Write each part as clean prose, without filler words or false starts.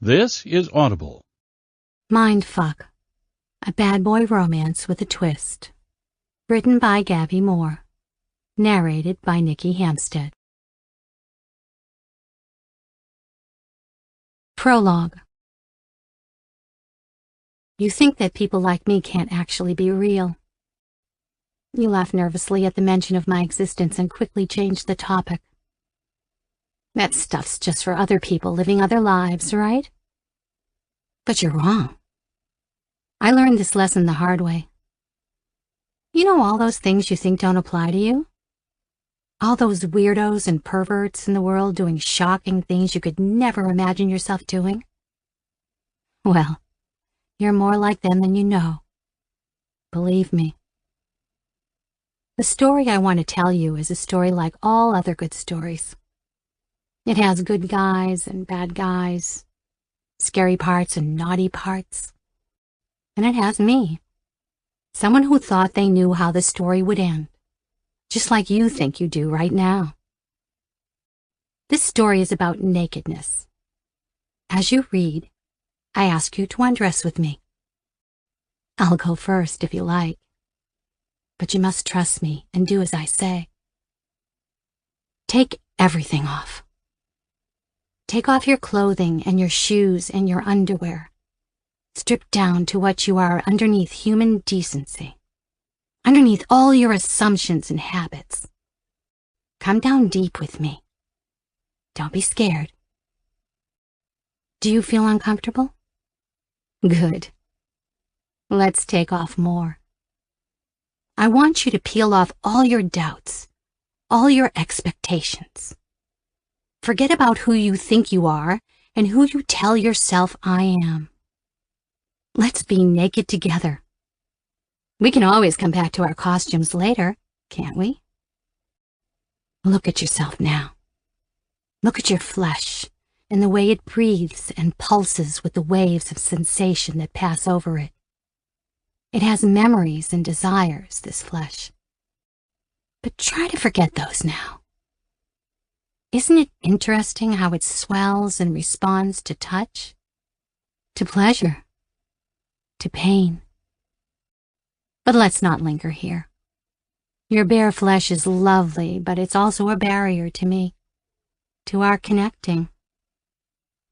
This is Audible. Mindf, a bad boy romance with a twist. Written by Gabby Moore. Narrated by Nikki Hampstead. Prologue. You think that people like me can't actually be real. You laugh nervously at the mention of my existence and quickly change the topic. That stuff's just for other people living other lives, right? But you're wrong. I learned this lesson the hard way. You know all those things you think don't apply to you? All those weirdos and perverts in the world doing shocking things you could never imagine yourself doing? Well, you're more like them than you know. Believe me. The story I want to tell you is a story like all other good stories. It has good guys and bad guys, scary parts and naughty parts. And it has me, someone who thought they knew how the story would end, just like you think you do right now. This story is about nakedness. As you read, I ask you to undress with me. I'll go first if you like, but you must trust me and do as I say. Take everything off. Take off your clothing and your shoes and your underwear. Strip down to what you are underneath human decency, underneath all your assumptions and habits. Come down deep with me. Don't be scared. Do you feel uncomfortable? Good. Let's take off more. I want you to peel off all your doubts, all your expectations. Forget about who you think you are and who you tell yourself I am. Let's be naked together. We can always come back to our costumes later, can't we? Look at yourself now. Look at your flesh and the way it breathes and pulses with the waves of sensation that pass over it. It has memories and desires, this flesh. But try to forget those now. Isn't it interesting how it swells and responds to touch, to pleasure, to pain? But let's not linger here. Your bare flesh is lovely, but it's also a barrier to me, to our connecting,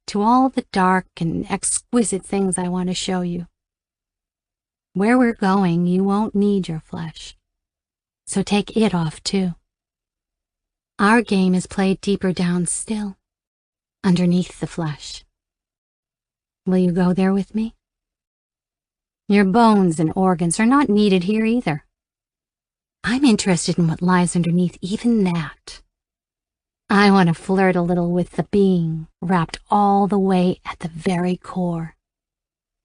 to all the dark and exquisite things I want to show you. Where we're going, you won't need your flesh, so take it off too. Our game is played deeper down still, underneath the flesh. Will you go there with me? Your bones and organs are not needed here either. I'm interested in what lies underneath even that. I want to flirt a little with the being wrapped all the way at the very core.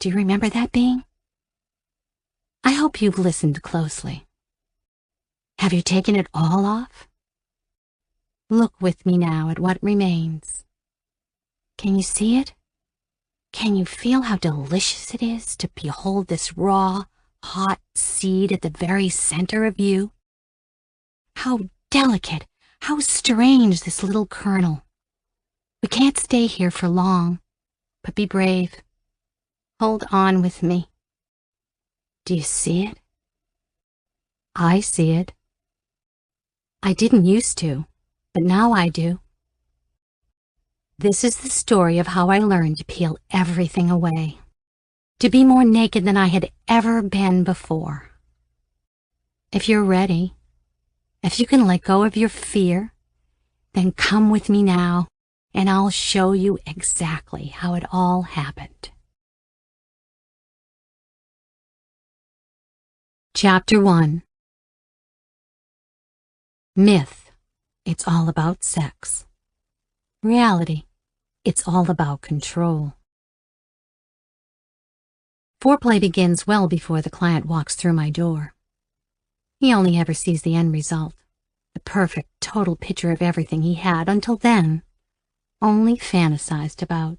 Do you remember that being? I hope you've listened closely. Have you taken it all off? Look with me now at what remains. Can you see it? Can you feel how delicious it is to behold this raw, hot seed at the very center of you? How delicate, how strange this little kernel. We can't stay here for long, but be brave. Hold on with me. Do you see it? I see it. I didn't used to. But now I do. This is the story of how I learned to peel everything away, to be more naked than I had ever been before. If you're ready, if you can let go of your fear, then come with me now, and I'll show you exactly how it all happened. Chapter 1. Myth. It's all about sex. Reality, it's all about control. Foreplay begins well before the client walks through my door. He only ever sees the end result, the perfect, total picture of everything he had, until then, only fantasized about.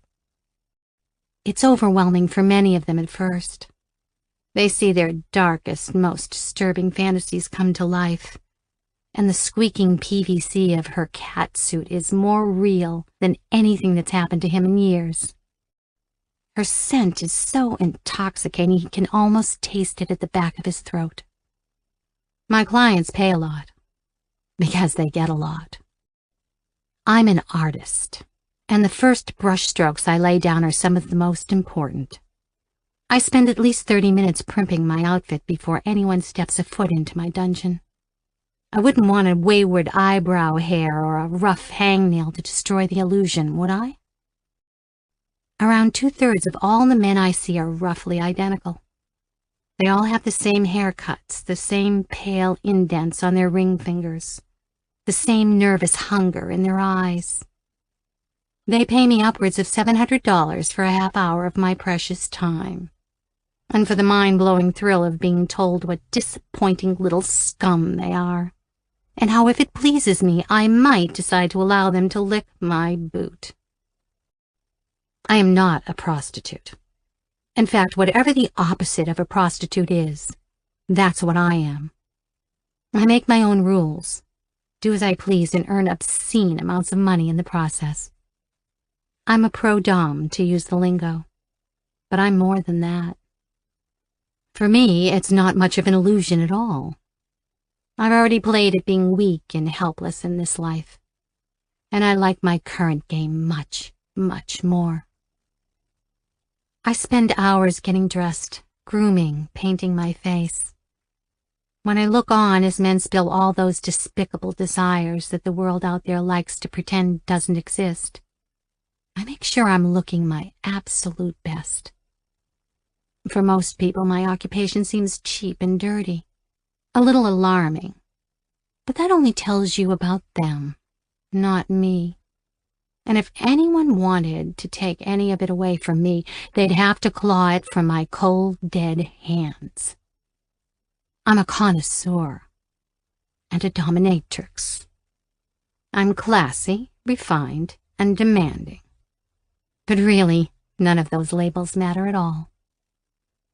It's overwhelming for many of them at first. They see their darkest, most disturbing fantasies come to life, and the squeaking PVC of her cat suit is more real than anything that's happened to him in years. Her scent is so intoxicating he can almost taste it at the back of his throat. My clients pay a lot, because they get a lot. I'm an artist, and the first brushstrokes I lay down are some of the most important. I spend at least 30 minutes primping my outfit before anyone steps a foot into my dungeon. I wouldn't want a wayward eyebrow hair or a rough hangnail to destroy the illusion, would I? Around 2/3 of all the men I see are roughly identical. They all have the same haircuts, the same pale indents on their ring fingers, the same nervous hunger in their eyes. They pay me upwards of $700 for a half hour of my precious time, and for the mind-blowing thrill of being told what disappointing little scum they are, and how if it pleases me, I might decide to allow them to lick my boot. I am not a prostitute. In fact, whatever the opposite of a prostitute is, that's what I am. I make my own rules, do as I please, and earn obscene amounts of money in the process. I'm a pro-dom, to use the lingo, but I'm more than that. For me, it's not much of an illusion at all. I've already played at being weak and helpless in this life, and I like my current game much, much more. I spend hours getting dressed, grooming, painting my face. When I look on as men spill all those despicable desires that the world out there likes to pretend doesn't exist, I make sure I'm looking my absolute best. For most people, my occupation seems cheap and dirty, a little alarming, but that only tells you about them, not me. And if anyone wanted to take any of it away from me, they'd have to claw it from my cold, dead hands. I'm a connoisseur and a dominatrix. I'm classy, refined, and demanding. But really, none of those labels matter at all.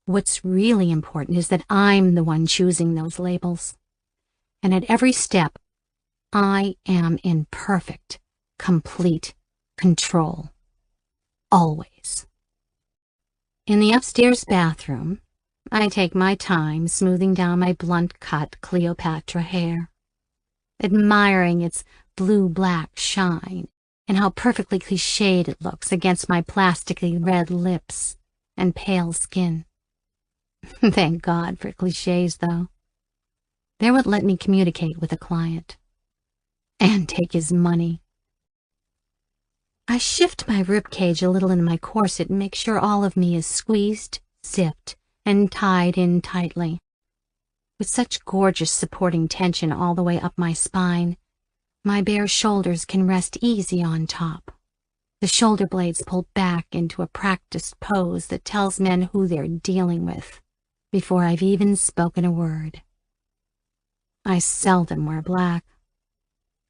What's really important is that I'm the one choosing those labels. And at every step, I am in perfect, complete control. Always. In the upstairs bathroom, I take my time smoothing down my blunt-cut Cleopatra hair, admiring its blue-black shine and how perfectly cliched it looks against my plastically red lips and pale skin. Thank God for cliches, though. They're what let me communicate with a client and take his money. I shift my ribcage a little in my corset and make sure all of me is squeezed, zipped, and tied in tightly. With such gorgeous supporting tension all the way up my spine, my bare shoulders can rest easy on top. The shoulder blades pull back into a practiced pose that tells men who they're dealing with before I've even spoken a word. I seldom wear black.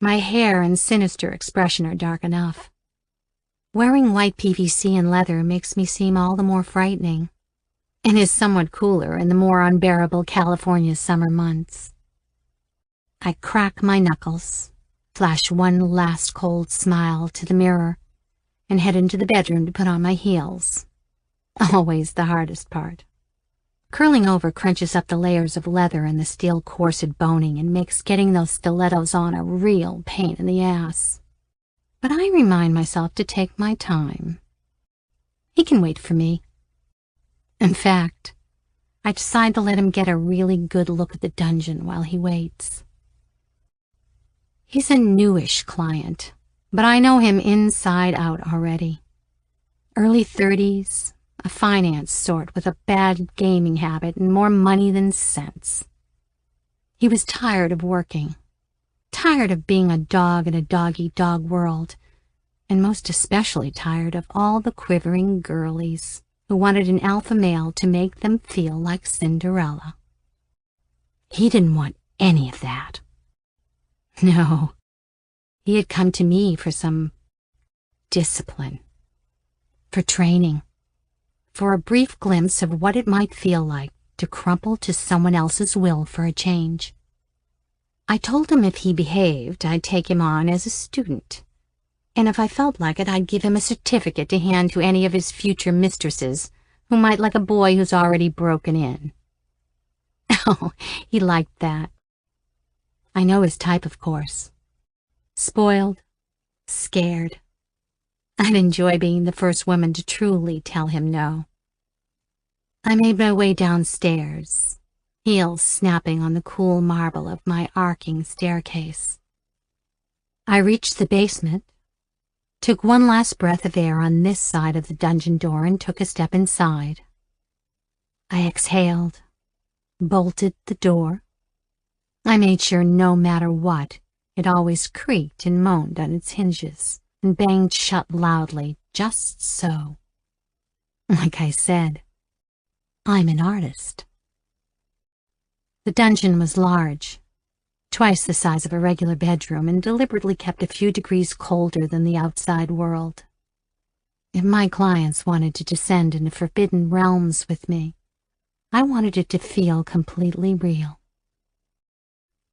My hair and sinister expression are dark enough. Wearing white PVC and leather makes me seem all the more frightening, and is somewhat cooler in the more unbearable California summer months. I crack my knuckles, flash one last cold smile to the mirror, and head into the bedroom to put on my heels. Always the hardest part. Curling over crunches up the layers of leather and the steel corset boning and makes getting those stilettos on a real pain in the ass. But I remind myself to take my time. He can wait for me. In fact, I decide to let him get a really good look at the dungeon while he waits. He's a newish client, but I know him inside out already. Early 30s, a finance sort with a bad gaming habit and more money than sense. He was tired of working. Tired of being a dog in a dog-eat-dog world, and most especially tired of all the quivering girlies who wanted an alpha male to make them feel like Cinderella. He didn't want any of that. No, he had come to me for some discipline, for training, for a brief glimpse of what it might feel like to crumple to someone else's will for a change. I told him if he behaved, I'd take him on as a student. And if I felt like it, I'd give him a certificate to hand to any of his future mistresses who might like a boy who's already broken in. Oh, he liked that. I know his type, of course. Spoiled, scared. I'd enjoy being the first woman to truly tell him no. I made my way downstairs, heels snapping on the cool marble of my arcing staircase. I reached the basement, took one last breath of air on this side of the dungeon door, and took a step inside. I exhaled, bolted the door. I made sure no matter what, it always creaked and moaned on its hinges and banged shut loudly, just so. Like I said, I'm an artist. The dungeon was large, twice the size of a regular bedroom, and deliberately kept a few degrees colder than the outside world. If my clients wanted to descend into forbidden realms with me, I wanted it to feel completely real.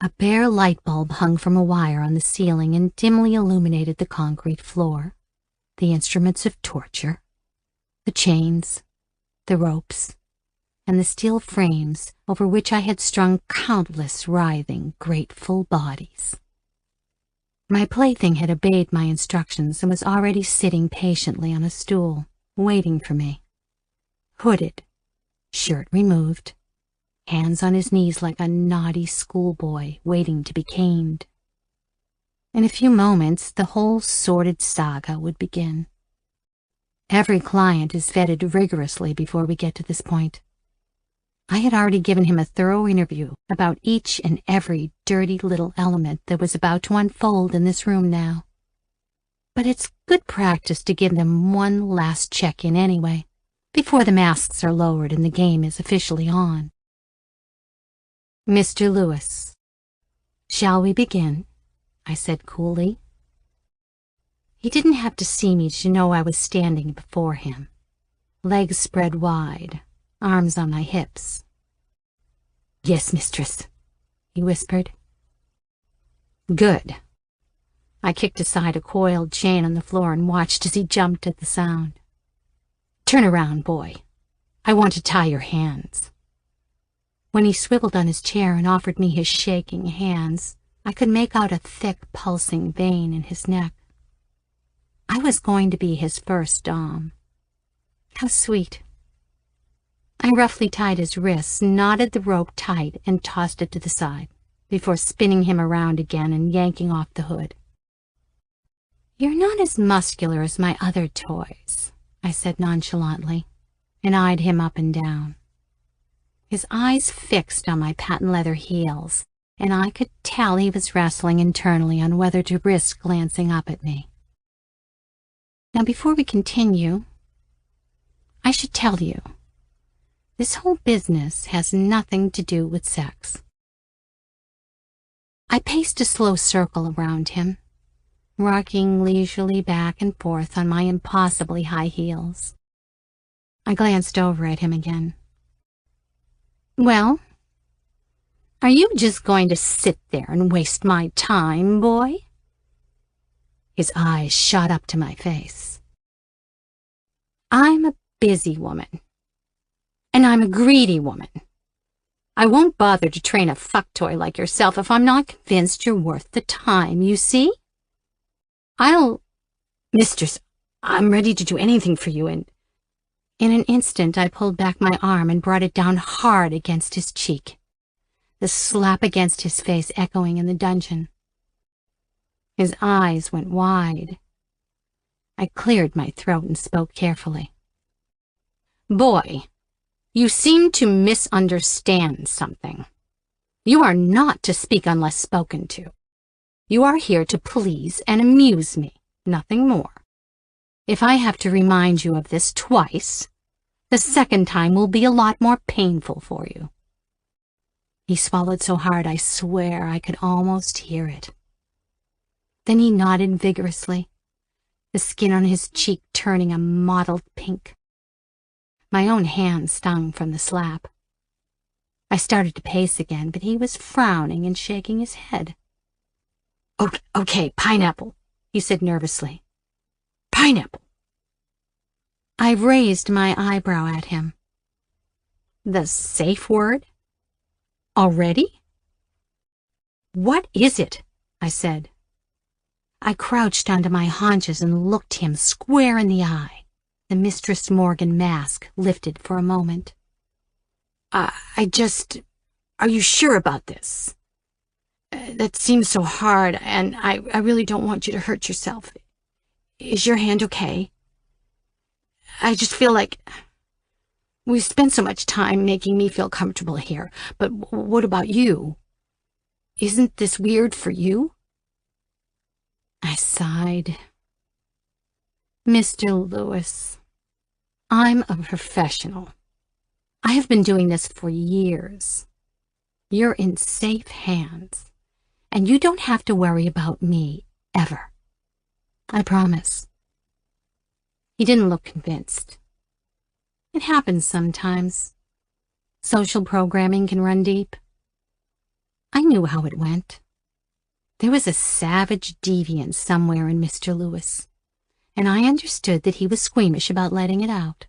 A bare light bulb hung from a wire on the ceiling and dimly illuminated the concrete floor, the instruments of torture, the chains, the ropes, and the steel frames over which I had strung countless writhing, grateful bodies. My plaything had obeyed my instructions and was already sitting patiently on a stool, waiting for me. Hooded, shirt removed, hands on his knees like a naughty schoolboy waiting to be caned. In a few moments, the whole sordid saga would begin. Every client is vetted rigorously before we get to this point. I had already given him a thorough interview about each and every dirty little element that was about to unfold in this room now. But it's good practice to give them one last check-in anyway, before the masks are lowered and the game is officially on. Mr. Lewis, shall we begin? I said coolly. He didn't have to see me to know I was standing before him, legs spread wide, arms on my hips. Yes, mistress, he whispered. Good. I kicked aside a coiled chain on the floor and watched as he jumped at the sound. Turn around, boy. I want to tie your hands. When he swiveled on his chair and offered me his shaking hands, I could make out a thick, pulsing vein in his neck. I was going to be his first dom. How sweet. I roughly tied his wrists, knotted the rope tight, and tossed it to the side, before spinning him around again and yanking off the hood. You're not as muscular as my other toys, I said nonchalantly, and eyed him up and down. His eyes fixed on my patent leather heels, and I could tell he was wrestling internally on whether to risk glancing up at me. Now, before we continue, I should tell you, this whole business has nothing to do with sex. I paced a slow circle around him, rocking leisurely back and forth on my impossibly high heels. I glanced over at him again. Well, are you just going to sit there and waste my time, boy? His eyes shot up to my face. I'm a busy woman, and I'm a greedy woman. I won't bother to train a fuck toy like yourself if I'm not convinced you're worth the time, you see? Mistress, I'm ready to do anything for you, and... In an instant, I pulled back my arm and brought it down hard against his cheek, the slap against his face echoing in the dungeon. His eyes went wide. I cleared my throat and spoke carefully. Boy, you seem to misunderstand something. You are not to speak unless spoken to. You are here to please and amuse me, nothing more. If I have to remind you of this twice, the second time will be a lot more painful for you. He swallowed so hard I swear I could almost hear it. Then he nodded vigorously, the skin on his cheek turning a mottled pink. My own hand stung from the slap. I started to pace again, but he was frowning and shaking his head. Okay, pineapple, he said nervously. pineapple. I raised my eyebrow at him. The safe word? Already? What is it? I said. I crouched onto my haunches and looked him square in the eye. The Mistress Morgan mask lifted for a moment. Are you sure about this? That seems so hard, and I really don't want you to hurt yourself. Is your hand okay? I just feel like we've spent so much time making me feel comfortable here, but what about you? Isn't this weird for you? I sighed. Mr. Lewis, I'm a professional. I have been doing this for years. You're in safe hands, and you don't have to worry about me, ever. I promise. He didn't look convinced. It happens sometimes. Social programming can run deep. I knew how it went. There was a savage deviance somewhere in Mr. Lewis, and I understood that he was squeamish about letting it out.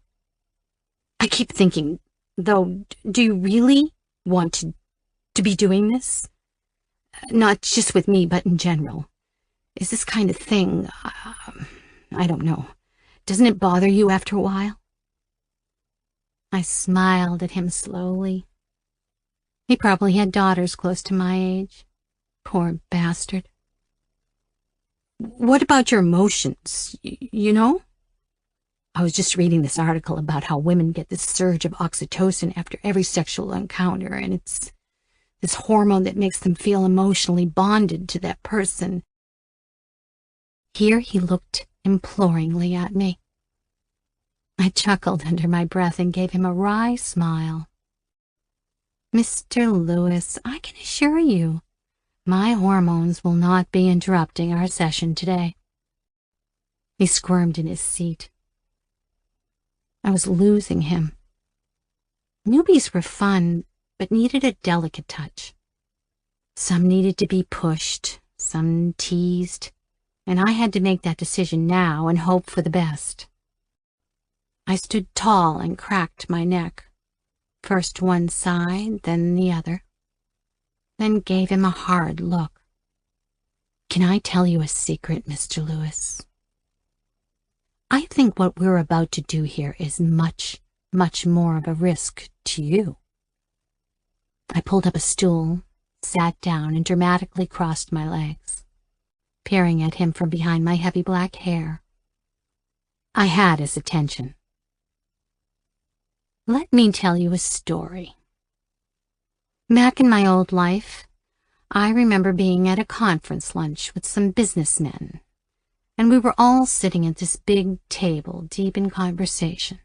I keep thinking, though, do you really want to be doing this? Not just with me, but in general. Is this kind of thing, I don't know. Doesn't it bother you after a while? I smiled at him slowly. He probably had daughters close to my age. Poor bastard. What about your emotions, you know? I was just reading this article about how women get this surge of oxytocin after every sexual encounter, and it's this hormone that makes them feel emotionally bonded to that person. Here he looked imploringly at me. I chuckled under my breath and gave him a wry smile. Mr. Lewis, I can assure you, my hormones will not be interrupting our session today. He squirmed in his seat. I was losing him. Newbies were fun, but needed a delicate touch. Some needed to be pushed, some teased, and I had to make that decision now and hope for the best. I stood tall and cracked my neck, first one side, then the other, then gave him a hard look. Can I tell you a secret, Mr. Lewis? I think what we're about to do here is much, much more of a risk to you. I pulled up a stool, sat down, and dramatically crossed my legs, peering at him from behind my heavy black hair. I had his attention. Let me tell you a story. Back in my old life, I remember being at a conference lunch with some businessmen, and we were all sitting at this big table, deep in conversation.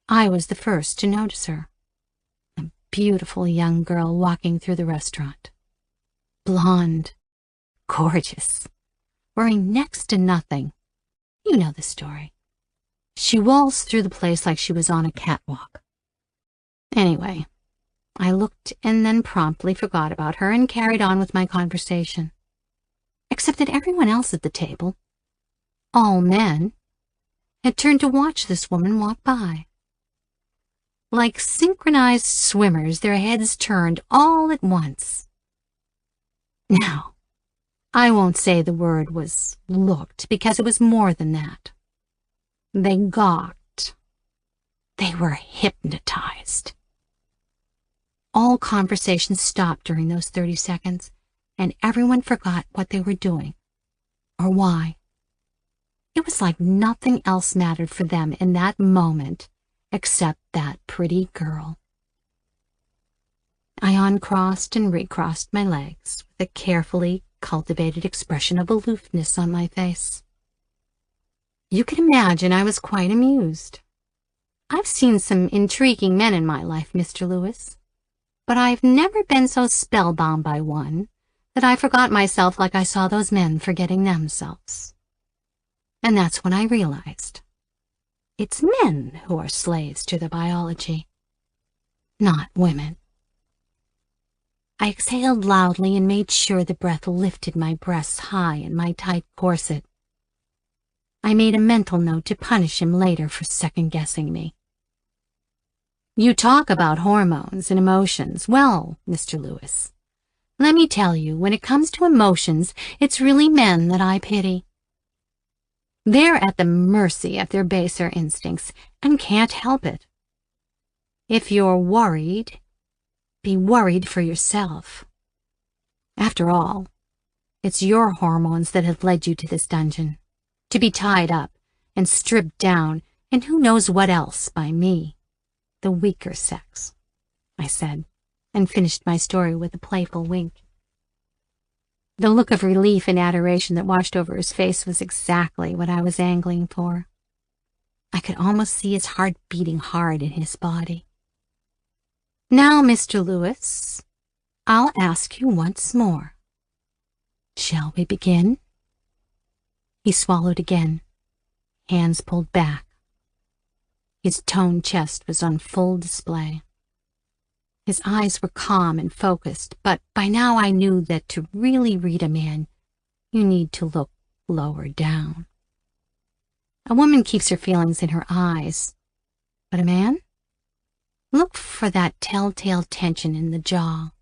I was the first to notice her, a beautiful young girl walking through the restaurant. Blonde, gorgeous, wearing next to nothing. You know the story. She waltzed through the place like she was on a catwalk. Anyway, I looked and then promptly forgot about her and carried on with my conversation. Except that everyone else at the table, all men, had turned to watch this woman walk by. Like synchronized swimmers, their heads turned all at once. Now, I won't say the word was looked, because it was more than that. They gawked. They were hypnotized. All conversation stopped during those 30 seconds, and everyone forgot what they were doing, or why. It was like nothing else mattered for them in that moment except that pretty girl. I uncrossed and recrossed my legs with a carefully cultivated expression of aloofness on my face. You can imagine I was quite amused. I've seen some intriguing men in my life, Mr. Lewis, but I've never been so spellbound by one that I forgot myself like I saw those men forgetting themselves. And that's when I realized it's men who are slaves to their biology, not women. I exhaled loudly and made sure the breath lifted my breasts high in my tight corset. I made a mental note to punish him later for second-guessing me. You talk about hormones and emotions. Well, Mr. Lewis, let me tell you, when it comes to emotions, it's really men that I pity. They're at the mercy of their baser instincts and can't help it. If you're worried, be worried for yourself. After all, it's your hormones that have led you to this dungeon, to be tied up and stripped down, and who knows what else by me, the weaker sex, I said, and finished my story with a playful wink. The look of relief and adoration that washed over his face was exactly what I was angling for. I could almost see his heart beating hard in his body. Now, Mr. Lewis, I'll ask you once more. Shall we begin? He swallowed again, hands pulled back. His toned chest was on full display. His eyes were calm and focused, but by now I knew that to really read a man, you need to look lower down. A woman keeps her feelings in her eyes, but a man? Look for that telltale tension in the jaw,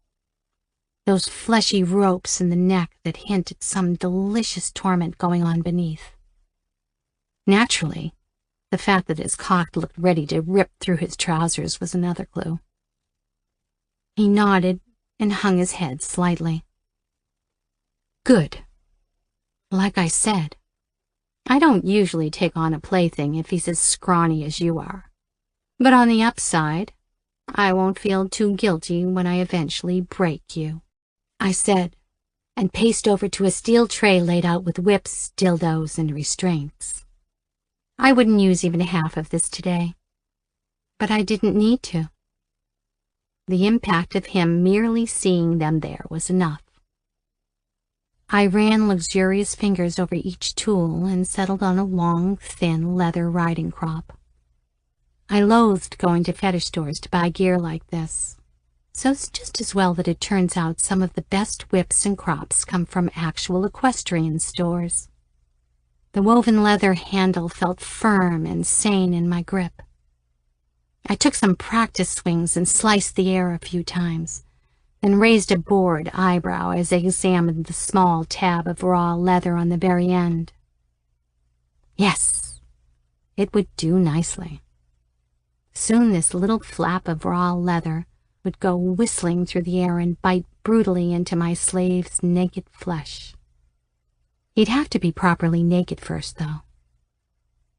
those fleshy ropes in the neck that hint at some delicious torment going on beneath. Naturally, the fact that his cock looked ready to rip through his trousers was another clue. He nodded and hung his head slightly. Good. Like I said, I don't usually take on a plaything if he's as scrawny as you are. But on the upside, I won't feel too guilty when I eventually break you, I said, and paced over to a steel tray laid out with whips, dildos, and restraints. I wouldn't use even half of this today, but I didn't need to. The impact of him merely seeing them there was enough. I ran luxurious fingers over each tool and settled on a long, thin leather riding crop. I loathed going to fetish stores to buy gear like this, so it's just as well that it turns out some of the best whips and crops come from actual equestrian stores. The woven leather handle felt firm and sane in my grip. I took some practice swings and sliced the air a few times, then raised a bored eyebrow as I examined the small tab of raw leather on the very end. Yes, it would do nicely. Soon this little flap of raw leather would go whistling through the air and bite brutally into my slave's naked flesh. He'd have to be properly naked first, though.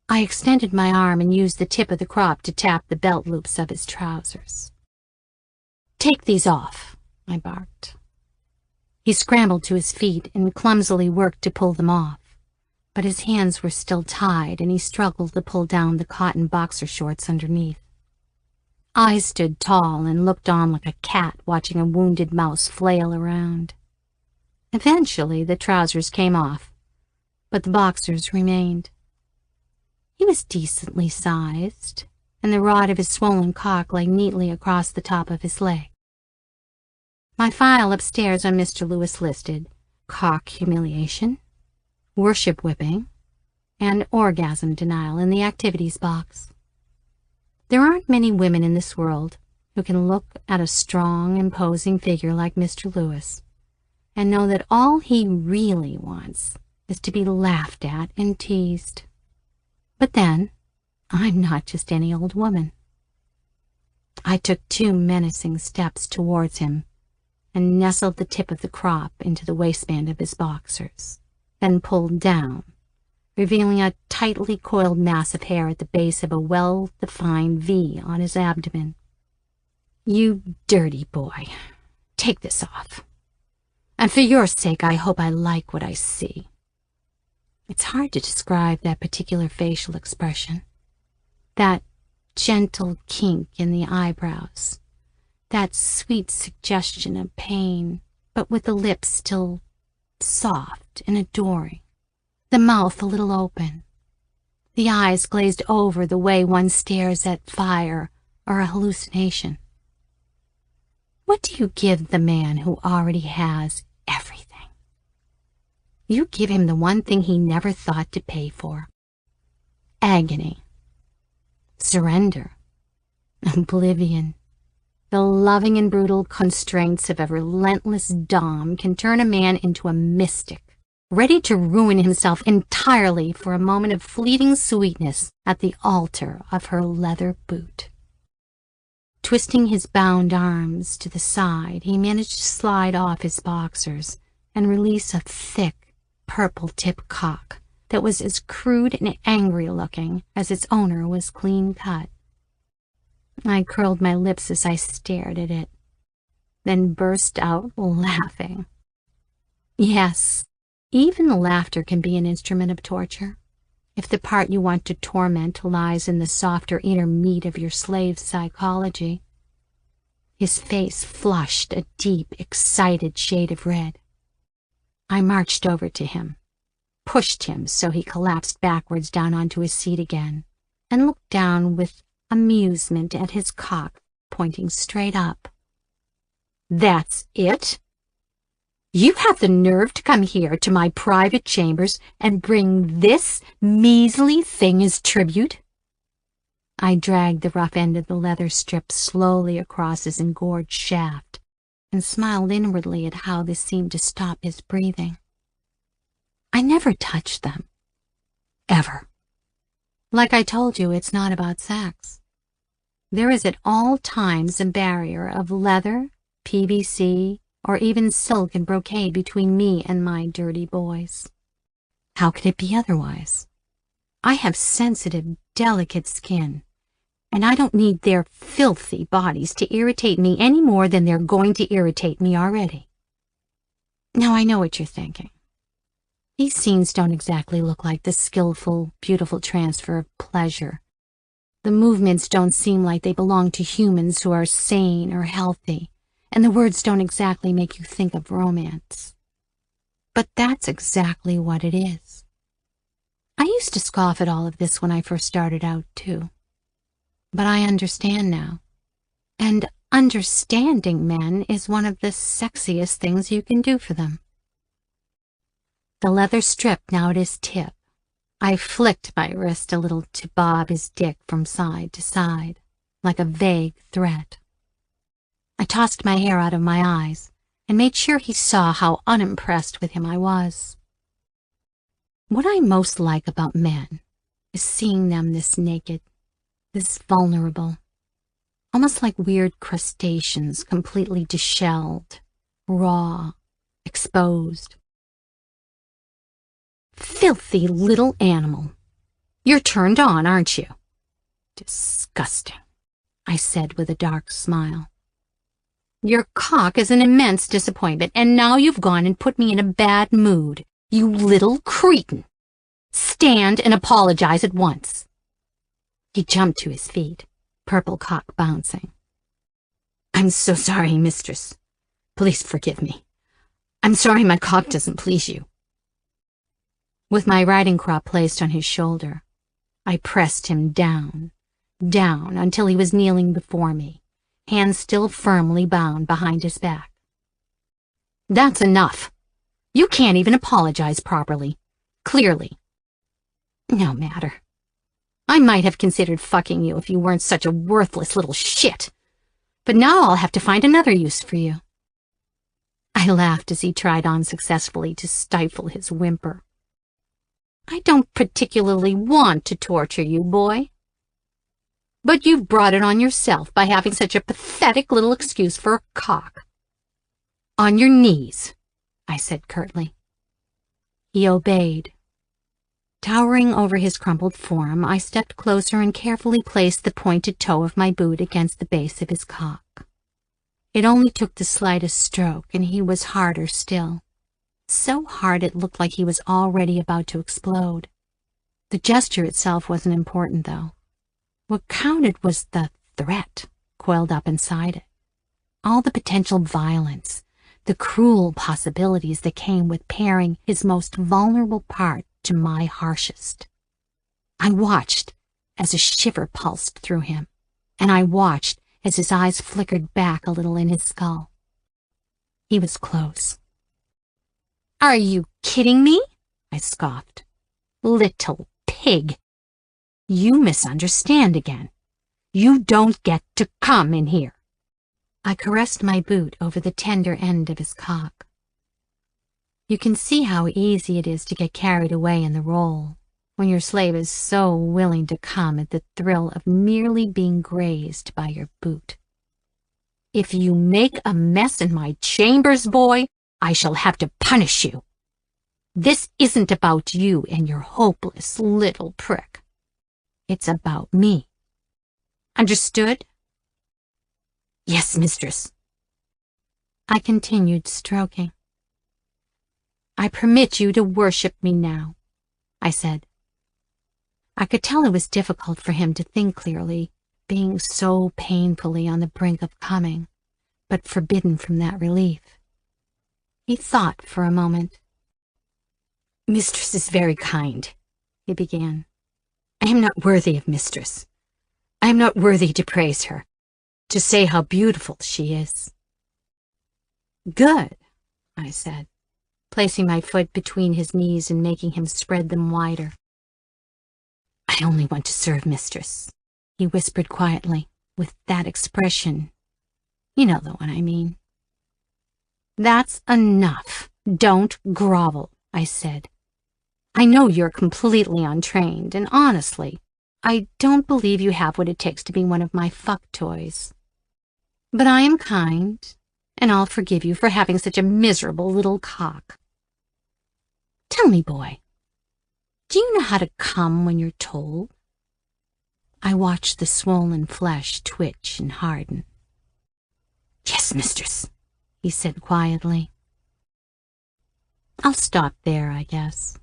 I extended my arm and used the tip of the crop to tap the belt loops of his trousers. Take these off, I barked. He scrambled to his feet and clumsily worked to pull them off, but his hands were still tied and he struggled to pull down the cotton boxer shorts underneath. I stood tall and looked on like a cat watching a wounded mouse flail around. Eventually the trousers came off, but the boxers remained. He was decently sized, and the rod of his swollen cock lay neatly across the top of his leg. My file upstairs on Mr. Lewis listed cock humiliation, worship whipping, and orgasm denial in the activities box. There aren't many women in this world who can look at a strong, imposing figure like Mr. Lewis and know that all he really wants is to be laughed at and teased. But then, I'm not just any old woman. I took 2 menacing steps towards him and nestled the tip of the crop into the waistband of his boxers, then pulled down, revealing a tightly coiled mass of hair at the base of a well-defined V on his abdomen. You dirty boy, take this off. And for your sake, I hope I like what I see. It's hard to describe that particular facial expression, that gentle kink in the eyebrows, that sweet suggestion of pain, but with the lips still soft and adoring, the mouth a little open, the eyes glazed over the way one stares at fire or a hallucination. What do you give the man who already has everything? You give him the one thing he never thought to pay for. agony, surrender, oblivion. The loving and brutal constraints of a relentless dom can turn a man into a mystic, ready to ruin himself entirely for a moment of fleeting sweetness at the altar of her leather boot. Twisting his bound arms to the side, he managed to slide off his boxers and release a thick, purple-tipped cock that was as crude and angry-looking as its owner was clean-cut. I curled my lips as I stared at it, then burst out laughing. Yes, even laughter can be an instrument of torture, if the part you want to torment lies in the softer inner meat of your slave's psychology. His face flushed a deep, excited shade of red. I marched over to him, pushed him so he collapsed backwards down onto his seat again, and looked down with amusement at his cock pointing straight up. "That's it? You have the nerve to come here to my private chambers and bring this measly thing as tribute?" I dragged the rough end of the leather strip slowly across his engorged shaft and smiled inwardly at how this seemed to stop his breathing. I never touched them. Ever. Like I told you, it's not about sex. There is at all times a barrier of leather, PVC, or even silk and brocade between me and my dirty boys. How could it be otherwise? I have sensitive, delicate skin, and I don't need their filthy bodies to irritate me any more than they're going to irritate me already. Now I know what you're thinking. These scenes don't exactly look like the skillful, beautiful transfer of pleasure. The movements don't seem like they belong to humans who are sane or healthy, and the words don't exactly make you think of romance. But that's exactly what it is. I used to scoff at all of this when I first started out, too. But I understand now. And understanding men is one of the sexiest things you can do for them. The leather strip now at his tip. I flicked my wrist a little to bob his dick from side to side, like a vague threat. I tossed my hair out of my eyes and made sure he saw how unimpressed with him I was. What I most like about men is seeing them this naked, this vulnerable, almost like weird crustaceans, completely dishelled, raw, exposed. Filthy little animal. You're turned on, aren't you? Disgusting, I said with a dark smile. Your cock is an immense disappointment, and now you've gone and put me in a bad mood. You little cretin. Stand and apologize at once. He jumped to his feet, purple cock bouncing. I'm so sorry, mistress. Please forgive me. I'm sorry my cock doesn't please you. With my riding crop placed on his shoulder, I pressed him down, down until he was kneeling before me, hands still firmly bound behind his back. That's enough. You can't even apologize properly. Clearly. No matter. I might have considered fucking you if you weren't such a worthless little shit. But now I'll have to find another use for you. I laughed as he tried unsuccessfully to stifle his whimper. I don't particularly want to torture you, boy. But you've brought it on yourself by having such a pathetic little excuse for a cock. On your knees, I said curtly. He obeyed. Towering over his crumpled form, I stepped closer and carefully placed the pointed toe of my boot against the base of his cock. It only took the slightest stroke, and he was harder still. So hard it looked like he was already about to explode. The gesture itself wasn't important, though. What counted was the threat coiled up inside it. All the potential violence, the cruel possibilities that came with pairing his most vulnerable part to my harshest. I watched as a shiver pulsed through him, and I watched as his eyes flickered back a little in his skull. He was close. Are you kidding me? I scoffed. Little pig. You misunderstand again. You don't get to come in here. I caressed my boot over the tender end of his cock. You can see how easy it is to get carried away in the role when your slave is so willing to come at the thrill of merely being grazed by your boot. If you make a mess in my chambers, boy, I shall have to punish you. This isn't about you and your hopeless little prick. It's about me. Understood? Yes, mistress. I continued stroking. I permit you to worship me now, I said. I could tell it was difficult for him to think clearly, being so painfully on the brink of coming, but forbidden from that relief. He thought for a moment. Mistress is very kind, he began. I am not worthy of mistress. I am not worthy to praise her, to say how beautiful she is. Good, I said, placing my foot between his knees and making him spread them wider. I only want to serve mistress, he whispered quietly, with that expression. You know the one I mean. That's enough. Don't grovel, I said. I know you're completely untrained, and honestly, I don't believe you have what it takes to be one of my fuck toys. But I am kind, and I'll forgive you for having such a miserable little cock. Tell me, boy, do you know how to come when you're told? I watched the swollen flesh twitch and harden. Yes, mistress, he said quietly. I'll stop there, I guess.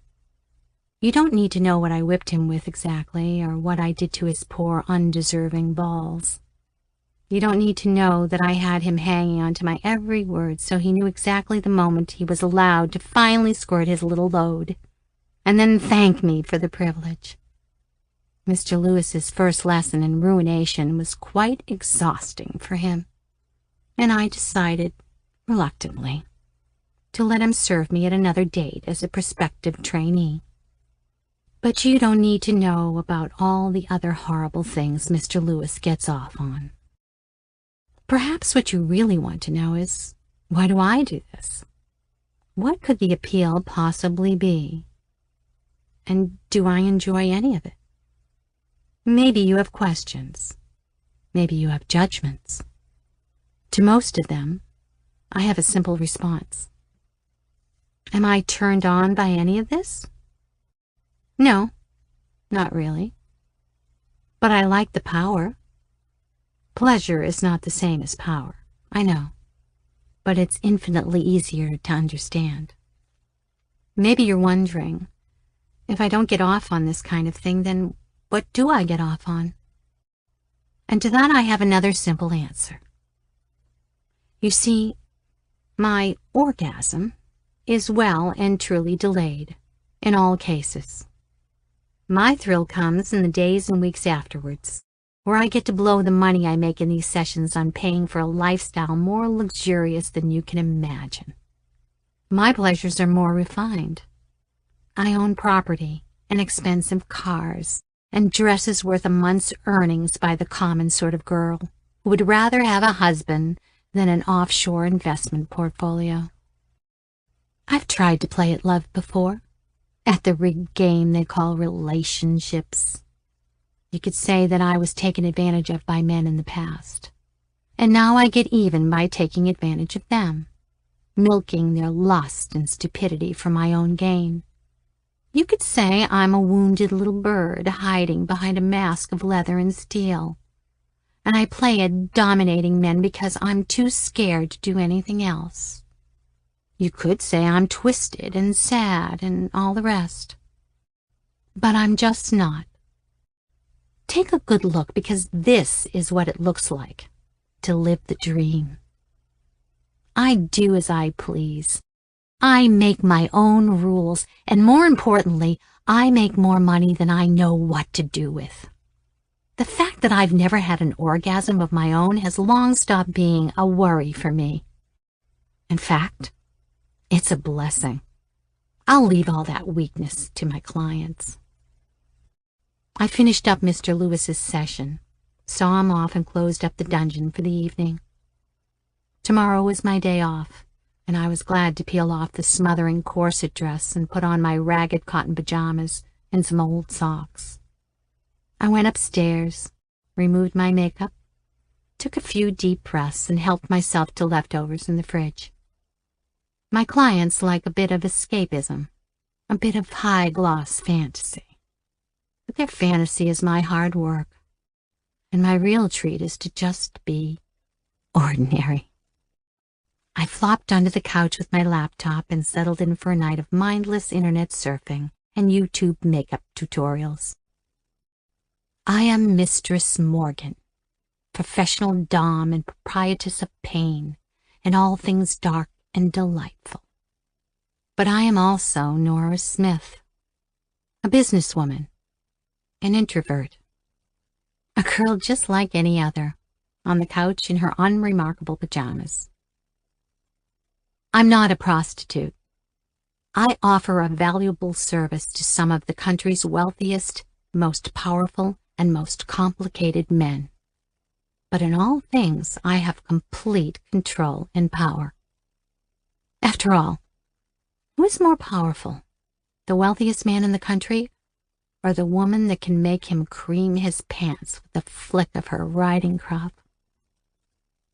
You don't need to know what I whipped him with exactly, or what I did to his poor, undeserving balls. You don't need to know that I had him hanging on to my every word, so he knew exactly the moment he was allowed to finally squirt his little load, and then thank me for the privilege. Mr. Lewis's first lesson in ruination was quite exhausting for him, and I decided, reluctantly, to let him serve me at another date as a prospective trainee. But you don't need to know about all the other horrible things Mr. Lewis gets off on. Perhaps what you really want to know is, why do I do this? What could the appeal possibly be? And do I enjoy any of it? Maybe you have questions. Maybe you have judgments. To most of them, I have a simple response. Am I turned on by any of this? No, not really. But I like the power. Pleasure is not the same as power, I know, but it's infinitely easier to understand. Maybe you're wondering, if I don't get off on this kind of thing, then what do I get off on? And to that I have another simple answer. You see, my orgasm is well and truly delayed, in all cases. My thrill comes in the days and weeks afterwards, where I get to blow the money I make in these sessions on paying for a lifestyle more luxurious than you can imagine. My pleasures are more refined. I own property and expensive cars and dresses worth a month's earnings by the common sort of girl who would rather have a husband than an offshore investment portfolio. I've tried to play at love before, at the rigged game they call relationships. You could say that I was taken advantage of by men in the past, and now I get even by taking advantage of them, milking their lust and stupidity for my own gain. You could say I'm a wounded little bird hiding behind a mask of leather and steel, and I play at dominating men because I'm too scared to do anything else. You could say I'm twisted and sad and all the rest, but I'm just not. Take a good look, because this is what it looks like to live the dream. I do as I please. I make my own rules, and more importantly, I make more money than I know what to do with. The fact that I've never had an orgasm of my own has long stopped being a worry for me. In fact, it's a blessing. I'll leave all that weakness to my clients. I finished up Mr. Lewis's session, saw him off, and closed up the dungeon for the evening. Tomorrow was my day off, and I was glad to peel off the smothering corset dress and put on my ragged cotton pajamas and some old socks. I went upstairs, removed my makeup, took a few deep breaths, and helped myself to leftovers in the fridge. My clients like a bit of escapism, a bit of high-gloss fantasy. But their fantasy is my hard work, and my real treat is to just be ordinary. I flopped under the couch with my laptop and settled in for a night of mindless internet surfing and YouTube makeup tutorials. I am Mistress Morgan, professional dom and proprietress of pain and all things dark and delightful. But I am also Nora Smith, a businesswoman, an introvert, a girl just like any other, on the couch in her unremarkable pajamas. I'm not a prostitute. I offer a valuable service to some of the country's wealthiest, most powerful, and most complicated men. But in all things, I have complete control and power. After all, who is more powerful, the wealthiest man in the country, or the woman that can make him cream his pants with the flick of her riding crop?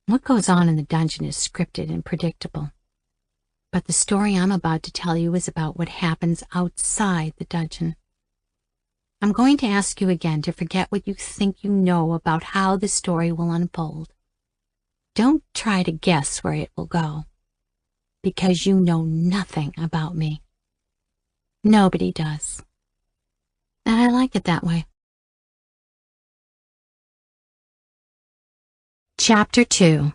What goes on in the dungeon is scripted and predictable. But the story I'm about to tell you is about what happens outside the dungeon. I'm going to ask you again to forget what you think you know about how the story will unfold. Don't try to guess where it will go, because you know nothing about me. Nobody does. And I like it that way. Chapter 2.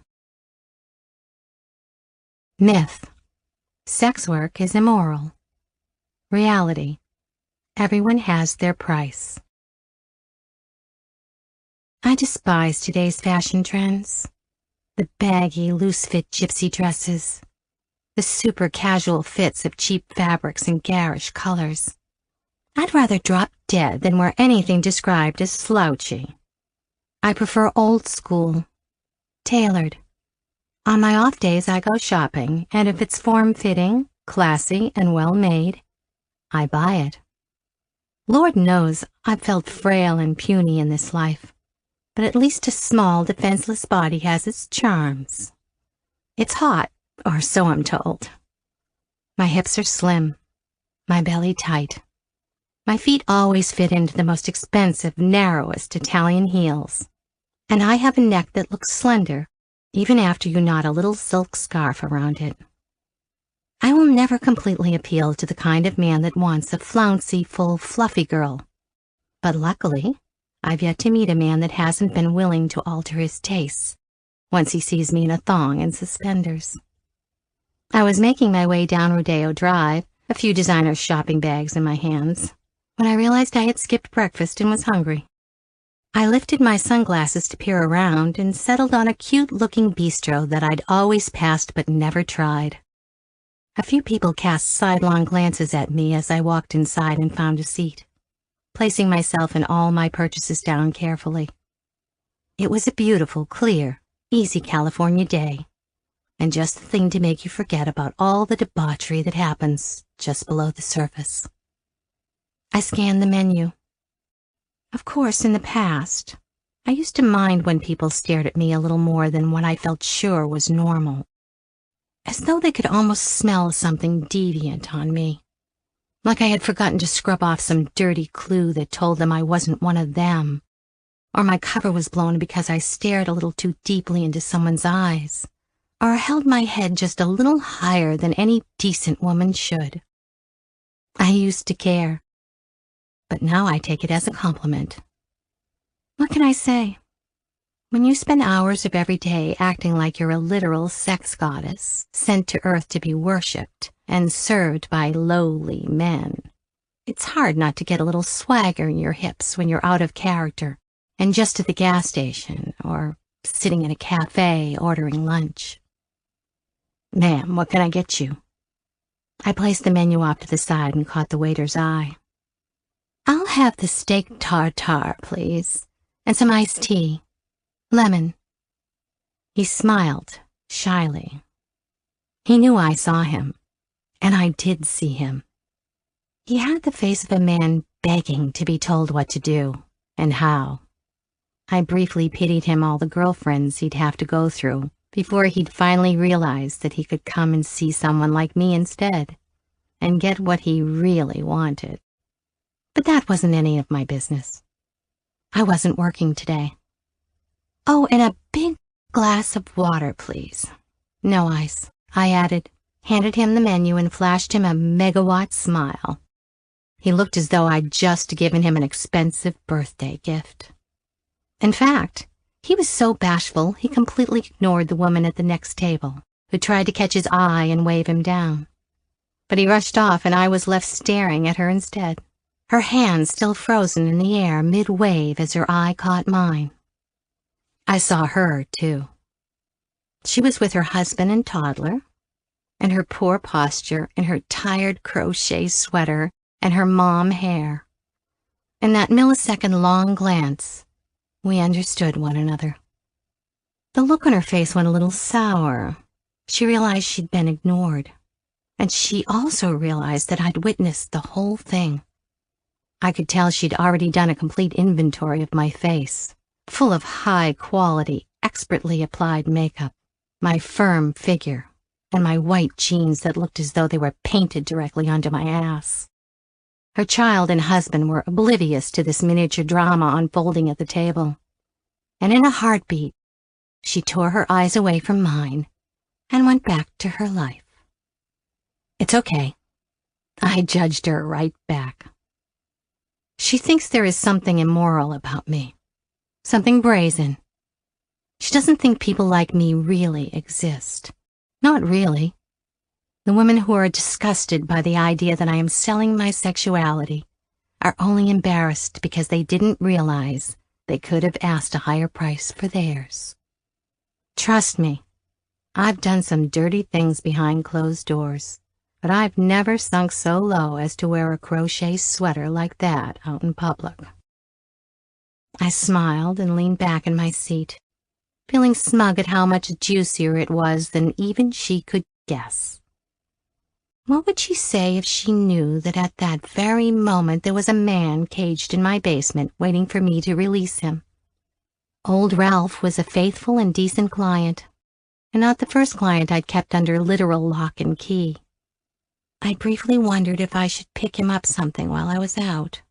Myth. Sex work is immoral. Reality. Everyone has their price. I despise today's fashion trends. The baggy, loose-fit gypsy dresses. The super casual fits of cheap fabrics and garish colors. I'd rather drop dead than wear anything described as slouchy. I prefer old school, tailored. On my off days, I go shopping, and if it's form-fitting, classy, and well-made, I buy it. Lord knows I've felt frail and puny in this life, but at least a small, defenseless body has its charms. It's hot, or so I'm told. My hips are slim, my belly tight. My feet always fit into the most expensive, narrowest Italian heels, and I have a neck that looks slender, even after you knot a little silk scarf around it. I will never completely appeal to the kind of man that wants a flouncy, full, fluffy girl. But luckily, I've yet to meet a man that hasn't been willing to alter his tastes once he sees me in a thong and suspenders. I was making my way down Rodeo Drive, a few designer shopping bags in my hands, when I realized I had skipped breakfast and was hungry. I lifted my sunglasses to peer around and settled on a cute-looking bistro that I'd always passed but never tried. A few people cast sidelong glances at me as I walked inside and found a seat, placing myself and all my purchases down carefully. It was a beautiful, clear, easy California day, and just the thing to make you forget about all the debauchery that happens just below the surface. I scanned the menu. Of course, in the past, I used to mind when people stared at me a little more than what I felt sure was normal, as though they could almost smell something deviant on me, like I had forgotten to scrub off some dirty clue that told them I wasn't one of them, or my cover was blown because I stared a little too deeply into someone's eyes, or held my head just a little higher than any decent woman should. I used to care, but now I take it as a compliment. What can I say? When you spend hours of every day acting like you're a literal sex goddess, sent to Earth to be worshipped and served by lowly men, it's hard not to get a little swagger in your hips when you're out of character and just at the gas station or sitting in a cafe ordering lunch. Ma'am, what can I get you? I placed the menu off to the side and caught the waiter's eye. I'll have the steak tartare, please, and some iced tea. Lemon. He smiled, shyly. He knew I saw him, and I did see him. He had the face of a man begging to be told what to do, and how. I briefly pitied him all the girlfriends he'd have to go through before he'd finally realize that he could come and see someone like me instead, and get what he really wanted. But that wasn't any of my business. I wasn't working today. Oh, and a big glass of water, please. No ice, I added, handed him the menu, and flashed him a megawatt smile. He looked as though I'd just given him an expensive birthday gift. In fact, he was so bashful he completely ignored the woman at the next table, who tried to catch his eye and wave him down. But he rushed off, and I was left staring at her instead, her hand still frozen in the air mid-wave as her eye caught mine. I saw her, too. She was with her husband and toddler, and her poor posture and her tired crochet sweater and her mom hair. In that millisecond-long glance, we understood one another. The look on her face went a little sour. She realized she'd been ignored, and she also realized that I'd witnessed the whole thing. I could tell she'd already done a complete inventory of my face, full of high-quality, expertly applied makeup, my firm figure, and my white jeans that looked as though they were painted directly onto my ass. Her child and husband were oblivious to this miniature drama unfolding at the table, and in a heartbeat, she tore her eyes away from mine and went back to her life. It's okay. I judged her right back. She thinks there is something immoral about me, something brazen. She doesn't think people like me really exist. Not really. The women who are disgusted by the idea that I am selling my sexuality are only embarrassed because they didn't realize they could have asked a higher price for theirs. Trust me, I've done some dirty things behind closed doors, but I've never sunk so low as to wear a crochet sweater like that out in public. I smiled and leaned back in my seat, feeling smug at how much juicier it was than even she could guess. What would she say if she knew that at that very moment there was a man caged in my basement waiting for me to release him? Old Ralph was a faithful and decent client, and not the first client I'd kept under literal lock and key. I briefly wondered if I should pick him up something while I was out,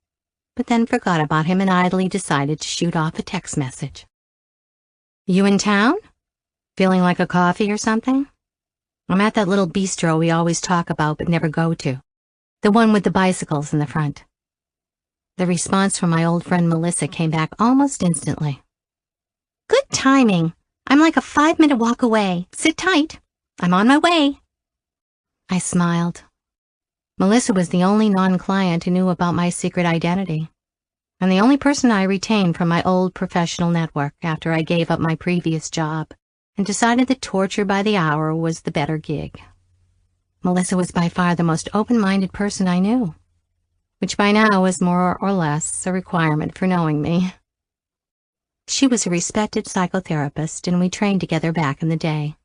but then forgot about him and idly decided to shoot off a text message. You in town? Feeling like a coffee or something? I'm at that little bistro we always talk about but never go to, the one with the bicycles in the front. The response from my old friend Melissa came back almost instantly. Good timing. I'm like a 5-minute walk away. Sit tight. I'm on my way. I smiled. Melissa was the only non-client who knew about my secret identity, and the only person I retained from my old professional network after I gave up my previous job and decided that torture by the hour was the better gig. Melissa was by far the most open-minded person I knew, which by now was more or less a requirement for knowing me. She was a respected psychotherapist, and we trained together back in the day.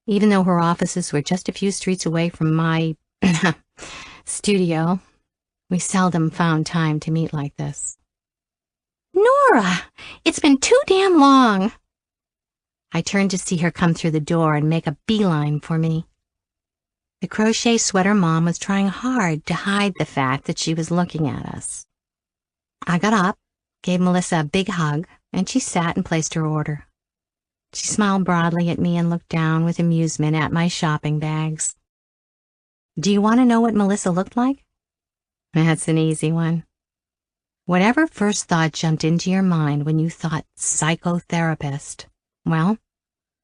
Even though her offices were just a few streets away from my studio, we seldom found time to meet like this. Nora, it's been too damn long. I turned to see her come through the door and make a beeline for me. The crochet sweater mom was trying hard to hide the fact that she was looking at us. I got up, gave Melissa a big hug, and she sat and placed her order. She smiled broadly at me and looked down with amusement at my shopping bags. Do you want to know what Melissa looked like? That's an easy one. Whatever first thought jumped into your mind when you thought psychotherapist, well,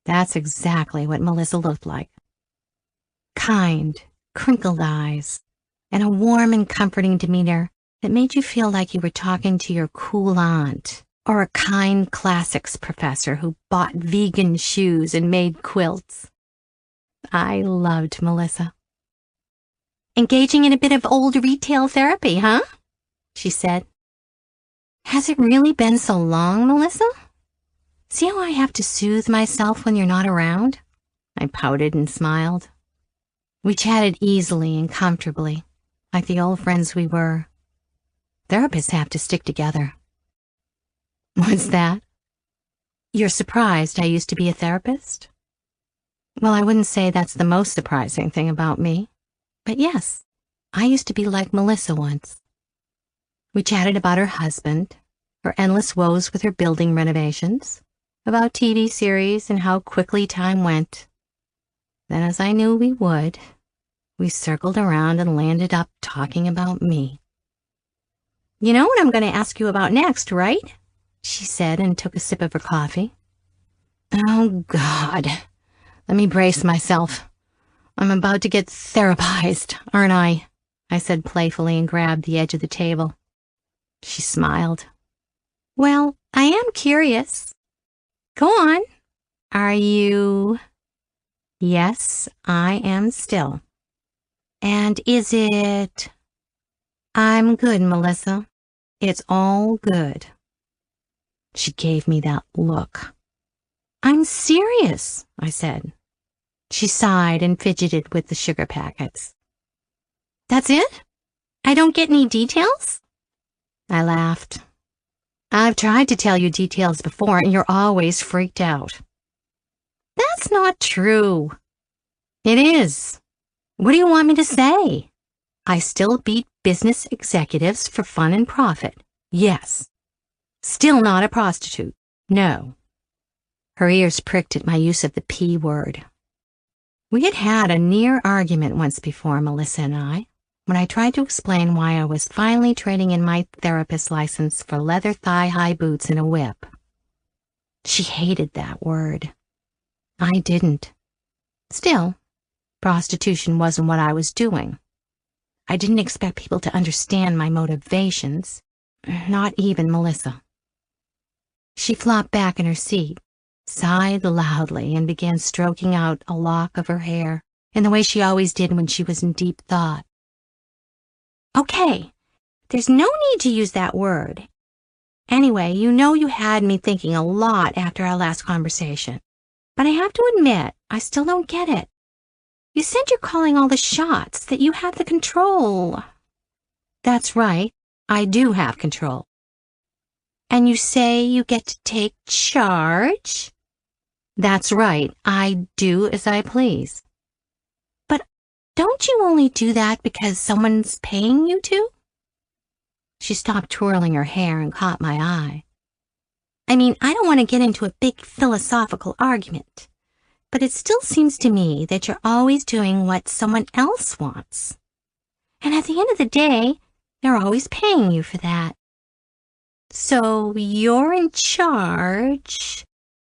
that's exactly what Melissa looked like. Kind, crinkled eyes, and a warm and comforting demeanor that made you feel like you were talking to your cool aunt or a kind classics professor who bought vegan shoes and made quilts. I loved Melissa. Engaging in a bit of old retail therapy, huh? she said. Has it really been so long, Melissa? See how I have to soothe myself when you're not around? I pouted and smiled. We chatted easily and comfortably, like the old friends we were. Therapists have to stick together. What's that? You're surprised I used to be a therapist? Well, I wouldn't say that's the most surprising thing about me. But yes, I used to be like Melissa once. We chatted about her husband, her endless woes with her building renovations, about TV series and how quickly time went. Then, as I knew we would, we circled around and landed up talking about me. You know what I'm going to ask you about next, right? She said and took a sip of her coffee. Oh, God. Let me brace myself. I'm about to get therapized, aren't I? I said playfully and grabbed the edge of the table. She smiled. Well, I am curious. Go on. Are you... Yes, I am still. And is it... I'm good, Melissa. It's all good. She gave me that look. I'm serious, I said. She sighed and fidgeted with the sugar packets. That's it? I don't get any details? I laughed. I've tried to tell you details before and you're always freaked out. That's not true. It is. What do you want me to say? I still beat business executives for fun and profit. Yes. Still not a prostitute. No. Her ears pricked at my use of the P word. We had had a near argument once before, Melissa and I, when I tried to explain why I was finally trading in my therapist license for leather thigh-high boots and a whip. She hated that word. I didn't. Still, prostitution wasn't what I was doing. I didn't expect people to understand my motivations, not even Melissa. She flopped back in her seat, sighed loudly, and began stroking out a lock of her hair in the way she always did when she was in deep thought. Okay, there's no need to use that word. Anyway, you know you had me thinking a lot after our last conversation. But I have to admit, I still don't get it. You said you're calling all the shots, that you have the control. That's right, I do have control. And you say you get to take charge? That's right, I do as I please. But don't you only do that because someone's paying you to? She stopped twirling her hair and caught my eye. I mean, I don't want to get into a big philosophical argument, but it still seems to me that you're always doing what someone else wants. And at the end of the day, they're always paying you for that. So you're in charge,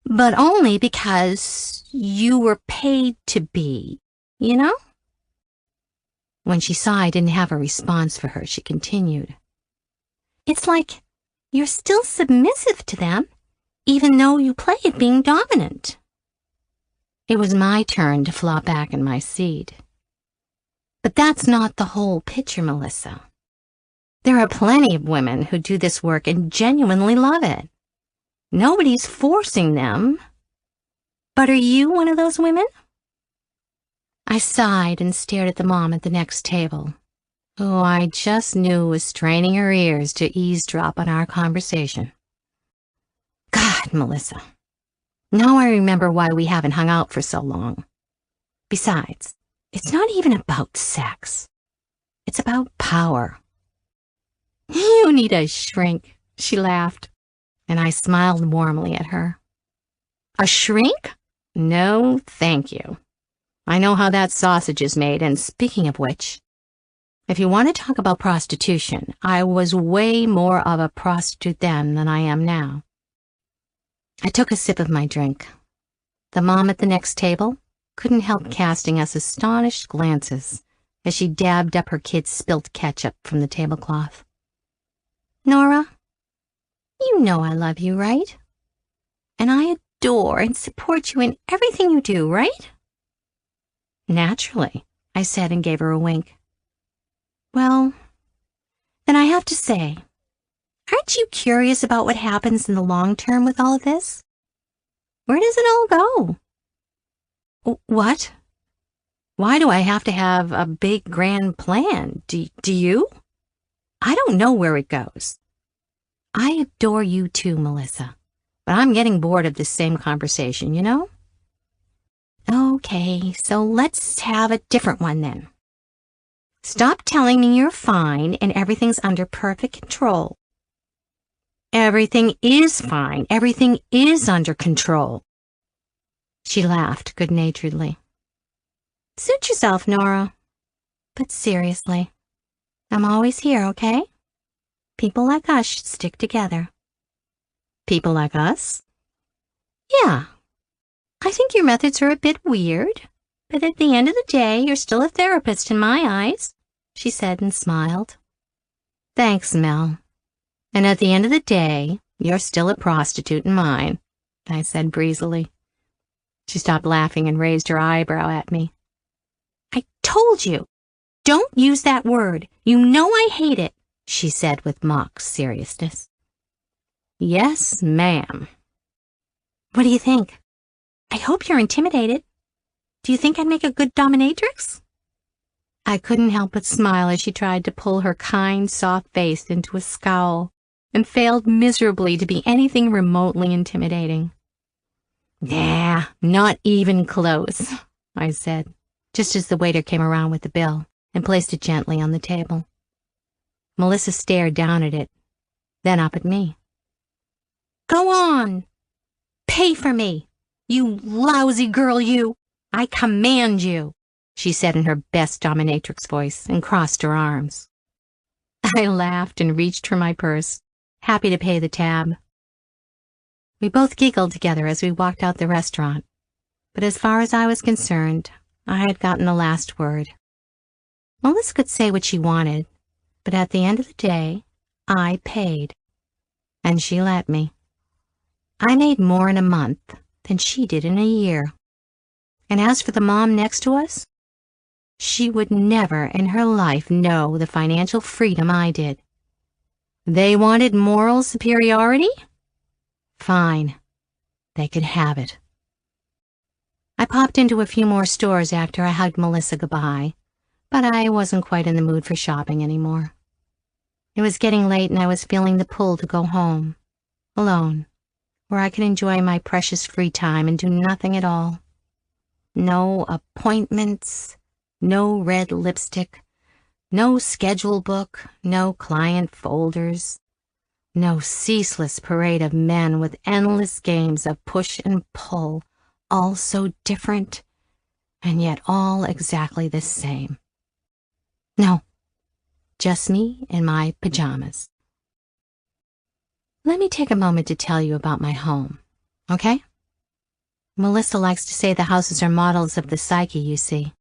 but only because you were paid to be, you know? When she saw I didn't have a response for her, she continued. It's like you're still submissive to them, even though you play at being dominant. It was my turn to flop back in my seat. But that's not the whole picture, Melissa. There are plenty of women who do this work and genuinely love it. Nobody's forcing them. But are you one of those women? I sighed and stared at the mom at the next table, who I just knew was straining her ears to eavesdrop on our conversation. God, Melissa. Now I remember why we haven't hung out for so long. Besides, it's not even about sex. It's about power. You need a shrink, she laughed, and I smiled warmly at her. A shrink? No, thank you. I know how that sausage is made, and speaking of which, if you want to talk about prostitution, I was way more of a prostitute then than I am now. I took a sip of my drink. The mom at the next table couldn't help casting us astonished glances as she dabbed up her kid's spilt ketchup from the tablecloth. Nora, you know I love you, right? And I adore and support you in everything you do, right? Naturally, I said and gave her a wink. Well, Then I have to say, aren't you curious about what happens in the long term with all of this? Where does it all go? What? Why do I have to have a big grand plan? Do you? I don't know where it goes. I adore you too, Melissa, but I'm getting bored of this same conversation, you know? Okay, so let's have a different one then. Stop telling me you're fine and everything's under perfect control. Everything is fine. Everything is under control. She laughed good-naturedly. Suit yourself, Nora. But seriously, I'm always here, okay? People like us should stick together. People like us? Yeah. I think your methods are a bit weird, but at the end of the day, you're still a therapist in my eyes, she said and smiled. Thanks, Mel. And at the end of the day, you're still a prostitute in mine, I said breezily. She stopped laughing and raised her eyebrow at me. I told you, don't use that word. You know I hate it, she said with mock seriousness. Yes, ma'am. What do you think? I hope you're intimidated. Do you think I'd make a good dominatrix? I couldn't help but smile as she tried to pull her kind, soft face into a scowl, and failed miserably to be anything remotely intimidating. Nah, not even close, I said, just as the waiter came around with the bill and placed it gently on the table. Melissa stared down at it, then up at me. Go on. Pay for me. You lousy girl, you. I command you, she said in her best dominatrix voice and crossed her arms. I laughed and reached for my purse, happy to pay the tab. We both giggled together as we walked out the restaurant, but as far as I was concerned, I had gotten the last word. Melissa could say what she wanted, but at the end of the day, I paid, and she let me. I made more in a month than she did in a year. And as for the mom next to us, she would never in her life know the financial freedom I did. They wanted moral superiority? Fine. They could have it. I popped into a few more stores after I hugged Melissa goodbye, but I wasn't quite in the mood for shopping anymore. It was getting late and I was feeling the pull to go home, alone, where I could enjoy my precious free time and do nothing at all. No appointments, no red lipstick, no schedule book, no client folders, no ceaseless parade of men with endless games of push and pull, all so different, and yet all exactly the same. No, just me in my pajamas. Let me take a moment to tell you about my home, okay? Melissa likes to say the houses are models of the psyche, you see.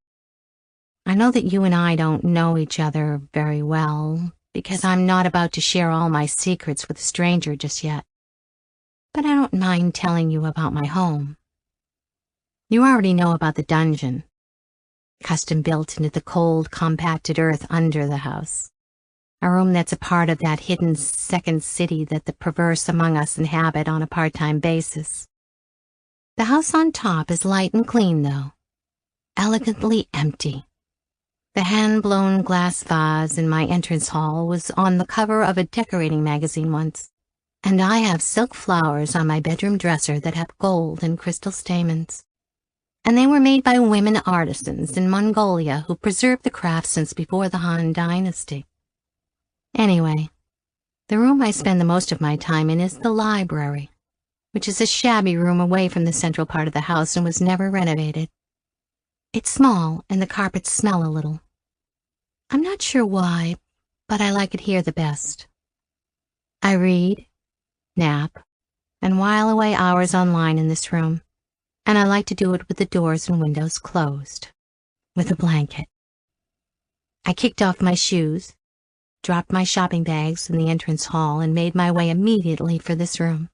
I know that you and I don't know each other very well, because I'm not about to share all my secrets with a stranger just yet. But I don't mind telling you about my home. You already know about the dungeon, custom built into the cold, compacted earth under the house. A room that's a part of that hidden second city that the perverse among us inhabit on a part-time basis. The house on top is light and clean, though, elegantly empty. The hand-blown glass vase in my entrance hall was on the cover of a decorating magazine once, and I have silk flowers on my bedroom dresser that have gold and crystal stamens. And they were made by women artisans in Mongolia who preserved the craft since before the Han Dynasty. Anyway, the room I spend the most of my time in is the library, which is a shabby room away from the central part of the house and was never renovated. It's small and the carpets smell a little. I'm not sure why, but I like it here the best. I read, nap, and while away hours online in this room, and I like to do it with the doors and windows closed, with a blanket. I kicked off my shoes, dropped my shopping bags in the entrance hall, and made my way immediately for this room.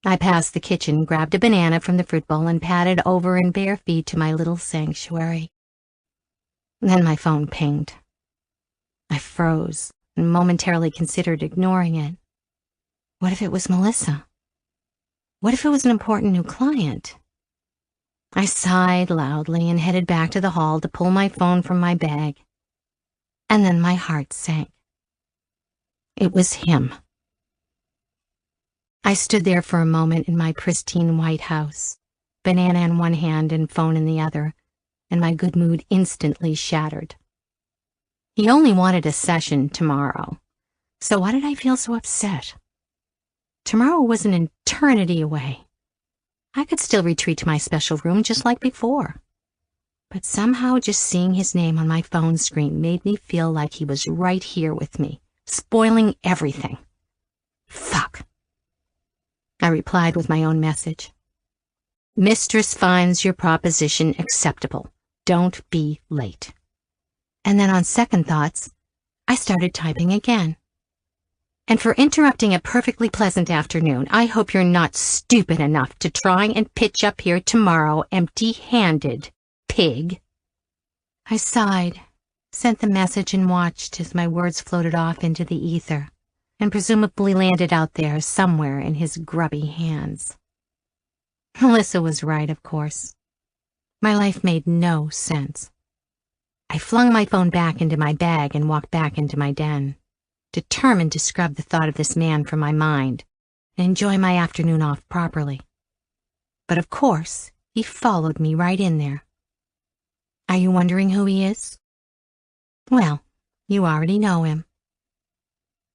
I passed the kitchen, grabbed a banana from the fruit bowl, and padded over in bare feet to my little sanctuary. Then my phone pinged. I froze, and momentarily considered ignoring it. What if it was Melissa? What if it was an important new client? I sighed loudly and headed back to the hall to pull my phone from my bag. And then my heart sank. It was him. I stood there for a moment in my pristine white house, banana in one hand and phone in the other, and my good mood instantly shattered. He only wanted a session tomorrow, so why did I feel so upset? Tomorrow was an eternity away. I could still retreat to my special room just like before. But somehow just seeing his name on my phone screen made me feel like he was right here with me, spoiling everything. Fuck. I replied with my own message. Mistress finds your proposition acceptable. Don't be late. And then on second thoughts, I started typing again. And for interrupting a perfectly pleasant afternoon, I hope you're not stupid enough to try and pitch up here tomorrow empty-handed, pig. I sighed, sent the message, and watched as my words floated off into the ether and presumably landed out there somewhere in his grubby hands. Melissa was right, of course. My life made no sense. I flung my phone back into my bag and walked back into my den, determined to scrub the thought of this man from my mind and enjoy my afternoon off properly. But of course, he followed me right in there. Are you wondering who he is? Well, you already know him.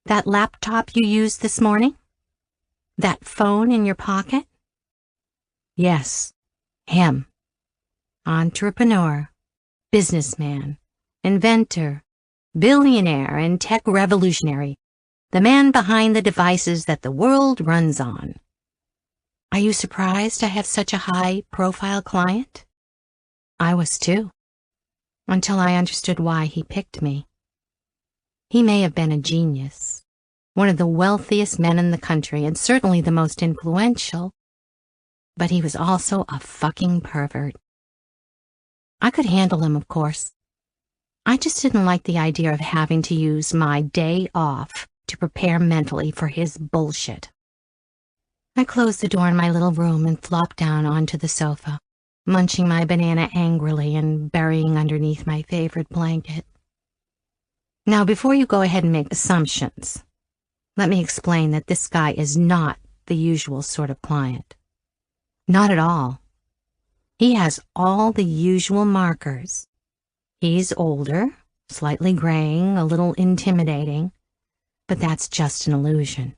That laptop you used this morning? That phone in your pocket? Yes, him. Entrepreneur, businessman, inventor, billionaire, and tech revolutionary, the man behind the devices that the world runs on. Are you surprised I have such a high-profile client? I was too, until I understood why he picked me. He may have been a genius, one of the wealthiest men in the country, and certainly the most influential, but he was also a fucking pervert. I could handle him, of course. I just didn't like the idea of having to use my day off to prepare mentally for his bullshit. I closed the door in my little room and flopped down onto the sofa, munching my banana angrily and burying underneath my favorite blanket. Now, before you go ahead and make assumptions, let me explain that this guy is not the usual sort of client. Not at all. He has all the usual markers. He's older, slightly graying, a little intimidating, but that's just an illusion.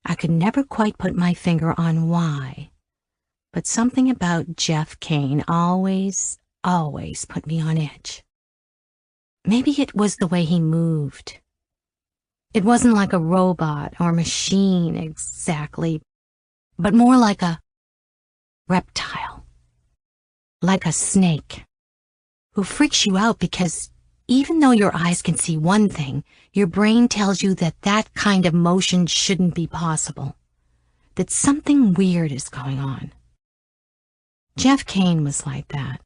I could never quite put my finger on why, but something about Jeff Kane always put me on edge. Maybe it was the way he moved. It wasn't like a robot or machine exactly, but more like a reptile, like a snake, who freaks you out because even though your eyes can see one thing, your brain tells you that that kind of motion shouldn't be possible, that something weird is going on. Jeff Kane was like that.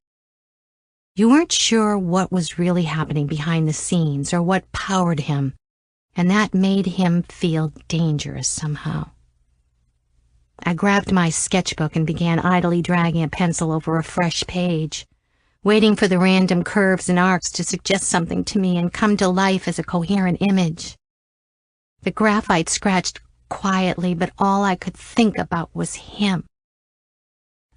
You weren't sure what was really happening behind the scenes or what powered him, and that made him feel dangerous somehow. I grabbed my sketchbook and began idly dragging a pencil over a fresh page, waiting for the random curves and arcs to suggest something to me and come to life as a coherent image. The graphite scratched quietly, but all I could think about was him.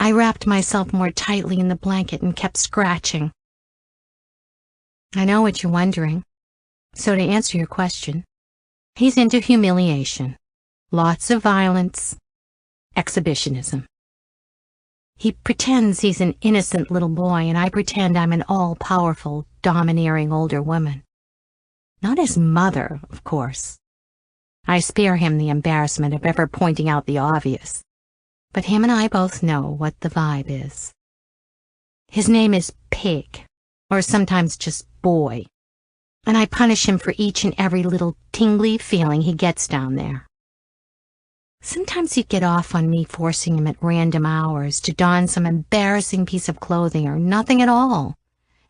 I wrapped myself more tightly in the blanket and kept scratching. I know what you're wondering. So to answer your question, he's into humiliation, lots of violence, exhibitionism. He pretends he's an innocent little boy, and I pretend I'm an all-powerful, domineering older woman. Not his mother, of course. I spare him the embarrassment of ever pointing out the obvious. But him and I both know what the vibe is. His name is Pig, or sometimes just Boy, and I punish him for each and every little tingly feeling he gets down there. Sometimes he'd get off on me forcing him at random hours to don some embarrassing piece of clothing or nothing at all,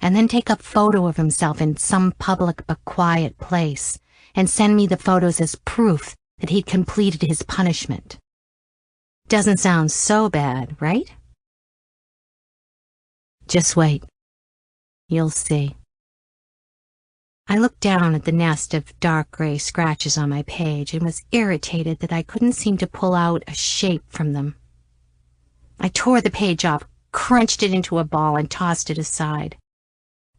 and then take a photo of himself in some public but quiet place and send me the photos as proof that he'd completed his punishment. Doesn't sound so bad, right? Just wait. You'll see. I looked down at the nest of dark gray scratches on my page and was irritated that I couldn't seem to pull out a shape from them. I tore the page off, crunched it into a ball, and tossed it aside.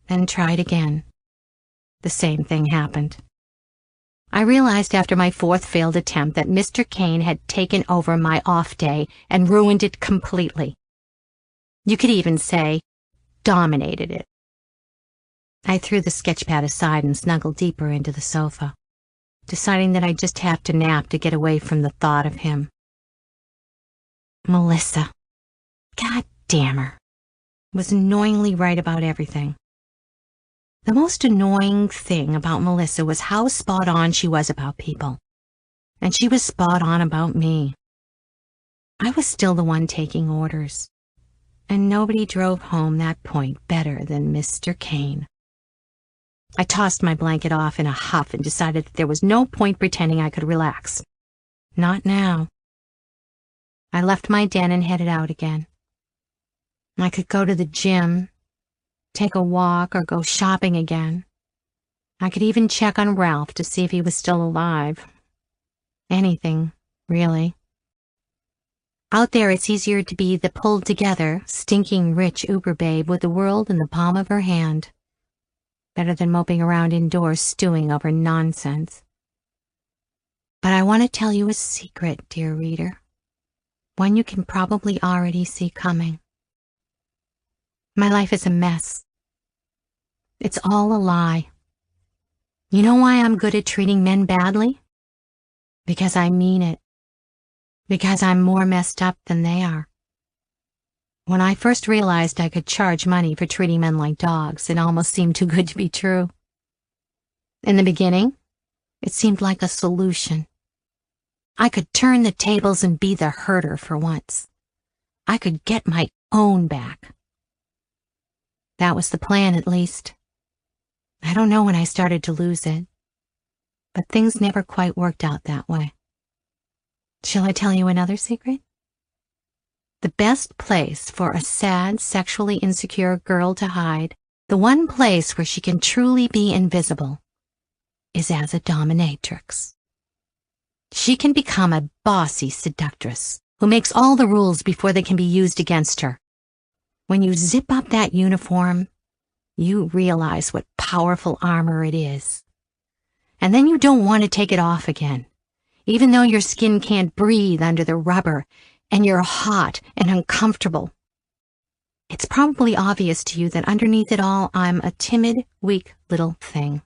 Then tried again. The same thing happened. I realized after my fourth failed attempt that Mr. Kane had taken over my off day and ruined it completely. You could even say, dominated it. I threw the sketchpad aside and snuggled deeper into the sofa, deciding that I'd just have to nap to get away from the thought of him. Melissa, God damn her, was annoyingly right about everything. The most annoying thing about Melissa was how spot on she was about people, and she was spot on about me. I was still the one taking orders, and nobody drove home that point better than Mr. Kane. I tossed my blanket off in a huff and decided that there was no point pretending I could relax. Not now. I left my den and headed out again. I could go to the gym, take a walk, or go shopping again. I could even check on Ralph to see if he was still alive. Anything, really. Out there, it's easier to be the pulled-together, stinking rich Uber babe with the world in the palm of her hand. Better than moping around indoors stewing over nonsense. But I want to tell you a secret, dear reader. One you can probably already see coming. My life is a mess. It's all a lie. You know why I'm good at treating men badly? Because I mean it. Because I'm more messed up than they are. When I first realized I could charge money for treating men like dogs, it almost seemed too good to be true. In the beginning, it seemed like a solution. I could turn the tables and be the herder for once. I could get my own back. That was the plan, at least. I don't know when I started to lose it, but things never quite worked out that way. Shall I tell you another secret? The best place for a sad, sexually insecure girl to hide, the one place where she can truly be invisible, is as a dominatrix. She can become a bossy seductress who makes all the rules before they can be used against her. When you zip up that uniform, you realize what powerful armor it is. And then you don't want to take it off again, even though your skin can't breathe under the rubber and you're hot and uncomfortable. It's probably obvious to you that underneath it all, I'm a timid, weak little thing.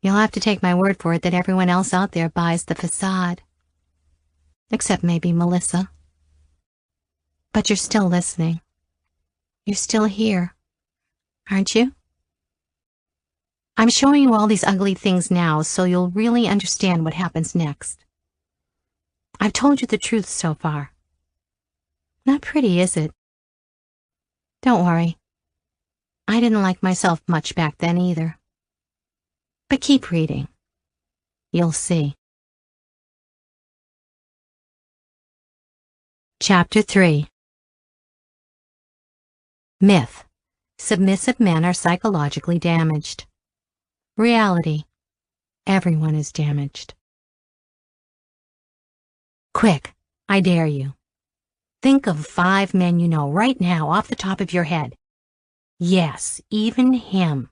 You'll have to take my word for it that everyone else out there buys the facade. Except maybe Melissa. But you're still listening. You're still here, aren't you? I'm showing you all these ugly things now so you'll really understand what happens next. I've told you the truth so far. Not pretty, is it? Don't worry. I didn't like myself much back then either. But keep reading. You'll see. Chapter 3. Myth. Submissive men are psychologically damaged. Reality. Everyone is damaged. Quick, I dare you. Think of 5 men you know right now off the top of your head. Yes, even him.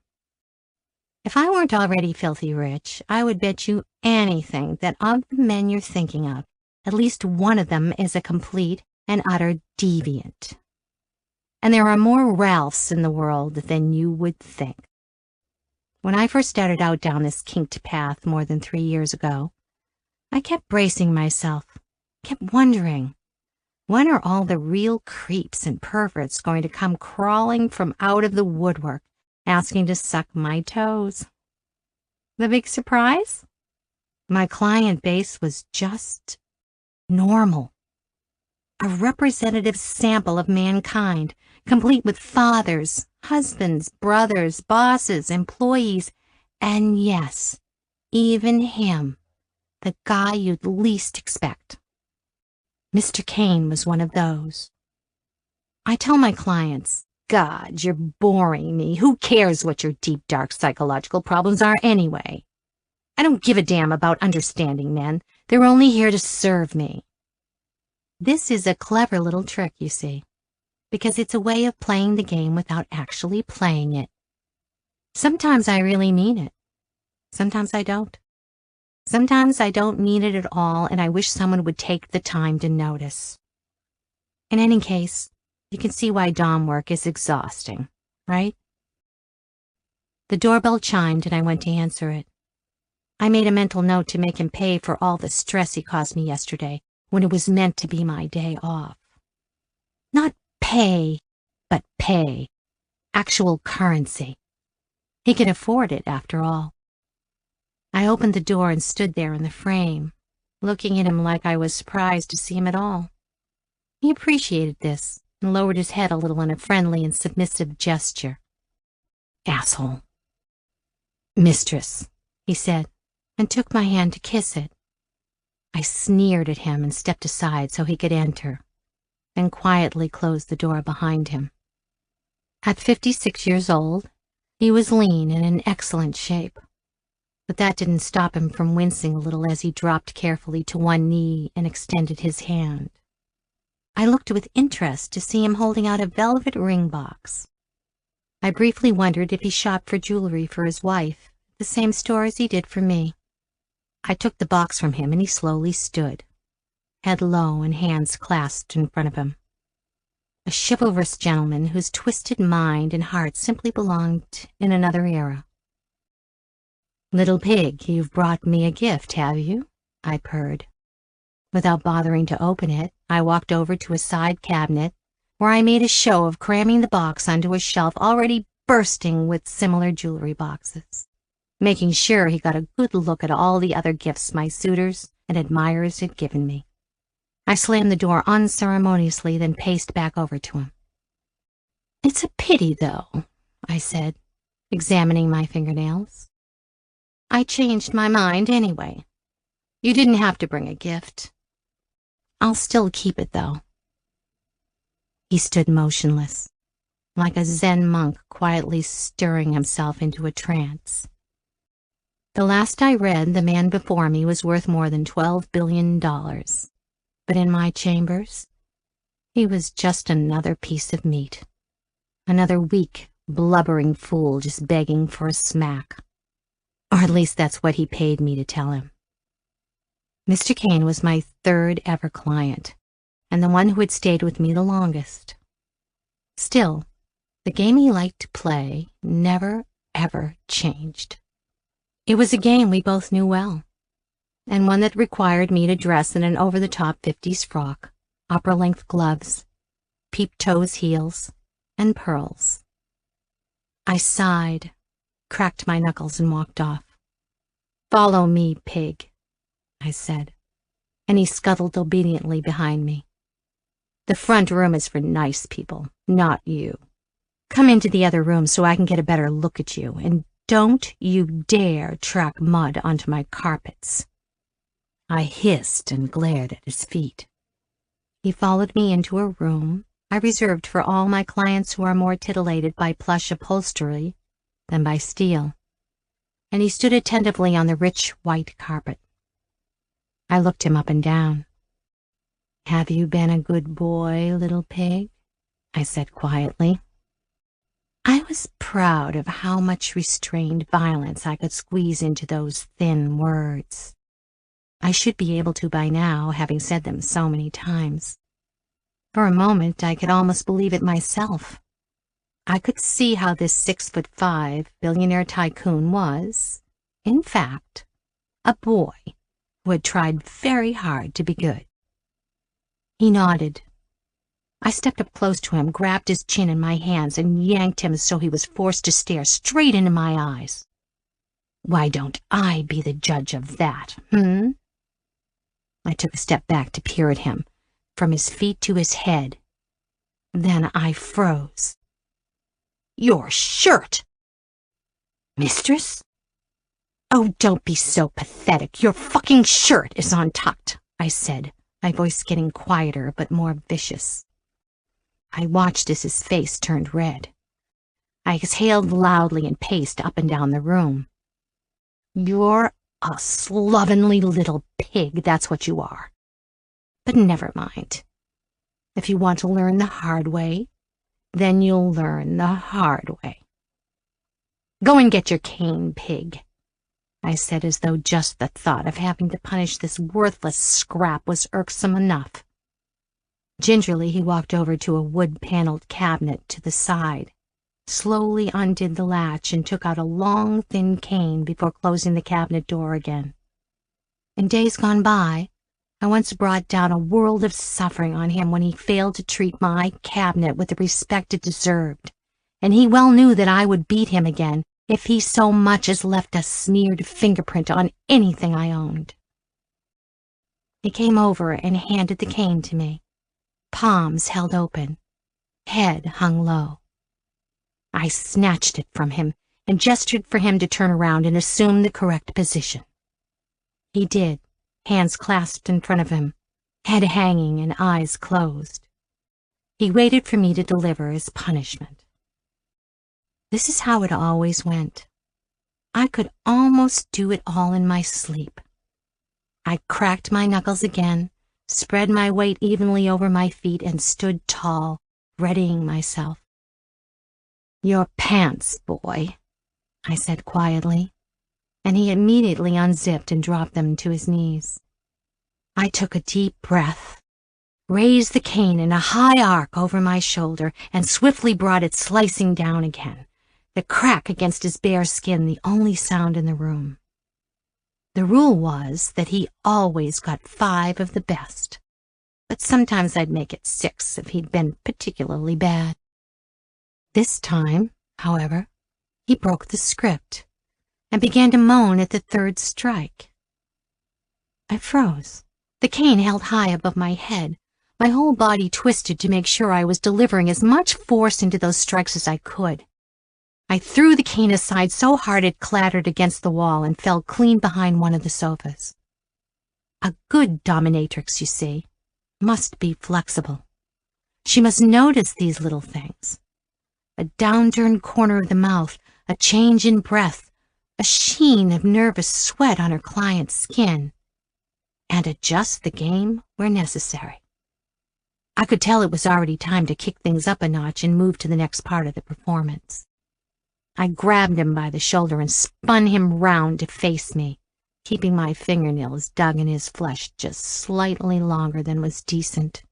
If I weren't already filthy rich, I would bet you anything that of the men you're thinking of, at least one of them is a complete and utter deviant. And there are more Ralphs in the world than you would think. When I first started out down this kinked path more than 3 years ago, I kept bracing myself, kept wondering, when are all the real creeps and perverts going to come crawling from out of the woodwork, asking to suck my toes? The big surprise? My client base was just normal. A representative sample of mankind, complete with fathers, husbands, brothers, bosses, employees, and yes, Even him, the guy you'd least expect. Mr. Kane was one of those. I tell my clients, God, you're boring me. Who cares what your deep, dark psychological problems are anyway? I don't give a damn about understanding men. They're only here to serve me. This is a clever little trick, you see, because it's a way of playing the game without actually playing it. Sometimes I really mean it. Sometimes I don't. Sometimes I don't mean it at all, and I wish someone would take the time to notice. In any case, you can see why dom work is exhausting, right? The doorbell chimed and I went to answer it. I made a mental note to make him pay for all the stress he caused me yesterday when it was meant to be my day off. Not pay, but pay. Actual currency. He can afford it, after all. I opened the door and stood there in the frame, looking at him like I was surprised to see him at all. He appreciated this and lowered his head a little in a friendly and submissive gesture. Asshole. Mistress, he said, and took my hand to kiss it. I sneered at him and stepped aside so he could enter, then quietly closed the door behind him. At 56 years old, he was lean and in excellent shape, but that didn't stop him from wincing a little as he dropped carefully to one knee and extended his hand. I looked with interest to see him holding out a velvet ring box. I briefly wondered if he shopped for jewelry for his wife at the same store as he did for me. I took the box from him and he slowly stood, head low and hands clasped in front of him. A chivalrous gentleman whose twisted mind and heart simply belonged in another era. Little pig, you've brought me a gift, have you? I purred. Without bothering to open it, I walked over to a side cabinet where I made a show of cramming the box onto a shelf already bursting with similar jewelry boxes, making sure he got a good look at all the other gifts my suitors and admirers had given me. I slammed the door unceremoniously, then paced back over to him. It's a pity, though, I said, examining my fingernails. I changed my mind anyway. You didn't have to bring a gift. I'll still keep it, though. He stood motionless, like a Zen monk quietly stirring himself into a trance. The last I read, the man before me was worth more than $12 billion. But in my chambers, he was just another piece of meat. Another weak, blubbering fool just begging for a smack. Or at least that's what he paid me to tell him. Mr. Kane was my third ever client, and the one who had stayed with me the longest. Still, the game he liked to play never, ever changed. It was a game we both knew well, and one that required me to dress in an over-the-top 50s frock, opera-length gloves, peep-toes heels, and pearls. I sighed, cracked my knuckles, and walked off. Follow me, pig, I said, and he scuttled obediently behind me. The front room is for nice people, not you. Come into the other room so I can get a better look at you, and don't you dare track mud onto my carpets. I hissed and glared at his feet. He followed me into a room I reserved for all my clients who are more titillated by plush upholstery than by steel, and he stood attentively on the rich white carpet. I looked him up and down. Have you been a good boy, little pig? I said quietly. I was proud of how much restrained violence I could squeeze into those thin words. I should be able to by now, having said them so many times. For a moment, I could almost believe it myself. I could see how this 6'5" billionaire tycoon was, in fact, a boy who had tried very hard to be good. He nodded. I stepped up close to him, grabbed his chin in my hands, and yanked him so he was forced to stare straight into my eyes. Why don't I be the judge of that, I took a step back to peer at him, from his feet to his head. Then I froze. Your shirt! Mistress? Oh, don't be so pathetic. Your fucking shirt is untucked, I said, my voice getting quieter but more vicious. I watched as his face turned red. I exhaled loudly and paced up and down the room. You're a slovenly little pig, that's what you are. But never mind. If you want to learn the hard way, then you'll learn the hard way. Go and get your cane, pig, I said, as though just the thought of having to punish this worthless scrap was irksome enough. Gingerly, he walked over to a wood-paneled cabinet to the side, slowly undid the latch, and took out a long, thin cane before closing the cabinet door again. In days gone by, I once brought down a world of suffering on him when he failed to treat my cabinet with the respect it deserved, and he well knew that I would beat him again if he so much as left a smeared fingerprint on anything I owned. He came over and handed the cane to me, palms held open, head hung low. I snatched it from him and gestured for him to turn around and assume the correct position. He did, hands clasped in front of him, head hanging and eyes closed. He waited for me to deliver his punishment. This is how it always went. I could almost do it all in my sleep. I cracked my knuckles again, spread my weight evenly over my feet, and stood tall, readying myself. Your pants, boy, I said quietly, and he immediately unzipped and dropped them to his knees. I took a deep breath, raised the cane in a high arc over my shoulder, and swiftly brought it slicing down again, the crack against his bare skin the only sound in the room. The rule was that he always got 5 of the best, but sometimes I'd make it 6 if he'd been particularly bad. This time, however, he broke the script and began to moan at the 3rd strike. I froze, the cane held high above my head, my whole body twisted to make sure I was delivering as much force into those strikes as I could. I threw the cane aside so hard it clattered against the wall and fell clean behind one of the sofas. A good dominatrix, you see, must be flexible. She must notice these little things. A downturned corner of the mouth, a change in breath, a sheen of nervous sweat on her client's skin, and adjust the game where necessary. I could tell it was already time to kick things up a notch and move to the next part of the performance. I grabbed him by the shoulder and spun him round to face me, keeping my fingernails dug in his flesh just slightly longer than was decent.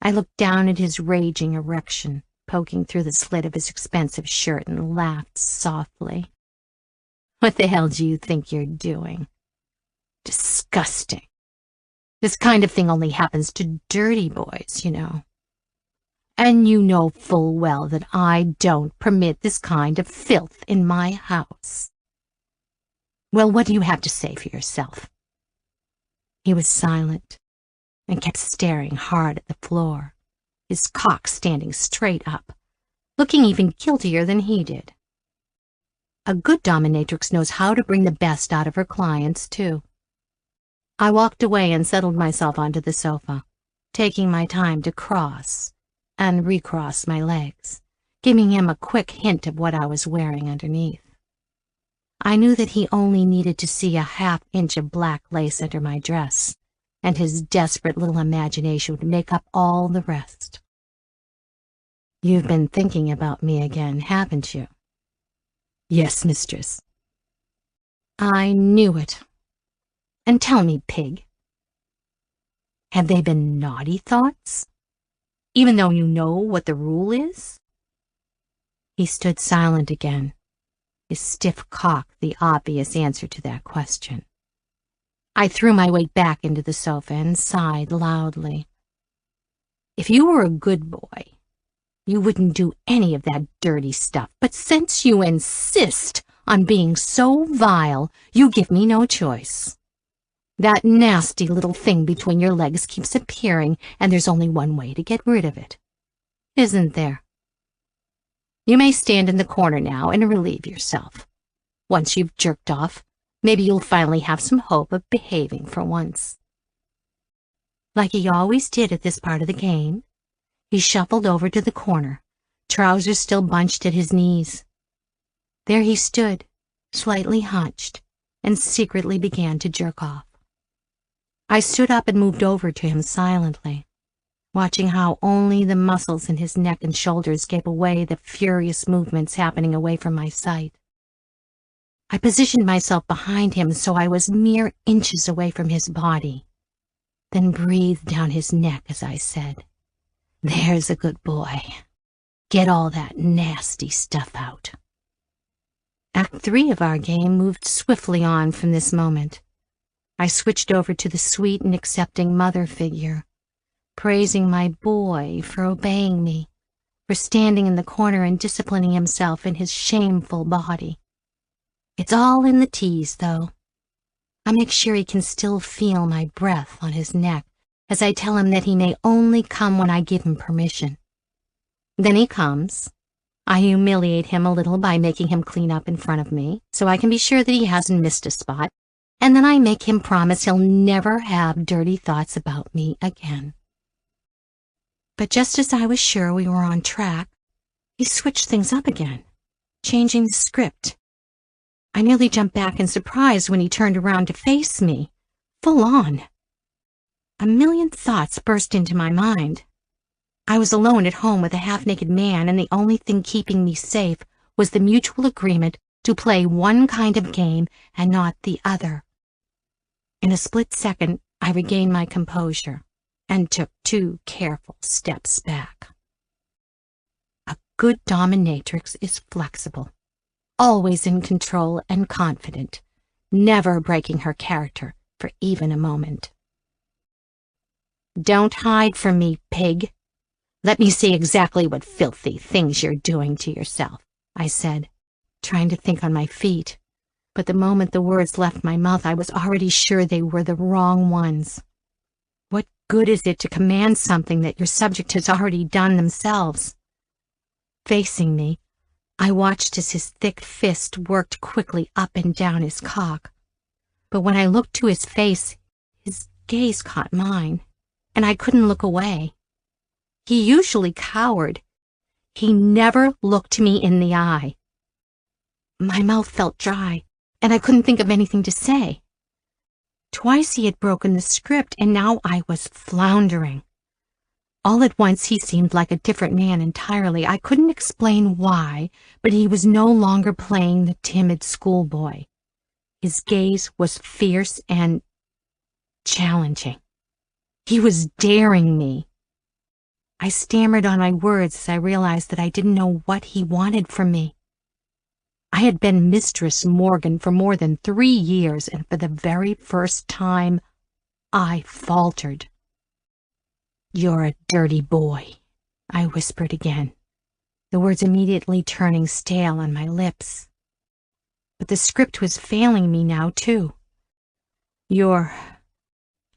I looked down at his raging erection, poking through the slit of his expensive shirt, and laughed softly. What the hell do you think you're doing? Disgusting. This kind of thing only happens to dirty boys, you know. And you know full well that I don't permit this kind of filth in my house. Well, what do you have to say for yourself? He was silent and kept staring hard at the floor, his cock standing straight up, looking even guiltier than he did. A good dominatrix knows how to bring the best out of her clients, too. I walked away and settled myself onto the sofa, taking my time to cross and recross my legs, giving him a quick hint of what I was wearing underneath. I knew that he only needed to see a half-inch of black lace under my dress, and his desperate little imagination would make up all the rest. You've been thinking about me again, haven't you? Yes, mistress. I knew it. And tell me, pig, have they been naughty thoughts, even though you know what the rule is? He stood silent again, his stiff cock the obvious answer to that question. I threw my weight back into the sofa and sighed loudly. If you were a good boy, you wouldn't do any of that dirty stuff, but since you insist on being so vile, you give me no choice. That nasty little thing between your legs keeps appearing, and there's only one way to get rid of it. Isn't there? You may stand in the corner now and relieve yourself. Once you've jerked off, maybe you'll finally have some hope of behaving for once." Like he always did at this part of the game, he shuffled over to the corner, trousers still bunched at his knees. There he stood, slightly hunched, and secretly began to jerk off. I stood up and moved over to him silently, watching how only the muscles in his neck and shoulders gave away the furious movements happening away from my sight. I positioned myself behind him so I was mere inches away from his body, then breathed down his neck as I said, "There's a good boy. Get all that nasty stuff out." Act 3 of our game moved swiftly on from this moment. I switched over to the sweet and accepting mother figure, praising my boy for obeying me, for standing in the corner and disciplining himself in his shameful body. It's all in the tease, though. I make sure he can still feel my breath on his neck as I tell him that he may only come when I give him permission. Then he comes. I humiliate him a little by making him clean up in front of me so I can be sure that he hasn't missed a spot, and then I make him promise he'll never have dirty thoughts about me again. But just as I was sure we were on track, he switched things up again, changing the script. I nearly jumped back in surprise when he turned around to face me, full on. A million thoughts burst into my mind. I was alone at home with a half-naked man, and the only thing keeping me safe was the mutual agreement to play one kind of game and not the other. In a split second, I regained my composure and took 2 careful steps back. A good dominatrix is flexible, always in control and confident, never breaking her character for even a moment. "Don't hide from me, pig. Let me see exactly what filthy things you're doing to yourself," I said, trying to think on my feet. But the moment the words left my mouth, I was already sure they were the wrong ones. What good is it to command something that your subject has already done themselves? Facing me, I watched as his thick fist worked quickly up and down his cock. But when I looked to his face, his gaze caught mine, and I couldn't look away. He usually cowered. He never looked me in the eye. My mouth felt dry, and I couldn't think of anything to say. Twice he had broken the script, and now I was floundering. All at once he seemed like a different man entirely. I couldn't explain why, but he was no longer playing the timid schoolboy. His gaze was fierce and challenging. He was daring me. I stammered on my words as I realized that I didn't know what he wanted from me. I had been Mistress Morgan for more than 3 years, and for the very first time, I faltered. "You're a dirty boy," I whispered again, the words immediately turning stale on my lips. But the script was failing me now, too.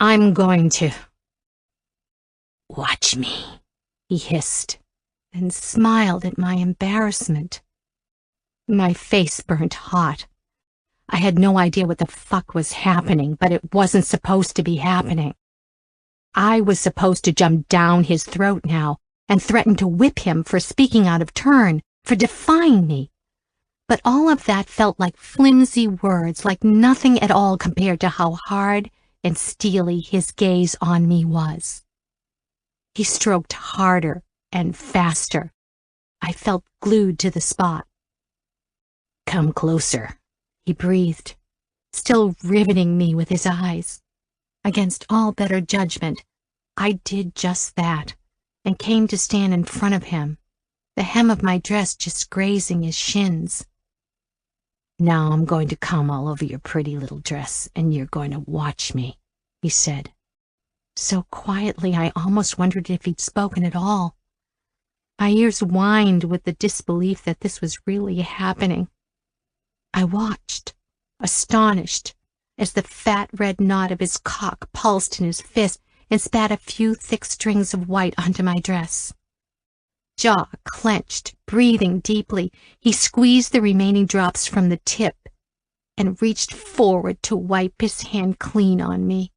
I'm going to." "Watch me," he hissed, and smiled at my embarrassment. My face burnt hot. I had no idea what the fuck was happening, but it wasn't supposed to be happening. I was supposed to jump down his throat now and threaten to whip him for speaking out of turn, for defying me. But all of that felt like flimsy words, like nothing at all compared to how hard and steely his gaze on me was. He stroked harder and faster. I felt glued to the spot. "Come closer," he breathed, still riveting me with his eyes. Against all better judgment, I did just that, and came to stand in front of him, the hem of my dress just grazing his shins. "Now I'm going to come all over your pretty little dress, and you're going to watch me," he said, so quietly I almost wondered if he'd spoken at all. My ears whined with the disbelief that this was really happening. I watched, astonished, as the fat red knot of his cock pulsed in his fist and spat a few thick strings of white onto my dress. Jaw clenched, breathing deeply, he squeezed the remaining drops from the tip and reached forward to wipe his hand clean on me.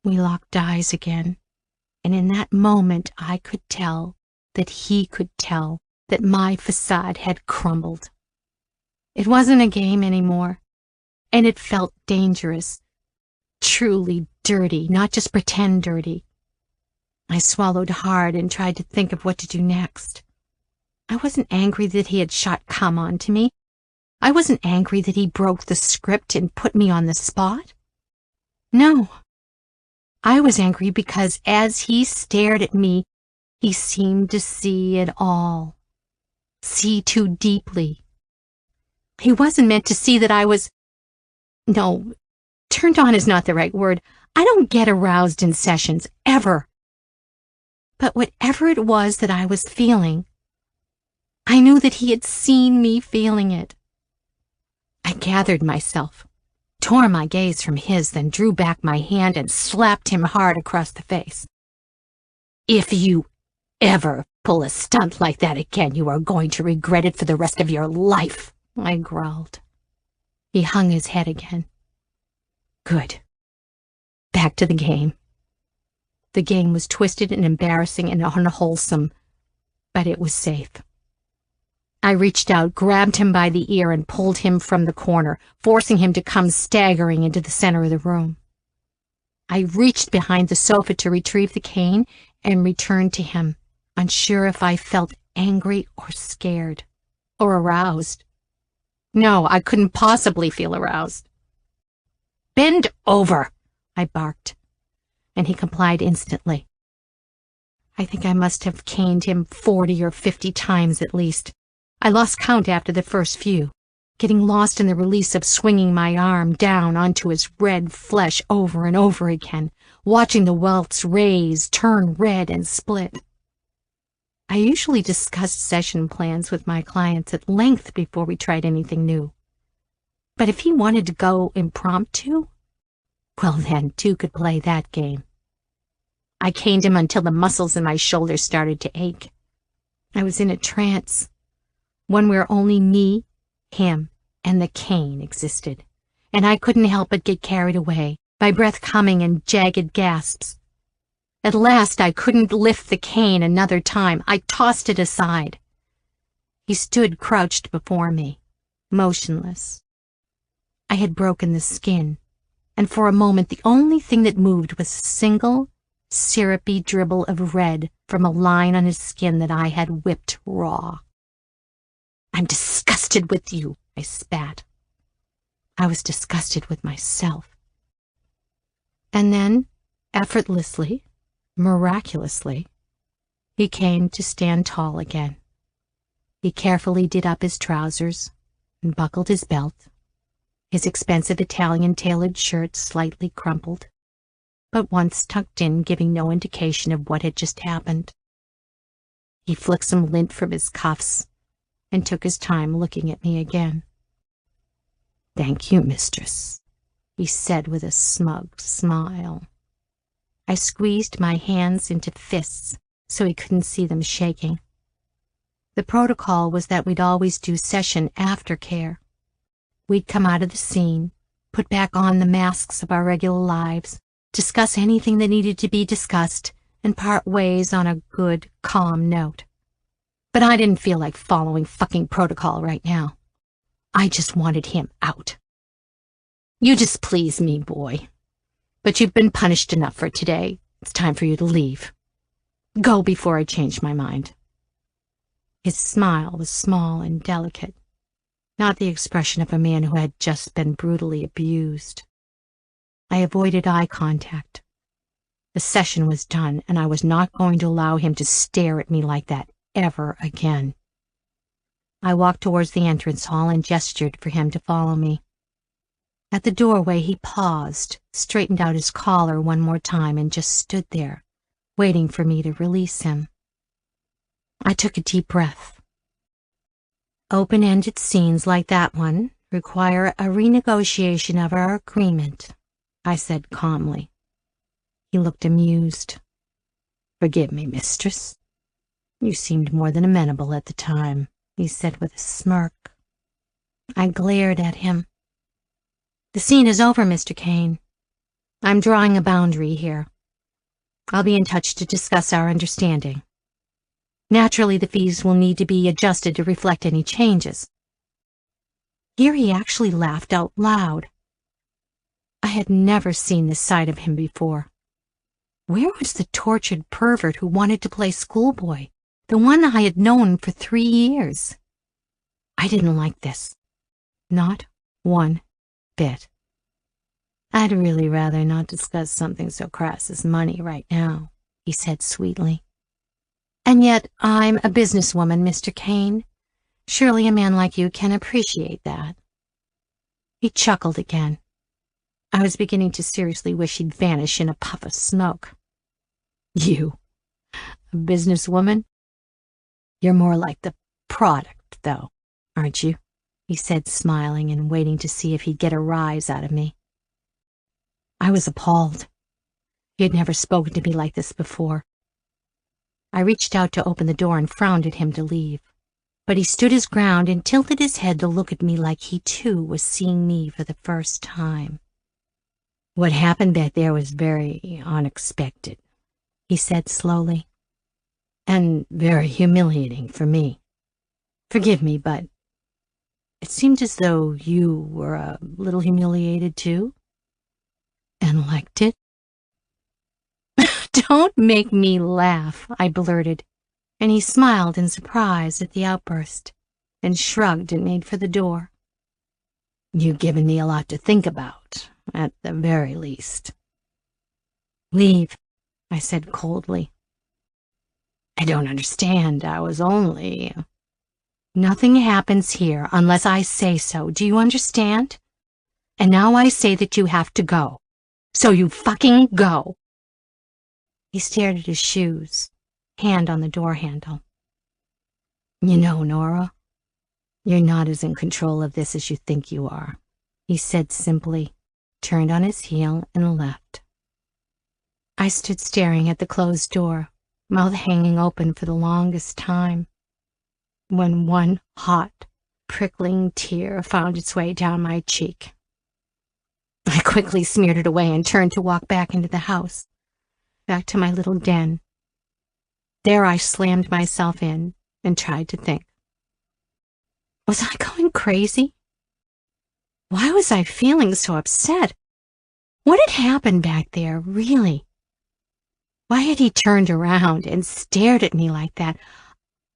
We locked eyes again, and in that moment I could tell that he could tell that my facade had crumbled. It wasn't a game anymore, and it felt dangerous, truly dirty, not just pretend dirty. I swallowed hard and tried to think of what to do next. I wasn't angry that he had shot cum onto me. I wasn't angry that he broke the script and put me on the spot. No. I was angry because as he stared at me, he seemed to see it all. See too deeply. He wasn't meant to see that I was... No, turned on is not the right word. I don't get aroused in sessions, ever. But whatever it was that I was feeling, I knew that he had seen me feeling it. I gathered myself, tore my gaze from his, then drew back my hand and slapped him hard across the face. If you ever pull a stunt like that again, you are going to regret it for the rest of your life, I growled. He hung his head again. Good. Back to the game. The game was twisted and embarrassing and unwholesome, but it was safe. I reached out, grabbed him by the ear, and pulled him from the corner, forcing him to come staggering into the center of the room. I reached behind the sofa to retrieve the cane and returned to him, unsure if I felt angry or scared or aroused. No, I couldn't possibly feel aroused. Bend over, I barked, and he complied instantly. I think I must have caned him 40 or 50 times at least. I lost count after the first few, getting lost in the release of swinging my arm down onto his red flesh over and over again, watching the welts raise, turn red, and split. I usually discussed session plans with my clients at length before we tried anything new. But if he wanted to go impromptu, well then, two could play that game. I caned him until the muscles in my shoulders started to ache. I was in a trance, one where only me, him, and the cane existed, and I couldn't help but get carried away, my breath coming in jagged gasps. At last I couldn't lift the cane another time. I tossed it aside. He stood crouched before me, motionless. I had broken the skin, and for a moment the only thing that moved was a single, syrupy dribble of red from a line on his skin that I had whipped raw. I'm disgusted with you, I spat. I was disgusted with myself. And then, effortlessly, miraculously, he came to stand tall again. He carefully did up his trousers and buckled his belt, his expensive Italian-tailored shirt slightly crumpled, but once tucked in, giving no indication of what had just happened. He flicked some lint from his cuffs and took his time looking at me again. "Thank you, mistress," he said with a smug smile. I squeezed my hands into fists so he couldn't see them shaking. The protocol was that we'd always do session aftercare. We'd come out of the scene, put back on the masks of our regular lives, discuss anything that needed to be discussed, and part ways on a good, calm note. But I didn't feel like following fucking protocol right now. I just wanted him out. "You displease me, boy. But you've been punished enough for today. It's time for you to leave. Go before I change my mind." His smile was small and delicate, not the expression of a man who had just been brutally abused. I avoided eye contact. The session was done, and I was not going to allow him to stare at me like that ever again. I walked towards the entrance hall and gestured for him to follow me. At the doorway he paused, straightened out his collar one more time, and just stood there, waiting for me to release him. I took a deep breath. "Open-ended scenes like that one require a renegotiation of our agreement," I said calmly. He looked amused. "Forgive me, mistress. You seemed more than amenable at the time," he said with a smirk. I glared at him, The scene is over, Mr. Kane. I'm drawing a boundary here. I'll be in touch to discuss our understanding. Naturally, the fees will need to be adjusted to reflect any changes. Here he actually laughed out loud. I had never seen this side of him before. Where was the tortured pervert who wanted to play schoolboy, the one I had known for 3 years? I didn't like this. Not one bit. I'd really rather not discuss something so crass as money right now, he said sweetly. And yet I'm a businesswoman, Mr. Kane. Surely a man like you can appreciate that. He chuckled again. I was beginning to seriously wish he'd vanish in a puff of smoke. You, a businesswoman? You're more like the product, though, aren't you? He said, smiling and waiting to see if he'd get a rise out of me. I was appalled. He had never spoken to me like this before. I reached out to open the door and frowned at him to leave, but he stood his ground and tilted his head to look at me like he, too, was seeing me for the first time. What happened back there was very unexpected, he said slowly, and very humiliating for me. Forgive me, but it seemed as though you were a little humiliated, too, and liked it. Don't make me laugh, I blurted, and he smiled in surprise at the outburst, and shrugged and made for the door. You've given me a lot to think about, at the very least. Leave, I said coldly. I don't understand. I was only... Nothing happens here unless I say so. Do you understand? And now I say that you have to go. So you fucking go. He stared at his shoes, hand on the door handle. You know, Nora, you're not as in control of this as you think you are, he said simply, turned on his heel and left. I stood staring at the closed door, mouth hanging open for the longest time, when one hot, prickling tear found its way down my cheek. I quickly smeared it away and turned to walk back into the house, back to my little den. There I slammed myself in and tried to think. Was I going crazy? Why was I feeling so upset? What had happened back there, really? Why had he turned around and stared at me like that?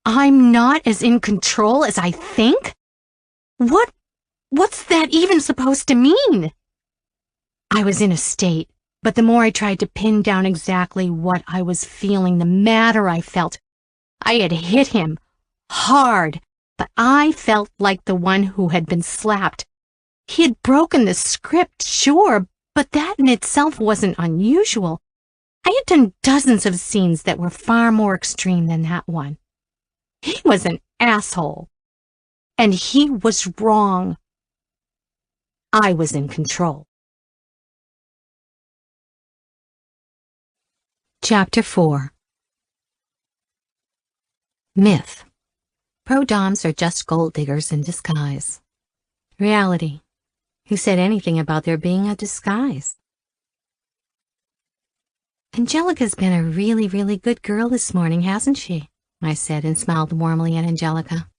I'm not as in control as I think? What's that even supposed to mean? I was in a state, but the more I tried to pin down exactly what I was feeling, the madder I felt. I had hit him hard, but I felt like the one who had been slapped. He had broken the script, sure, but that in itself wasn't unusual. I had done dozens of scenes that were far more extreme than that one. He was an asshole, and he was wrong. I was in control. Chapter 4. Myth. Pro-doms are just gold diggers in disguise. Reality. Who said anything about there being a disguise? Angelica's been a really, really good girl this morning, hasn't she? I said and smiled warmly at Angelica,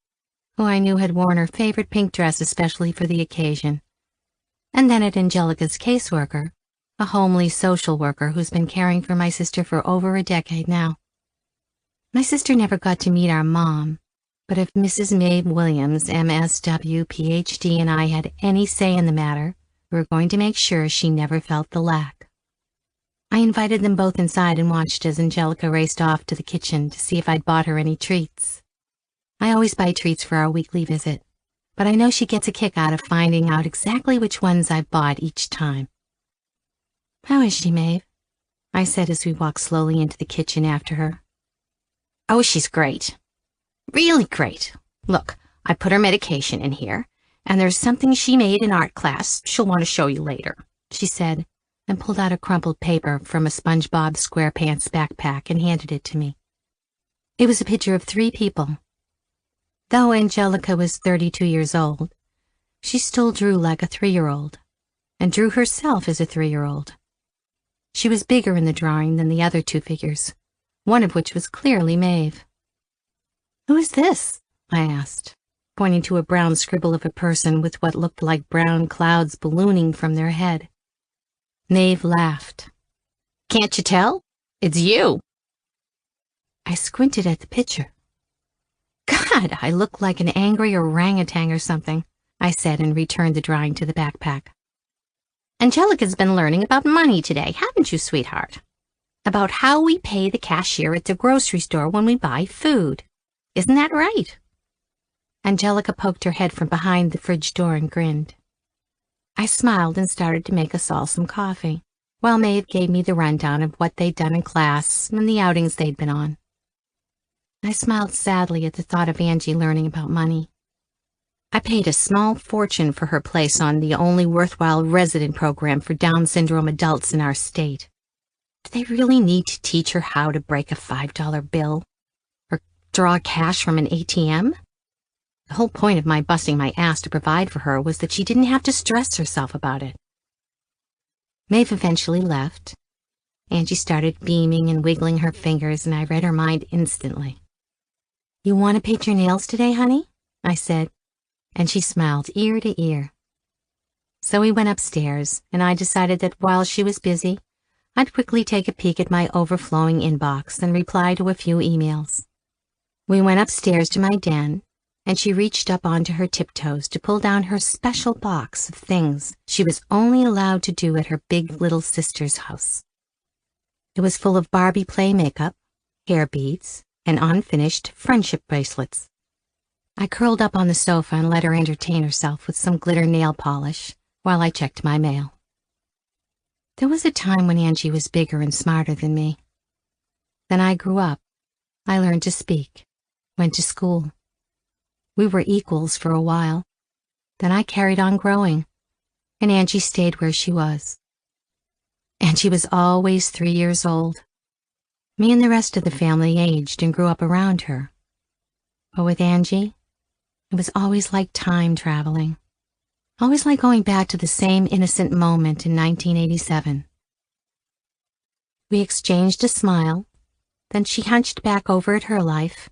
who I knew had worn her favorite pink dress especially for the occasion. And then at Angelica's caseworker, a homely social worker who's been caring for my sister for over a decade now. My sister never got to meet our mom, but if Mrs. Maeve Williams, MSW, PhD, and I had any say in the matter, we were going to make sure she never felt the lack. I invited them both inside and watched as Angelica raced off to the kitchen to see if I'd bought her any treats. I always buy treats for our weekly visit, but I know she gets a kick out of finding out exactly which ones I've bought each time. How is she, Maeve? I said as we walked slowly into the kitchen after her. Oh, she's great. Really great. Look, I put her medication in here, and there's something she made in art class she'll want to show you later, she said, and pulled out a crumpled paper from a SpongeBob SquarePants backpack and handed it to me. It was a picture of 3 people. Though Angelica was 32 years old, she still drew like a 3-year-old, and drew herself as a 3-year-old. She was bigger in the drawing than the other 2 figures, one of which was clearly Maeve. "Who is this?" I asked, pointing to a brown scribble of a person with what looked like brown clouds ballooning from their head. Maeve laughed. "Can't you tell? It's you." I squinted at the picture. "God, I look like an angry orangutan or something," I said and returned the drawing to the backpack. "Angelica's been learning about money today, haven't you, sweetheart? About how we pay the cashier at the grocery store when we buy food. Isn't that right?" Angelica poked her head from behind the fridge door and grinned. I smiled and started to make us all some coffee, while Maeve gave me the rundown of what they'd done in class and the outings they'd been on. I smiled sadly at the thought of Angie learning about money. I paid a small fortune for her place on the only worthwhile resident program for Down syndrome adults in our state. Do they really need to teach her how to break a $5 bill? Or draw cash from an ATM? The whole point of my busting my ass to provide for her was that she didn't have to stress herself about it. Maeve eventually left. Angie started beaming and wiggling her fingers, and I read her mind instantly. "You want to paint your nails today, honey?" I said, and she smiled ear to ear. So we went upstairs, and I decided that while she was busy, I'd quickly take a peek at my overflowing inbox and reply to a few emails. We went upstairs to my den, and she reached up onto her tiptoes to pull down her special box of things she was only allowed to do at her big little sister's house. It was full of Barbie play makeup, hair beads, and unfinished friendship bracelets. I curled up on the sofa and let her entertain herself with some glitter nail polish while I checked my mail. There was a time when Angie was bigger and smarter than me. Then I grew up. I learned to speak, went to school. We were equals for a while. Then I carried on growing, and Angie stayed where she was. And she was always 3 years old. Me and the rest of the family aged and grew up around her. But with Angie, it was always like time traveling. Always like going back to the same innocent moment in 1987. We exchanged a smile, then she hunched back over at her life,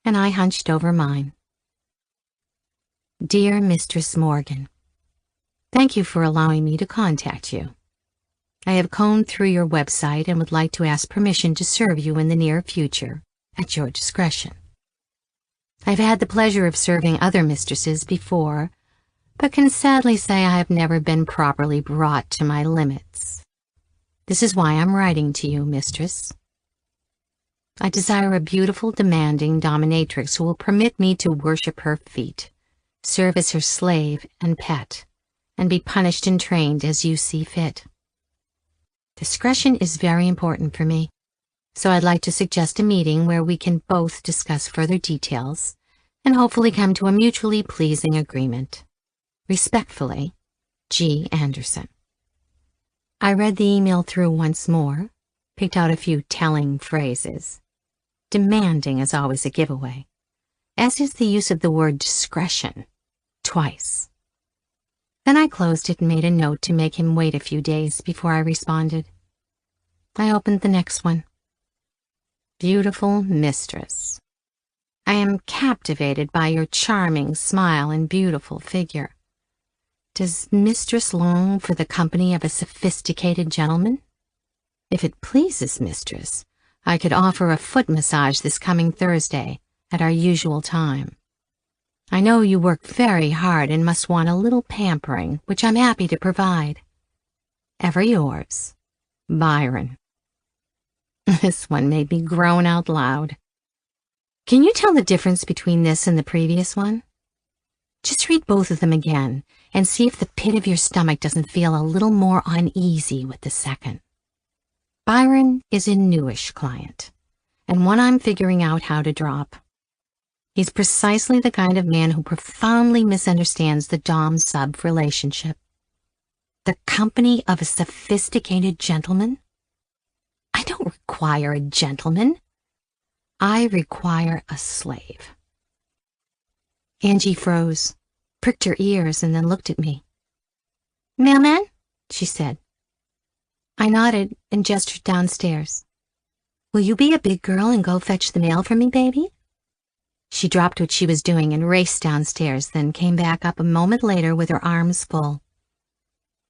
and I hunched over mine. Dear Mistress Morgan, thank you for allowing me to contact you. I have combed through your website and would like to ask permission to serve you in the near future, at your discretion. I've had the pleasure of serving other mistresses before, but can sadly say I have never been properly brought to my limits. This is why I'm writing to you, mistress. I desire a beautiful, demanding dominatrix who will permit me to worship her feet, serve as her slave and pet, and be punished and trained as you see fit. Discretion is very important for me, so I'd like to suggest a meeting where we can both discuss further details and hopefully come to a mutually pleasing agreement. Respectfully, G. Anderson. I read the email through once more, picked out a few telling phrases. Demanding is always a giveaway, as is the use of the word discretion, twice. Then I closed it and made a note to make him wait a few days before I responded. I opened the next one. Beautiful mistress, I am captivated by your charming smile and beautiful figure. Does mistress long for the company of a sophisticated gentleman? If it pleases mistress, I could offer a foot massage this coming Thursday at our usual time. I know you work very hard and must want a little pampering, which I'm happy to provide. Ever yours, Byron. This one made me groan out loud. Can you tell the difference between this and the previous one? Just read both of them again and see if the pit of your stomach doesn't feel a little more uneasy with the second. Byron is a newish client, and one I'm figuring out how to drop. He's precisely the kind of man who profoundly misunderstands the dom-sub relationship. The company of a sophisticated gentleman? I don't require a gentleman. I require a slave. Angie froze, pricked her ears, and then looked at me. Mailman? she said. I nodded and gestured downstairs. Will you be a big girl and go fetch the mail for me, baby? She dropped what she was doing and raced downstairs, then came back up a moment later with her arms full.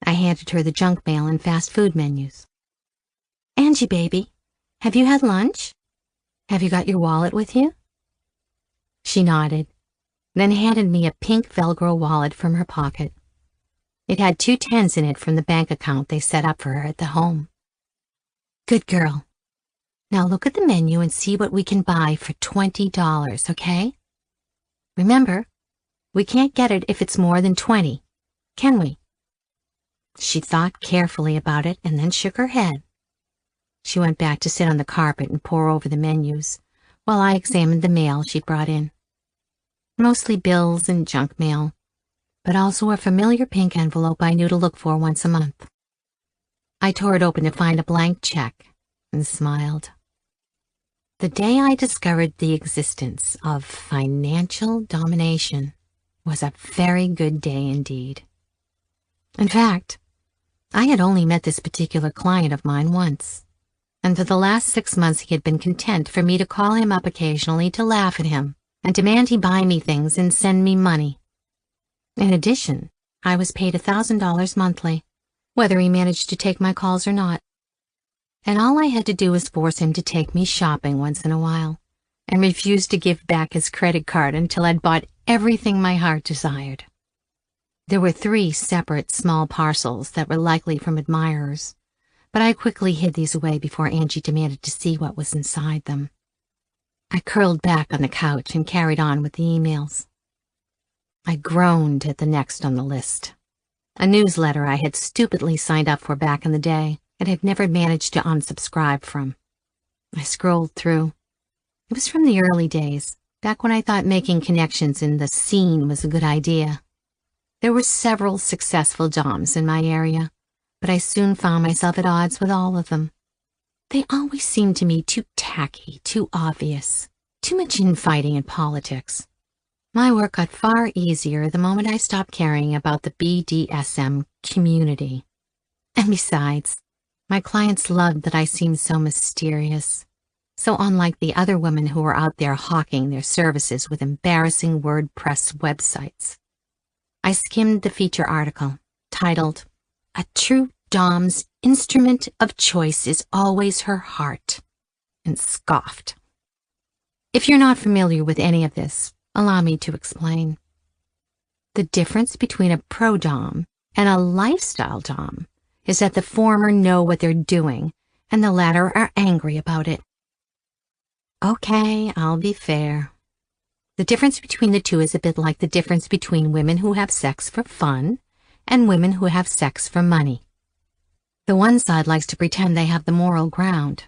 I handed her the junk mail and fast food menus. Angie, baby, have you had lunch? Have you got your wallet with you? She nodded, then handed me a pink Velcro wallet from her pocket. It had 2 tens in it from the bank account they set up for her at the home. Good girl. Now look at the menu and see what we can buy for $20, okay? Remember, we can't get it if it's more than 20, can we? She thought carefully about it and then shook her head. She went back to sit on the carpet and pore over the menus, while I examined the mail she'd brought in. Mostly bills and junk mail, but also a familiar pink envelope I knew to look for once a month. I tore it open to find a blank check and smiled. The day I discovered the existence of financial domination was a very good day indeed. In fact, I had only met this particular client of mine once, and for the last 6 months he had been content for me to call him up occasionally to laugh at him and demand he buy me things and send me money. In addition, I was paid $1,000 monthly, whether he managed to take my calls or not. And all I had to do was force him to take me shopping once in a while, and refuse to give back his credit card until I'd bought everything my heart desired. There were 3 separate small parcels that were likely from admirers, but I quickly hid these away before Angie demanded to see what was inside them. I curled back on the couch and carried on with the emails. I groaned at the next on the list, a newsletter I had stupidly signed up for back in the day and had never managed to unsubscribe from. I scrolled through. It was from the early days, back when I thought making connections in the scene was a good idea. There were several successful doms in my area, but I soon found myself at odds with all of them. They always seemed to me too tacky, too obvious, too much infighting and politics. My work got far easier the moment I stopped caring about the BDSM community. And besides, my clients loved that I seemed so mysterious, so unlike the other women who were out there hawking their services with embarrassing WordPress websites. I skimmed the feature article, titled, "A True Dom's Instrument of Choice is Always Her Heart," and scoffed. If you're not familiar with any of this, allow me to explain. The difference between a pro-dom and a lifestyle dom is that the former know what they're doing, and the latter are angry about it. Okay, I'll be fair. The difference between the two is a bit like the difference between women who have sex for fun and women who have sex for money. The one side likes to pretend they have the moral ground.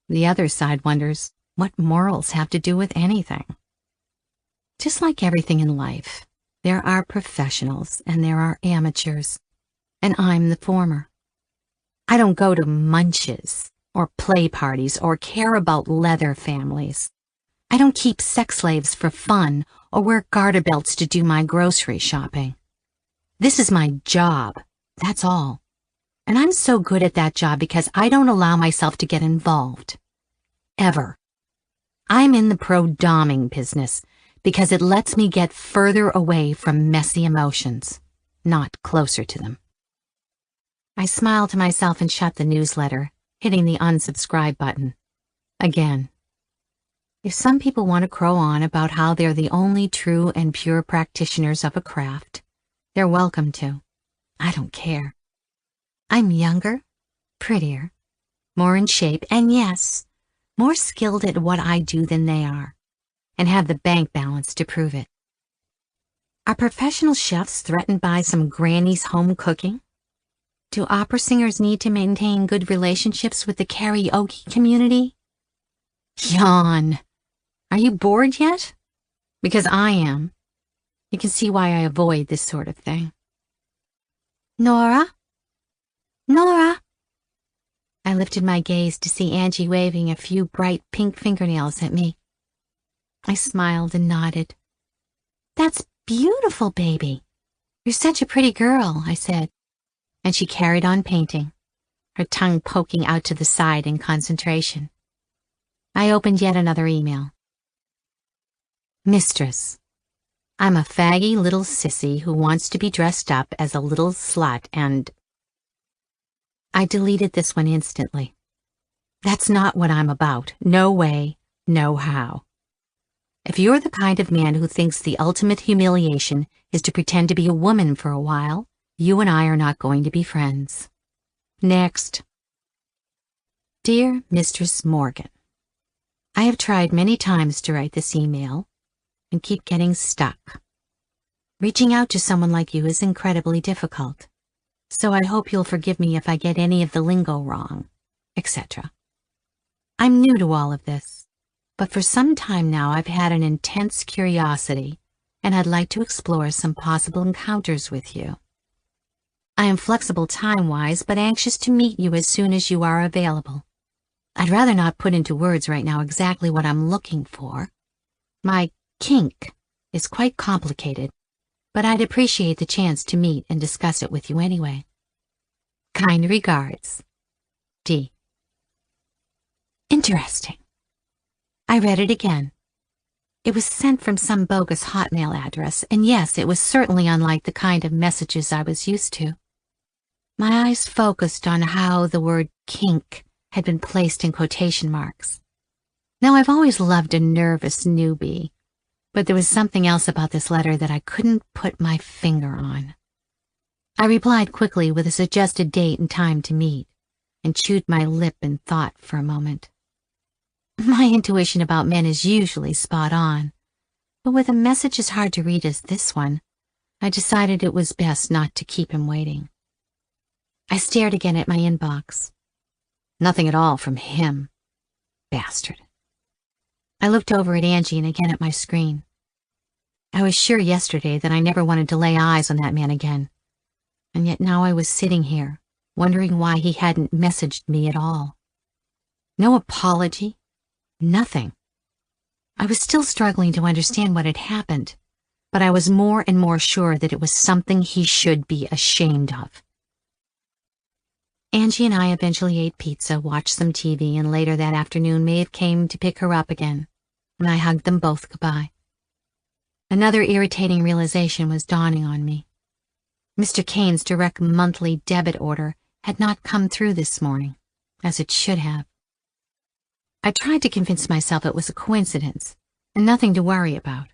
The other side wonders what morals have to do with anything. Just like everything in life, there are professionals and there are amateurs, and I'm the former. I don't go to munches or play parties or care about leather families. I don't keep sex slaves for fun or wear garter belts to do my grocery shopping. This is my job, that's all. And I'm so good at that job because I don't allow myself to get involved. Ever. I'm in the pro-doming business because it lets me get further away from messy emotions, not closer to them. I smiled to myself and shut the newsletter, hitting the unsubscribe button. Again. If some people want to crow on about how they're the only true and pure practitioners of a craft, they're welcome to. I don't care. I'm younger, prettier, more in shape, and yes, more skilled at what I do than they are, and have the bank balance to prove it. Are professional chefs threatened by some granny's home cooking? Do opera singers need to maintain good relationships with the karaoke community? Yawn. Are you bored yet? Because I am. You can see why I avoid this sort of thing. Nora? Nora? I lifted my gaze to see Angie waving a few bright pink fingernails at me. I smiled and nodded. That's beautiful, baby. You're such a pretty girl, I said. and she carried on painting, her tongue poking out to the side in concentration. I opened yet another email. Mistress, I'm a faggy little sissy who wants to be dressed up as a little slut and... I deleted this one instantly. That's not what I'm about. No way, no how. If you're the kind of man who thinks the ultimate humiliation is to pretend to be a woman for a while, you and I are not going to be friends. Next. Dear Mistress Morgan, I have tried many times to write this email and keep getting stuck. Reaching out to someone like you is incredibly difficult, so I hope you'll forgive me if I get any of the lingo wrong, etc. I'm new to all of this, but for some time now I've had an intense curiosity, and I'd like to explore some possible encounters with you. I am flexible time-wise, but anxious to meet you as soon as you are available. I'd rather not put into words right now exactly what I'm looking for. My kink is quite complicated, but I'd appreciate the chance to meet and discuss it with you anyway. Kind regards, D. Interesting. I read it again. It was sent from some bogus Hotmail address, and yes, it was certainly unlike the kind of messages I was used to. My eyes focused on how the word kink had been placed in quotation marks. Now, I've always loved a nervous newbie, but there was something else about this letter that I couldn't put my finger on. I replied quickly with a suggested date and time to meet, and chewed my lip in thought for a moment. My intuition about men is usually spot on, but with a message as hard to read as this one, I decided it was best not to keep him waiting. I stared again at my inbox. Nothing at all from him. Bastard. I looked over at Angie and again at my screen. I was sure yesterday that I never wanted to lay eyes on that man again, and yet now I was sitting here, wondering why he hadn't messaged me at all. No apology. Nothing. I was still struggling to understand what had happened, but I was more and more sure that it was something he should be ashamed of. Angie and I eventually ate pizza, watched some TV, and later that afternoon Maeve came to pick her up again, and I hugged them both goodbye. Another irritating realization was dawning on me. Mr. Kane's direct monthly debit order had not come through this morning, as it should have. I tried to convince myself it was a coincidence, and nothing to worry about.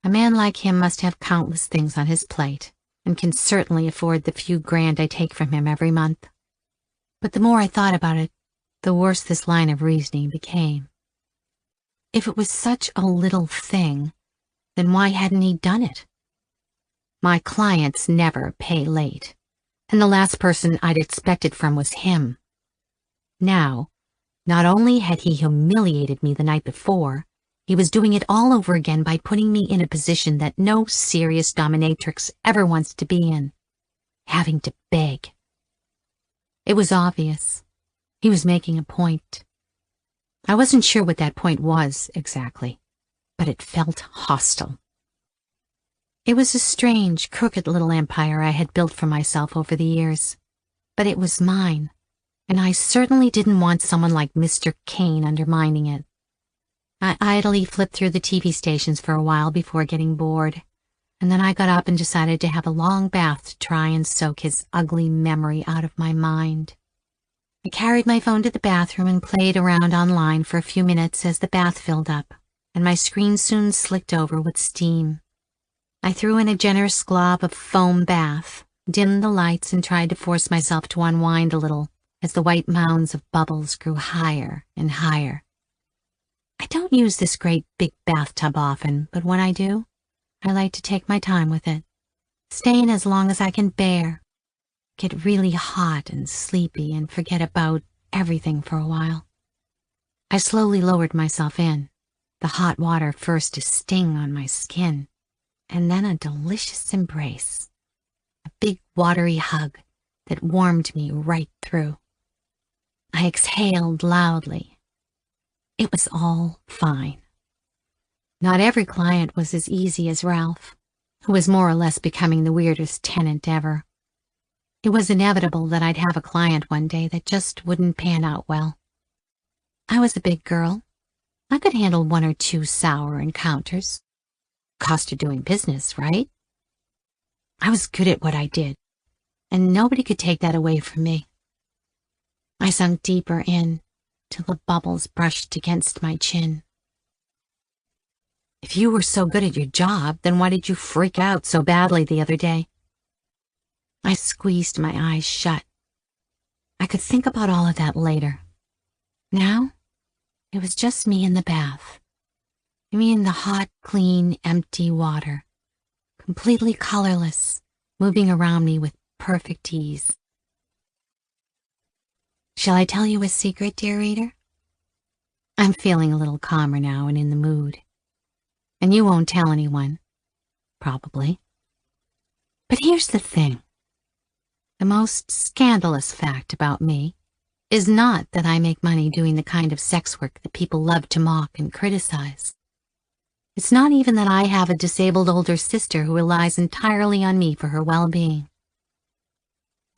A man like him must have countless things on his plate, and can certainly afford the few grand I take from him every month. But the more I thought about it, the worse this line of reasoning became. If it was such a little thing, then why hadn't he done it? My clients never pay late, and the last person I'd expected from was him. Now, not only had he humiliated me the night before, he was doing it all over again by putting me in a position that no serious dominatrix ever wants to be in, having to beg. It was obvious. He was making a point. I wasn't sure what that point was exactly, but it felt hostile. It was a strange, crooked little empire I had built for myself over the years, but it was mine. And I certainly didn't want someone like Mr. Kane undermining it. I idly flipped through the TV stations for a while before getting bored, and then I got up and decided to have a long bath to try and soak his ugly memory out of my mind. I carried my phone to the bathroom and played around online for a few minutes as the bath filled up, and my screen soon slicked over with steam. I threw in a generous glob of foam bath, dimmed the lights, and tried to force myself to unwind a little, as the white mounds of bubbles grew higher and higher. I don't use this great big bathtub often, but when I do, I like to take my time with it, stay in as long as I can bear, get really hot and sleepy, and forget about everything for a while. I slowly lowered myself in, the hot water first to sting on my skin, and then a delicious embrace, a big watery hug that warmed me right through. I exhaled loudly. It was all fine. Not every client was as easy as Ralph, who was more or less becoming the weirdest tenant ever. It was inevitable that I'd have a client one day that just wouldn't pan out well. I was a big girl. I could handle 1 or 2 sour encounters. Cost of doing business, right? I was good at what I did, and nobody could take that away from me. I sunk deeper in till the bubbles brushed against my chin. If you were so good at your job, then why did you freak out so badly the other day? I squeezed my eyes shut. I could think about all of that later. Now, it was just me in the bath. Me in the hot, clean, empty water, completely colorless, moving around me with perfect ease. Shall I tell you a secret, dear reader? I'm feeling a little calmer now and in the mood. And you won't tell anyone, probably. But here's the thing. The most scandalous fact about me is not that I make money doing the kind of sex work that people love to mock and criticize. It's not even that I have a disabled older sister who relies entirely on me for her well-being.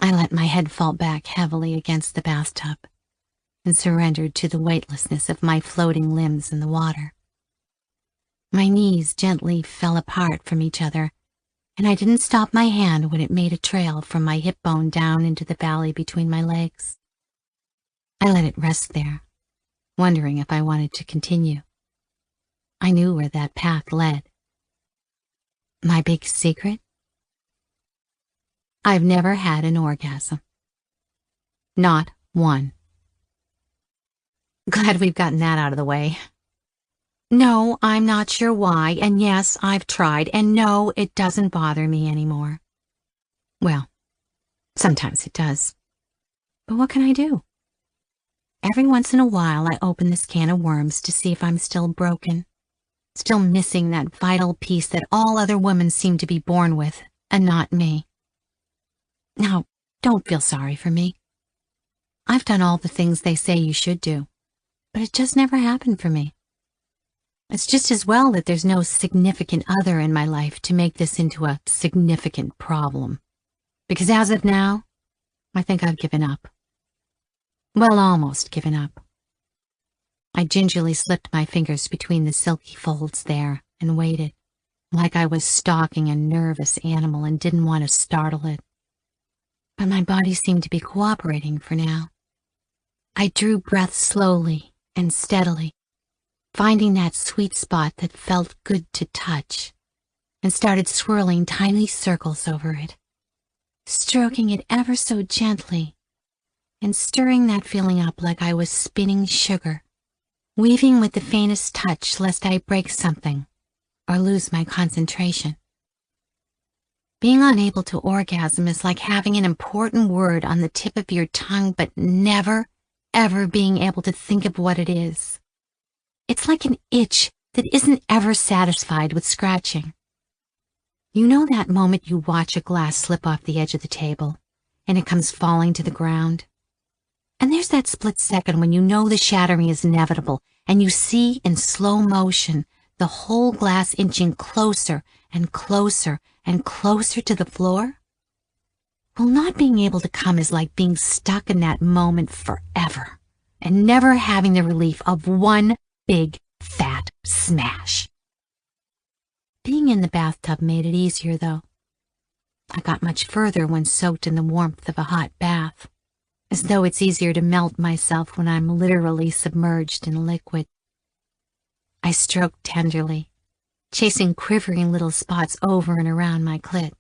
I let my head fall back heavily against the bathtub and surrendered to the weightlessness of my floating limbs in the water. My knees gently fell apart from each other, and I didn't stop my hand when it made a trail from my hip bone down into the valley between my legs. I let it rest there, wondering if I wanted to continue. I knew where that path led. My big secret? I've never had an orgasm. Not one. Glad we've gotten that out of the way. No, I'm not sure why, and yes, I've tried, and no, it doesn't bother me anymore. Well, sometimes it does. But what can I do? Every once in a while, I open this can of worms to see if I'm still broken, still missing that vital piece that all other women seem to be born with, and not me. Now, don't feel sorry for me. I've done all the things they say you should do, but it just never happened for me. It's just as well that there's no significant other in my life to make this into a significant problem. Because as of now, I think I've given up. Well, almost given up. I gingerly slipped my fingers between the silky folds there and waited, like I was stalking a nervous animal and didn't want to startle it. But my body seemed to be cooperating for now. I drew breath slowly and steadily, finding that sweet spot that felt good to touch, and started swirling tiny circles over it, stroking it ever so gently, and stirring that feeling up like I was spinning sugar, weaving with the faintest touch lest I break something or lose my concentration. Being unable to orgasm is like having an important word on the tip of your tongue but never, ever being able to think of what it is. It's like an itch that isn't ever satisfied with scratching. You know that moment you watch a glass slip off the edge of the table, and it comes falling to the ground? And there's that split second when you know the shattering is inevitable, and you see in slow motion the whole glass inching closer and closer and closer to the floor? Well, not being able to come is like being stuck in that moment forever, and never having the relief of one big, fat smash. Being in the bathtub made it easier, though. I got much further when soaked in the warmth of a hot bath, as though it's easier to melt myself when I'm literally submerged in liquid. I stroked tenderly, chasing quivering little spots over and around my clit,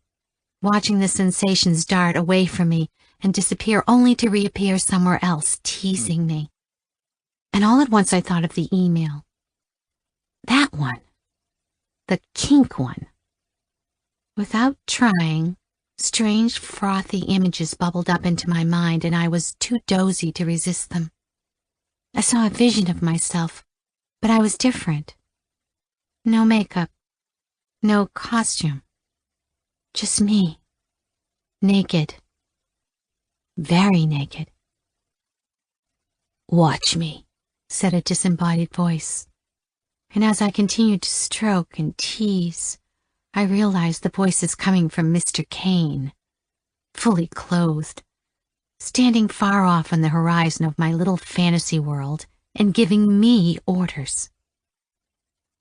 watching the sensations dart away from me and disappear only to reappear somewhere else, teasing me. And all at once I thought of the email. That one. The kink one. Without trying, strange frothy images bubbled up into my mind, and I was too dozy to resist them. I saw a vision of myself, but I was different. No makeup, no costume. Just me. Naked. Very naked. "Watch me," said a disembodied voice. And as I continued to stroke and tease, I realized the voice is coming from Mr. Kane. fully clothed, standing far off on the horizon of my little fantasy world and giving me orders.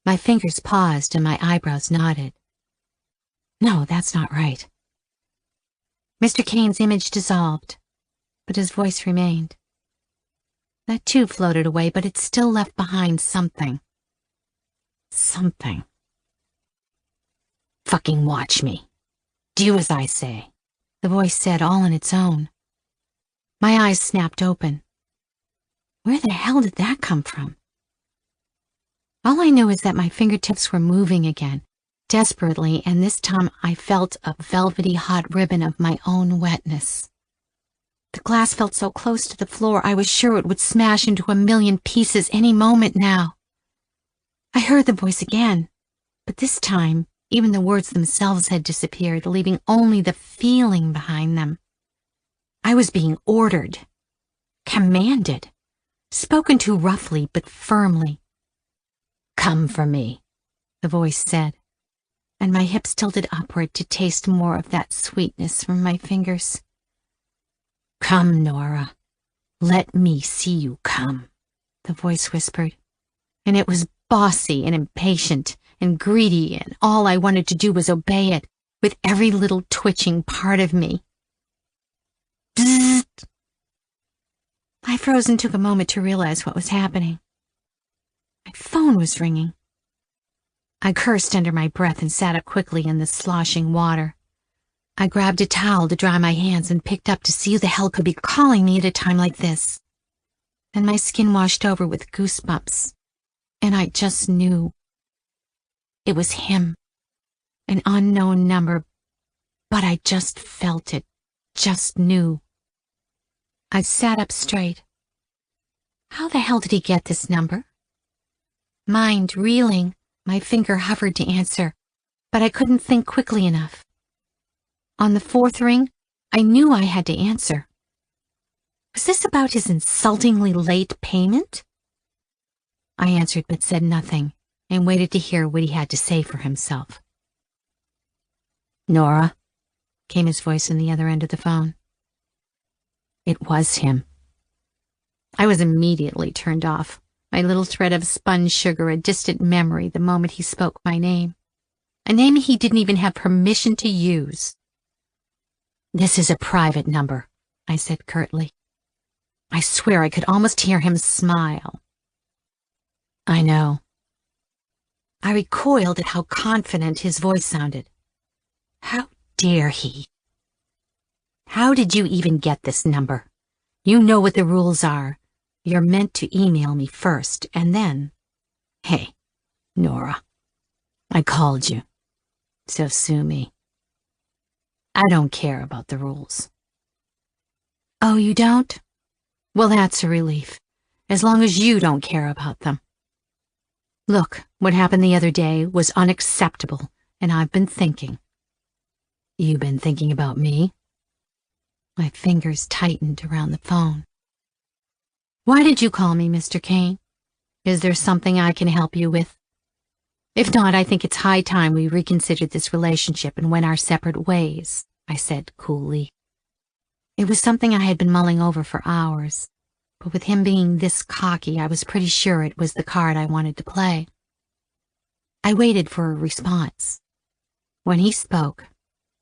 My fingers paused and my eyebrows nodded. No, that's not right. Mr. Kane's image dissolved, but his voice remained. That too floated away, but it still left behind something. Something. Fucking watch me. Do as I say, the voice said, all on its own. My eyes snapped open. Where the hell did that come from? All I knew is that my fingertips were moving again, desperately, and this time I felt a velvety hot ribbon of my own wetness. The glass felt so close to the floor I was sure it would smash into a million pieces any moment now. I heard the voice again, but this time even the words themselves had disappeared, leaving only the feeling behind them. I was being ordered, commanded, spoken to roughly but firmly. Come for me, the voice said, and my hips tilted upward to taste more of that sweetness from my fingers. Come, Nora. Let me see you come, the voice whispered, and it was bossy and impatient and greedy, and all I wanted to do was obey it with every little twitching part of me. Bzzzt. I froze and took a moment to realize what was happening. My phone was ringing. I cursed under my breath and sat up quickly in the sloshing water. I grabbed a towel to dry my hands and picked up to see who the hell could be calling me at a time like this. Then my skin washed over with goosebumps, and I just knew. It was him, an unknown number, but I just felt it, just knew. I sat up straight. How the hell did he get this number? Mind reeling, my finger hovered to answer, but I couldn't think quickly enough. On the fourth ring, I knew I had to answer. Was this about his insultingly late payment? I answered but said nothing and waited to hear what he had to say for himself. Nora, came his voice on the other end of the phone. It was him. I was immediately turned off, my little thread of spun sugar a distant memory the moment he spoke my name, a name he didn't even have permission to use. This is a private number, I said curtly. I swear I could almost hear him smile. I know. I recoiled at how confident his voice sounded. How dare he? How did you even get this number? You know what the rules are. You're meant to email me first, and then... Hey, Nora, I called you, so sue me. I don't care about the rules. Oh, you don't? Well, that's a relief, as long as you don't care about them. Look, what happened the other day was unacceptable, and I've been thinking. You've been thinking about me? My fingers tightened around the phone. Why did you call me, Mr. Kane? Is there something I can help you with? If not, I think it's high time we reconsidered this relationship and went our separate ways, I said coolly. It was something I had been mulling over for hours, but with him being this cocky, I was pretty sure it was the card I wanted to play. I waited for a response. When he spoke,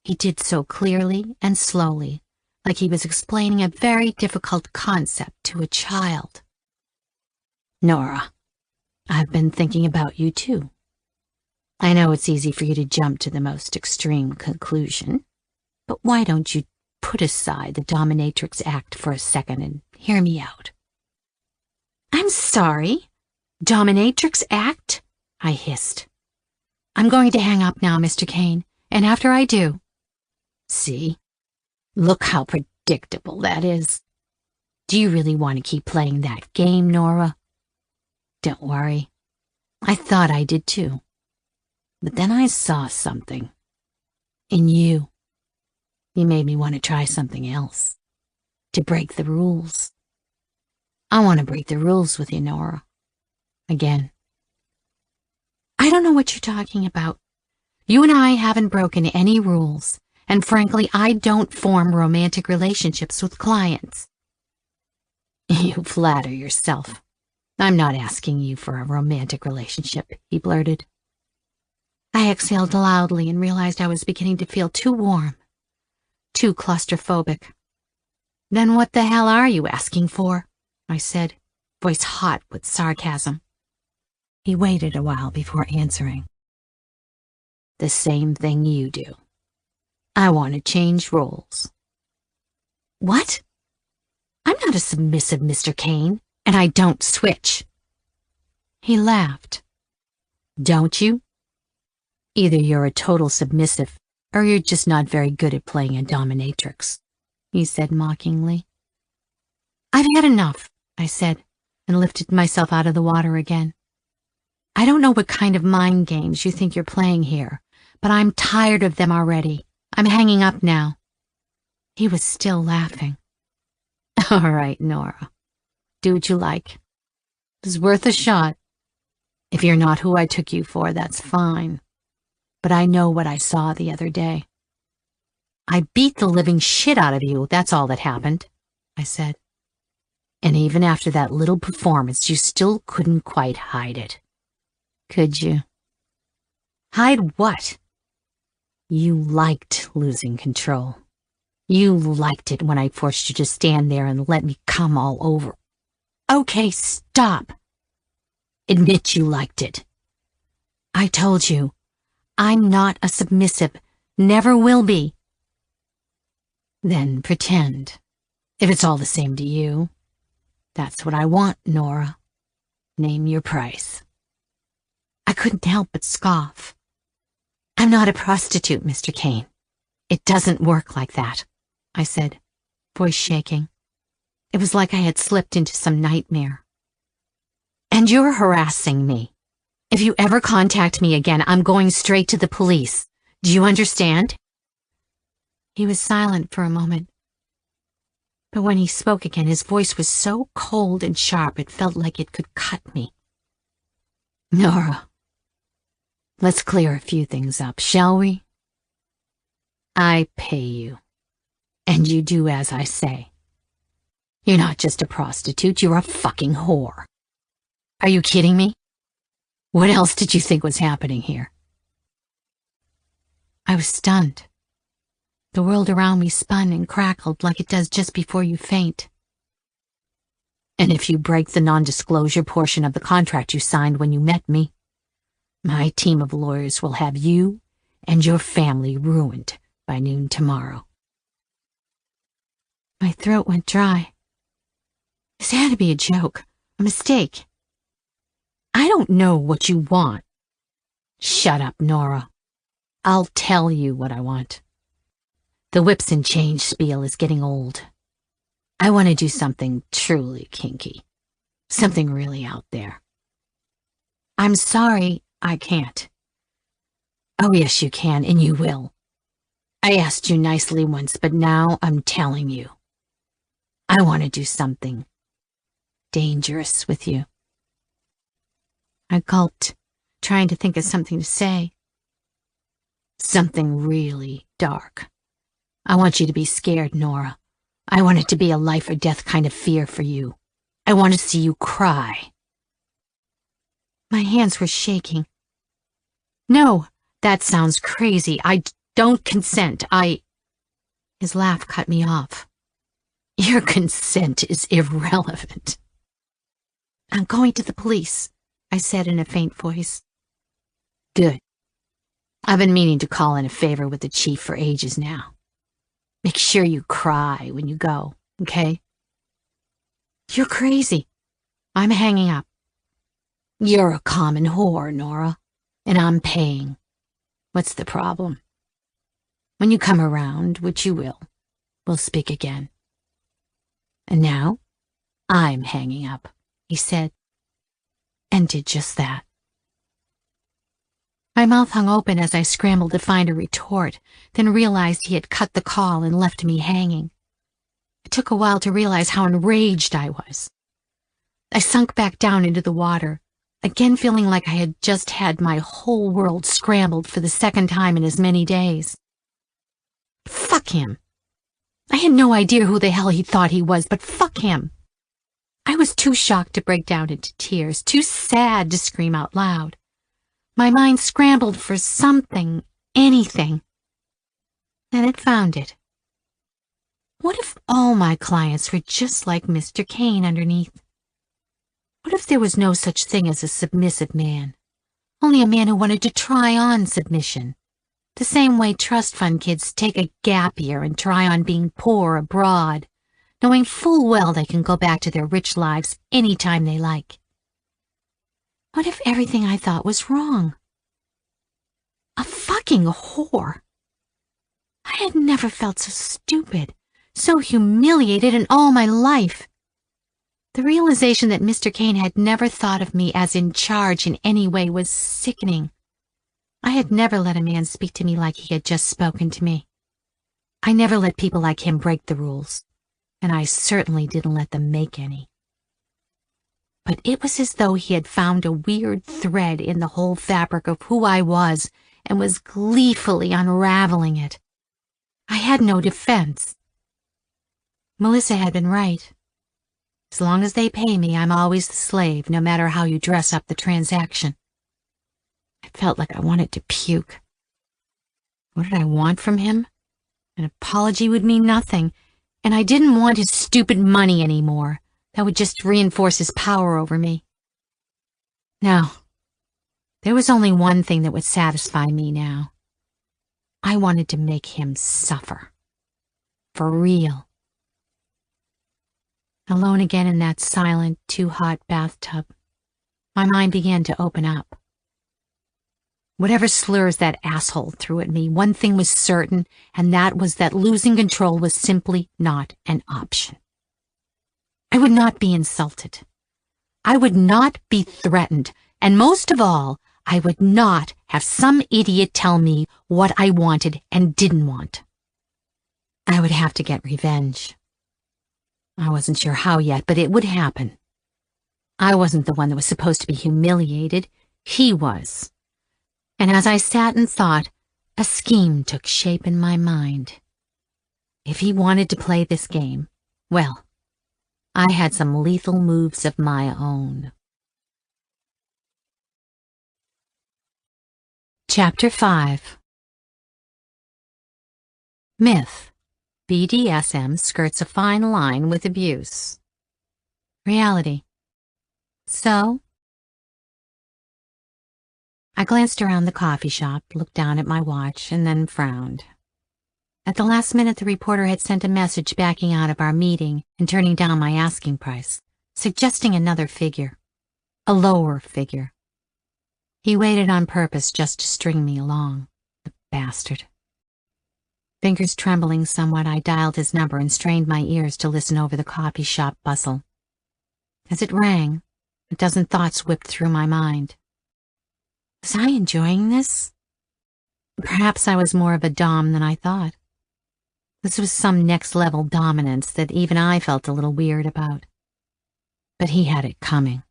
he did so clearly and slowly, like he was explaining a very difficult concept to a child. Nora, I've been thinking about you too. I know it's easy for you to jump to the most extreme conclusion, but why don't you put aside the dominatrix act for a second and hear me out? I'm sorry? Dominatrix act? I hissed. I'm going to hang up now, Mr. Kane, and after I do... See? Look how predictable that is. Do you really want to keep playing that game, Nora? Don't worry. I thought I did too. But then I saw something. In you. You made me want to try something else. To break the rules. I want to break the rules with you, Nora. Again. I don't know what you're talking about. You and I haven't broken any rules, and frankly, I don't form romantic relationships with clients. You flatter yourself. I'm not asking you for a romantic relationship, he blurted. I exhaled loudly and realized I was beginning to feel too warm, too claustrophobic. Then what the hell are you asking for? I said, voice hot with sarcasm. He waited a while before answering. The same thing you do. I want to change roles. What? I'm not a submissive Mr. Kane, and I don't switch. He laughed. Don't you? Either you're a total submissive, or you're just not very good at playing a dominatrix, he said mockingly. I've had enough, I said, and lifted myself out of the water again. I don't know what kind of mind games you think you're playing here, but I'm tired of them already. I'm hanging up now. He was still laughing. All right, Nora. Do what you like. It's worth a shot. If you're not who I took you for, that's fine. But I know what I saw the other day. I beat the living shit out of you, that's all that happened, I said. And even after that little performance, you still couldn't quite hide it. Could you? Hide what? You liked losing control. You liked it when I forced you to stand there and let me come all over. Okay, stop. Admit you liked it. I told you, I'm not a submissive, never will be. Then pretend, if it's all the same to you. That's what I want, Nora. Name your price. I couldn't help but scoff. I'm not a prostitute, Mr. Kane. It doesn't work like that, I said, voice shaking. It was like I had slipped into some nightmare. And you're harassing me. If you ever contact me again, I'm going straight to the police. Do you understand? He was silent for a moment. But when he spoke again, his voice was so cold and sharp it felt like it could cut me. Nora, let's clear a few things up, shall we? I pay you, and you do as I say. You're not just a prostitute, you're a fucking whore. Are you kidding me? What else did you think was happening here? I was stunned. The world around me spun and crackled like it does just before you faint. And if you break the non-disclosure portion of the contract you signed when you met me, my team of lawyers will have you and your family ruined by noon tomorrow. My throat went dry. This had to be a joke, a mistake. I don't know what you want. Shut up, Nora. I'll tell you what I want. The whips and chains spiel is getting old. I want to do something truly kinky. Something really out there. I'm sorry, I can't. Oh, yes, you can, and you will. I asked you nicely once, but now I'm telling you. I want to do something dangerous with you. I gulped, trying to think of something to say. Something really dark. I want you to be scared, Nora. I want it to be a life or death kind of fear for you. I want to see you cry. My hands were shaking. No, that sounds crazy. I don't consent. His laugh cut me off. Your consent is irrelevant. I'm going to the police, I said in a faint voice. Good. I've been meaning to call in a favor with the chief for ages now. Make sure you cry when you go, okay? You're crazy. I'm hanging up. You're a common whore, Nora, and I'm paying. What's the problem? When you come around, which you will, we'll speak again. And now, I'm hanging up, he said, and did just that. My mouth hung open as I scrambled to find a retort, then realized he had cut the call and left me hanging. It took a while to realize how enraged I was. I sunk back down into the water, again feeling like I had just had my whole world scrambled for the second time in as many days. Fuck him. I had no idea who the hell he thought he was, but fuck him. I was too shocked to break down into tears, too sad to scream out loud. My mind scrambled for something, anything. Then it found it. What if all my clients were just like Mr. Kane underneath? What if there was no such thing as a submissive man? Only a man who wanted to try on submission. The same way trust fund kids take a gap year and try on being poor abroad, knowing full well they can go back to their rich lives any time they like. What if everything I thought was wrong? A fucking whore. I had never felt so stupid, so humiliated in all my life. The realization that Mr. Kane had never thought of me as in charge in any way was sickening. I had never let a man speak to me like he had just spoken to me. I never let people like him break the rules, and I certainly didn't let them make any. But it was as though he had found a weird thread in the whole fabric of who I was and was gleefully unraveling it. I had no defense. Melissa had been right. As long as they pay me, I'm always the slave, no matter how you dress up the transaction. I felt like I wanted to puke. What did I want from him? An apology would mean nothing, and I didn't want his stupid money anymore. That would just reinforce his power over me. No, there was only one thing that would satisfy me now. I wanted to make him suffer. For real. Alone again in that silent, too-hot bathtub, my mind began to open up. Whatever slurs that asshole threw at me, one thing was certain, and that was that losing control was simply not an option. I would not be insulted. I would not be threatened, and most of all, I would not have some idiot tell me what I wanted and didn't want. I would have to get revenge. I wasn't sure how yet, but it would happen. I wasn't the one that was supposed to be humiliated. He was. And as I sat and thought, a scheme took shape in my mind. If he wanted to play this game, well, I had some lethal moves of my own. Chapter 5. Myth. BDSM skirts a fine line with abuse. Reality. So? I glanced around the coffee shop, looked down at my watch, and then frowned. At the last minute, the reporter had sent a message backing out of our meeting and turning down my asking price, suggesting another figure, a lower figure. He waited on purpose just to string me along, the bastard. Fingers trembling somewhat, I dialed his number and strained my ears to listen over the coffee shop bustle. As it rang, a dozen thoughts whipped through my mind. Was I enjoying this? Perhaps I was more of a dom than I thought. This was some next-level dominance that even I felt a little weird about. But he had it coming.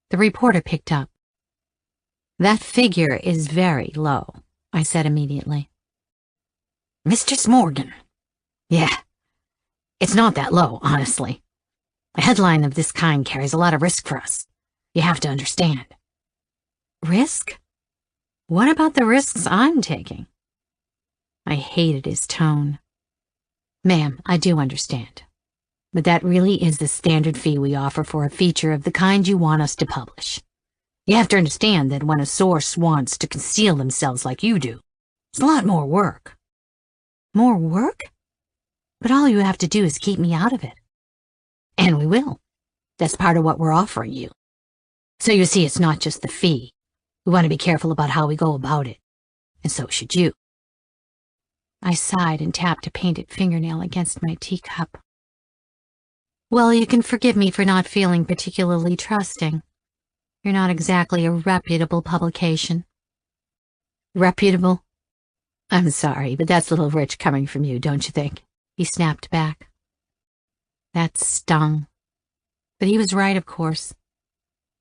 The reporter picked up. That figure is very low, I said immediately. Mr. Morgan. Yeah, it's not that low, honestly. A headline of this kind carries a lot of risk for us. You have to understand. Risk? What about the risks I'm taking? I hated his tone. Ma'am, I do understand. But that really is the standard fee we offer for a feature of the kind you want us to publish. You have to understand that when a source wants to conceal themselves like you do, it's a lot more work. More work? But all you have to do is keep me out of it. And we will. That's part of what we're offering you. So you see, it's not just the fee. We want to be careful about how we go about it. And so should you. I sighed and tapped a painted fingernail against my teacup. Well, you can forgive me for not feeling particularly trusting. You're not exactly a reputable publication. Reputable? I'm sorry, but that's a little rich coming from you, don't you think? He snapped back. That stung. But he was right, of course.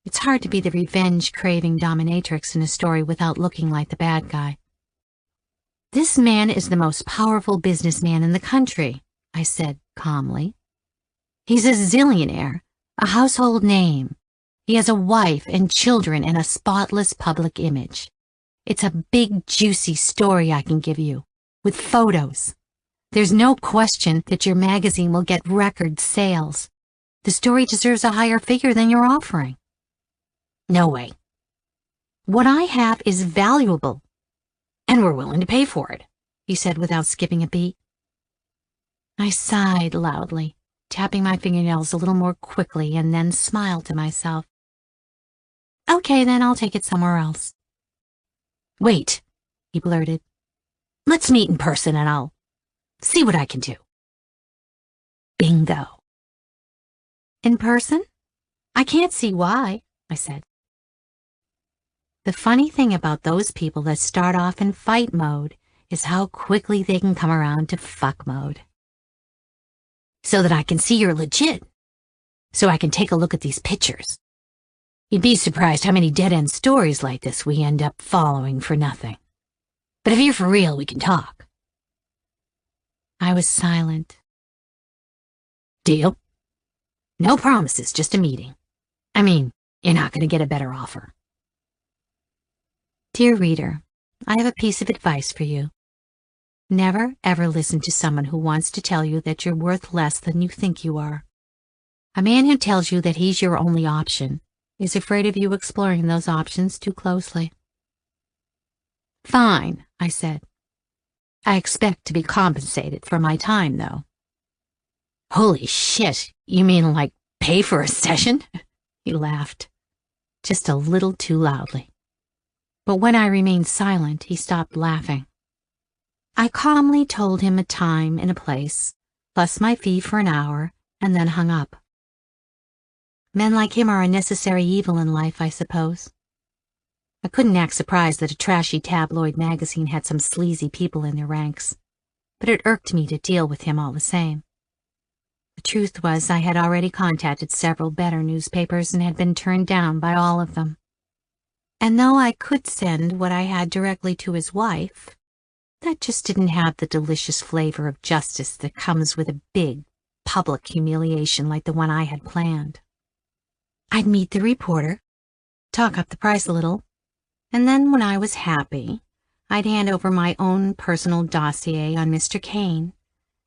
It's hard to be the revenge-craving dominatrix in a story without looking like the bad guy. This man is the most powerful businessman in the country, I said calmly. He's a zillionaire, a household name. He has a wife and children and a spotless public image. It's a big, juicy story I can give you, with photos. There's no question that your magazine will get record sales. The story deserves a higher figure than you're offering. No way. What I have is valuable, and we're willing to pay for it, he said without skipping a beat. I sighed loudly, tapping my fingernails a little more quickly, and then smiled to myself. Okay, then I'll take it somewhere else. Wait, he blurted. Let's meet in person and I'll see what I can do. Bingo. In person? I can't see why, I said. The funny thing about those people that start off in fight mode is how quickly they can come around to fuck mode. So that I can see you're legit. So I can take a look at these pictures. You'd be surprised how many dead-end stories like this we end up following for nothing. But if you're for real, we can talk. I was silent. Deal? No promises, just a meeting. I mean, you're not going to get a better offer. Dear reader, I have a piece of advice for you. Never, ever listen to someone who wants to tell you that you're worth less than you think you are. A man who tells you that he's your only option is afraid of you exploring those options too closely. Fine, I said. I expect to be compensated for my time, though. Holy shit, you mean like pay for a session? He laughed, just a little too loudly. But when I remained silent, he stopped laughing. I calmly told him a time and a place, plus my fee for an hour, and then hung up. Men like him are a necessary evil in life, I suppose. I couldn't act surprised that a trashy tabloid magazine had some sleazy people in their ranks, but it irked me to deal with him all the same. The truth was I had already contacted several better newspapers and had been turned down by all of them. And though I could send what I had directly to his wife, that just didn't have the delicious flavor of justice that comes with a big, public humiliation like the one I had planned. I'd meet the reporter, talk up the price a little, and then when I was happy, I'd hand over my own personal dossier on Mr. Kane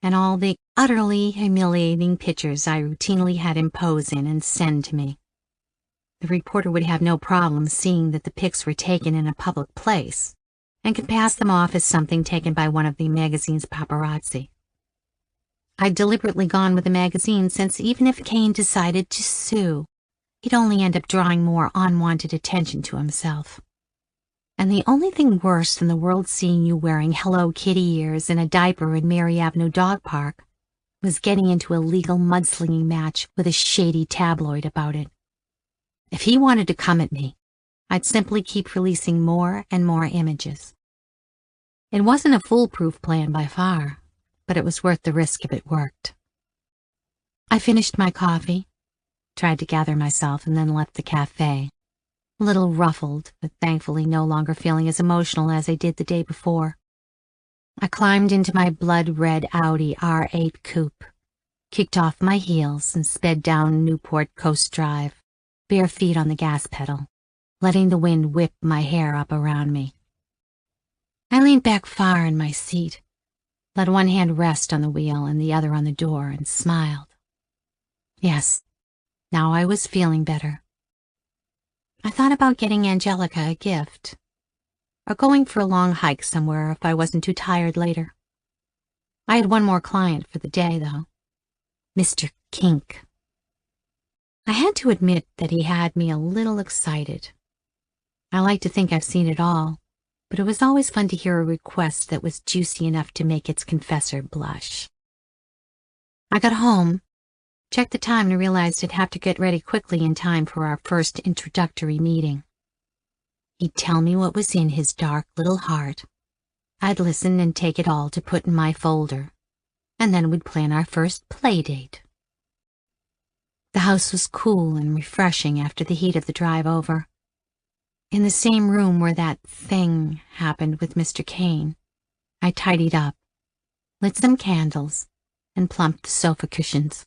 and all the utterly humiliating pictures I routinely had him pose in and send to me. The reporter would have no problem seeing that the pics were taken in a public place and could pass them off as something taken by one of the magazine's paparazzi. I'd deliberately gone with the magazine since even if Kane decided to sue, he'd only end up drawing more unwanted attention to himself. And the only thing worse than the world seeing you wearing Hello Kitty ears in a diaper in Mary Avenue Dog Park was getting into a legal mudslinging match with a shady tabloid about it. If he wanted to come at me, I'd simply keep releasing more and more images. It wasn't a foolproof plan by far, but it was worth the risk if it worked. I finished my coffee, tried to gather myself, and then left the cafe, a little ruffled, but thankfully no longer feeling as emotional as I did the day before. I climbed into my blood-red Audi R8 coupe, kicked off my heels, and sped down Newport Coast Drive, bare feet on the gas pedal, letting the wind whip my hair up around me. I leaned back far in my seat, let one hand rest on the wheel and the other on the door, and smiled. Yes, now I was feeling better. I thought about getting Angelica a gift, or going for a long hike somewhere if I wasn't too tired later. I had one more client for the day, though, Mr. Kink. I had to admit that he had me a little excited. I like to think I've seen it all, but it was always fun to hear a request that was juicy enough to make its confessor blush. I got home, checked the time, and realized I'd have to get ready quickly in time for our first introductory meeting. He'd tell me what was in his dark little heart. I'd listen and take it all to put in my folder, and then we'd plan our first play date. The house was cool and refreshing after the heat of the drive over. In the same room where that thing happened with Mr. Kane, I tidied up, lit some candles, and plumped the sofa cushions.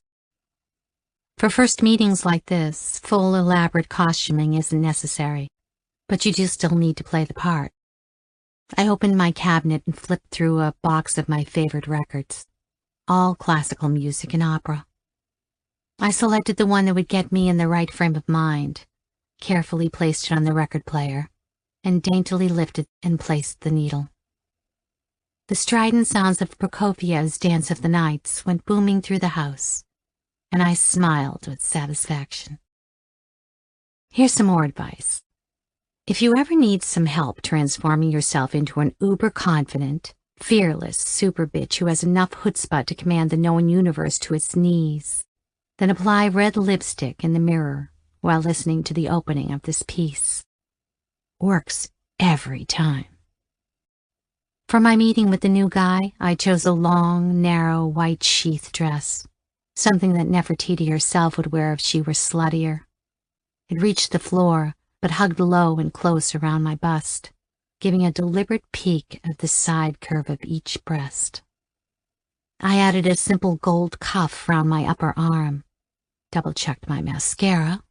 For first meetings like this, full elaborate costuming isn't necessary, but you do still need to play the part. I opened my cabinet and flipped through a box of my favorite records, all classical music and opera. I selected the one that would get me in the right frame of mind, carefully placed it on the record player, and daintily lifted and placed the needle. The strident sounds of Prokofiev's Dance of the Nights went booming through the house, and I smiled with satisfaction. Here's some more advice. If you ever need some help transforming yourself into an uber-confident, fearless super bitch who has enough chutzpah to command the known universe to its knees, then apply red lipstick in the mirror while listening to the opening of this piece. Works every time. For my meeting with the new guy, I chose a long, narrow, white sheath dress, something that Nefertiti herself would wear if she were sluttier. It reached the floor, but hugged low and close around my bust, giving a deliberate peek of the side curve of each breast. I added a simple gold cuff round my upper arm, double-checked my mascara,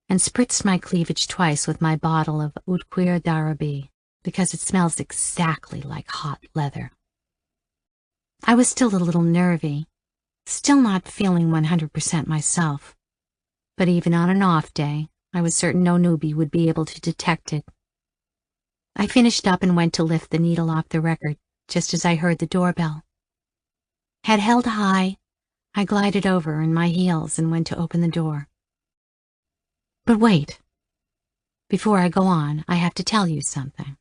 and spritzed my cleavage twice with my bottle of Oud Cuir d'Arabie, because it smells exactly like hot leather. I was still a little nervy, still not feeling 100% myself, but even on an off day, I was certain no newbie would be able to detect it. I finished up and went to lift the needle off the record, just as I heard the doorbell. Head held high, I glided over in my heels and went to open the door. But wait. Before I go on, I have to tell you something.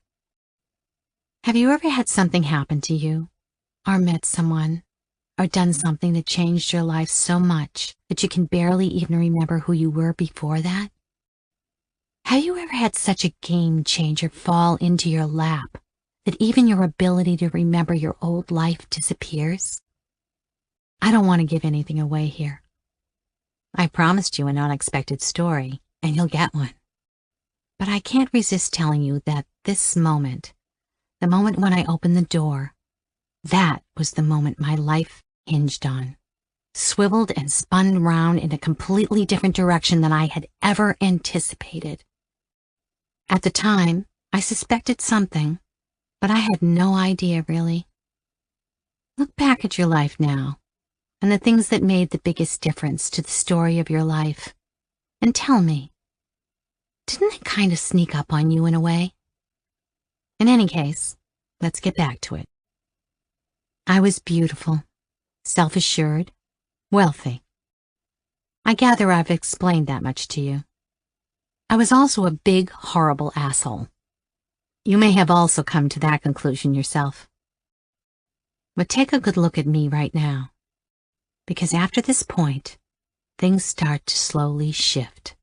Have you ever had something happen to you, or met someone, or done something that changed your life so much that you can barely even remember who you were before that? Have you ever had such a game changer fall into your lap that even your ability to remember your old life disappears? I don't want to give anything away here. I promised you an unexpected story, and you'll get one. But I can't resist telling you that this moment, the moment when I opened the door, that was the moment my life hinged on, swiveled and spun round in a completely different direction than I had ever anticipated. At the time, I suspected something, but I had no idea really. Look back at your life now, and the things that made the biggest difference to the story of your life, and tell me, didn't they kind of sneak up on you in a way? In any case, let's get back to it. I was beautiful, self-assured, wealthy. I gather I've explained that much to you. I was also a big, horrible asshole. You may have also come to that conclusion yourself. But take a good look at me right now, because after this point, things start to slowly shift.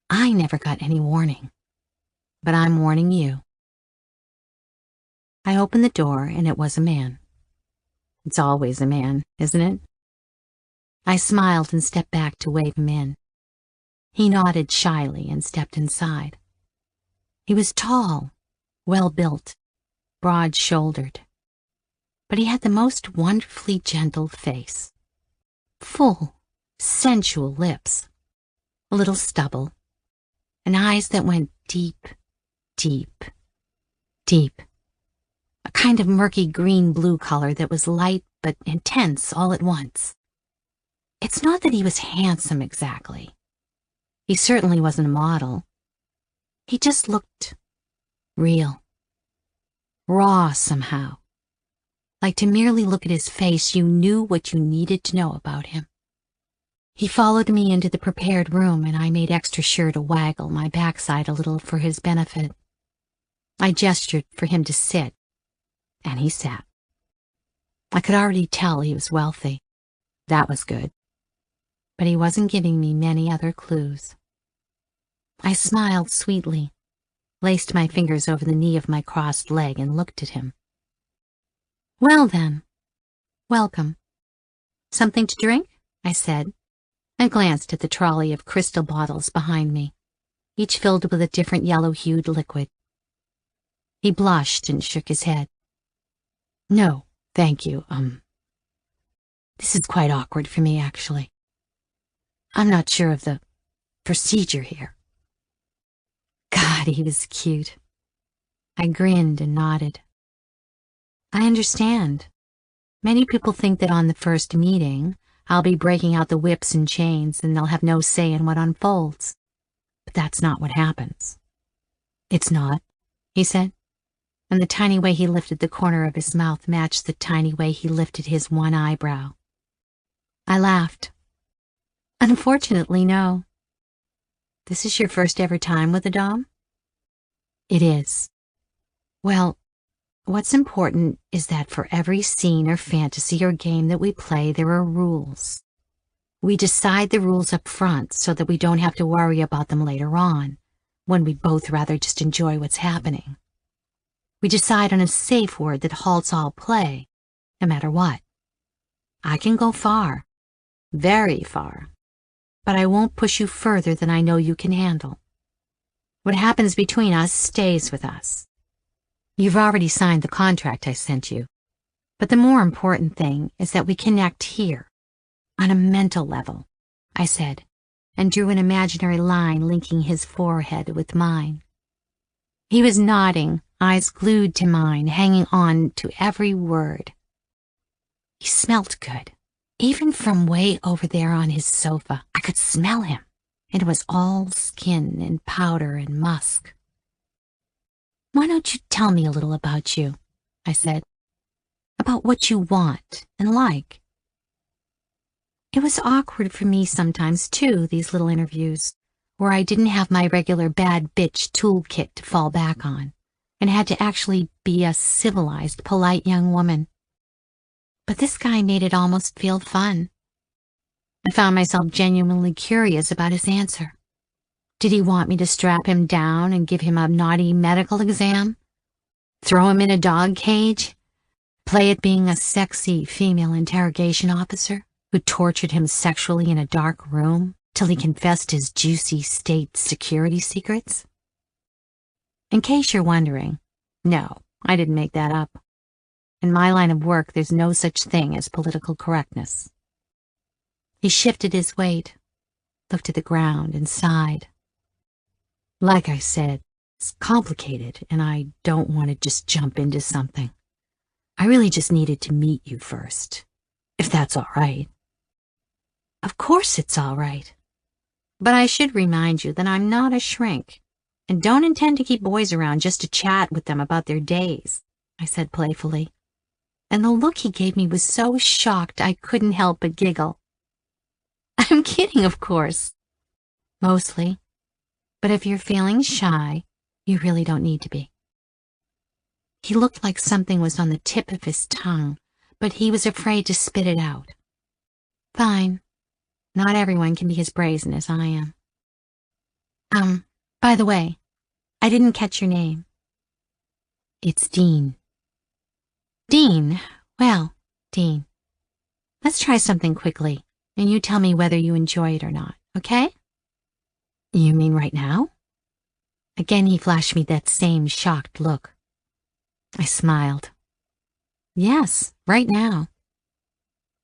I never got any warning, but I'm warning you. I opened the door and it was a man. It's always a man, isn't it? I smiled and stepped back to wave him in. He nodded shyly and stepped inside. He was tall, well-built, broad-shouldered, but he had the most wonderfully gentle face. Full, sensual lips, a little stubble, and eyes that went deep, deep, deep. A kind of murky green-blue color that was light but intense all at once. It's not that he was handsome exactly. He certainly wasn't a model. He just looked real, raw somehow. Like to merely look at his face, you knew what you needed to know about him. He followed me into the prepared room, and I made extra sure to waggle my backside a little for his benefit. I gestured for him to sit, and he sat. I could already tell he was wealthy. That was good. But he wasn't giving me many other clues. I smiled sweetly, laced my fingers over the knee of my crossed leg, and looked at him. Well then, welcome. Something to drink? I said, and glanced at the trolley of crystal bottles behind me, each filled with a different yellow-hued liquid. He blushed and shook his head. No, thank you. This is quite awkward for me, actually. I'm not sure of the procedure here. God, he was cute. I grinned and nodded. I understand. Many people think that on the first meeting, I'll be breaking out the whips and chains and they'll have no say in what unfolds. But that's not what happens. It's not, he said, and the tiny way he lifted the corner of his mouth matched the tiny way he lifted his one eyebrow. I laughed. Unfortunately, no. This is your first ever time with a dom? It is. Well, what's important is that for every scene or fantasy or game that we play, there are rules. We decide the rules up front so that we don't have to worry about them later on, when we'd both rather just enjoy what's happening. We decide on a safe word that halts all play, no matter what. I can go far, very far, but I won't push you further than I know you can handle. What happens between us stays with us. You've already signed the contract I sent you, but the more important thing is that we connect here, on a mental level, I said, and drew an imaginary line linking his forehead with mine. He was nodding, eyes glued to mine, hanging on to every word. He smelt good. Even from way over there on his sofa, I could smell him. It was all skin and powder and musk. Why don't you tell me a little about you? I said. About what you want and like. It was awkward for me sometimes, too, these little interviews, where I didn't have my regular bad bitch toolkit to fall back on, and had to actually be a civilized, polite young woman. But this guy made it almost feel fun. I found myself genuinely curious about his answer. Did he want me to strap him down and give him a naughty medical exam? Throw him in a dog cage? Play at being a sexy female interrogation officer who tortured him sexually in a dark room till he confessed his juicy state security secrets? In case you're wondering, no, I didn't make that up. In my line of work, there's no such thing as political correctness. He shifted his weight, looked at the ground, and sighed. Like I said, it's complicated, and I don't want to just jump into something. I really just needed to meet you first, if that's all right. Of course it's all right. But I should remind you that I'm not a shrink, and don't intend to keep boys around just to chat with them about their days, I said playfully. And the look he gave me was so shocked I couldn't help but giggle. I'm kidding, of course. Mostly. But if you're feeling shy, you really don't need to be. He looked like something was on the tip of his tongue, but he was afraid to spit it out. Fine. Not everyone can be as brazen as I am. By the way, I didn't catch your name. It's Dean. Dean? Well, Dean, let's try something quickly, and you tell me whether you enjoy it or not, okay? You mean right now? Again he flashed me that same shocked look. I smiled. Yes, right now.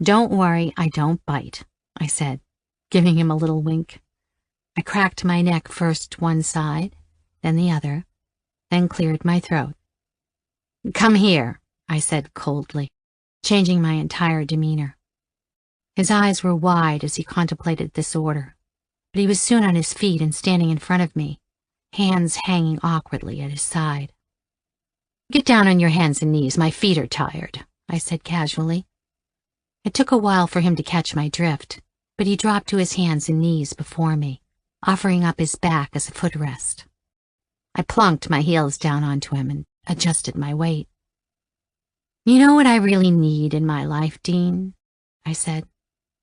Don't worry, I don't bite, I said, giving him a little wink. I cracked my neck first one side, then the other, then cleared my throat. Come here, I said coldly, changing my entire demeanor. His eyes were wide as he contemplated this order, but he was soon on his feet and standing in front of me, hands hanging awkwardly at his side. Get down on your hands and knees, my feet are tired, I said casually. It took a while for him to catch my drift, but he dropped to his hands and knees before me, offering up his back as a footrest. I plunked my heels down onto him and adjusted my weight. You know what I really need in my life, Dean? I said,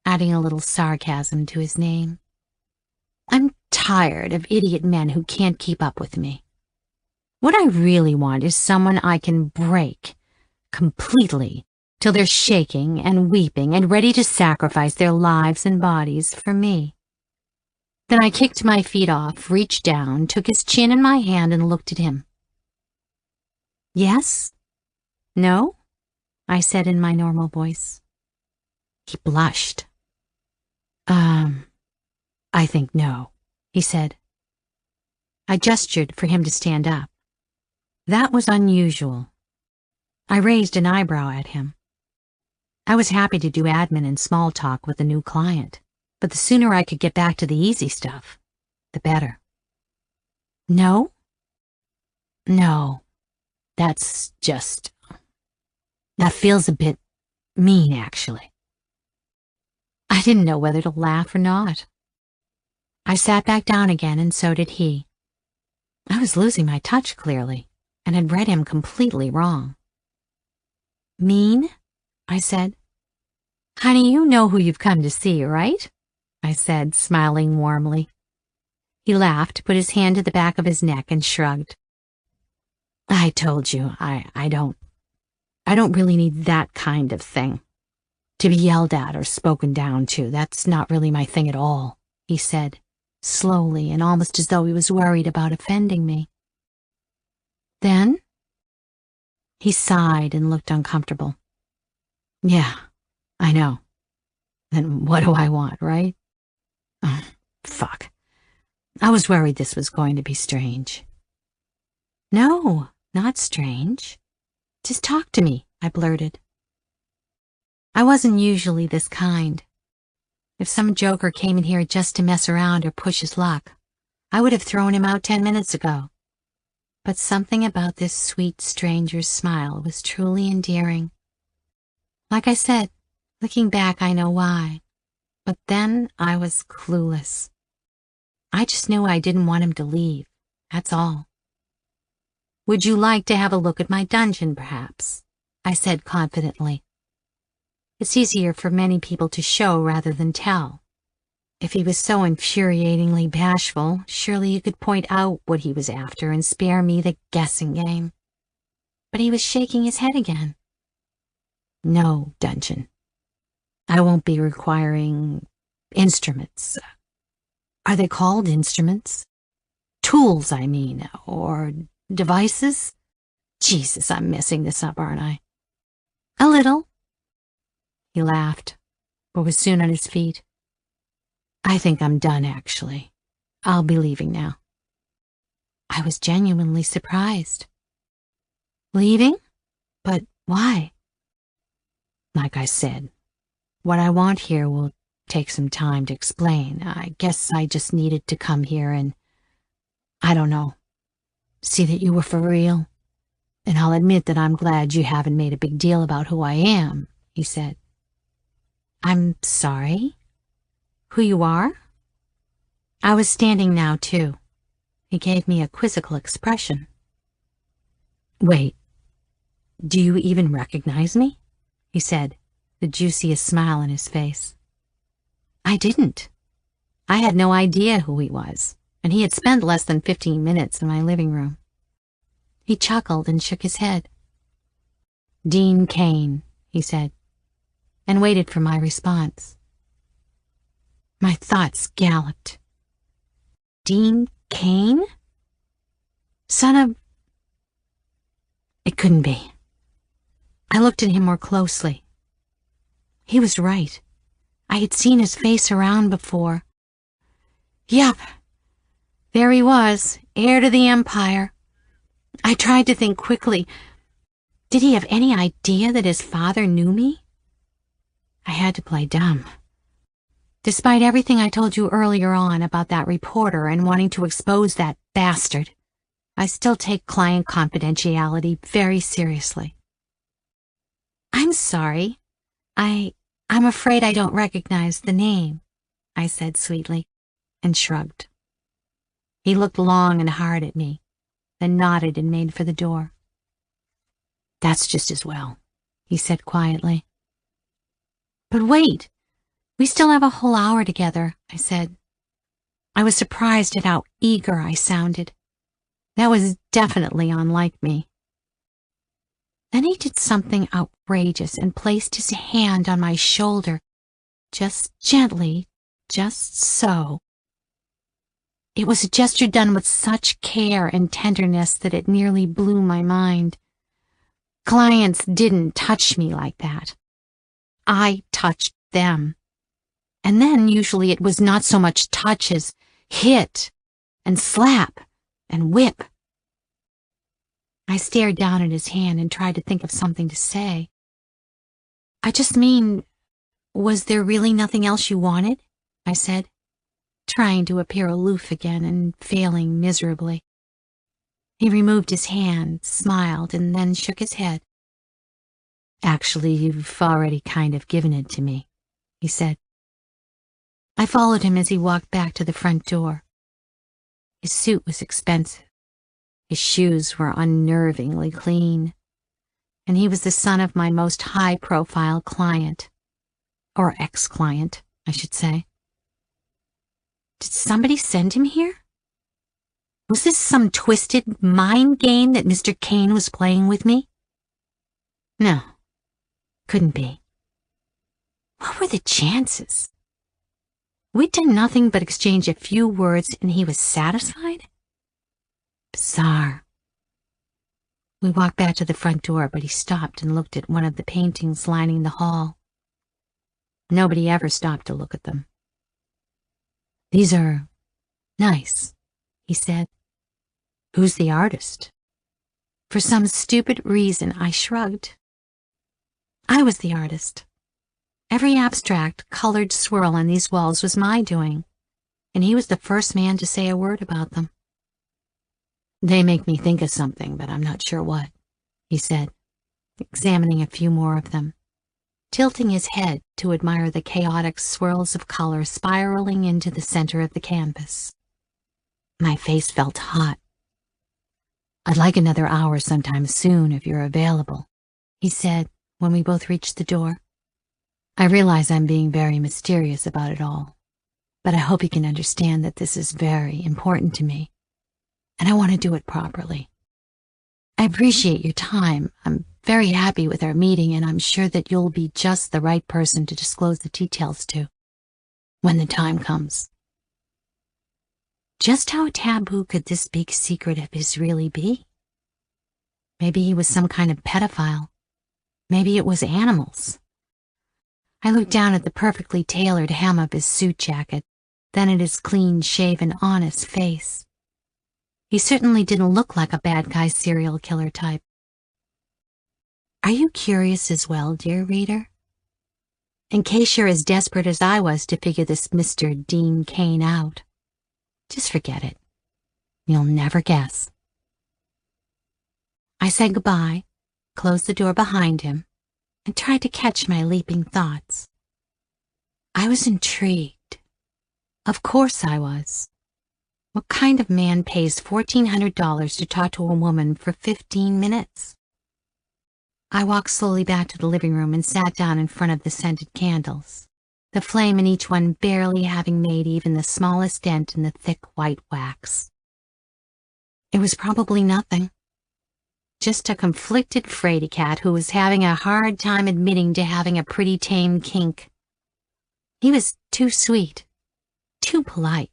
adding a little sarcasm to his name. I'm tired of idiot men who can't keep up with me. What I really want is someone I can break completely till they're shaking and weeping and ready to sacrifice their lives and bodies for me. Then I kicked my feet off, reached down, took his chin in my hand and looked at him. Yes? No? I said in my normal voice. He blushed. I think no, he said. I gestured for him to stand up. That was unusual. I raised an eyebrow at him. I was happy to do admin and small talk with a new client, but the sooner I could get back to the easy stuff, the better. No? No. That's just... That feels a bit mean, actually. I didn't know whether to laugh or not. I sat back down again, and so did he. I was losing my touch, clearly, and had read him completely wrong. Mean? I said. Honey, you know who you've come to see, right? I said, smiling warmly. He laughed, put his hand to the back of his neck, and shrugged. I told you, I don't really need that kind of thing. To be yelled at or spoken down to, that's not really my thing at all, he said, slowly and almost as though he was worried about offending me. Then? He sighed and looked uncomfortable. Yeah, I know. Then what do I want, right? Oh, fuck. I was worried this was going to be strange. No, not strange. Just talk to me, I blurted. I wasn't usually this kind. If some joker came in here just to mess around or push his luck, I would have thrown him out 10 minutes ago. But something about this sweet stranger's smile was truly endearing. Like I said, looking back, I know why. But then I was clueless. I just knew I didn't want him to leave, that's all. Would you like to have a look at my dungeon, perhaps? I said confidently. It's easier for many people to show rather than tell. If he was so infuriatingly bashful, surely you could point out what he was after and spare me the guessing game. But he was shaking his head again. No, dungeon. I won't be requiring instruments. Are they called instruments? Tools, I mean, or devices? Jesus, I'm messing this up, aren't I? A little. He laughed, but was soon on his feet. I think I'm done, actually. I'll be leaving now. I was genuinely surprised. Leaving? But why? Like I said, what I want here will take some time to explain. I guess I just needed to come here and, I don't know, see that you were for real. And I'll admit that I'm glad you haven't made a big deal about who I am, he said. I'm sorry? Who you are? I was standing now, too. He gave me a quizzical expression. Wait, do you even recognize me? He said, the juiciest smile on his face. I didn't. I had no idea who he was, and he had spent less than 15 minutes in my living room. He chuckled and shook his head. Dean Kane, he said, and waited for my response. My thoughts galloped. Dean Kane? Son of... It couldn't be. I looked at him more closely. He was right. I had seen his face around before. Yup. There he was, heir to the Empire. I tried to think quickly. Did he have any idea that his father knew me? I had to play dumb. Despite everything I told you earlier on about that reporter and wanting to expose that bastard, I still take client confidentiality very seriously. I'm sorry. I'm afraid I don't recognize the name, I said sweetly, and shrugged. He looked long and hard at me, then nodded and made for the door. That's just as well, he said quietly. But wait, we still have a whole hour together, I said. I was surprised at how eager I sounded. That was definitely unlike me. Then he did something outrageous and placed his hand on my shoulder, just gently, just so. It was a gesture done with such care and tenderness that it nearly blew my mind. Clients didn't touch me like that. I touched them. And then usually it was not so much touch as hit and slap and whip. I stared down at his hand and tried to think of something to say. I just mean, was there really nothing else you wanted? I said, trying to appear aloof again and failing miserably. He removed his hand, smiled, and then shook his head. Actually, you've already kind of given it to me, he said. I followed him as he walked back to the front door. His suit was expensive. His shoes were unnervingly clean. And he was the son of my most high-profile client. Or ex-client, I should say. Did somebody send him here? Was this some twisted mind game that Mr. Kane was playing with me? No, couldn't be. What were the chances? We'd done nothing but exchange a few words and he was satisfied? Bizarre. We walked back to the front door, but he stopped and looked at one of the paintings lining the hall. Nobody ever stopped to look at them. These are nice, he said. Who's the artist? For some stupid reason, I shrugged. I was the artist. Every abstract, colored swirl on these walls was my doing, and he was the first man to say a word about them. They make me think of something, but I'm not sure what, he said, examining a few more of them, tilting his head to admire the chaotic swirls of color spiraling into the center of the canvas. My face felt hot. I'd like another hour sometime soon if you're available, he said when we both reached the door. I realize I'm being very mysterious about it all, but I hope you can understand that this is very important to me, and I want to do it properly. I appreciate your time. I'm very happy with our meeting, and I'm sure that you'll be just the right person to disclose the details to when the time comes. Just how taboo could this big secret of his really be? Maybe he was some kind of pedophile. Maybe it was animals. I looked down at the perfectly tailored hem of his suit jacket, then at his clean-shaven, honest face. He certainly didn't look like a bad guy serial killer type. Are you curious as well, dear reader? In case you're as desperate as I was to figure this Mr. Dean Kane out, just forget it. You'll never guess. I said goodbye, closed the door behind him, and tried to catch my leaping thoughts. I was intrigued. Of course I was. What kind of man pays $1,400 to talk to a woman for 15 minutes? I walked slowly back to the living room and sat down in front of the scented candles, the flame in each one barely having made even the smallest dent in the thick white wax. It was probably nothing. Just a conflicted fraidy cat who was having a hard time admitting to having a pretty tame kink. He was too sweet, too polite.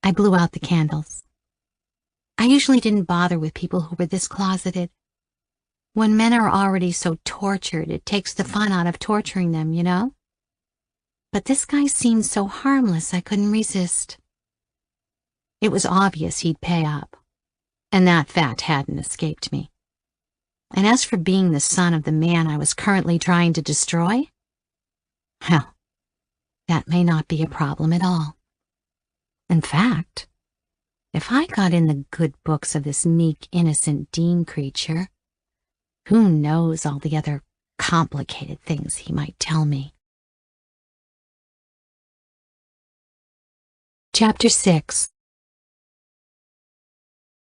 I blew out the candles. I usually didn't bother with people who were this closeted. When men are already so tortured, it takes the fun out of torturing them, you know? But this guy seemed so harmless I couldn't resist. It was obvious he'd pay up, and that fact hadn't escaped me. And as for being the son of the man I was currently trying to destroy, well, that may not be a problem at all. In fact, if I got in the good books of this meek, innocent Dean creature, who knows all the other complicated things he might tell me. Chapter 6.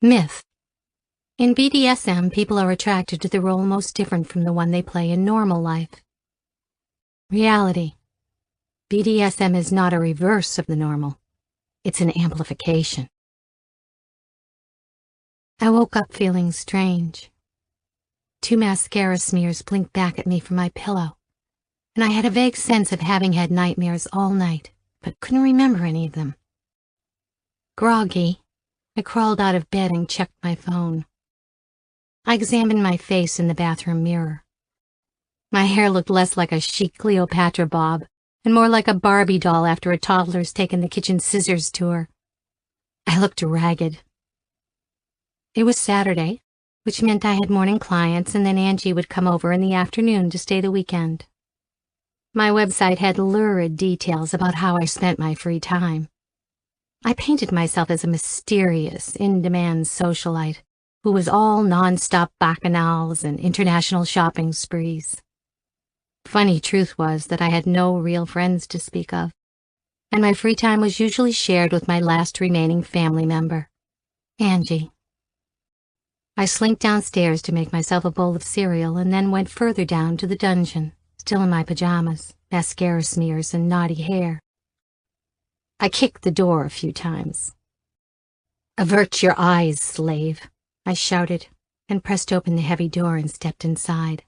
Myth. In BDSM, people are attracted to the role most different from the one they play in normal life. Reality. BDSM is not a reverse of the normal. It's an amplification. I woke up feeling strange. 2 mascara smears blinked back at me from my pillow, and I had a vague sense of having had nightmares all night, but couldn't remember any of them. Groggy, I crawled out of bed and checked my phone. I examined my face in the bathroom mirror. My hair looked less like a chic Cleopatra bob and more like a Barbie doll after a toddler's taken the kitchen scissors to her. I looked ragged. It was Saturday, which meant I had morning clients, and then Angie would come over in the afternoon to stay the weekend. My website had lurid details about how I spent my free time. I painted myself as a mysterious, in-demand socialite who was all non-stop bacchanals and international shopping sprees. Funny truth was that I had no real friends to speak of, and my free time was usually shared with my last remaining family member, Angie. I slinked downstairs to make myself a bowl of cereal and then went further down to the dungeon, still in my pajamas, mascara smears, and knotty hair. I kicked the door a few times. "Avert your eyes, slave," I shouted, and pressed open the heavy door and stepped inside.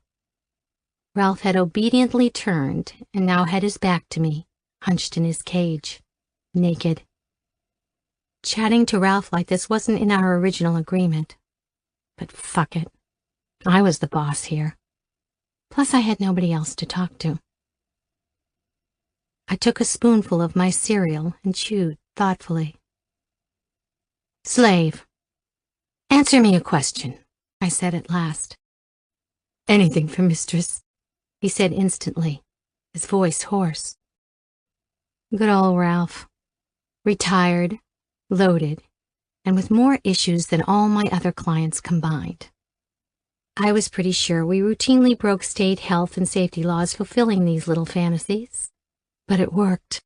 Ralph had obediently turned and now had his back to me, hunched in his cage, naked. Chatting to Ralph like this wasn't in our original agreement. But fuck it. I was the boss here. Plus, I had nobody else to talk to. I took a spoonful of my cereal and chewed thoughtfully. "Slave, answer me a question," I said at last. "Anything for mistress," he said instantly, his voice hoarse. Good old Ralph. Retired, loaded, and with more issues than all my other clients combined. I was pretty sure we routinely broke state health and safety laws fulfilling these little fantasies. But it worked.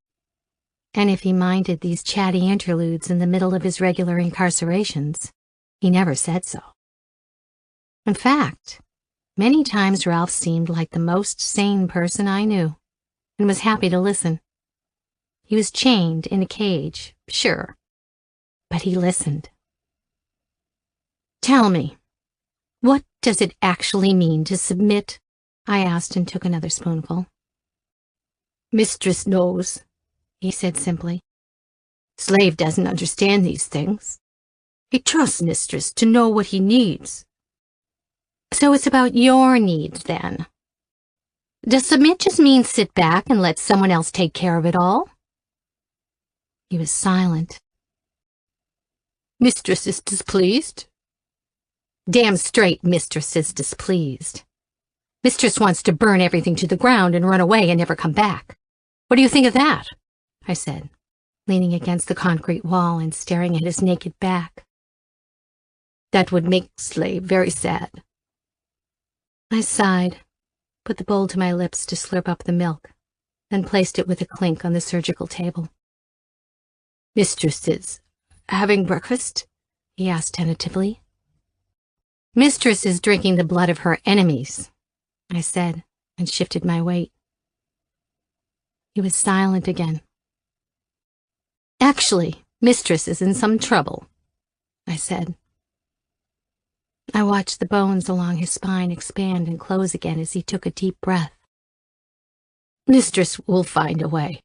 And if he minded these chatty interludes in the middle of his regular incarcerations, he never said so. In fact, many times Ralph seemed like the most sane person I knew, and was happy to listen. He was chained in a cage, sure, but he listened. "Tell me, what does it actually mean to submit?" I asked and took another spoonful. "Mistress knows," he said simply. "Slave doesn't understand these things. He trusts mistress to know what he needs." "So it's about your needs, then. Does submit just mean sit back and let someone else take care of it all?" He was silent. "Mistress is displeased?" "Damn straight mistress is displeased. Mistress wants to burn everything to the ground and run away and never come back. What do you think of that?" I said, leaning against the concrete wall and staring at his naked back. "That would make slave very sad." I sighed, put the bowl to my lips to slurp up the milk, then placed it with a clink on the surgical table. "Mistress is having breakfast?" he asked tentatively. "Mistress is drinking the blood of her enemies," I said, and shifted my weight. He was silent again. "Actually, mistress is in some trouble," I said. I watched the bones along his spine expand and close again as he took a deep breath. "Mistress will find a way,"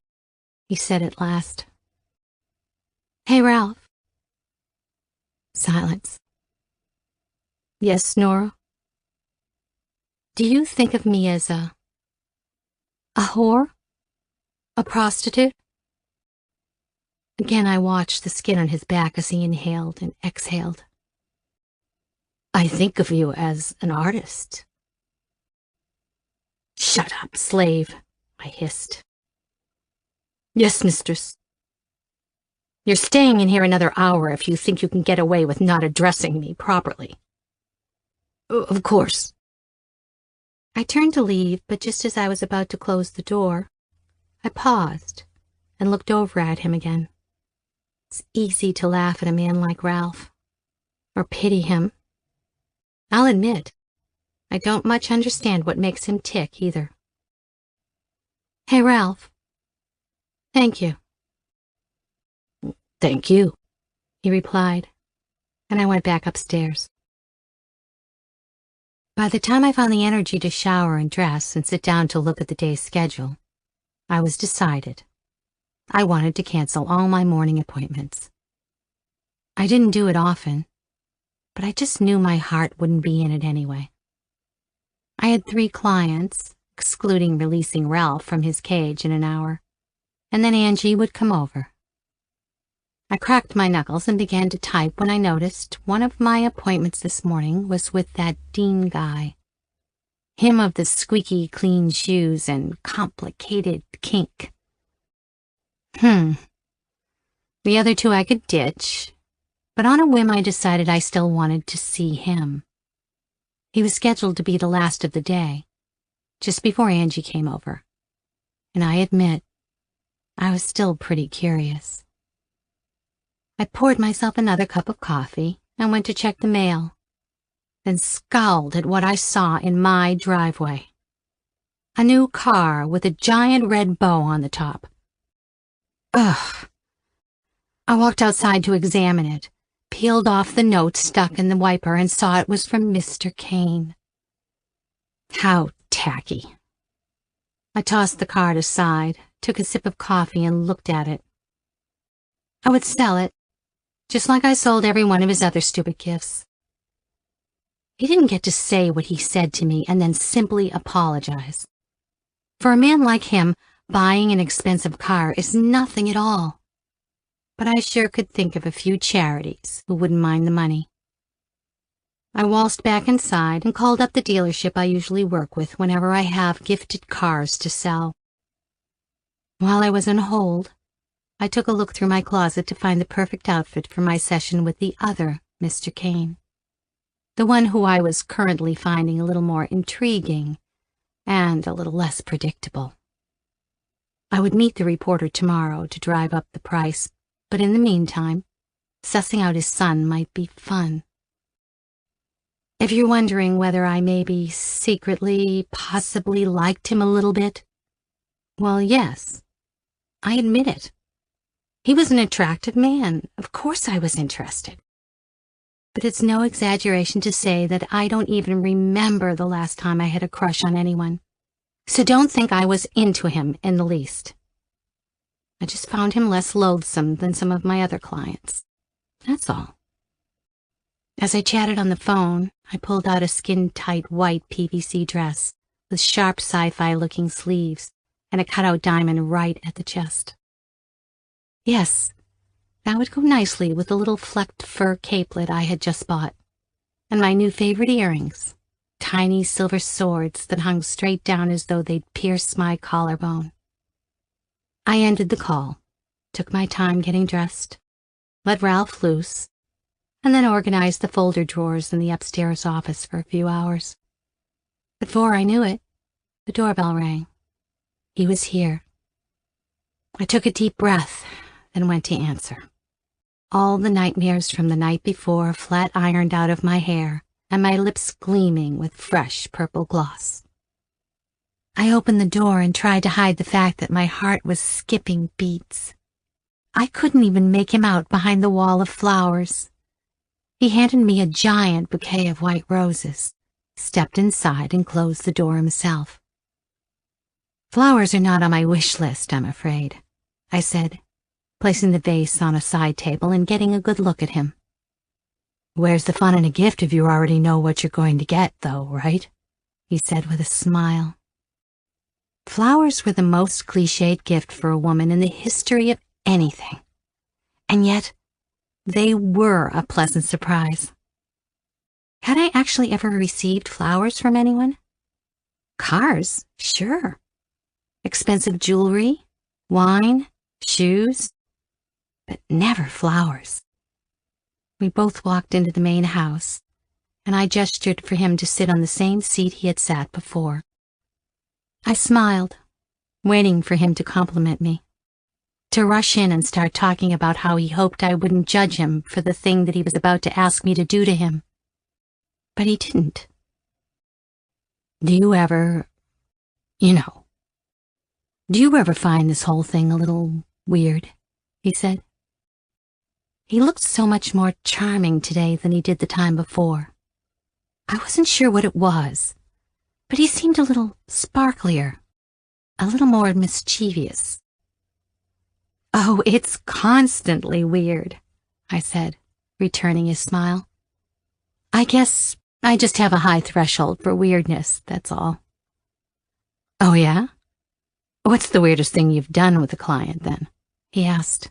he said at last. "Hey, Ralph." Silence. "Yes, Nora?" "Do you think of me as a whore? A prostitute?" Again I watched the skin on his back as he inhaled and exhaled. "I think of you as an artist." "Shut up, slave," I hissed. "Yes, mistress." "You're staying in here another hour if you think you can get away with not addressing me properly." "Of course." I turned to leave, but just as I was about to close the door, I paused and looked over at him again. It's easy to laugh at a man like Ralph, or pity him. I'll admit, I don't much understand what makes him tick either. "Hey, Ralph." "Thank you." "Thank you," he replied, and I went back upstairs. By the time I found the energy to shower and dress and sit down to look at the day's schedule, I was decided. I wanted to cancel all my morning appointments. I didn't do it often. but I just knew my heart wouldn't be in it anyway. I had 3 clients, excluding releasing Ralph from his cage in an hour, and then Angie would come over. I cracked my knuckles and began to type when I noticed one of my appointments this morning was with that Dean guy. Him of the squeaky clean shoes and complicated kink. The other 2 I could ditch, but on a whim I decided I still wanted to see him. He was scheduled to be the last of the day, just before Angie came over, and I admit, I was still pretty curious. I poured myself another cup of coffee and went to check the mail, then scowled at what I saw in my driveway. A new car with a giant red bow on the top. Ugh. I walked outside to examine it, peeled off the note stuck in the wiper, and saw it was from Mr. Kane. How tacky. I tossed the card aside, took a sip of coffee, and looked at it. I would sell it, just like I sold every one of his other stupid gifts. He didn't get to say what he said to me and then simply apologize. For a man like him, buying an expensive car is nothing at all. But I sure could think of a few charities who wouldn't mind the money. I waltzed back inside and called up the dealership I usually work with whenever I have gifted cars to sell. While I was on hold, I took a look through my closet to find the perfect outfit for my session with the other Mr. Kane, the one who I was currently finding a little more intriguing and a little less predictable. I would meet the reporter tomorrow to drive up the price, but in the meantime, sussing out his son might be fun. If you're wondering whether I maybe secretly, possibly liked him a little bit, well, yes, I admit it. He was an attractive man. Of course I was interested. But it's no exaggeration to say that I don't even remember the last time I had a crush on anyone. So don't think I was into him in the least. I just found him less loathsome than some of my other clients. That's all. As I chatted on the phone, I pulled out a skin-tight white PVC dress with sharp sci-fi looking sleeves and a cutout diamond right at the chest. Yes, that would go nicely with the little flecked fur capelet I had just bought, and my new favorite earrings, tiny silver swords that hung straight down as though they'd pierce my collarbone. I ended the call, took my time getting dressed, let Ralph loose, and then organized the folder drawers in the upstairs office for a few hours. Before I knew it, the doorbell rang. He was here. I took a deep breath, then went to answer. All the nightmares from the night before flat-ironed out of my hair, and my lips gleaming with fresh purple gloss. I opened the door and tried to hide the fact that my heart was skipping beats. I couldn't even make him out behind the wall of flowers. He handed me a giant bouquet of white roses, stepped inside, and closed the door himself. "Flowers are not on my wish list, I'm afraid," I said, placing the vase on a side table and getting a good look at him. "Where's the fun in a gift if you already know what you're going to get, though, right?" he said with a smile. Flowers were the most cliched gift for a woman in the history of anything, and yet they were a pleasant surprise. Had I actually ever received flowers from anyone? Cars, sure. Expensive jewelry, wine, shoes, but never flowers. We both walked into the main house, and I gestured for him to sit on the same seat he had sat before. I smiled, waiting for him to compliment me, to rush in and start talking about how he hoped I wouldn't judge him for the thing that he was about to ask me to do to him. But he didn't. Do you ever find this whole thing a little weird?" he said. He looked so much more charming today than he did the time before. I wasn't sure what it was, but he seemed a little sparklier, a little more mischievous. "Oh, it's constantly weird," I said, returning his smile. I guess I just have a high threshold for weirdness, that's all. Oh, yeah? What's the weirdest thing you've done with a client, then? He asked.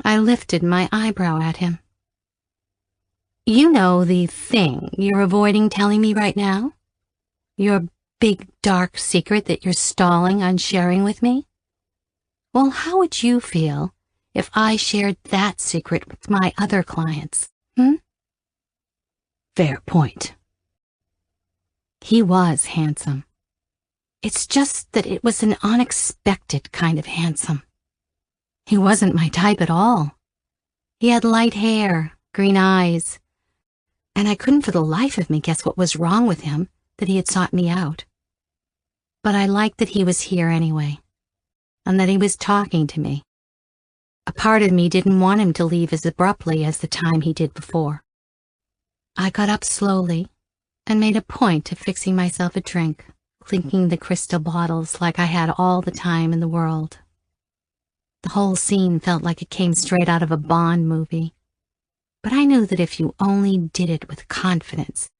I lifted my eyebrow at him. You know the thing you're avoiding telling me right now? Your big, dark secret that you're stalling on sharing with me? Well, how would you feel if I shared that secret with my other clients, Fair point. He was handsome. It's just that it was an unexpected kind of handsome. He wasn't my type at all. He had light hair, green eyes, and I couldn't for the life of me guess what was wrong with him that he had sought me out. But I liked that he was here anyway, and that he was talking to me. A part of me didn't want him to leave as abruptly as the time he did before. I got up slowly and made a point of fixing myself a drink, clinking the crystal bottles like I had all the time in the world. The whole scene felt like it came straight out of a Bond movie. But I knew that if you only did it with confidence,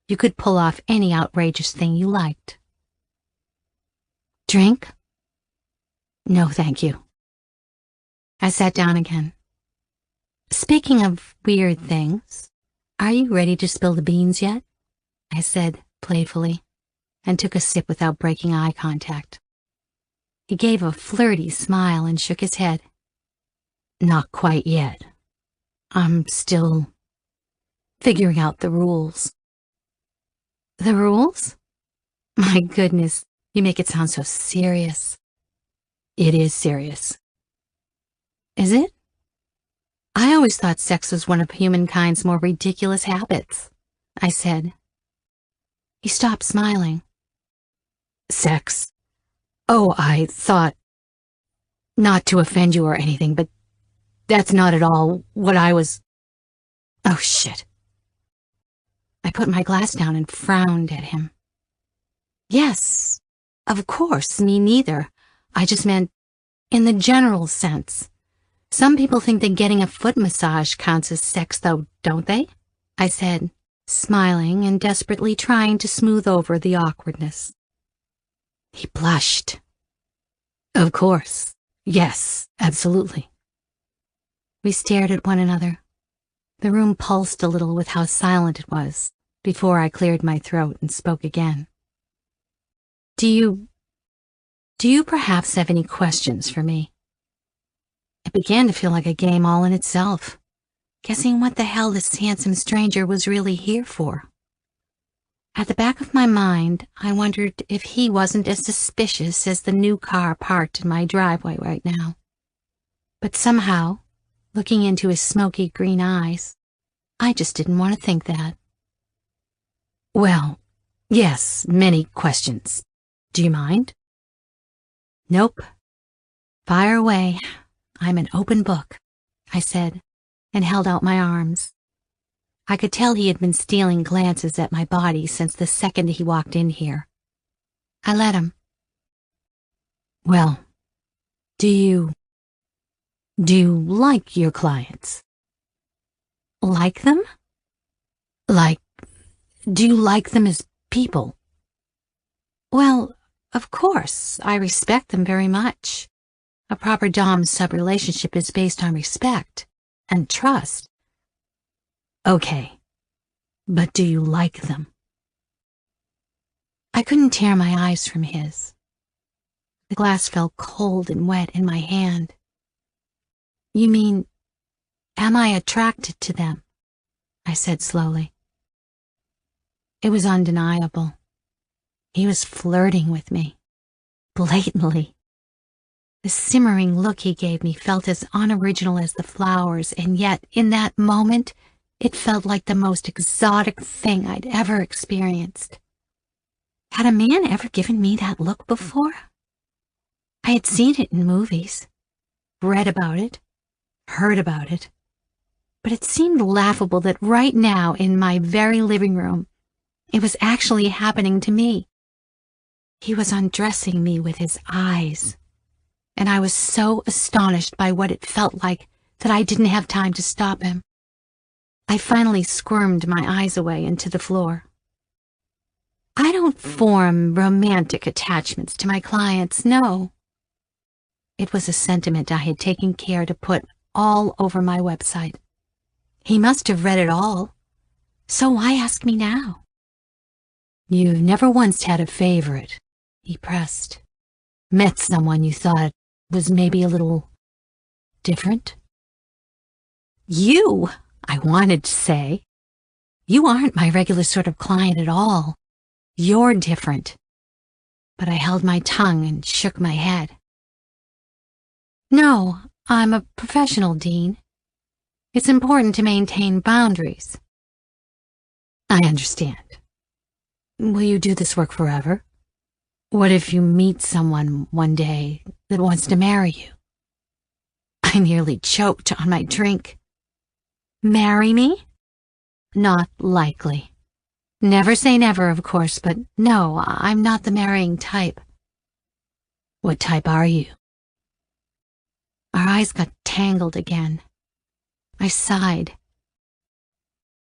you could pull off any outrageous thing you liked. Drink? No, thank you. I sat down again. Speaking of weird things, are you ready to spill the beans yet? I said playfully, and took a sip without breaking eye contact. He gave a flirty smile and shook his head. Not quite yet. I'm still figuring out the rules. The rules? My goodness, you make it sound so serious. It is serious. Is it? I always thought sex was one of humankind's more ridiculous habits, I said. He stopped smiling. Sex? Oh, I thought, not to offend you or anything, but that's not at all what I was... Oh, shit. I put my glass down and frowned at him. Yes, of course, me neither. I just meant in the general sense. Some people think that getting a foot massage counts as sex, though, don't they? I said, smiling and desperately trying to smooth over the awkwardness. He blushed. Of course. Yes, absolutely. We stared at one another. The room pulsed a little with how silent it was before I cleared my throat and spoke again. Do you perhaps have any questions for me? It began to feel like a game all in itself, guessing what the hell this handsome stranger was really here for. At the back of my mind, I wondered if he wasn't as suspicious as the new car parked in my driveway right now. But somehow, looking into his smoky green eyes, I just didn't want to think that. Well, yes, many questions. Do you mind? Nope. Fire away. I'm an open book, I said, and held out my arms. I could tell he had been stealing glances at my body since the second he walked in here. I let him. Well, do you like your clients? Like them? Do you like them as people? Well, of course, I respect them very much. A proper dom-sub relationship is based on respect and trust. Okay, but do you like them? I couldn't tear my eyes from his. The glass felt cold and wet in my hand. You mean, am I attracted to them? I said slowly. It was undeniable. He was flirting with me, blatantly. The simmering look he gave me felt as unoriginal as the flowers, and yet, in that moment, it felt like the most exotic thing I'd ever experienced. Had a man ever given me that look before? I had seen it in movies, read about it, heard about it, but it seemed laughable that right now, in my very living room, it was actually happening to me. He was undressing me with his eyes, and I was so astonished by what it felt like that I didn't have time to stop him. I finally squirmed my eyes away into the floor. I don't form romantic attachments to my clients, no. It was a sentiment I had taken care to put all over my website. He must have read it all, so why ask me now? You've never once had a favorite, he pressed. Met someone you thought was maybe a little different? You, I wanted to say. You aren't my regular sort of client at all. You're different. But I held my tongue and shook my head. No, I'm a professional, Dean. It's important to maintain boundaries. I understand. Will you do this work forever? What if you meet someone one day that wants to marry you? I nearly choked on my drink. Marry me? Not likely. Never say never, of course, but no, I'm not the marrying type. What type are you? Our eyes got tangled again. I sighed.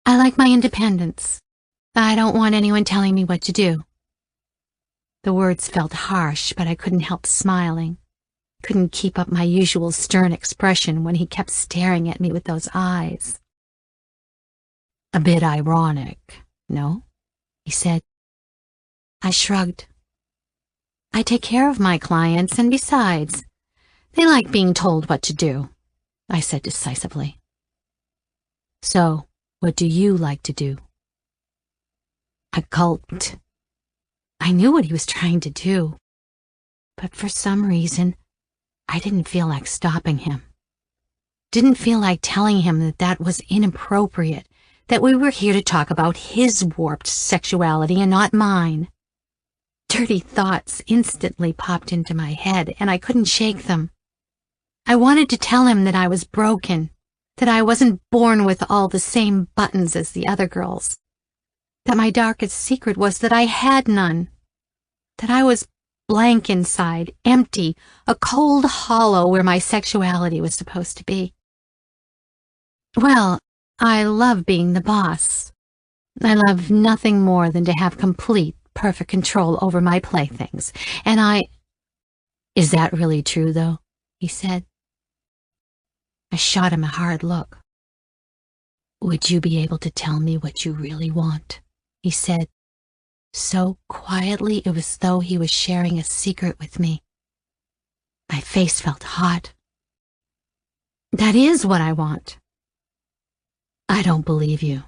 I like my independence. I don't want anyone telling me what to do. The words felt harsh, but I couldn't help smiling. Couldn't keep up my usual stern expression when he kept staring at me with those eyes. A bit ironic, no? He said. I shrugged. I take care of my clients, and besides, they like being told what to do, I said decisively. So, what do you like to do? I gulped. I knew what he was trying to do, but for some reason, I didn't feel like stopping him. Didn't feel like telling him that that was inappropriate, that we were here to talk about his warped sexuality and not mine. Dirty thoughts instantly popped into my head, and I couldn't shake them. I wanted to tell him that I was broken, that I wasn't born with all the same buttons as the other girls, that my darkest secret was that I had none, that I was blank inside, empty, a cold hollow where my sexuality was supposed to be. Well, I love being the boss. I love nothing more than to have complete, perfect control over my playthings, and Is that really true, though? He said. I shot him a hard look. Would you be able to tell me what you really want? He said, so quietly it was as though he was sharing a secret with me. My face felt hot. That is what I want. I don't believe you.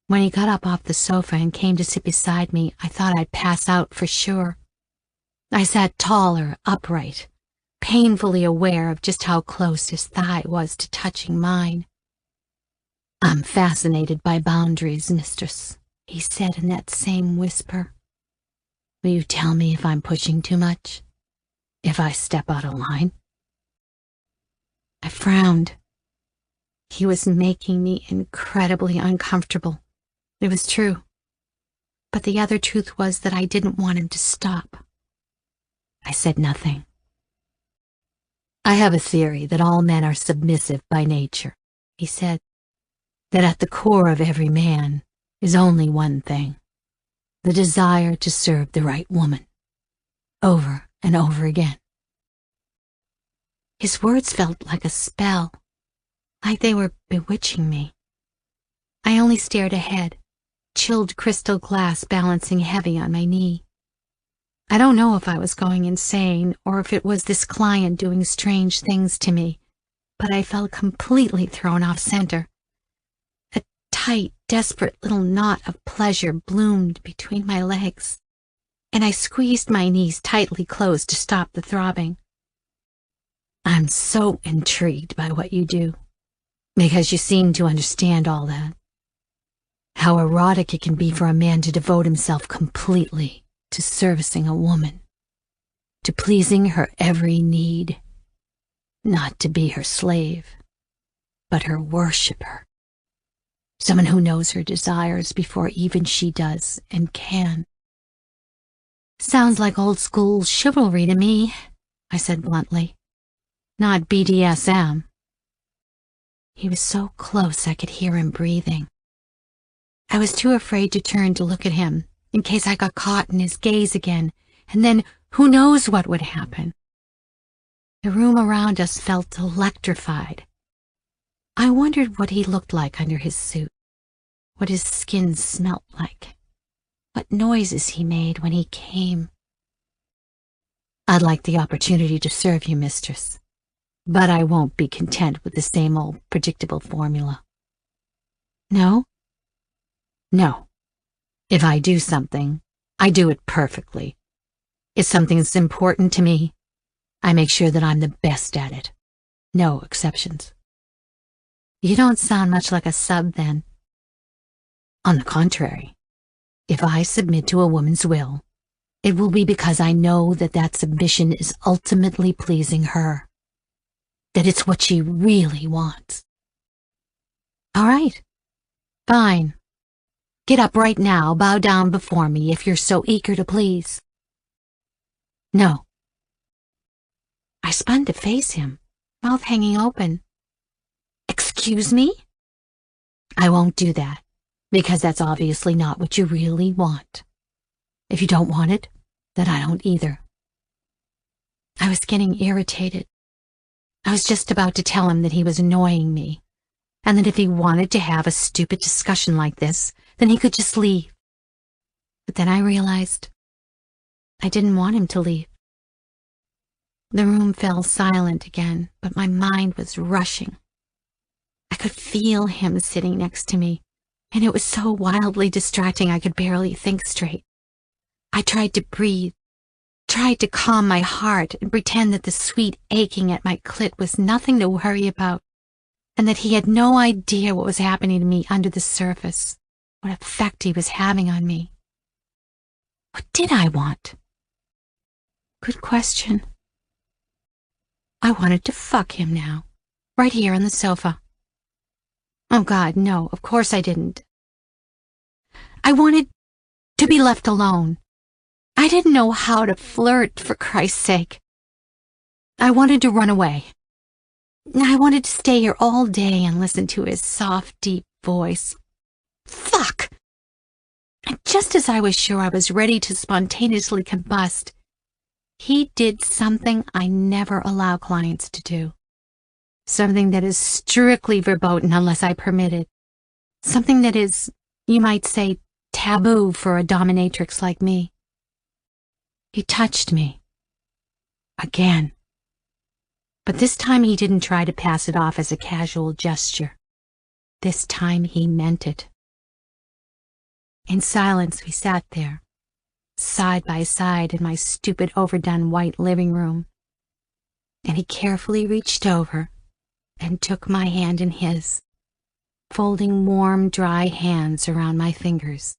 When he got up off the sofa and came to sit beside me, I thought I'd pass out for sure. I sat taller, upright, painfully aware of just how close his thigh was to touching mine. I'm fascinated by boundaries, mistress, he said in that same whisper. Will you tell me if I'm pushing too much? If I step out of line? I frowned. He was making me incredibly uncomfortable. It was true. But the other truth was that I didn't want him to stop. I said nothing. I have a theory that all men are submissive by nature, he said. That at the core of every man is only one thing, the desire to serve the right woman, over and over again. His words felt like a spell, like they were bewitching me. I only stared ahead, chilled crystal glass balancing heavy on my knee. I don't know if I was going insane or if it was this client doing strange things to me, but I felt completely thrown off center. A tight, desperate little knot of pleasure bloomed between my legs, and I squeezed my knees tightly closed to stop the throbbing. I'm so intrigued by what you do, because you seem to understand all that. How erotic it can be for a man to devote himself completely to servicing a woman, to pleasing her every need, not to be her slave, but her worshipper, someone who knows her desires before even she does and can. Sounds like old school chivalry to me, I said bluntly. Not BDSM. He was so close I could hear him breathing. I was too afraid to turn to look at him, in case I got caught in his gaze again, and then who knows what would happen. The room around us felt electrified. I wondered what he looked like under his suit, what his skin smelt like, what noises he made when he came. "I'd like the opportunity to serve you, mistress, but I won't be content with the same old predictable formula." "No?" "No. If I do something, I do it perfectly. If something's important to me, I make sure that I'm the best at it. No exceptions." "You don't sound much like a sub, then." "On the contrary, if I submit to a woman's will, it will be because I know that that submission is ultimately pleasing her, that it's what she really wants." "All right. Fine. Get up right now, bow down before me if you're so eager to please." "No." I spun to face him, mouth hanging open. "Excuse me?" "I won't do that, because that's obviously not what you really want. If you don't want it, then I don't either." I was getting irritated. I was just about to tell him that he was annoying me, and that if he wanted to have a stupid discussion like this, then he could just leave. But then I realized I didn't want him to leave. The room fell silent again, but my mind was rushing. I could feel him sitting next to me, and it was so wildly distracting I could barely think straight. I tried to breathe, tried to calm my heart and pretend that the sweet aching at my clit was nothing to worry about, and that he had no idea what was happening to me under the surface, what effect he was having on me. What did I want? Good question. I wanted to fuck him now, right here on the sofa. Oh God, no, of course I didn't. I wanted to be left alone. I didn't know how to flirt, for Christ's sake. I wanted to run away. I wanted to stay here all day and listen to his soft, deep voice. Fuck! And just as I was sure I was ready to spontaneously combust, he did something I never allow clients to do. Something that is strictly verboten unless I permit it. Something that is, you might say, taboo for a dominatrix like me. He touched me. Again. But this time he didn't try to pass it off as a casual gesture. This time he meant it. In silence we sat there, side by side in my stupid overdone white living room, and he carefully reached over and took my hand in his, folding warm, dry hands around my fingers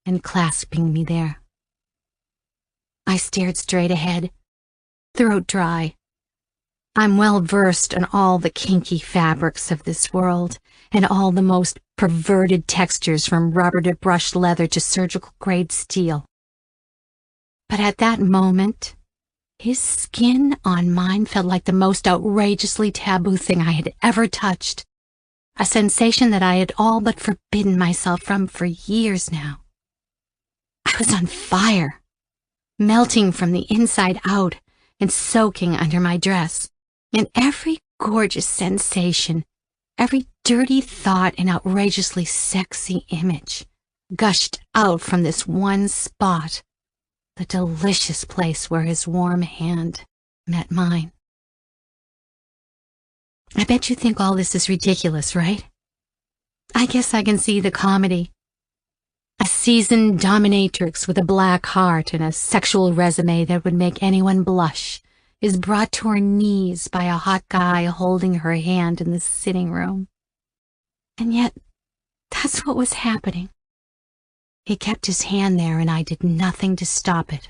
and clasping me there. I stared straight ahead, throat dry. I'm well versed in all the kinky fabrics of this world and all the most perverted textures from rubber to brushed leather to surgical-grade steel. But at that moment, his skin on mine felt like the most outrageously taboo thing I had ever touched, a sensation that I had all but forbidden myself from for years now. I was on fire, melting from the inside out and soaking under my dress, and every gorgeous sensation, every dirty thought and outrageously sexy image gushed out from this one spot, the delicious place where his warm hand met mine. I bet you think all this is ridiculous, right? I guess I can see the comedy. A seasoned dominatrix with a black heart and a sexual resume that would make anyone blush is brought to her knees by a hot guy holding her hand in the sitting room. And yet, that's what was happening. He kept his hand there and I did nothing to stop it.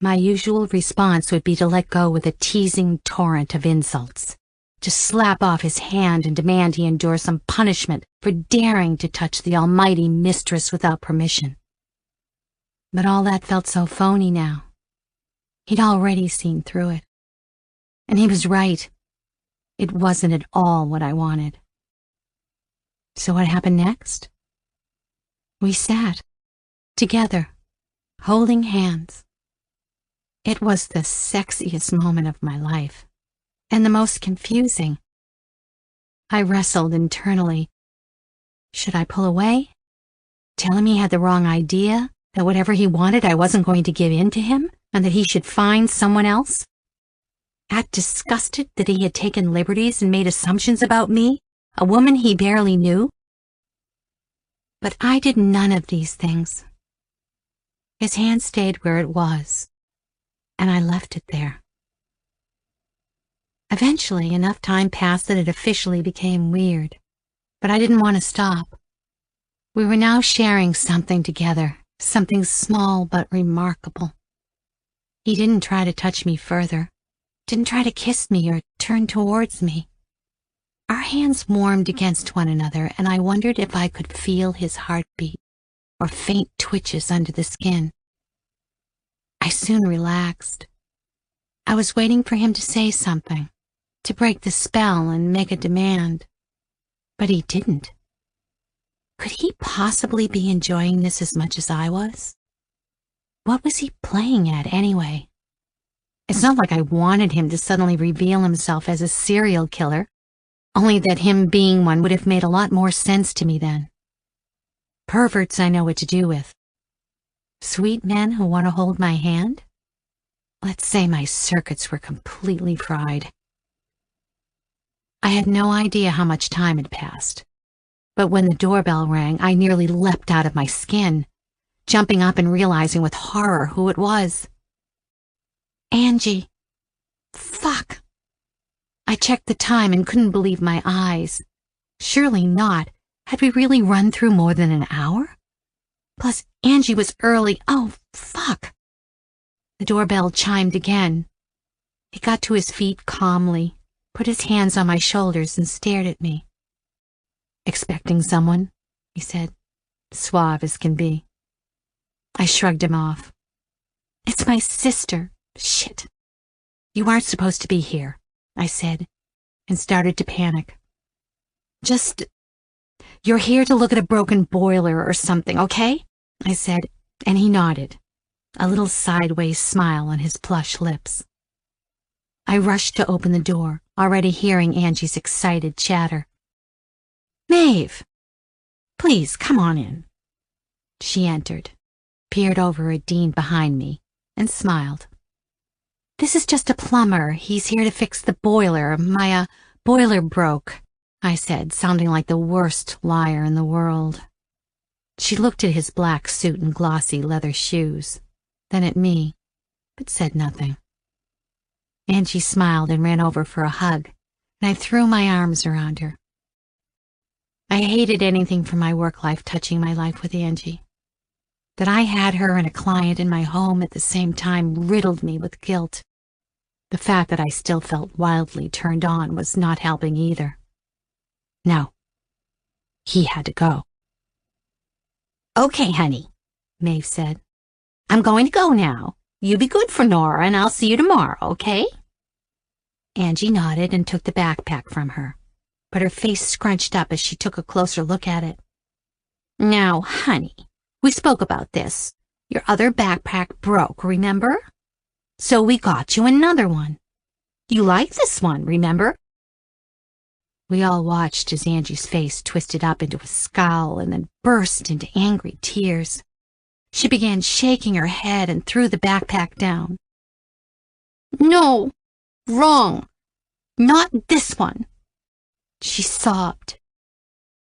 My usual response would be to let go with a teasing torrent of insults, to slap off his hand and demand he endure some punishment for daring to touch the almighty mistress without permission. But all that felt so phony now. He'd already seen through it. And he was right. It wasn't at all what I wanted. So what happened next? We sat, together, holding hands. It was the sexiest moment of my life, and the most confusing. I wrestled internally. Should I pull away? Tell him he had the wrong idea, that whatever he wanted I wasn't going to give in to him, and that he should find someone else? Act disgusted that he had taken liberties and made assumptions about me, a woman he barely knew? But I did none of these things. His hand stayed where it was, and I left it there. Eventually, enough time passed that it officially became weird, but I didn't want to stop. We were now sharing something together, something small but remarkable. He didn't try to touch me further, didn't try to kiss me or turn towards me. Our hands warmed against one another, and I wondered if I could feel his heartbeat or faint twitches under the skin. I soon relaxed. I was waiting for him to say something, to break the spell and make a demand. But he didn't. Could he possibly be enjoying this as much as I was? What was he playing at anyway? It's not like I wanted him to suddenly reveal himself as a serial killer, only that him being one would have made a lot more sense to me then. Perverts I know what to do with. Sweet men who want to hold my hand? Let's say my circuits were completely fried. I had no idea how much time had passed, but when the doorbell rang, I nearly leapt out of my skin, jumping up and realizing with horror who it was. Angie. Fuck. I checked the time and couldn't believe my eyes. Surely not. Had we really run through more than an hour? Plus, Angie was early. Oh, fuck. The doorbell chimed again. He got to his feet calmly, put his hands on my shoulders and stared at me. Expecting someone, he said, suave as can be. I shrugged him off. It's my sister. Shit. You aren't supposed to be here, I said, and started to panic. You're here to look at a broken boiler or something, okay? I said, and he nodded, a little sideways smile on his plush lips. I rushed to open the door, already hearing Angie's excited chatter. Maeve! Please, come on in. She entered, peered over at Dean behind me, and smiled. This is just a plumber. He's here to fix the boiler. My, boiler broke, I said, sounding like the worst liar in the world. She looked at his black suit and glossy leather shoes, then at me, but said nothing. Angie smiled and ran over for a hug, and I threw my arms around her. I hated anything from my work life touching my life with Angie. That I had her and a client in my home at the same time riddled me with guilt. The fact that I still felt wildly turned on was not helping either. No, he had to go. Okay, honey, Maeve said. I'm going to go now. You be good for Nora, and I'll see you tomorrow, okay? Angie nodded and took the backpack from her, but her face scrunched up as she took a closer look at it. Now, honey, we spoke about this. Your other backpack broke, remember? So we got you another one. You like this one, remember? We all watched as Angie's face twisted up into a scowl and then burst into angry tears. She began shaking her head and threw the backpack down. No, wrong. Not this one. She sobbed.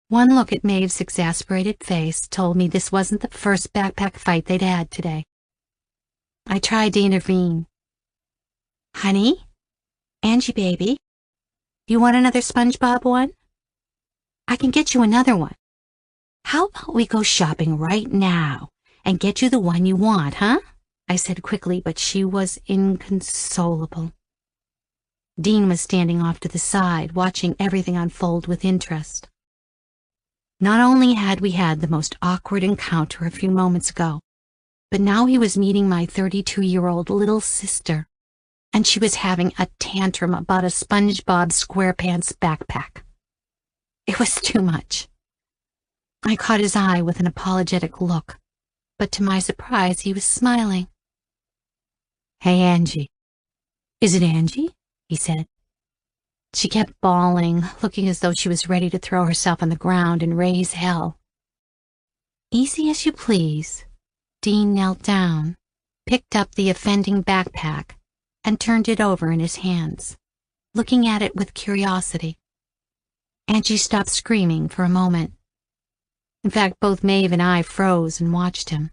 One look at Maeve's exasperated face told me this wasn't the first backpack fight they'd had today. I tried to intervene. Honey? Angie, baby? You want another SpongeBob one? I can get you another one. How about we go shopping right now and get you the one you want, huh? I said quickly, but she was inconsolable. Dean was standing off to the side, watching everything unfold with interest. Not only had we had the most awkward encounter a few moments ago, but now he was meeting my 32-year-old little sister. and she was having a tantrum about a SpongeBob SquarePants backpack. It was too much. I caught his eye with an apologetic look, but to my surprise he was smiling. "Hey, Angie." "Is it Angie?" he said. She kept bawling, looking as though she was ready to throw herself on the ground and raise hell. Easy as you please. Dean knelt down, picked up the offending backpack, and turned it over in his hands, looking at it with curiosity. Angie stopped screaming for a moment. In fact, both Maeve and I froze and watched him.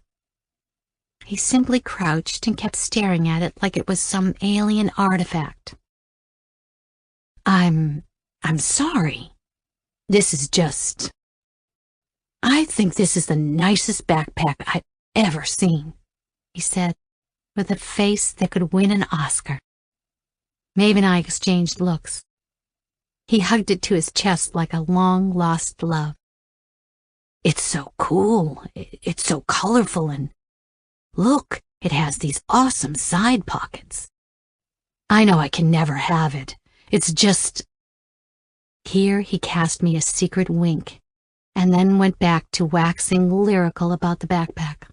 He simply crouched and kept staring at it like it was some alien artifact. I'm sorry. This is just... I think this is the nicest backpack I've ever seen," he said, with a face that could win an Oscar. Maeve and I exchanged looks. He hugged it to his chest like a long-lost love. "It's so cool. It's so colorful, and look, it has these awesome side pockets. I know I can never have it. It's just..." Here he cast me a secret wink, and then went back to waxing lyrical about the backpack.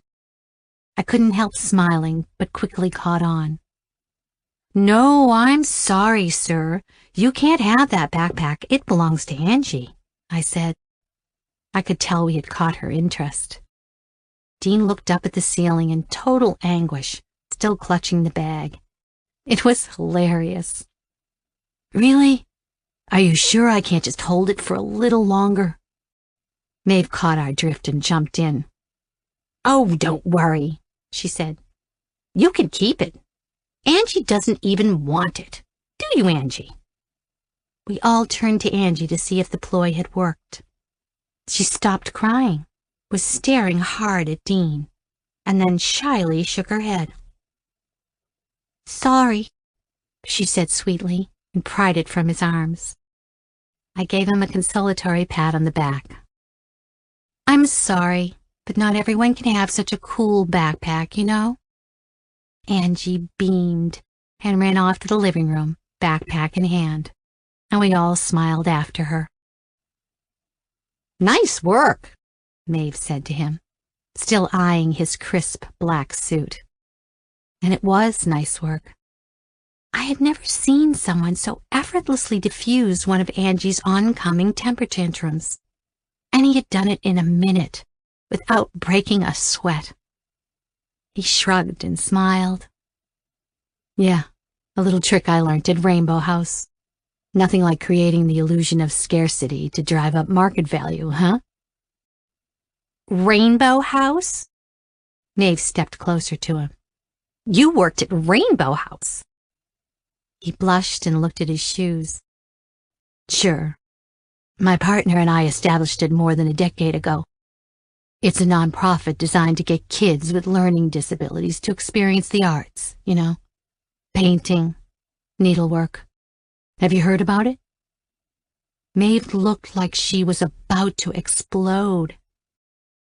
I couldn't help smiling, but quickly caught on. "No, I'm sorry, sir. You can't have that backpack. It belongs to Angie," I said. I could tell we had caught her interest. Dean looked up at the ceiling in total anguish, still clutching the bag. It was hilarious. "Really? Are you sure I can't just hold it for a little longer?" Maeve caught our drift and jumped in. "Oh, don't worry," she said. "You can keep it. Angie doesn't even want it. Do you, Angie?" We all turned to Angie to see if the ploy had worked. She stopped crying, was staring hard at Dean, and then shyly shook her head. "Sorry," she said sweetly, and pried it from his arms. I gave him a consolatory pat on the back. "I'm sorry, but not everyone can have such a cool backpack, you know." Angie beamed and ran off to the living room, backpack in hand, and we all smiled after her. "Nice work," Maeve said to him, still eyeing his crisp black suit. And it was nice work. I had never seen someone so effortlessly diffuse one of Angie's oncoming temper tantrums, and he had done it in a minute, without breaking a sweat. He shrugged and smiled. "Yeah, a little trick I learned at Rainbow House. Nothing like creating the illusion of scarcity to drive up market value, huh?" "Rainbow House?" Maeve stepped closer to him. "You worked at Rainbow House?" He blushed and looked at his shoes. "Sure. My partner and I established it more than a decade ago. It's a nonprofit designed to get kids with learning disabilities to experience the arts, you know. Painting, needlework. Have you heard about it?" Maeve looked like she was about to explode.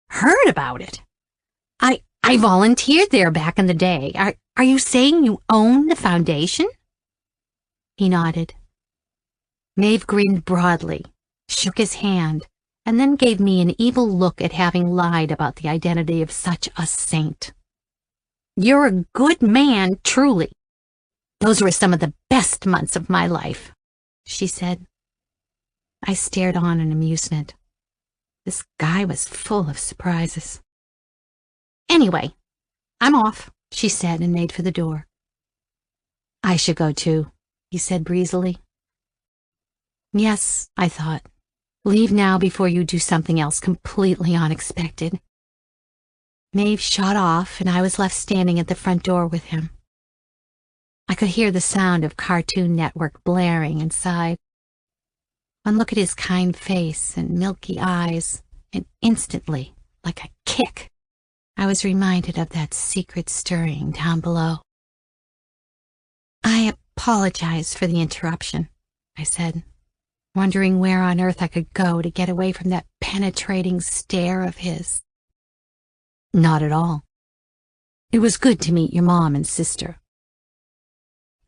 "Heard about it? I volunteered there back in the day. Are you saying you own the foundation?" He nodded. Maeve grinned broadly, shook his hand, and then gave me an evil look at having lied about the identity of such a saint. "You're a good man, truly. Those were some of the best months of my life," she said. I stared on in amusement. This guy was full of surprises. "Anyway, I'm off," she said, and made for the door. "I should go too," he said breezily. Yes, I thought. Leave now before you do something else completely unexpected. Maeve shot off, and I was left standing at the front door with him. I could hear the sound of Cartoon Network blaring inside. One look at his kind face and milky eyes, and instantly, like a kick, I was reminded of that secret stirring down below. "I apologize for the interruption," I said, wondering where on earth I could go to get away from that penetrating stare of his. "Not at all. It was good to meet your mom and sister."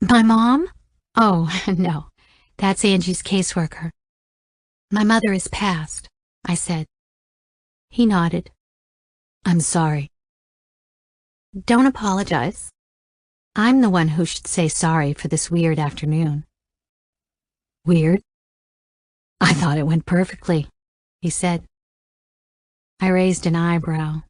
My mom? Oh, no, that's Angie's caseworker. My mother is passed, I said. He nodded. I'm sorry. Don't apologize. I'm the one who should say sorry for this weird afternoon. Weird? I thought it went perfectly, he said. I raised an eyebrow.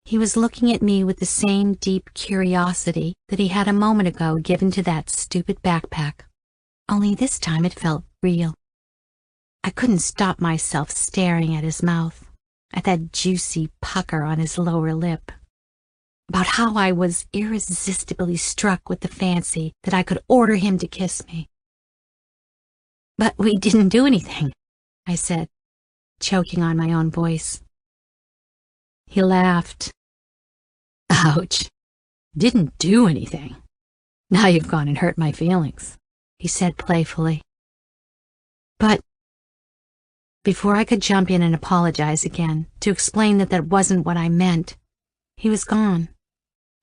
He was looking at me with the same deep curiosity that he had a moment ago given to that stupid backpack, only this time it felt real. I couldn't stop myself staring at his mouth, at that juicy pucker on his lower lip, about how I was irresistibly struck with the fancy that I could order him to kiss me. But we didn't do anything, I said, choking on my own voice. He laughed. Ouch. Didn't do anything. Now you've gone and hurt my feelings, he said playfully. But before I could jump in and apologize again, to explain that that wasn't what I meant, he was gone,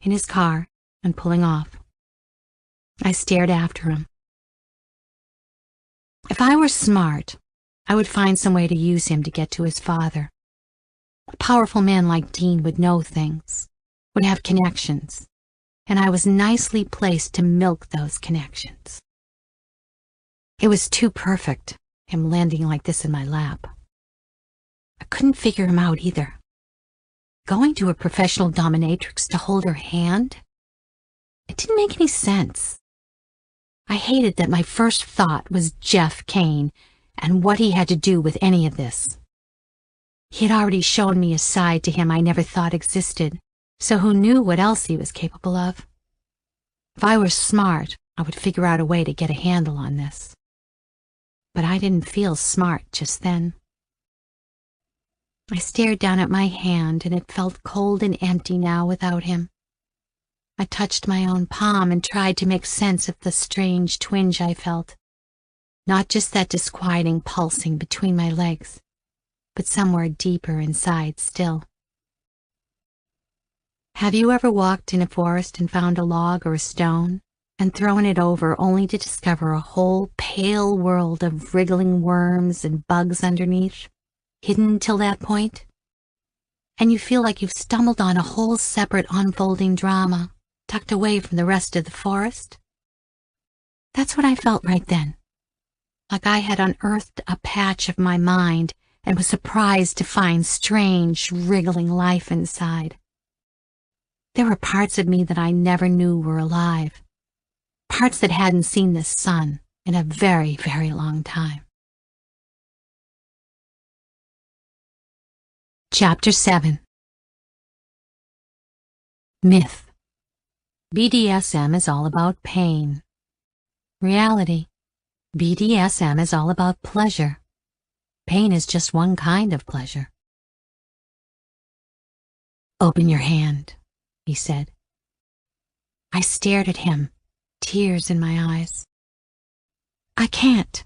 in his car, and pulling off. I stared after him. If I were smart, I would find some way to use him to get to his father. A powerful man like Dean would know things, would have connections, and I was nicely placed to milk those connections. It was too perfect, him landing like this in my lap. I couldn't figure him out either. Going to a professional dominatrix to hold her hand? It didn't make any sense. I hated that my first thought was Jeff Kane and what he had to do with any of this. He had already shown me a side to him I never thought existed, so who knew what else he was capable of? If I were smart, I would figure out a way to get a handle on this. But I didn't feel smart just then. I stared down at my hand, and it felt cold and empty now without him. I touched my own palm and tried to make sense of the strange twinge I felt. Not just that disquieting pulsing between my legs, but somewhere deeper inside still. Have you ever walked in a forest and found a log or a stone and thrown it over only to discover a whole pale world of wriggling worms and bugs underneath, hidden till that point? And you feel like you've stumbled on a whole separate unfolding drama, tucked away from the rest of the forest? That's what I felt right then, like I had unearthed a patch of my mind and was surprised to find strange, wriggling life inside. There were parts of me that I never knew were alive, parts that hadn't seen the sun in a very, very long time. Chapter 7. Myth. BDSM is all about pain. Reality. BDSM is all about pleasure. Pain is just one kind of pleasure. Open your hand, he said. I stared at him, tears in my eyes. I can't.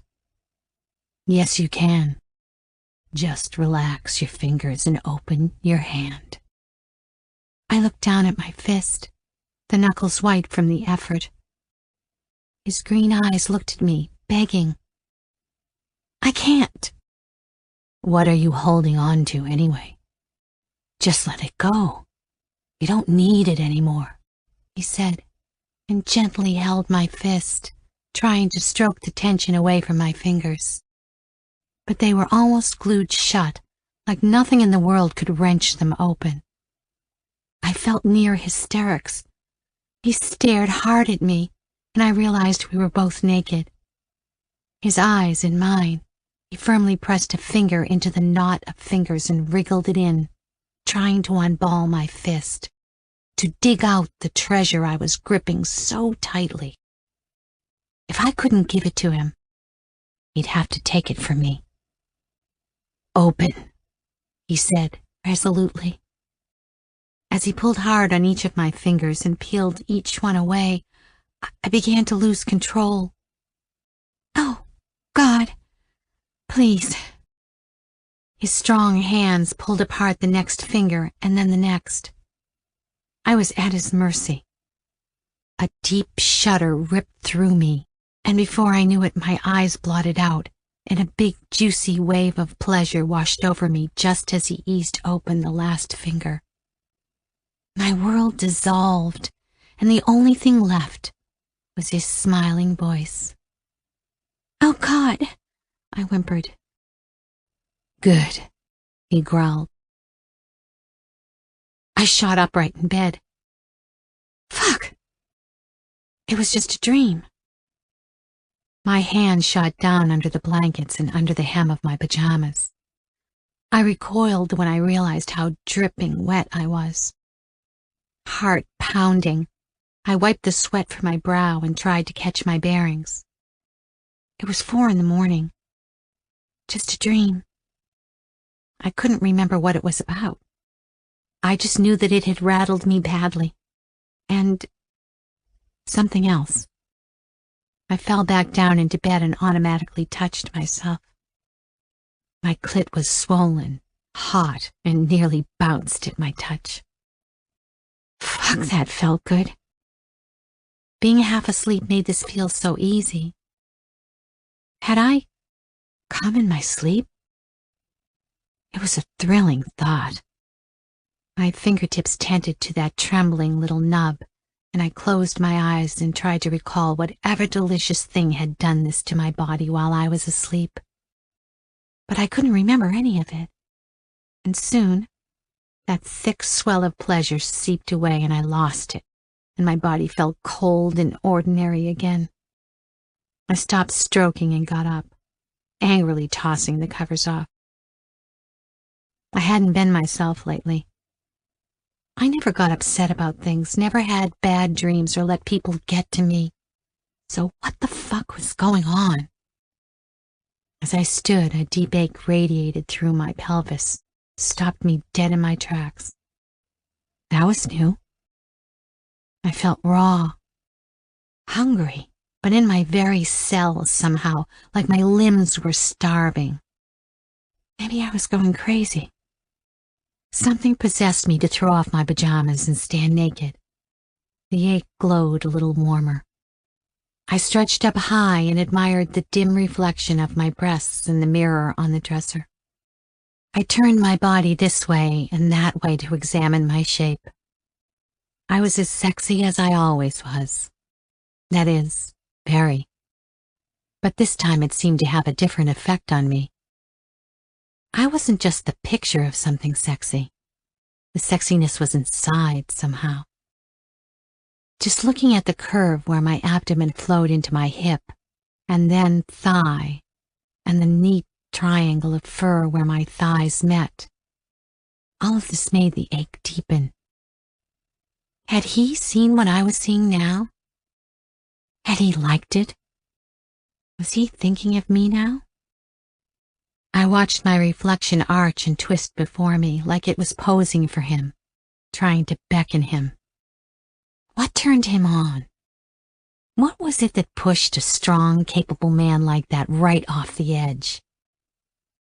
Yes, you can. Just relax your fingers and open your hand. I looked down at my fist, the knuckles white from the effort. His green eyes looked at me, begging. I can't. What are you holding on to anyway? Just let it go. You don't need it anymore, he said, and gently held my fist, trying to stroke the tension away from my fingers. But they were almost glued shut, like nothing in the world could wrench them open. I felt near hysterics. He stared hard at me, and I realized we were both naked. His eyes in mine, he firmly pressed a finger into the knot of fingers and wriggled it in, trying to unball my fist, to dig out the treasure I was gripping so tightly. If I couldn't give it to him, he'd have to take it from me. Open, he said resolutely. As he pulled hard on each of my fingers and peeled each one away, I began to lose control. Oh, God, please. His strong hands pulled apart the next finger and then the next. I was at his mercy. A deep shudder ripped through me, and before I knew it, my eyes blotted out, and a big, juicy wave of pleasure washed over me just as he eased open the last finger. My world dissolved, and the only thing left was his smiling voice. "Oh, God," I whimpered. "Good," he growled. I shot upright in bed. Fuck! It was just a dream. My hand shot down under the blankets and under the hem of my pajamas. I recoiled when I realized how dripping wet I was. Heart pounding, I wiped the sweat from my brow and tried to catch my bearings. It was 4 a.m. Just a dream. I couldn't remember what it was about. I just knew that it had rattled me badly. And something else. I fell back down into bed and automatically touched myself. My clit was swollen, hot, and nearly bounced at my touch. Fuck, that felt good. Being half asleep made this feel so easy. Had I come in my sleep? It was a thrilling thought. My fingertips tented to that trembling little nub, and I closed my eyes and tried to recall whatever delicious thing had done this to my body while I was asleep. But I couldn't remember any of it. And soon, that thick swell of pleasure seeped away and I lost it, and my body felt cold and ordinary again. I stopped stroking and got up, angrily tossing the covers off. I hadn't been myself lately. I never got upset about things, never had bad dreams or let people get to me. So what the fuck was going on? As I stood, a deep ache radiated through my pelvis, stopped me dead in my tracks. That was new. I felt raw, hungry, but in my very cells somehow, like my limbs were starving. Maybe I was going crazy. Something possessed me to throw off my pajamas and stand naked. The ache glowed a little warmer. I stretched up high and admired the dim reflection of my breasts in the mirror on the dresser. I turned my body this way and that way to examine my shape. I was as sexy as I always was. That is, very. But this time it seemed to have a different effect on me. I wasn't just the picture of something sexy. The sexiness was inside somehow. Just looking at the curve where my abdomen flowed into my hip, and then thigh, and the neat triangle of fur where my thighs met. All of this made the ache deepen. Had he seen what I was seeing now? Had he liked it? Was he thinking of me now? I watched my reflection arch and twist before me like it was posing for him, trying to beckon him. What turned him on? What was it that pushed a strong, capable man like that right off the edge?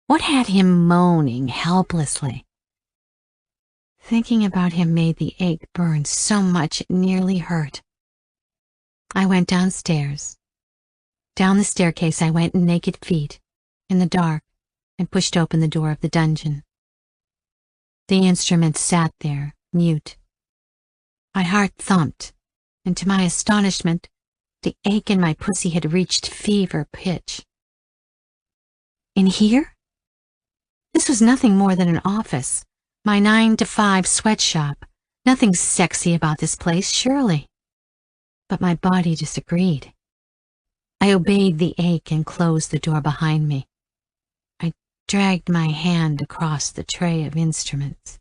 What had him moaning helplessly? Thinking about him made the ache burn so much it nearly hurt. I went downstairs. Down the staircase I went in naked feet, in the dark, and pushed open the door of the dungeon. The instrument sat there, mute. My heart thumped, and to my astonishment, the ache in my pussy had reached fever pitch. In here? This was nothing more than an office, my 9-to-5 sweatshop. Nothing sexy about this place, surely. But my body disagreed. I obeyed the ache and closed the door behind me. I dragged my hand across the tray of instruments.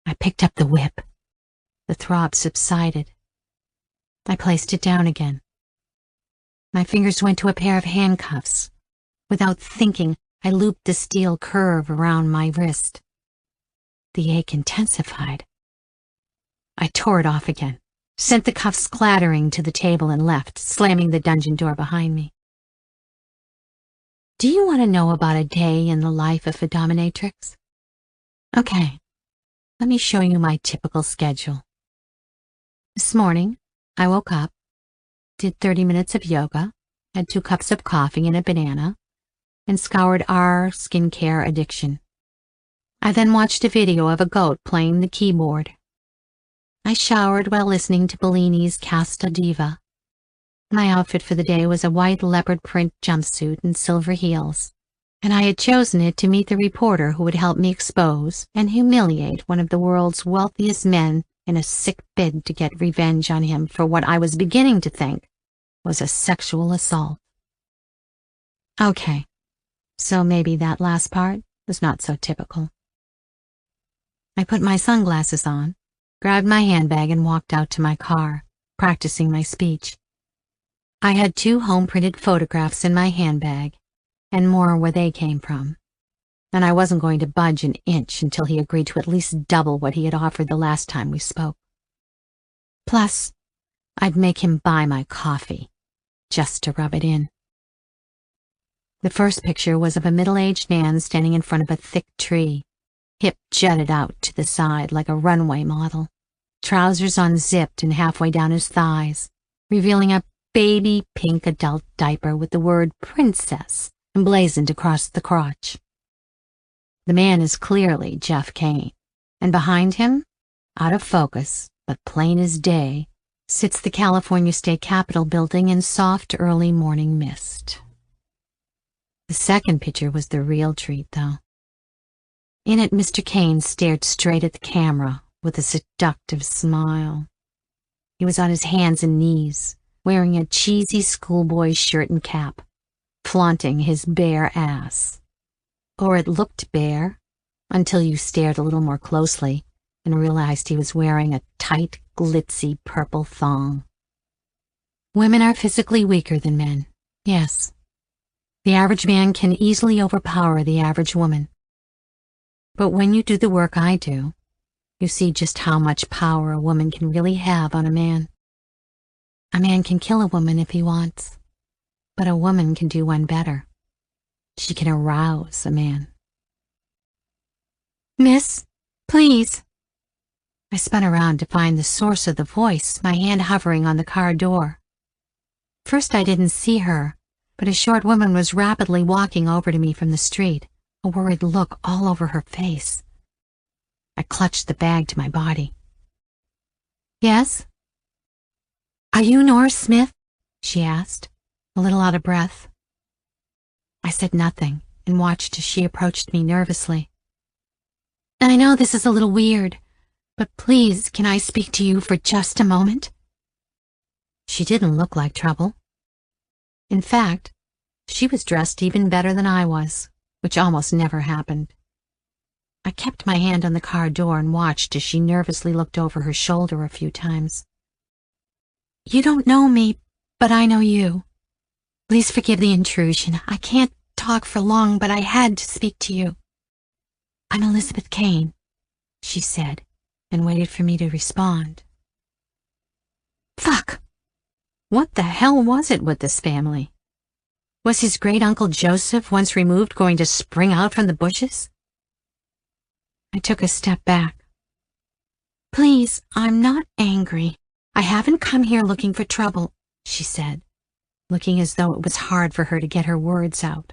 I picked up the whip. The throb subsided. I placed it down again. My fingers went to a pair of handcuffs. Without thinking, I looped the steel curve around my wrist. The ache intensified. I tore it off again, sent the cuffs clattering to the table and left, slamming the dungeon door behind me. Do you want to know about a day in the life of a dominatrix? Okay, let me show you my typical schedule. This morning, I woke up, did 30 minutes of yoga, had 2 cups of coffee and a banana, and scoured our skincare addiction. I then watched a video of a goat playing the keyboard. I showered while listening to Bellini's Casta Diva. My outfit for the day was a white leopard print jumpsuit and silver heels, and I had chosen it to meet the reporter who would help me expose and humiliate one of the world's wealthiest men in a sick bid to get revenge on him for what I was beginning to think was a sexual assault. Okay, so maybe that last part was not so typical. I put my sunglasses on, grabbed my handbag and walked out to my car, practicing my speech. I had 2 home-printed photographs in my handbag, and more where they came from, and I wasn't going to budge an inch until he agreed to at least double what he had offered the last time we spoke. Plus, I'd make him buy my coffee, just to rub it in. The first picture was of a middle-aged man standing in front of a thick tree, hip jutted out to the side like a runway model, trousers unzipped and halfway down his thighs, revealing a baby pink adult diaper with the word princess emblazoned across the crotch. The man is clearly Jeff Kane, and behind him, out of focus but plain as day, sits the California State Capitol building in soft early morning mist. The second picture was the real treat, though. In it, Mr. Kane stared straight at the camera with a seductive smile. He was on his hands and knees, wearing a cheesy schoolboy shirt and cap, flaunting his bare ass. Or it looked bare, until you stared a little more closely and realized he was wearing a tight, glitzy purple thong. Women are physically weaker than men, yes. The average man can easily overpower the average woman. But when you do the work I do, you see just how much power a woman can really have on a man. A man can kill a woman if he wants, but a woman can do one better. She can arouse a man. Miss, please. I spun around to find the source of the voice, my hand hovering on the car door. First I didn't see her, but a short woman was rapidly walking over to me from the street, a worried look all over her face. I clutched the bag to my body. Yes? Are you Nora Smith? She asked, a little out of breath. I said nothing and watched as she approached me nervously. I know this is a little weird, but please, can I speak to you for just a moment? She didn't look like trouble. In fact, she was dressed even better than I was, which almost never happened. I kept my hand on the car door and watched as she nervously looked over her shoulder a few times. You don't know me, but I know you. Please forgive the intrusion. I can't talk for long, but I had to speak to you. I'm Elizabeth Kane, she said, and waited for me to respond. Fuck! What the hell was it with this family? Was his great-uncle Joseph, once removed, going to spring out from the bushes? I took a step back. Please, I'm not angry. I haven't come here looking for trouble, she said, looking as though it was hard for her to get her words out.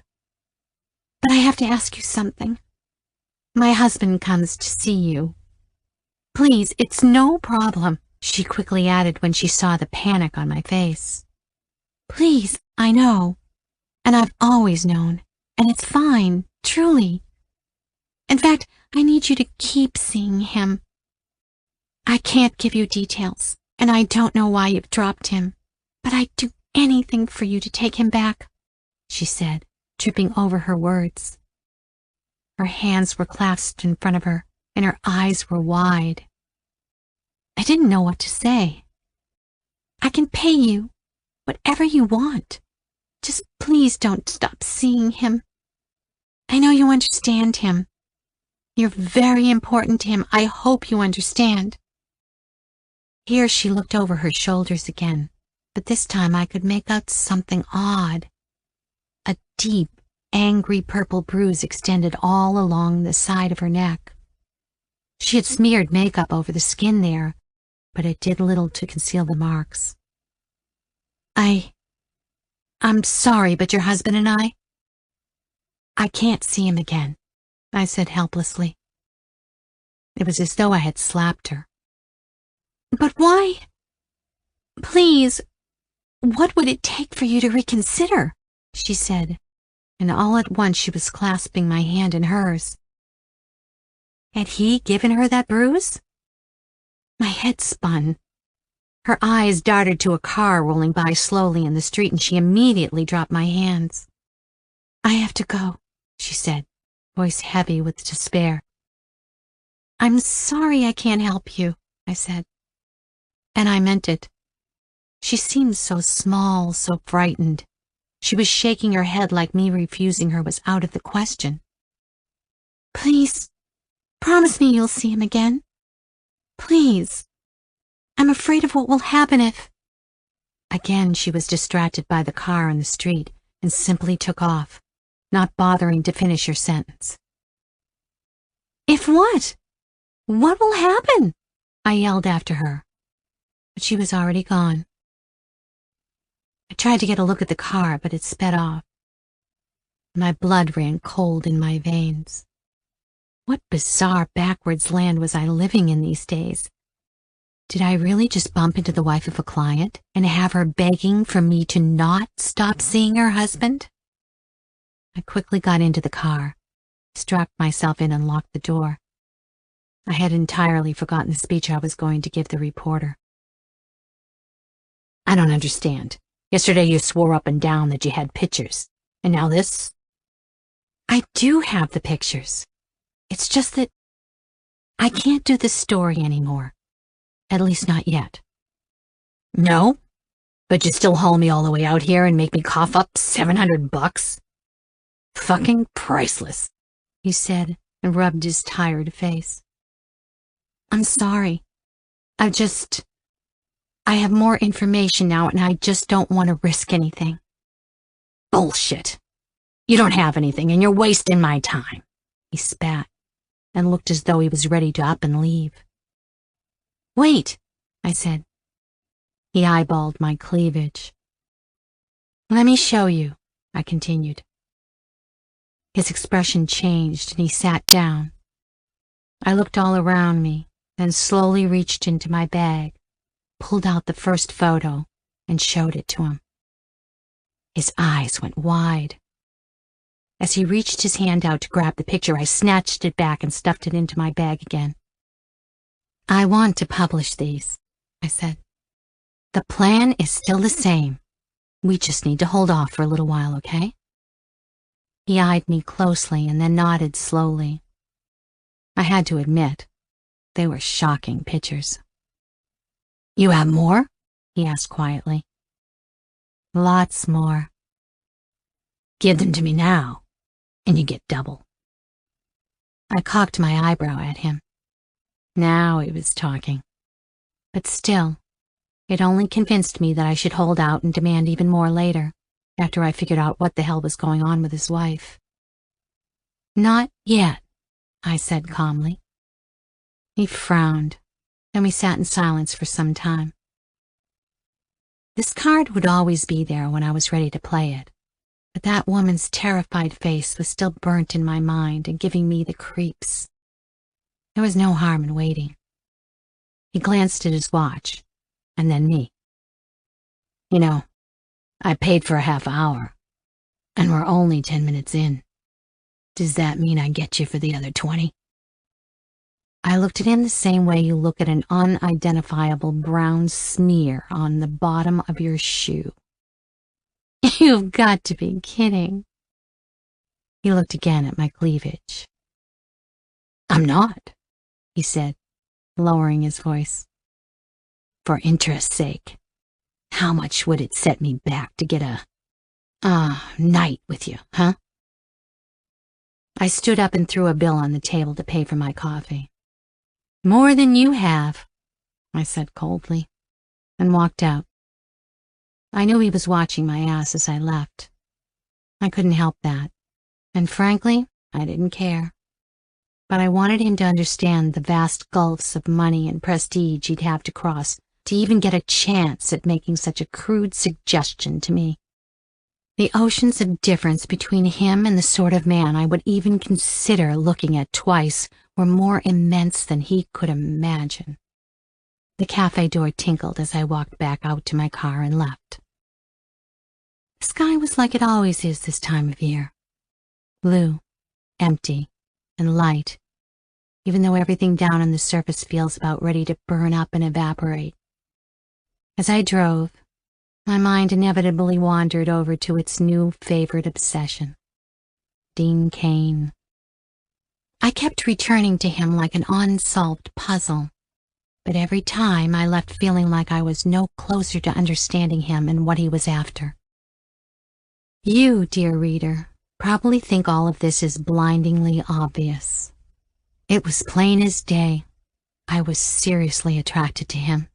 But I have to ask you something. My husband comes to see you. Please, it's no problem, she quickly added when she saw the panic on my face. Please, I know. And I've always known. And it's fine, truly. In fact, I need you to keep seeing him. I can't give you details, and I don't know why you've dropped him, but I'd do anything for you to take him back, she said, tripping over her words. Her hands were clasped in front of her, and her eyes were wide. I didn't know what to say. I can pay you whatever you want. Just please don't stop seeing him. I know you understand him. You're very important to him. I hope you understand. Here she looked over her shoulders again, but this time I could make out something odd. A deep, angry purple bruise extended all along the side of her neck. She had smeared makeup over the skin there, but it did little to conceal the marks. I'm sorry, but your husband and I can't see him again, I said helplessly. It was as though I had slapped her. But why? Please, what would it take for you to reconsider? She said, and all at once she was clasping my hand in hers. Had he given her that bruise? My head spun. Her eyes darted to a car rolling by slowly in the street, and she immediately dropped my hands. I have to go, she said, voice heavy with despair. I'm sorry I can't help you, I said. And I meant it. She seemed so small, so frightened. She was shaking her head like me refusing her was out of the question. Please, promise me you'll see him again. Please. I'm afraid of what will happen if... Again, she was distracted by the car in the street and simply took off, not bothering to finish her sentence. If what? What will happen? I yelled after her, but she was already gone. I tried to get a look at the car, but it sped off. My blood ran cold in my veins. What bizarre backwards land was I living in these days? Did I really just bump into the wife of a client and have her begging for me to not stop seeing her husband? I quickly got into the car, strapped myself in and locked the door. I had entirely forgotten the speech I was going to give the reporter. I don't understand. Yesterday you swore up and down that you had pictures, and now this? I do have the pictures. It's just that I can't do this story anymore. At least not yet. No? But you still haul me all the way out here and make me cough up $700? Fucking priceless, he said and rubbed his tired face. I'm sorry. I have more information now and I just don't want to risk anything. Bullshit. You don't have anything and you're wasting my time. He spat and looked as though he was ready to up and leave. Wait, I said. He eyeballed my cleavage. Let me show you, I continued. His expression changed and he sat down. I looked all around me, then slowly reached into my bag, pulled out the first photo, and showed it to him. His eyes went wide. As he reached his hand out to grab the picture, I snatched it back and stuffed it into my bag again. I want to publish these, I said. The plan is still the same. We just need to hold off for a little while, okay? He eyed me closely and then nodded slowly. I had to admit, they were shocking pictures. You have more? He asked quietly. Lots more. Give them to me now, and you get double. I cocked my eyebrow at him. Now he was talking. But still, it only convinced me that I should hold out and demand even more later, after I figured out what the hell was going on with his wife. Not yet, I said calmly. He frowned, and we sat in silence for some time. This card would always be there when I was ready to play it, but that woman's terrified face was still burnt in my mind and giving me the creeps. There was no harm in waiting. He glanced at his watch, and then me. You know, I paid for a half hour, and we're only 10 minutes in. Does that mean I get you for the other 20? I looked at him the same way you look at an unidentifiable brown smear on the bottom of your shoe. You've got to be kidding. He looked again at my cleavage. I'm not, he said, lowering his voice. For interest's sake, how much would it set me back to get a night with you, huh? I stood up and threw a bill on the table to pay for my coffee. More than you have, I said coldly, and walked out. I knew he was watching my ass as I left. I couldn't help that, and frankly, I didn't care. but I wanted him to understand the vast gulfs of money and prestige he'd have to cross to even get a chance at making such a crude suggestion to me. The oceans of difference between him and the sort of man I would even consider looking at twice were more immense than he could imagine. The cafe door tinkled as I walked back out to my car and left. The sky was like it always is this time of year. Blue, empty, and light, even though everything down on the surface feels about ready to burn up and evaporate. As I drove, my mind inevitably wandered over to its new favorite obsession, Dean Cain. I kept returning to him like an unsolved puzzle, but every time I left feeling like I was no closer to understanding him and what he was after. You, dear reader, probably think all of this is blindingly obvious. It was plain as day. I was seriously attracted to him.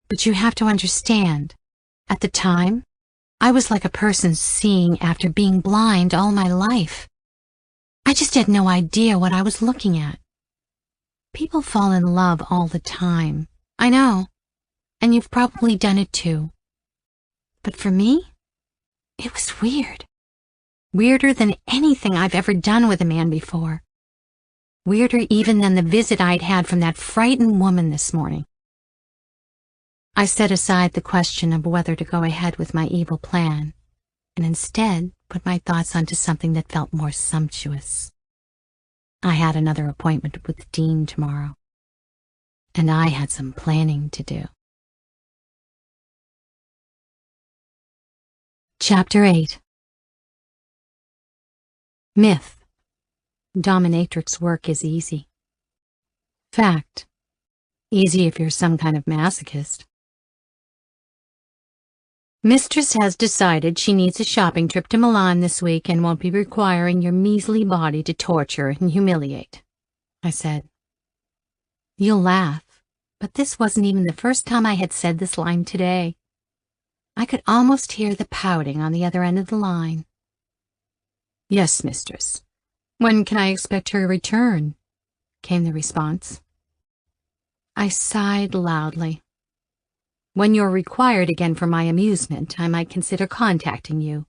But you have to understand, at the time, I was like a person seeing after being blind all my life. I just had no idea what I was looking at. People fall in love all the time, I know, and you've probably done it too. But for me, it was weird. Weirder than anything I've ever done with a man before. Weirder even than the visit I'd had from that frightened woman this morning. I set aside the question of whether to go ahead with my evil plan, and instead put my thoughts onto something that felt more sumptuous. I had another appointment with Dean tomorrow, and I had some planning to do. Chapter 8. Myth. Dominatrix work is easy. Fact. Easy if you're some kind of masochist. Mistress has decided she needs a shopping trip to Milan this week and won't be requiring your measly body to torture and humiliate, I said. You'll laugh, but this wasn't even the first time I had said this line today. I could almost hear the pouting on the other end of the line. Yes, mistress. When can I expect her return? Came the response. I sighed loudly. When you're required again for my amusement, I might consider contacting you,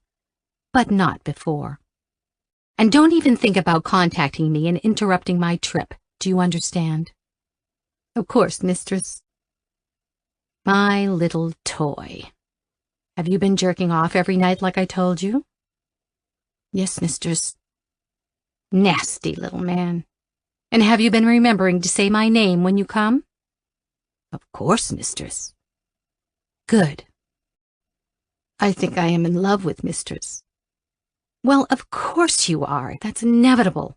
but not before. And don't even think about contacting me and interrupting my trip, do you understand? Of course, mistress. My little toy. Have you been jerking off every night like I told you? Yes, mistress. Nasty little man. And have you been remembering to say my name when you come? Of course, mistress. Good. I think I am in love with mistress. Well, of course you are. That's inevitable.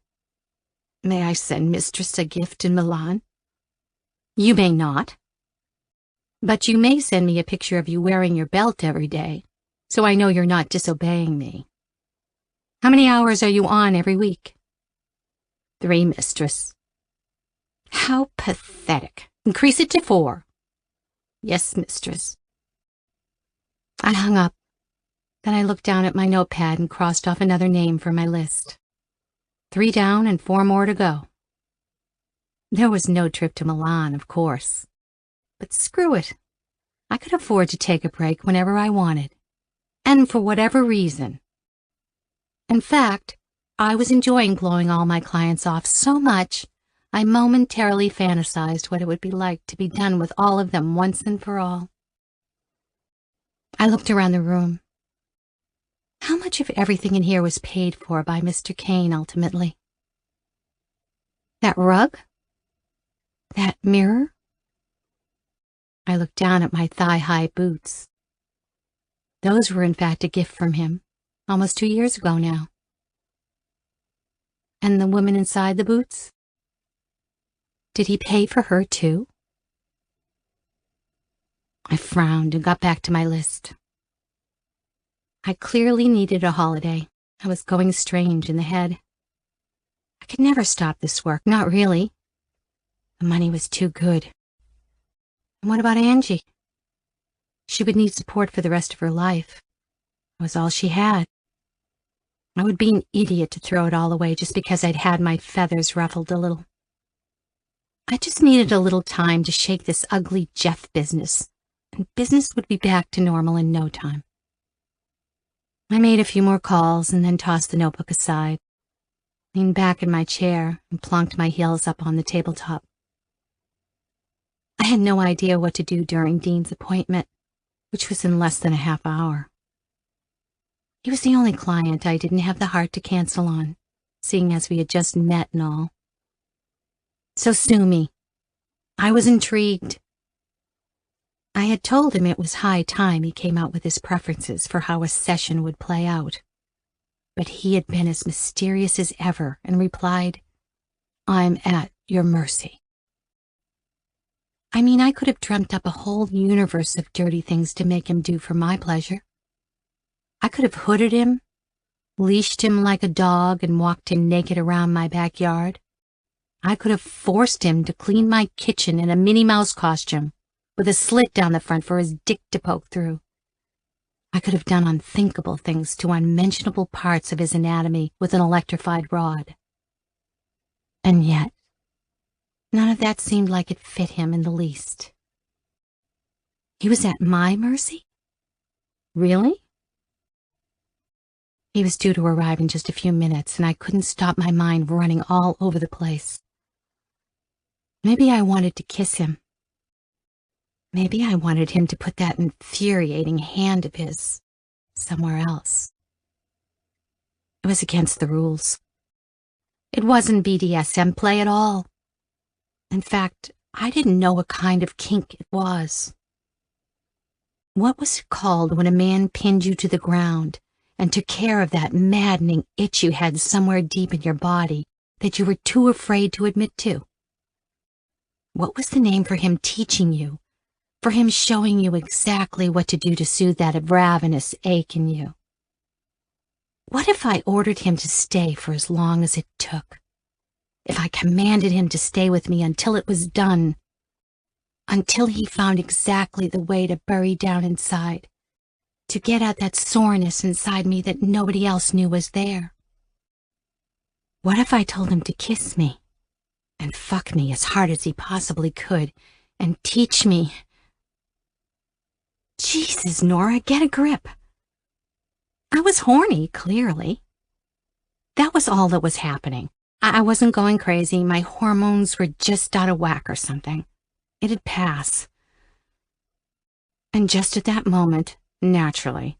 May I send mistress a gift in Milan? You may not. But you may send me a picture of you wearing your belt every day, so I know you're not disobeying me. How many hours are you on every week? 3, mistress. How pathetic. Increase it to 4. Yes, mistress. I hung up. Then I looked down at my notepad and crossed off another name from my list. 3 down and 4 more to go. There was no trip to Milan, of course. But screw it. I could afford to take a break whenever I wanted, and for whatever reason. In fact, I was enjoying blowing all my clients off so much, I momentarily fantasized what it would be like to be done with all of them once and for all. I looked around the room. How much of everything in here was paid for by Mr. Cain ultimately? That rug? That mirror? I looked down at my thigh-high boots. Those were in fact a gift from him, almost 2 years ago now. And the woman inside the boots? Did he pay for her too? I frowned and got back to my list. I clearly needed a holiday. I was going strange in the head. I could never stop this work, not really. The money was too good. And what about Angie? She would need support for the rest of her life. It was all she had. I would be an idiot to throw it all away just because I'd had my feathers ruffled a little. I just needed a little time to shake this ugly Jeff business, and business would be back to normal in no time. I made a few more calls and then tossed the notebook aside, leaned back in my chair, and plonked my heels up on the tabletop. I had no idea what to do during Dean's appointment, which was in less than a half hour. He was the only client I didn't have the heart to cancel on, seeing as we had just met and all. So sue me. I was intrigued. I had told him it was high time he came out with his preferences for how a session would play out. But he had been as mysterious as ever and replied, "I'm at your mercy." I mean, I could have dreamt up a whole universe of dirty things to make him do for my pleasure. I could have hooded him, leashed him like a dog, and walked him naked around my backyard. I could have forced him to clean my kitchen in a Minnie Mouse costume, with a slit down the front for his dick to poke through. I could have done unthinkable things to unmentionable parts of his anatomy with an electrified rod. And yet, none of that seemed like it fit him in the least. He was at my mercy? Really? He was due to arrive in just a few minutes, and I couldn't stop my mind running all over the place. Maybe I wanted to kiss him. Maybe I wanted him to put that infuriating hand of his somewhere else. It was against the rules. It wasn't BDSM play at all. In fact, I didn't know what kind of kink it was. What was it called when a man pinned you to the ground and took care of that maddening itch you had somewhere deep in your body that you were too afraid to admit to? What was the name for him teaching you, for him showing you exactly what to do to soothe that ravenous ache in you? What if I ordered him to stay for as long as it took? If I commanded him to stay with me until it was done, until he found exactly the way to bury down inside, to get at that soreness inside me that nobody else knew was there? What if I told him to kiss me and fuck me as hard as he possibly could and teach me? Jesus, Nora, get a grip. I was horny, clearly. That was all that was happening. I wasn't going crazy. My hormones were just out of whack or something. It'd pass. And just at that moment, naturally,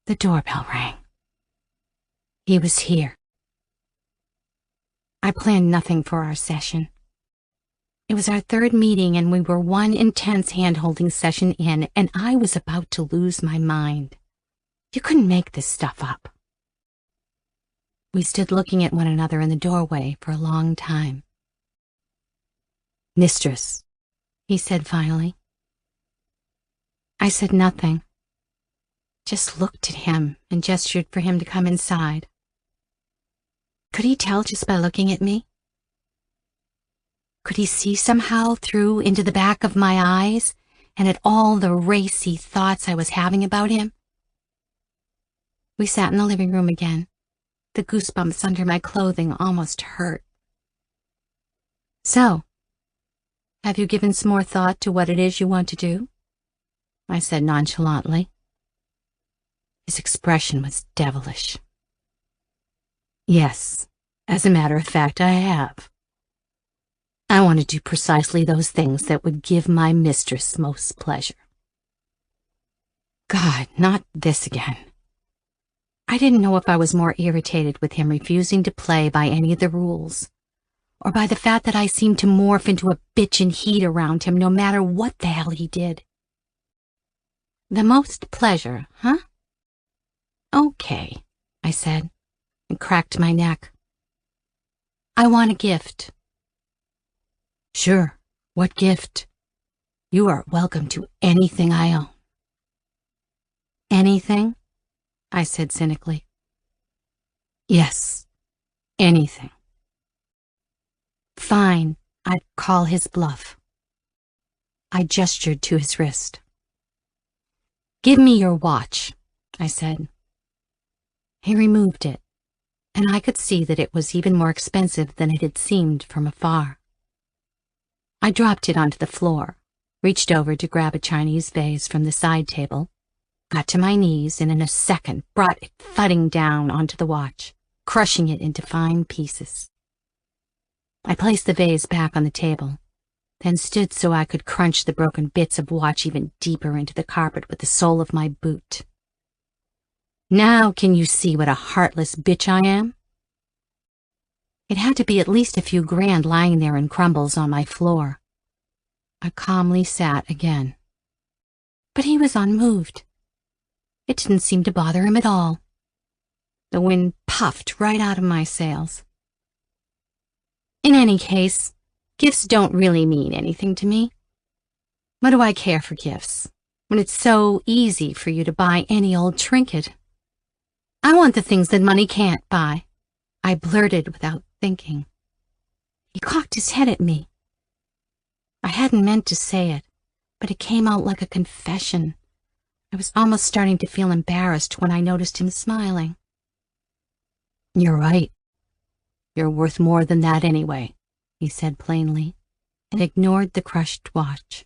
the doorbell rang. He was here. I planned nothing for our session. It was our third meeting, and we were one intense hand-holding session in, and I was about to lose my mind. You couldn't make this stuff up. We stood looking at one another in the doorway for a long time. "Mistress," he said finally. I said nothing, just looked at him and gestured for him to come inside. Could he tell just by looking at me? Could he see somehow through into the back of my eyes and at all the racy thoughts I was having about him? We sat in the living room again. The goosebumps under my clothing almost hurt. "So, have you given some more thought to what it is you want to do?" I said nonchalantly. His expression was devilish. "Yes, as a matter of fact, I have. I want to do precisely those things that would give my mistress most pleasure." God, not this again. I didn't know if I was more irritated with him refusing to play by any of the rules, or by the fact that I seemed to morph into a bitch in heat around him no matter what the hell he did. The most pleasure, huh? Okay, I said, and cracked my neck. "I want a gift." "Sure, what gift? You are welcome to anything I own." "Anything?" I said cynically. "Yes, anything." Fine, I'd call his bluff. I gestured to his wrist. "Give me your watch," I said. He removed it, and I could see that it was even more expensive than it had seemed from afar. I dropped it onto the floor, reached over to grab a Chinese vase from the side table, got to my knees, and in a second brought it thudding down onto the watch, crushing it into fine pieces. I placed the vase back on the table, then stood so I could crunch the broken bits of watch even deeper into the carpet with the sole of my boot. Now can you see what a heartless bitch I am? It had to be at least a few grand lying there in crumbles on my floor. I calmly sat again. But he was unmoved. It didn't seem to bother him at all. The wind puffed right out of my sails. In any case, gifts don't really mean anything to me. What do I care for gifts when it's so easy for you to buy any old trinket? I want the things that money can't buy, I blurted without thinking. He cocked his head at me. I hadn't meant to say it, but it came out like a confession. I was almost starting to feel embarrassed when I noticed him smiling. You're right. You're worth more than that anyway, he said plainly, and ignored the crushed watch.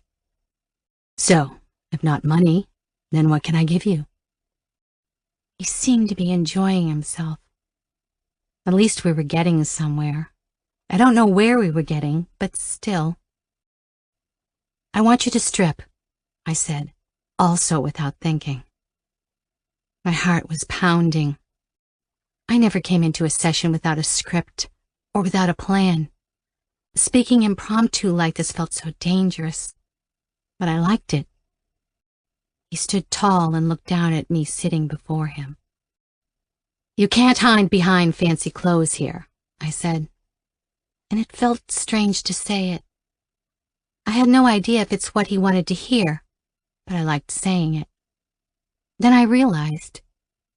So, if not money, then what can I give you? He seemed to be enjoying himself. At least we were getting somewhere. I don't know where we were getting, but still. I want you to strip, I said, also without thinking. My heart was pounding. I never came into a session without a script or without a plan. Speaking impromptu like this felt so dangerous, but I liked it. He stood tall and looked down at me sitting before him. You can't hide behind fancy clothes here, I said, and it felt strange to say it. I had no idea if it's what he wanted to hear, but I liked saying it. Then I realized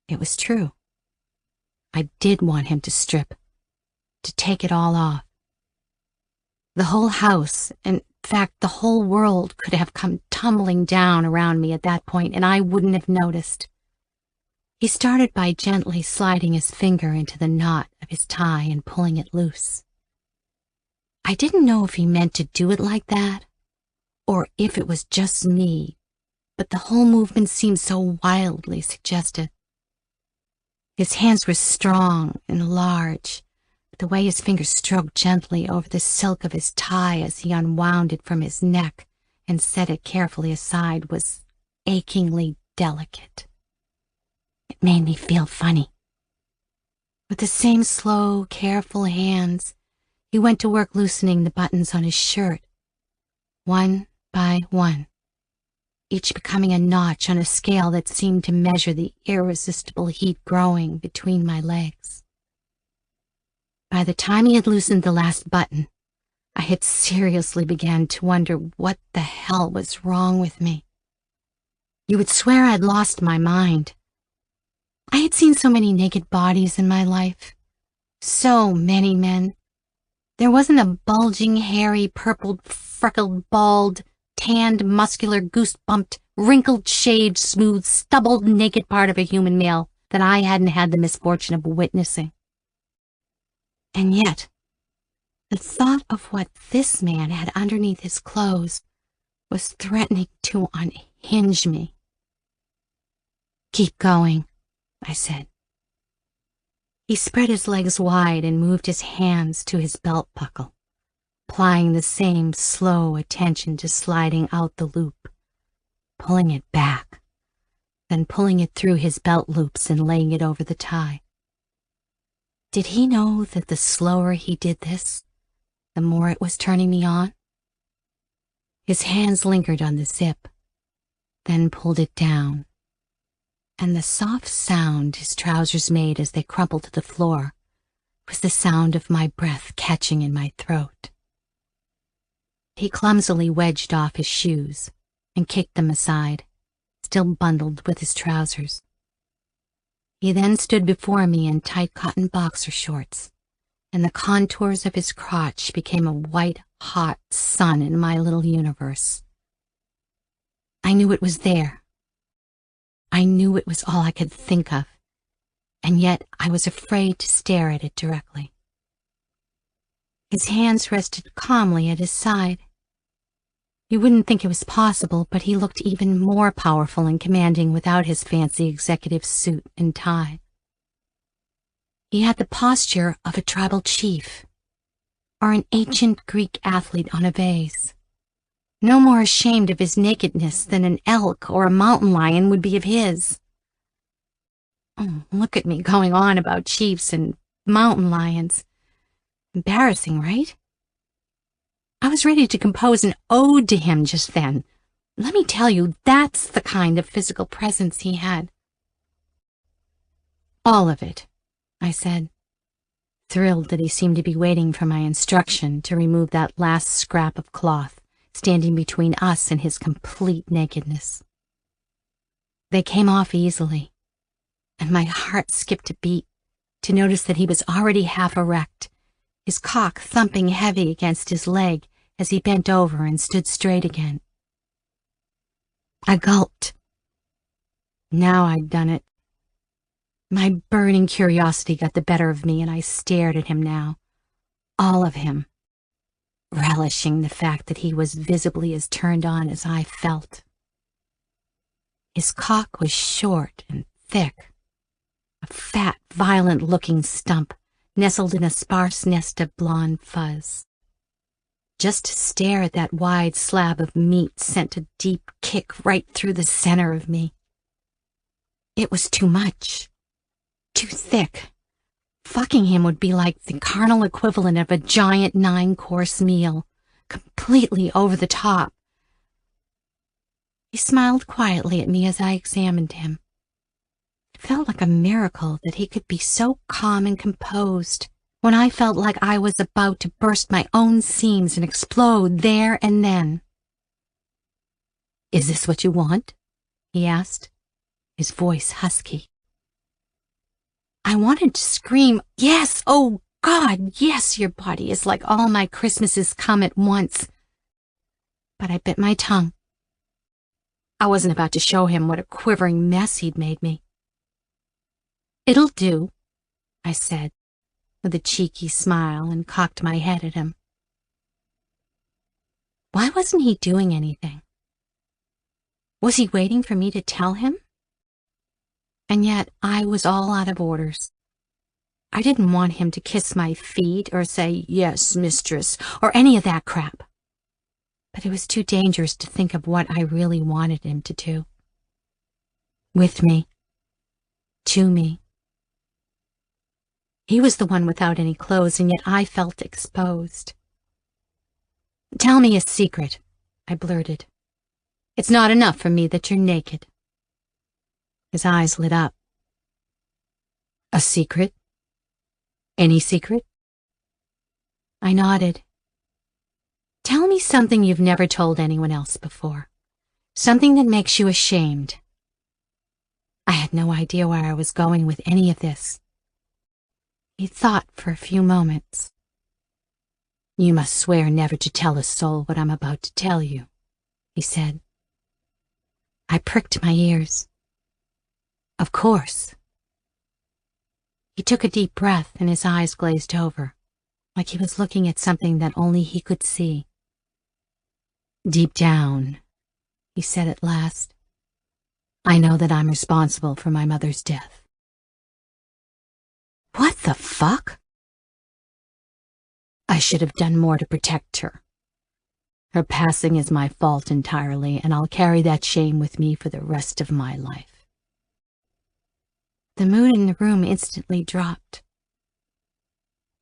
it was true. I did want him to strip, to take it all off. The whole house, in fact, the whole world could have come tumbling down around me at that point, and I wouldn't have noticed. He started by gently sliding his finger into the knot of his tie and pulling it loose. I didn't know if he meant to do it like that, or if it was just me, but the whole movement seemed so wildly suggestive. His hands were strong and large, but the way his fingers stroked gently over the silk of his tie as he unwound it from his neck and set it carefully aside was achingly delicate. It made me feel funny. With the same slow, careful hands, he went to work loosening the buttons on his shirt, one by one, each becoming a notch on a scale that seemed to measure the irresistible heat growing between my legs. By the time he had loosened the last button, I had seriously began to wonder what the hell was wrong with me. You would swear I'd lost my mind. I had seen so many naked bodies in my life, so many men. There wasn't a bulging, hairy, purpled, freckled, bald, tanned, muscular, goose-bumped, wrinkled, shaved, smooth, stubbled, naked part of a human male that I hadn't had the misfortune of witnessing. And yet, the thought of what this man had underneath his clothes was threatening to unhinge me. Keep going, I said. He spread his legs wide and moved his hands to his belt buckle, applying the same slow attention to sliding out the loop, pulling it back, then pulling it through his belt loops and laying it over the tie. Did he know that the slower he did this, the more it was turning me on? His hands lingered on the zip, then pulled it down, and the soft sound his trousers made as they crumpled to the floor was the sound of my breath catching in my throat. He clumsily wedged off his shoes and kicked them aside, still bundled with his trousers. He then stood before me in tight cotton boxer shorts, and the contours of his crotch became a white, hot sun in my little universe. I knew it was there. I knew it was all I could think of, and yet I was afraid to stare at it directly. His hands rested calmly at his side. You wouldn't think it was possible, but he looked even more powerful and commanding without his fancy executive suit and tie. He had the posture of a tribal chief, or an ancient Greek athlete on a vase. No more ashamed of his nakedness than an elk or a mountain lion would be of his. Oh, look at me going on about chiefs and mountain lions. Embarrassing, right? I was ready to compose an ode to him just then. Let me tell you, that's the kind of physical presence he had. All of it, I said, thrilled that he seemed to be waiting for my instruction to remove that last scrap of cloth standing between us and his complete nakedness. They came off easily, and my heart skipped a beat to notice that he was already half erect, his cock thumping heavy against his leg as he bent over and stood straight again. I gulped. Now I'd done it. My burning curiosity got the better of me, and I stared at him now, all of him, relishing the fact that he was visibly as turned on as I felt. His cock was short and thick, a fat, violent-looking stump nestled in a sparse nest of blonde fuzz. Just to stare at that wide slab of meat sent a deep kick right through the center of me. It was too much, too thick. Fucking him would be like the carnal equivalent of a giant 9-course meal, completely over the top. He smiled quietly at me as I examined him. It felt like a miracle that he could be so calm and composed when I felt like I was about to burst my own seams and explode there and then. "Is this what you want?" he asked, his voice husky. I wanted to scream, "Yes, oh God, yes, your body is like all my Christmases come at once." But I bit my tongue. I wasn't about to show him what a quivering mess he'd made me. "It'll do," I said, with a cheeky smile, and cocked my head at him. Why wasn't he doing anything? Was he waiting for me to tell him? And yet I was all out of orders. I didn't want him to kiss my feet or say, "Yes, mistress," or any of that crap. But it was too dangerous to think of what I really wanted him to do. With me. To me. He was the one without any clothes, and yet I felt exposed. "Tell me a secret," I blurted. "It's not enough for me that you're naked." His eyes lit up. "A secret? Any secret?" I nodded. "Tell me something you've never told anyone else before. Something that makes you ashamed." I had no idea where I was going with any of this. He thought for a few moments. "You must swear never to tell a soul what I'm about to tell you," he said. I pricked my ears. "Of course." He took a deep breath and his eyes glazed over, like he was looking at something that only he could see. "Deep down," he said at last, "I know that I'm responsible for my mother's death." What the fuck? I should have done more to protect her. Her passing is my fault entirely, and I'll carry that shame with me for the rest of my life. The mood in the room instantly dropped.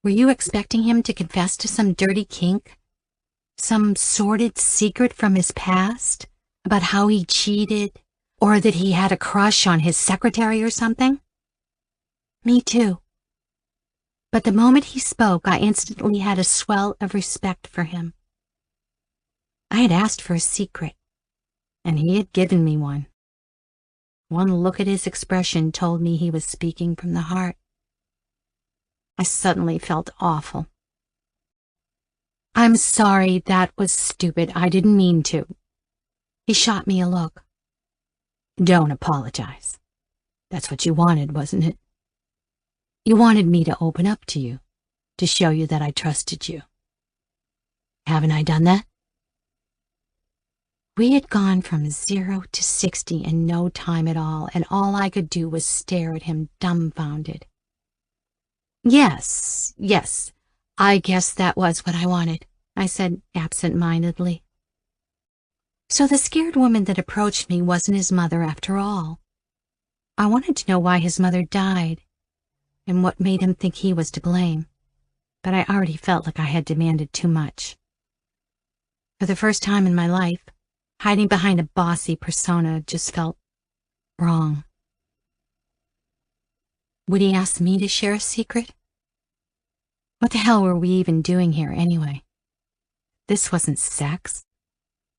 Were you expecting him to confess to some dirty kink? Some sordid secret from his past? About how he cheated? Or that he had a crush on his secretary or something? Me too. But the moment he spoke, I instantly had a swell of respect for him. I had asked for a secret, and he had given me one. One look at his expression told me he was speaking from the heart. I suddenly felt awful. "I'm sorry, that was stupid. I didn't mean to." He shot me a look. "Don't apologize. That's what you wanted, wasn't it?" You wanted me to open up to you, to show you that I trusted you. Haven't I done that? We had gone from 0 to 60 in no time at all, and all I could do was stare at him dumbfounded. Yes, I guess that was what I wanted, I said absent-mindedly. So the scared woman that approached me wasn't his mother after all. I wanted to know why his mother died and what made him think he was to blame, but I already felt like I had demanded too much. For the first time in my life, hiding behind a bossy persona just felt wrong. Would he ask me to share a secret? What the hell were we even doing here anyway? This wasn't sex.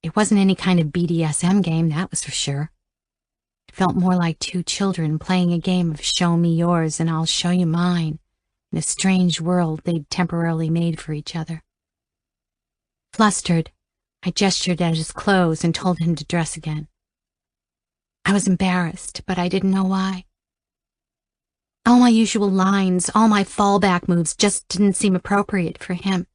It wasn't any kind of BDSM game, that was for sure. It felt more like two children playing a game of show me yours and I'll show you mine in a strange world they'd temporarily made for each other. Flustered, I gestured at his clothes and told him to dress again. I was embarrassed, but I didn't know why. All my usual lines, all my fallback moves just didn't seem appropriate for him.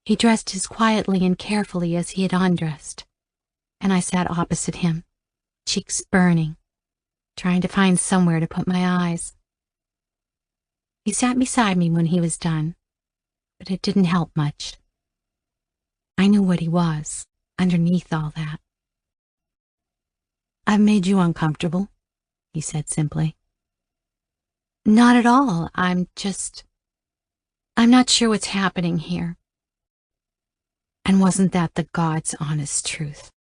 He dressed as quietly and carefully as he had undressed, and I sat opposite him, cheeks burning, trying to find somewhere to put my eyes. He sat beside me when he was done, but it didn't help much. I knew what he was, underneath all that. I've made you uncomfortable, he said simply. Not at all. I'm not sure what's happening here. And wasn't that the God's honest truth?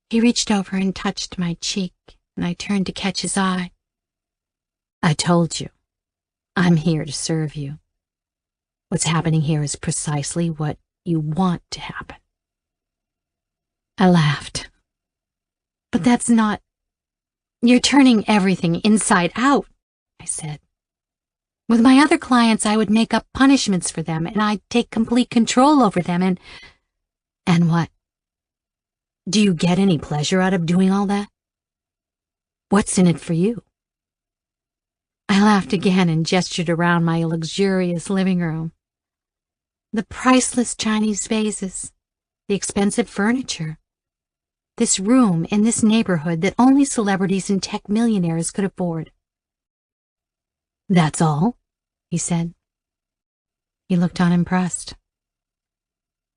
He reached over and touched my cheek, and I turned to catch his eye. I told you, I'm here to serve you. What's happening here is precisely what you want to happen. I laughed. But that's not... You're turning everything inside out, I said. With my other clients, I would make up punishments for them, and I'd take complete control over them, and what? Do you get any pleasure out of doing all that? What's in it for you? I laughed again and gestured around my luxurious living room. The priceless Chinese vases, the expensive furniture, this room in this neighborhood that only celebrities and tech millionaires could afford. That's all, he said. He looked unimpressed.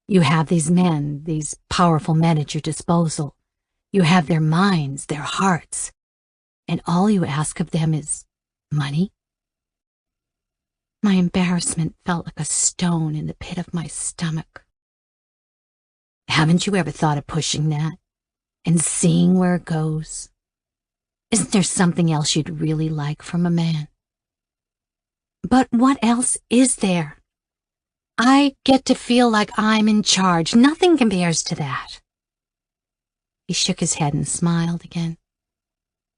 You have these men, these powerful men at your disposal. You have their minds, their hearts, and all you ask of them is money? My embarrassment felt like a stone in the pit of my stomach. Haven't you ever thought of pushing that and seeing where it goes? Isn't there something else you'd really like from a man? But what else is there? I get to feel like I'm in charge. Nothing compares to that. He shook his head and smiled again.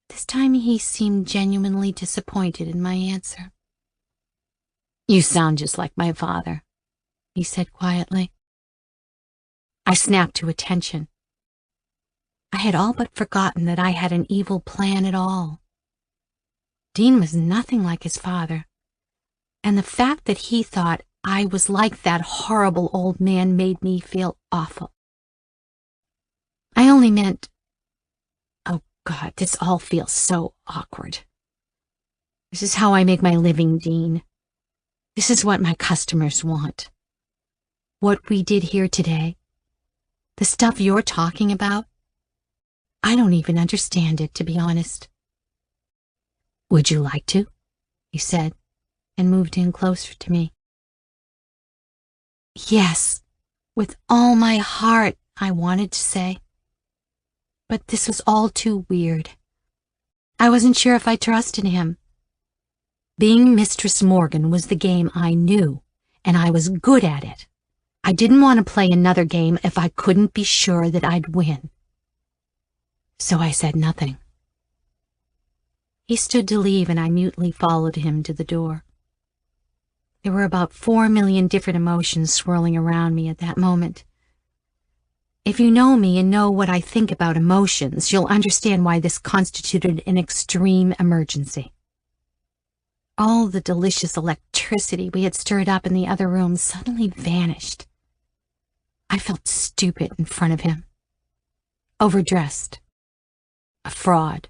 This time he seemed genuinely disappointed in my answer. You sound just like my father, he said quietly. I snapped to attention. I had all but forgotten that I had an evil plan at all. Dean was nothing like his father, and the fact that he thought I was like that horrible old man made me feel awful. I only meant, oh God, this all feels so awkward. This is how I make my living, Dean. This is what my customers want. What we did here today, the stuff you're talking about, I don't even understand it, to be honest. Would you like to? He said, and moved in closer to me. Yes, with all my heart, I wanted to say. But this was all too weird. I wasn't sure if I trusted him. Being Mistress Morgan was the game I knew, and I was good at it. I didn't want to play another game if I couldn't be sure that I'd win. So I said nothing. He stood to leave, and I mutely followed him to the door. There were about 4 million different emotions swirling around me at that moment. If you know me and know what I think about emotions, you'll understand why this constituted an extreme emergency. All the delicious electricity we had stirred up in the other room suddenly vanished. I felt stupid in front of him. Overdressed. A fraud.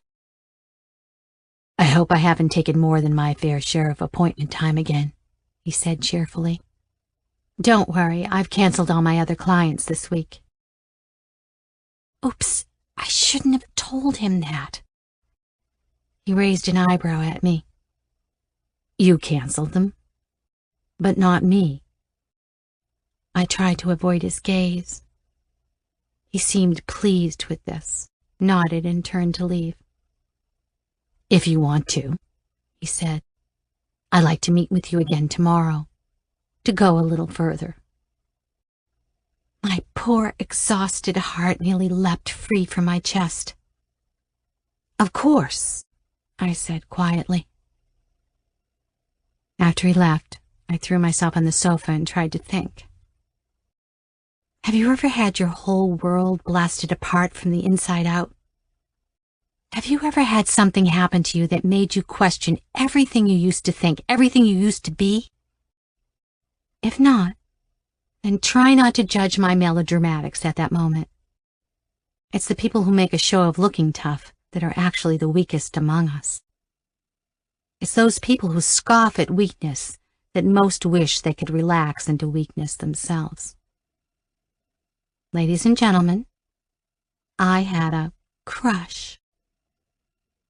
"I hope I haven't taken more than my fair share of appointment time again," he said cheerfully. "Don't worry, I've canceled all my other clients this week." Oops, I shouldn't have told him that. He raised an eyebrow at me. "You canceled them, but not me." I tried to avoid his gaze. He seemed pleased with this, nodded and turned to leave. "If you want to," he said, "I'd like to meet with you again tomorrow, to go a little further." My poor, exhausted heart nearly leapt free from my chest. "Of course," I said quietly. After he left, I threw myself on the sofa and tried to think. Have you ever had your whole world blasted apart from the inside out? Have you ever had something happen to you that made you question everything you used to think, everything you used to be? If not, then try not to judge my melodramatics at that moment. It's the people who make a show of looking tough that are actually the weakest among us. It's those people who scoff at weakness that most wish they could relax into weakness themselves. Ladies and gentlemen, I had a crush.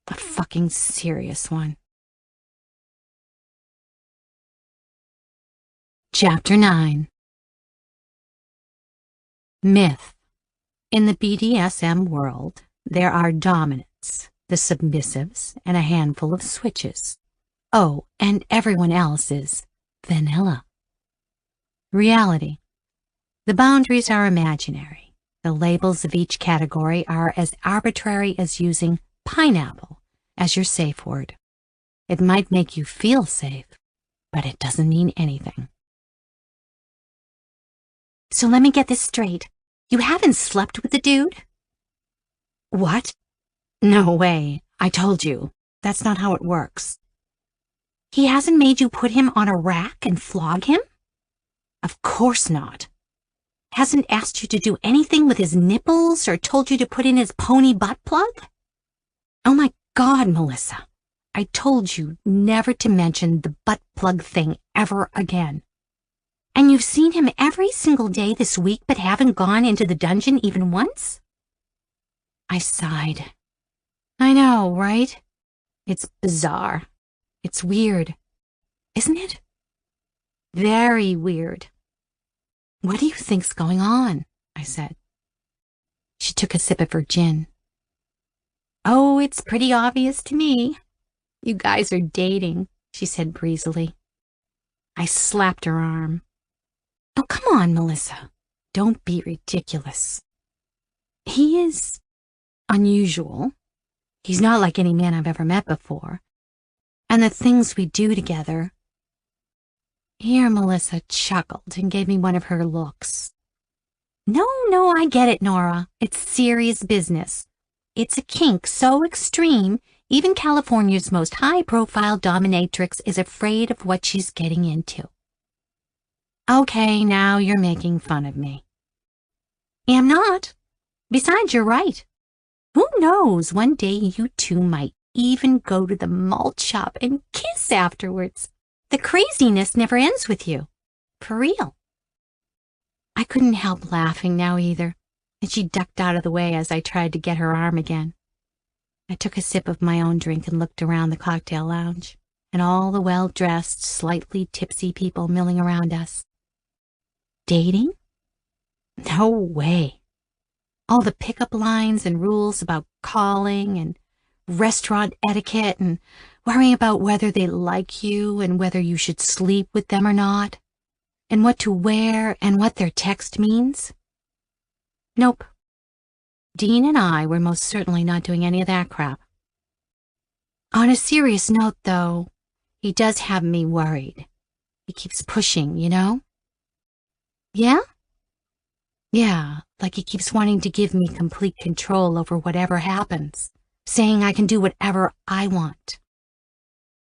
A fucking serious one. Chapter 9. Myth. In the BDSM world, there are dominants, the submissives, and a handful of switches. Oh, and everyone else is vanilla. Reality. The boundaries are imaginary. The labels of each category are as arbitrary as using pineapple as your safe word. It might make you feel safe, but it doesn't mean anything. So let me get this straight. You haven't slept with the dude? What? No way. I told you. That's not how it works. He hasn't made you put him on a rack and flog him? Of course not. Hasn't asked you to do anything with his nipples or told you to put in his pony butt plug? Oh my God, Melissa. I told you never to mention the butt plug thing ever again. And you've seen him every single day this week but haven't gone into the dungeon even once? I sighed. I know, right? It's bizarre. It's weird. Isn't it? Very weird. What do you think's going on? I said. She took a sip of her gin. Oh, it's pretty obvious to me. You guys are dating, she said breezily. I slapped her arm. Oh, come on, Melissa. Don't be ridiculous. He is unusual. He's not like any man I've ever met before. And the things we do together. Here, Melissa chuckled and gave me one of her looks. No, I get it, Nora. It's serious business. It's a kink so extreme, even California's most high-profile dominatrix is afraid of what she's getting into. Okay, now you're making fun of me. I'm not. Besides, you're right. Who knows, one day you two might even go to the malt shop and kiss afterwards. The craziness never ends with you. For real. I couldn't help laughing now either, and she ducked out of the way as I tried to get her arm again. I took a sip of my own drink and looked around the cocktail lounge, and all the well-dressed, slightly tipsy people milling around us. Dating? No way. All the pickup lines and rules about calling and restaurant etiquette and worrying about whether they like you and whether you should sleep with them or not, and what to wear and what their text means. Nope. Dean and I were most certainly not doing any of that crap. On a serious note, though, he does have me worried. He keeps pushing, you know? Yeah? Yeah, like he keeps wanting to give me complete control over whatever happens, saying I can do whatever I want.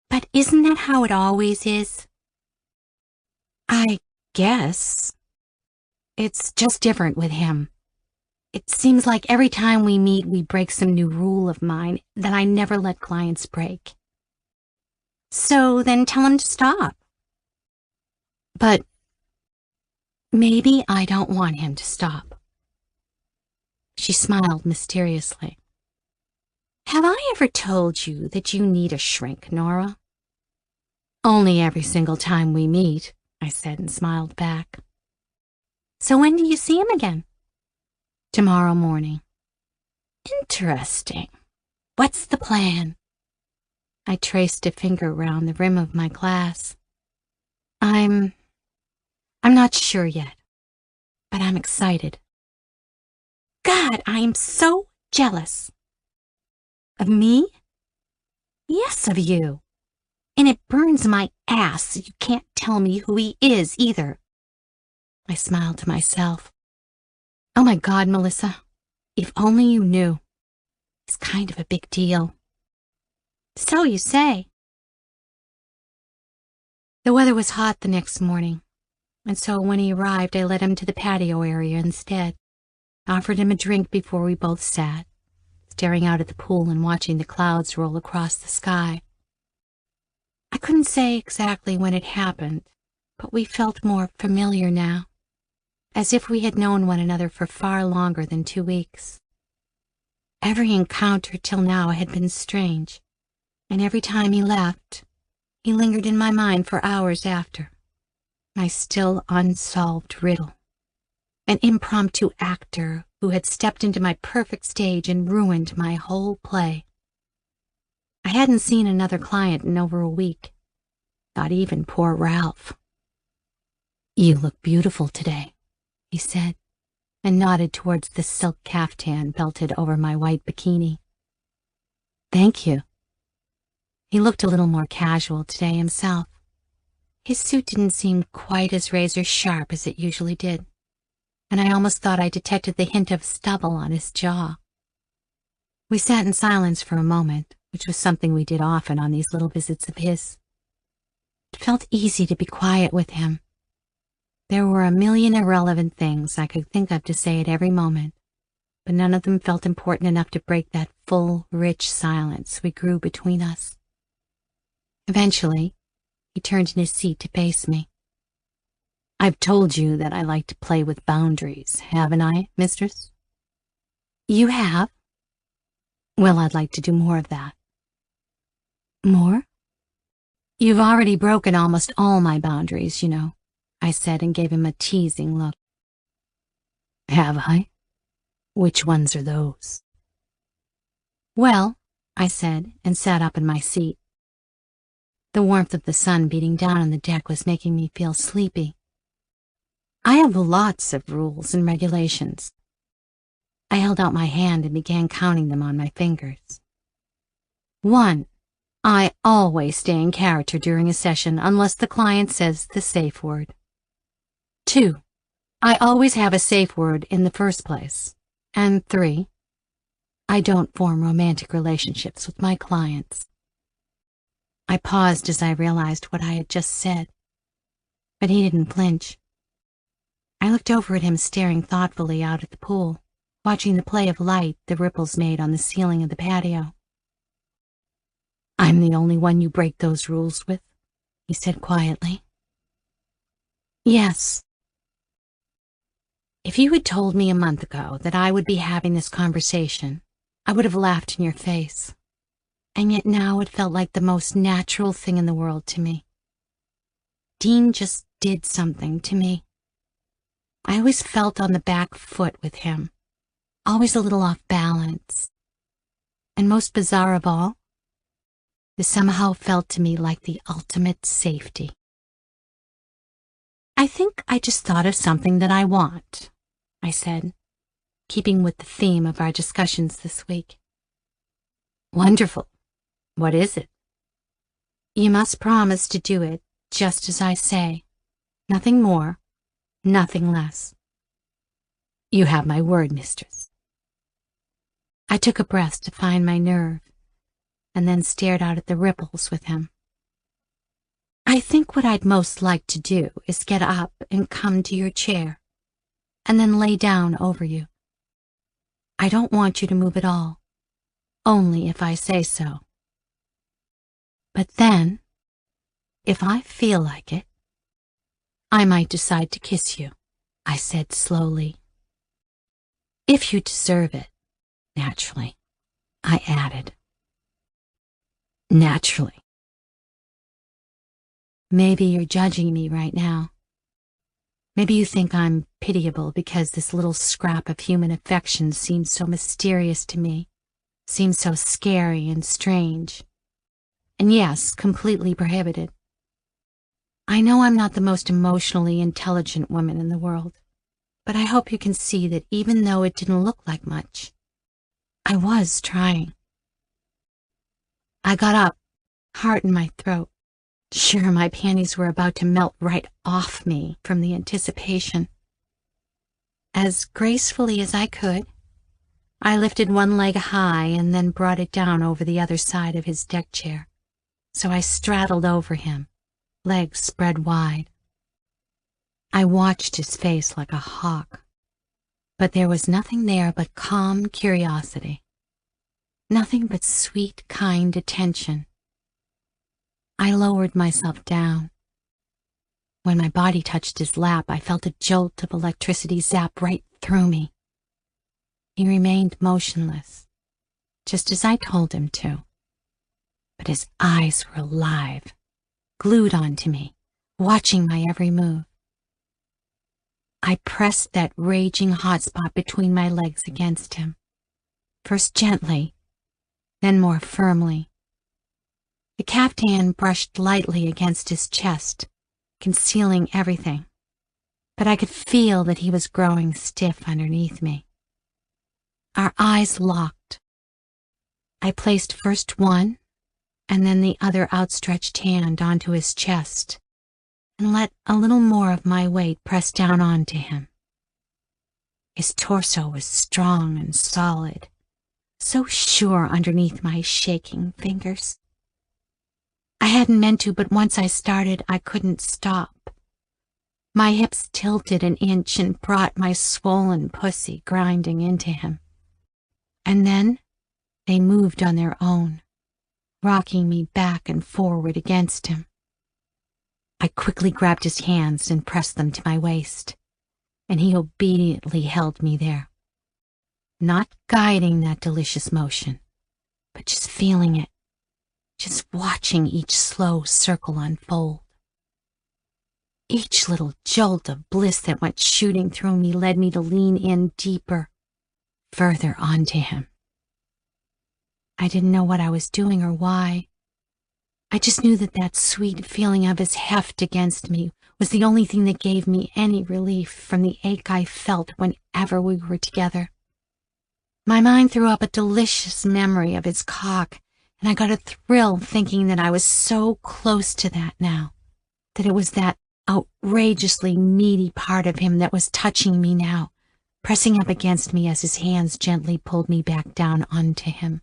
But isn't that how it always is? I guess. It's just different with him. It seems like every time we meet, we break some new rule of mine that I never let clients break. So then tell him to stop. But maybe I don't want him to stop. She smiled mysteriously. Have I ever told you that you need a shrink, Nora? only every single time we meet, I said and smiled back. So when do you see him again? Tomorrow morning. Interesting. What's the plan? I traced a finger round the rim of my glass. I'm not sure yet, but I'm excited. God, I'm so jealous. Of me? Yes, of you. And it burns my ass you can't tell me who he is either. I smiled to myself. Oh my God, Melissa. If only you knew. He's kind of a big deal. So you say. The weather was hot the next morning, and so when he arrived, I led him to the patio area instead, offered him a drink before we both sat, staring out at the pool and watching the clouds roll across the sky. I couldn't say exactly when it happened, but we felt more familiar now, as if we had known one another for far longer than 2 weeks. Every encounter till now had been strange, and every time he left, he lingered in my mind for hours after. My still unsolved riddle. An impromptu actor who had stepped into my perfect stage and ruined my whole play. I hadn't seen another client in over a week, not even poor Ralph. You look beautiful today, he said, and nodded towards the silk caftan belted over my white bikini. Thank you. He looked a little more casual today himself. His suit didn't seem quite as razor-sharp as it usually did, and I almost thought I detected the hint of stubble on his jaw. We sat in silence for a moment, which was something we did often on these little visits of his. It felt easy to be quiet with him. There were a million irrelevant things I could think of to say at every moment, but none of them felt important enough to break that full, rich silence we grew between us. Eventually, he turned in his seat to face me. I've told you that I like to play with boundaries, haven't I, mistress? You have? Well, I'd like to do more of that. More? You've already broken almost all my boundaries, you know, I said and gave him a teasing look. Have I? Which ones are those? Well, I said and sat up in my seat. The warmth of the sun beating down on the deck was making me feel sleepy. I have lots of rules and regulations. I held out my hand and began counting them on my fingers. 1. I always stay in character during a session unless the client says the safe word. 2. I always have a safe word in the first place. And 3. I don't form romantic relationships with my clients. I paused as I realized what I had just said, but he didn't flinch. I looked over at him, staring thoughtfully out at the pool, watching the play of light the ripples made on the ceiling of the patio. I'm the only one you break those rules with, he said quietly. Yes. If you had told me a month ago that I would be having this conversation, I would have laughed in your face. And yet now it felt like the most natural thing in the world to me. Dean just did something to me. I always felt on the back foot with him, always a little off balance. And most bizarre of all, this somehow felt to me like the ultimate safety. I think I just thought of something that I want, I said, keeping with the theme of our discussions this week. Wonderful. What is it? You must promise to do it just as I say. Nothing more, nothing less. You have my word, mistress. I took a breath to find my nerve, and then stared out at the ripples with him, I think what I'd most like to do is get up and come to your chair, and then lay down over you. I don't want you to move at all, only if I say so. But then, if I feel like it, I might decide to kiss you, I said slowly. If you deserve it, naturally, I added. Naturally. Maybe you're judging me right now. Maybe you think I'm pitiable because this little scrap of human affection seems so mysterious to me, seems so scary and strange. And yes, completely prohibited. I know I'm not the most emotionally intelligent woman in the world, but I hope you can see that even though it didn't look like much, I was trying. I got up, heart in my throat. Sure, my panties were about to melt right off me from the anticipation. As gracefully as I could, I lifted one leg high and then brought it down over the other side of his deck chair. So I straddled over him, legs spread wide. I watched his face like a hawk, but there was nothing there but calm curiosity. Nothing but sweet, kind attention. I lowered myself down. When my body touched his lap, I felt a jolt of electricity zap right through me. He remained motionless, just as I told him to. But his eyes were alive, glued onto me, watching my every move. I pressed that raging hot spot between my legs against him, first gently, then more firmly. The caftan brushed lightly against his chest, concealing everything, but I could feel that he was growing stiff underneath me. Our eyes locked. I placed first one and then the other outstretched hand onto his chest and let a little more of my weight press down onto him. His torso was strong and solid, so sure underneath my shaking fingers. I hadn't meant to, but once I started, I couldn't stop. My hips tilted an inch and brought my swollen pussy grinding into him. And then they moved on their own, rocking me back and forward against him. I quickly grabbed his hands and pressed them to my waist, and he obediently held me there, not guiding that delicious motion, but just feeling it, just watching each slow circle unfold. Each little jolt of bliss that went shooting through me led me to lean in deeper, further onto him. I didn't know what I was doing or why. I just knew that that sweet feeling of his heft against me was the only thing that gave me any relief from the ache I felt whenever we were together. My mind threw up a delicious memory of his cock, and I got a thrill thinking that I was so close to that now, that it was that outrageously meaty part of him that was touching me now, pressing up against me as his hands gently pulled me back down onto him.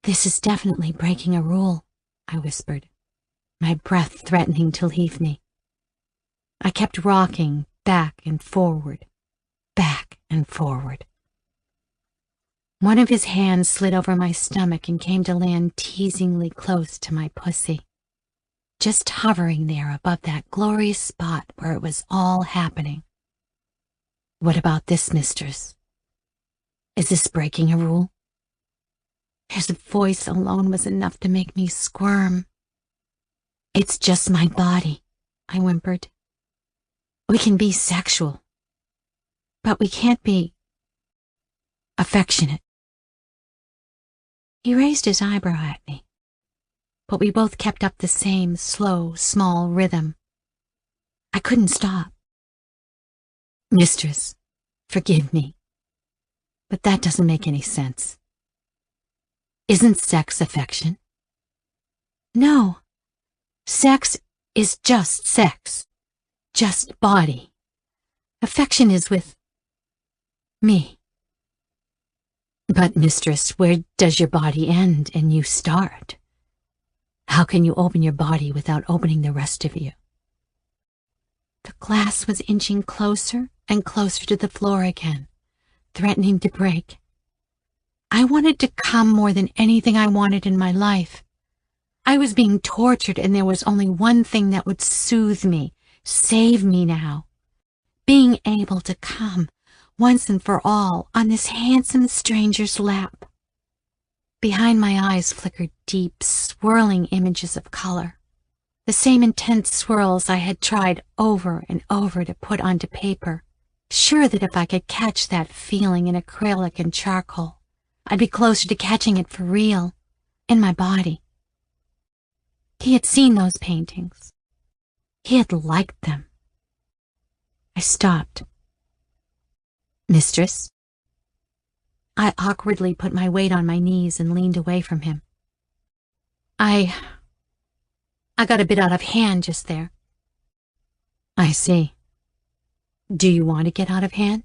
This is definitely breaking a rule, I whispered, my breath threatening to leave me. I kept rocking back and forward, back and forward. One of his hands slid over my stomach and came to land teasingly close to my pussy, just hovering there above that glorious spot where it was all happening. What about this, mistress? Is this breaking a rule? His voice alone was enough to make me squirm. It's just my body, I whimpered. We can be sexual, but we can't be affectionate. He raised his eyebrow at me, but we both kept up the same slow, small rhythm. I couldn't stop. Mistress, forgive me, but that doesn't make any sense. Isn't sex affection? No, sex is just sex, just body. Affection is with me. But, mistress, where does your body end and you start? How can you open your body without opening the rest of you? The glass was inching closer and closer to the floor again, threatening to break. I wanted to come more than anything I wanted in my life. I was being tortured, and there was only one thing that would soothe me, save me now. Being able to come, once and for all, on this handsome stranger's lap. Behind my eyes flickered deep, swirling images of color. The same intense swirls I had tried over and over to put onto paper, sure that if I could catch that feeling in acrylic and charcoal, I'd be closer to catching it for real, in my body. He had seen those paintings. He had liked them. I stopped. Mistress? I awkwardly put my weight on my knees and leaned away from him. I got a bit out of hand just there. I see. Do you want to get out of hand?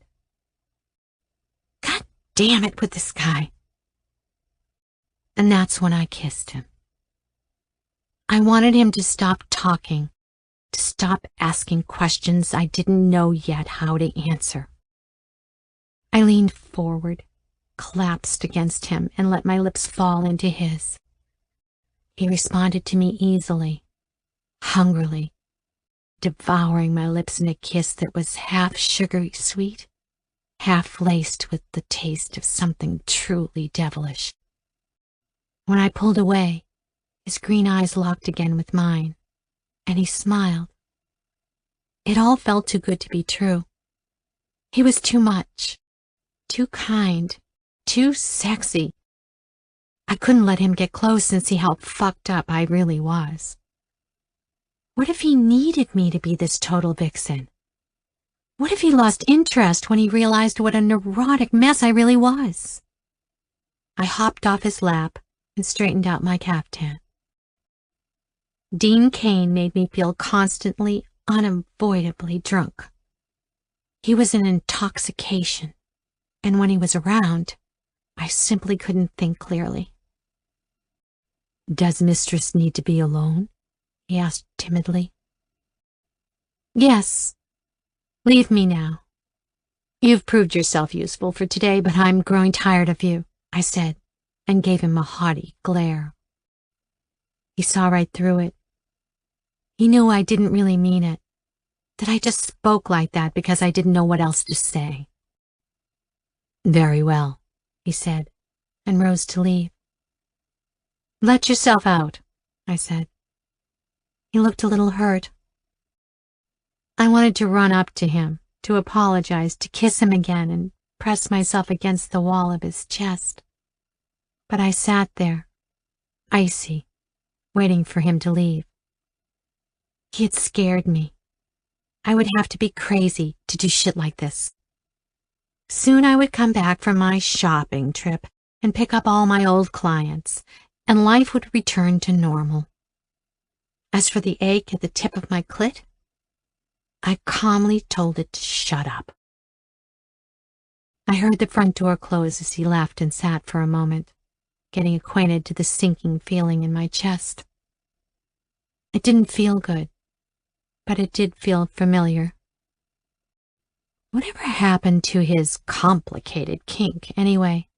God damn it with this guy. And that's when I kissed him. I wanted him to stop talking, to stop asking questions I didn't know yet how to answer. I leaned forward, collapsed against him, and let my lips fall into his. He responded to me easily, hungrily, devouring my lips in a kiss that was half sugary sweet, half laced with the taste of something truly devilish. When I pulled away, his green eyes locked again with mine, and he smiled. It all felt too good to be true. He was too much, too kind, too sexy. I couldn't let him get close and see how fucked up I really was. What if he needed me to be this total vixen? What if he lost interest when he realized what a neurotic mess I really was? I hopped off his lap and straightened out my caftan. Dean Cain made me feel constantly, unavoidably drunk. He was an intoxication, and when he was around, I simply couldn't think clearly. Does Mistress need to be alone? He asked timidly. Yes. Leave me now. You've proved yourself useful for today, but I'm growing tired of you, I said, and gave him a haughty glare. He saw right through it. He knew I didn't really mean it, that I just spoke like that because I didn't know what else to say. Very well, he said, and rose to leave. Let yourself out, I said. He looked a little hurt. I wanted to run up to him, to apologize, to kiss him again, and press myself against the wall of his chest. But I sat there, icy, waiting for him to leave. He had scared me. I would have to be crazy to do shit like this. Soon I would come back from my shopping trip and pick up all my old clients, and life would return to normal. As for the ache at the tip of my clit, I calmly told it to shut up. I heard the front door close as he left and sat for a moment, getting acquainted to the sinking feeling in my chest. It didn't feel good, but it did feel familiar. Whatever happened to his complicated kink, anyway?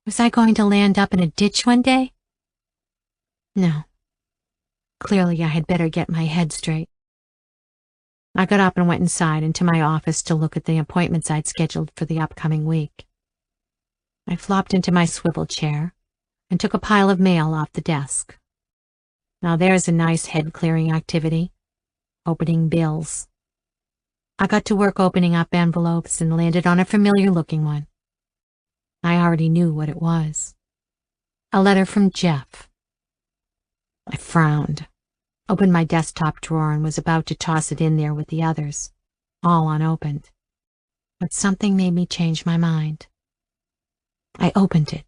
Was I going to land up in a ditch one day? No. Clearly, I had better get my head straight. I got up and went inside into my office to look at the appointments I'd scheduled for the upcoming week. I flopped into my swivel chair and took a pile of mail off the desk. Now there's a nice head-clearing activity. Opening bills. I got to work opening up envelopes and landed on a familiar-looking one. I already knew what it was. A letter from Jeff. I frowned, opened my desktop drawer, and was about to toss it in there with the others, all unopened. But something made me change my mind. I opened it.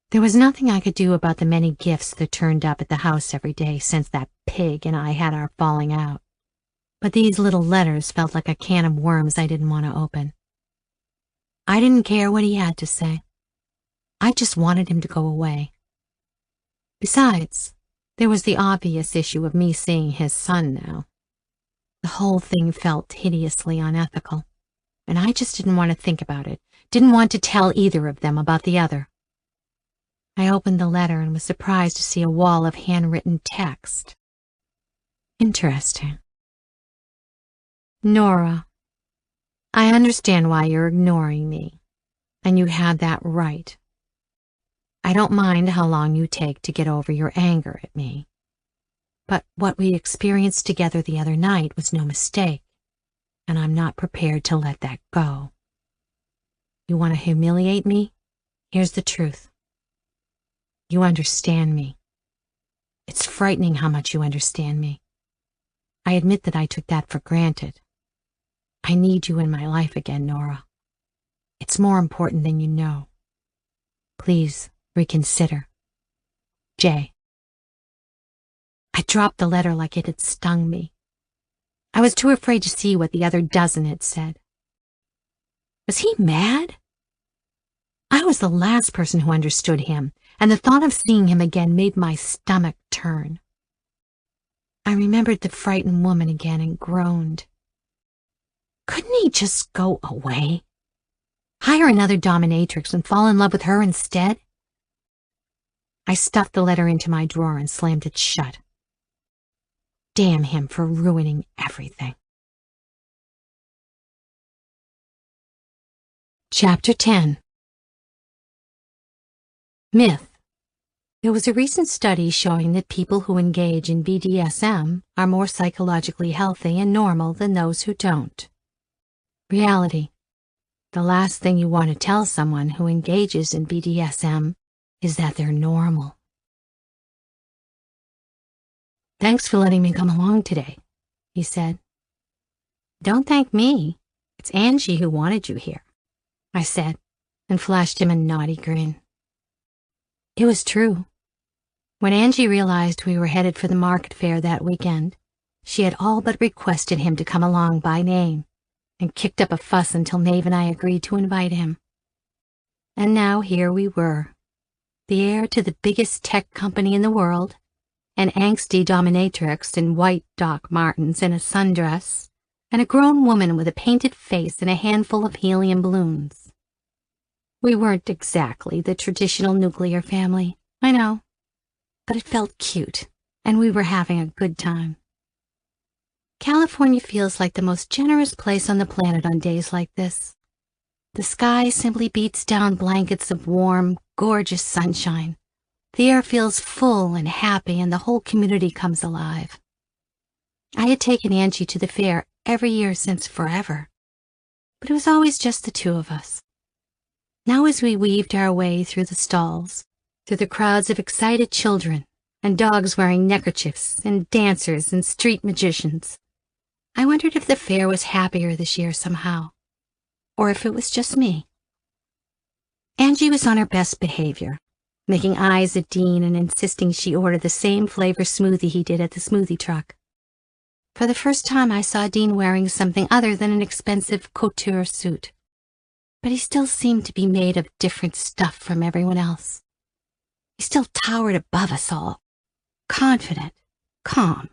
There was nothing I could do about the many gifts that turned up at the house every day since that pig and I had our falling out. But these little letters felt like a can of worms I didn't want to open. I didn't care what he had to say. I just wanted him to go away. Besides, there was the obvious issue of me seeing his son now. The whole thing felt hideously unethical, and I just didn't want to think about it, didn't want to tell either of them about the other. I opened the letter and was surprised to see a wall of handwritten text. Interesting. Nora, I understand why you're ignoring me, and you have that right. I don't mind how long you take to get over your anger at me. But what we experienced together the other night was no mistake, and I'm not prepared to let that go. You want to humiliate me? Here's the truth. You understand me. It's frightening how much you understand me. I admit that I took that for granted. I need you in my life again, Nora. It's more important than you know. Please reconsider. Jay. I dropped the letter like it had stung me. I was too afraid to see what the other dozen had said. Was he mad? I was the last person who understood him, and the thought of seeing him again made my stomach turn. I remembered the frightened woman again and groaned. Couldn't he just go away? Hire another dominatrix and fall in love with her instead? I stuffed the letter into my drawer and slammed it shut. Damn him for ruining everything. Chapter 10. Myth. There was a recent study showing that people who engage in BDSM are more psychologically healthy and normal than those who don't. Reality. The last thing you want to tell someone who engages in BDSM is that they're normal. Thanks for letting me come along today, he said. Don't thank me. It's Angie who wanted you here, I said, and flashed him a naughty grin. It was true. When Angie realized we were headed for the market fair that weekend, she had all but requested him to come along by name, and kicked up a fuss until Maeve and I agreed to invite him. And now here we were, the heir to the biggest tech company in the world, an angsty dominatrix in white Doc Martens and a sundress, and a grown woman with a painted face and a handful of helium balloons. We weren't exactly the traditional nuclear family, I know, but it felt cute, and we were having a good time. California feels like the most generous place on the planet on days like this. The sky simply beats down blankets of warm, gorgeous sunshine. The air feels full and happy, and the whole community comes alive. I had taken Angie to the fair every year since forever, but it was always just the two of us. Now as we weaved our way through the stalls, through the crowds of excited children, and dogs wearing neckerchiefs, and dancers and street magicians, I wondered if the fair was happier this year somehow, or if it was just me. Angie was on her best behavior, making eyes at Dean and insisting she order the same flavor smoothie he did at the smoothie truck. For the first time I saw Dean wearing something other than an expensive couture suit, but he still seemed to be made of different stuff from everyone else. He still towered above us all, confident, calm,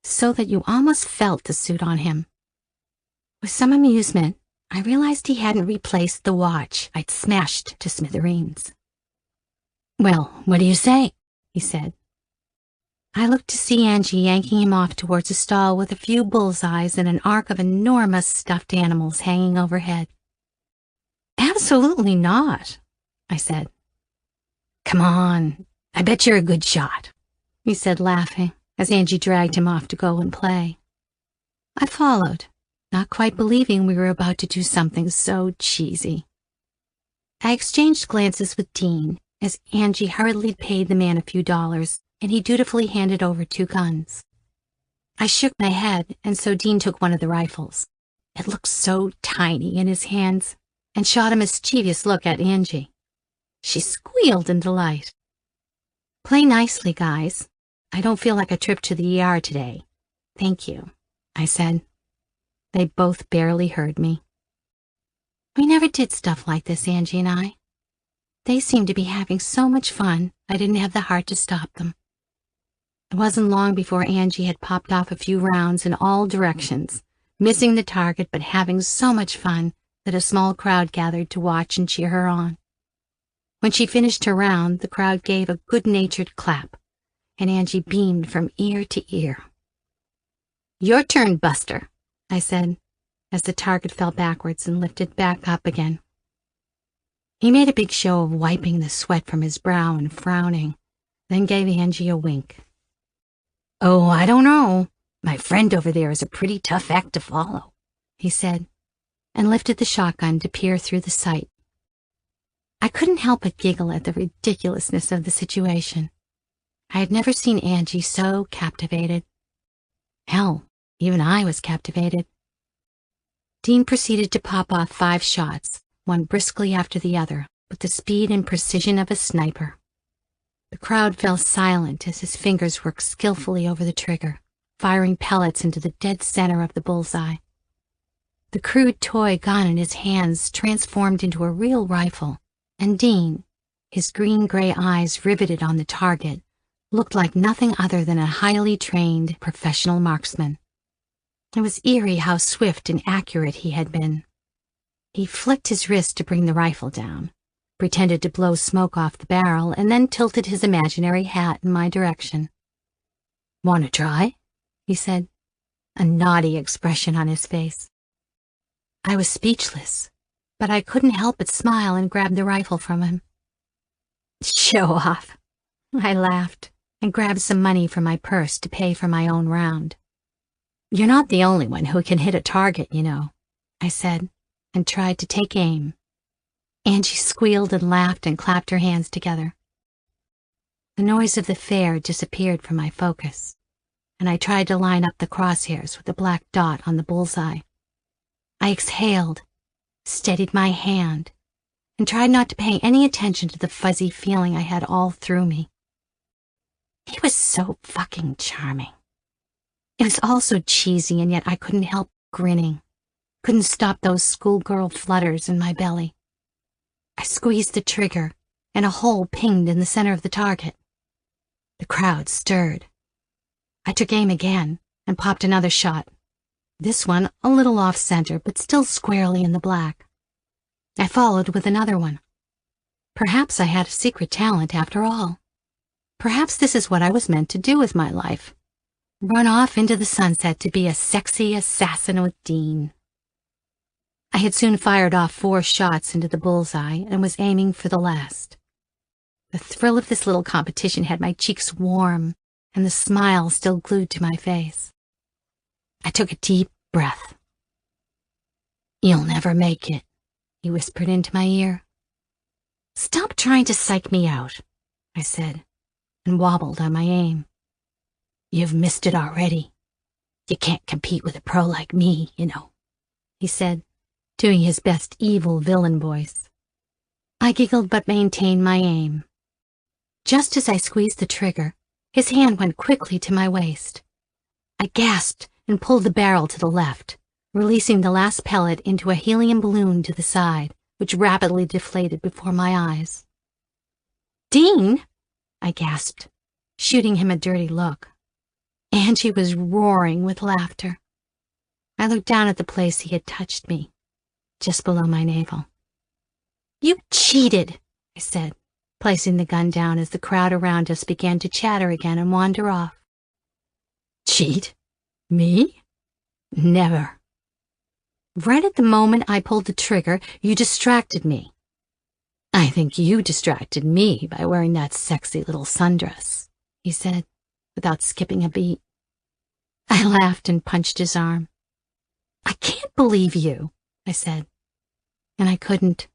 so that you almost felt the suit on him. With some amusement, I realized he hadn't replaced the watch I'd smashed to smithereens. "Well, what do you say?" he said. I looked to see Angie yanking him off towards a stall with a few bullseyes and an arc of enormous stuffed animals hanging overhead. "Absolutely not," I said. "Come on, I bet you're a good shot," he said, laughing, as Angie dragged him off to go and play. I followed, not quite believing we were about to do something so cheesy. I exchanged glances with Dean as Angie hurriedly paid the man a few dollars, and he dutifully handed over 2 guns. I shook my head, and so Dean took one of the rifles. It looked so tiny in his hands, and shot a mischievous look at Angie. She squealed in delight. "Play nicely, guys. I don't feel like a trip to the ER today. Thank you," I said. They both barely heard me. We never did stuff like this, Angie and I. They seemed to be having so much fun, I didn't have the heart to stop them. It wasn't long before Angie had popped off a few rounds in all directions, missing the target but having so much fun that a small crowd gathered to watch and cheer her on. When she finished her round, the crowd gave a good-natured clap, and Angie beamed from ear to ear. "Your turn, Buster," I said, as the target fell backwards and lifted back up again. He made a big show of wiping the sweat from his brow and frowning, then gave Angie a wink. "Oh, I don't know. My friend over there is a pretty tough act to follow," he said, and lifted the shotgun to peer through the sight. I couldn't help but giggle at the ridiculousness of the situation. I had never seen Angie so captivated. Hell, even I was captivated. Dean proceeded to pop off 5 shots, one briskly after the other, with the speed and precision of a sniper. The crowd fell silent as his fingers worked skillfully over the trigger, firing pellets into the dead center of the bullseye. The crude toy gun in his hands transformed into a real rifle, and Dean, his green-gray eyes riveted on the target, looked like nothing other than a highly trained professional marksman. It was eerie how swift and accurate he had been. He flicked his wrist to bring the rifle down, pretended to blow smoke off the barrel, and then tilted his imaginary hat in my direction. "Want to try?" he said, a naughty expression on his face. I was speechless, but I couldn't help but smile and grab the rifle from him. "Show off," I laughed, and grabbed some money from my purse to pay for my own round. "You're not the only one who can hit a target, you know," I said, and tried to take aim. Angie squealed and laughed and clapped her hands together. The noise of the fair disappeared from my focus, and I tried to line up the crosshairs with the black dot on the bullseye. I exhaled, steadied my hand, and tried not to pay any attention to the fuzzy feeling I had all through me. He was so fucking charming. It was all so cheesy, and yet I couldn't help grinning. Couldn't stop those schoolgirl flutters in my belly. I squeezed the trigger, and a hole pinged in the center of the target. The crowd stirred. I took aim again and popped another shot, this one a little off-center, but still squarely in the black. I followed with another one. Perhaps I had a secret talent after all. Perhaps this is what I was meant to do with my life. Run off into the sunset to be a sexy assassin with Dean. I had soon fired off 4 shots into the bullseye and was aiming for the last. The thrill of this little competition had my cheeks warm and the smile still glued to my face. I took a deep breath. "You'll never make it," he whispered into my ear. "Stop trying to psych me out," I said, and wobbled on my aim. "You've missed it already. You can't compete with a pro like me, you know," he said, doing his best evil villain voice. I giggled but maintained my aim. Just as I squeezed the trigger, his hand went quickly to my waist. I gasped and pulled the barrel to the left, releasing the last pellet into a helium balloon to the side, which rapidly deflated before my eyes. "Dean!" I gasped, shooting him a dirty look. Angie was roaring with laughter. I looked down at the place he had touched me, just below my navel. "You cheated," I said, placing the gun down as the crowd around us began to chatter again and wander off. "Cheat? Me? Never. Right at the moment I pulled the trigger, you distracted me. I think you distracted me by wearing that sexy little sundress," he said, without skipping a beat. I laughed and punched his arm. "I can't believe you," I said, and I couldn't.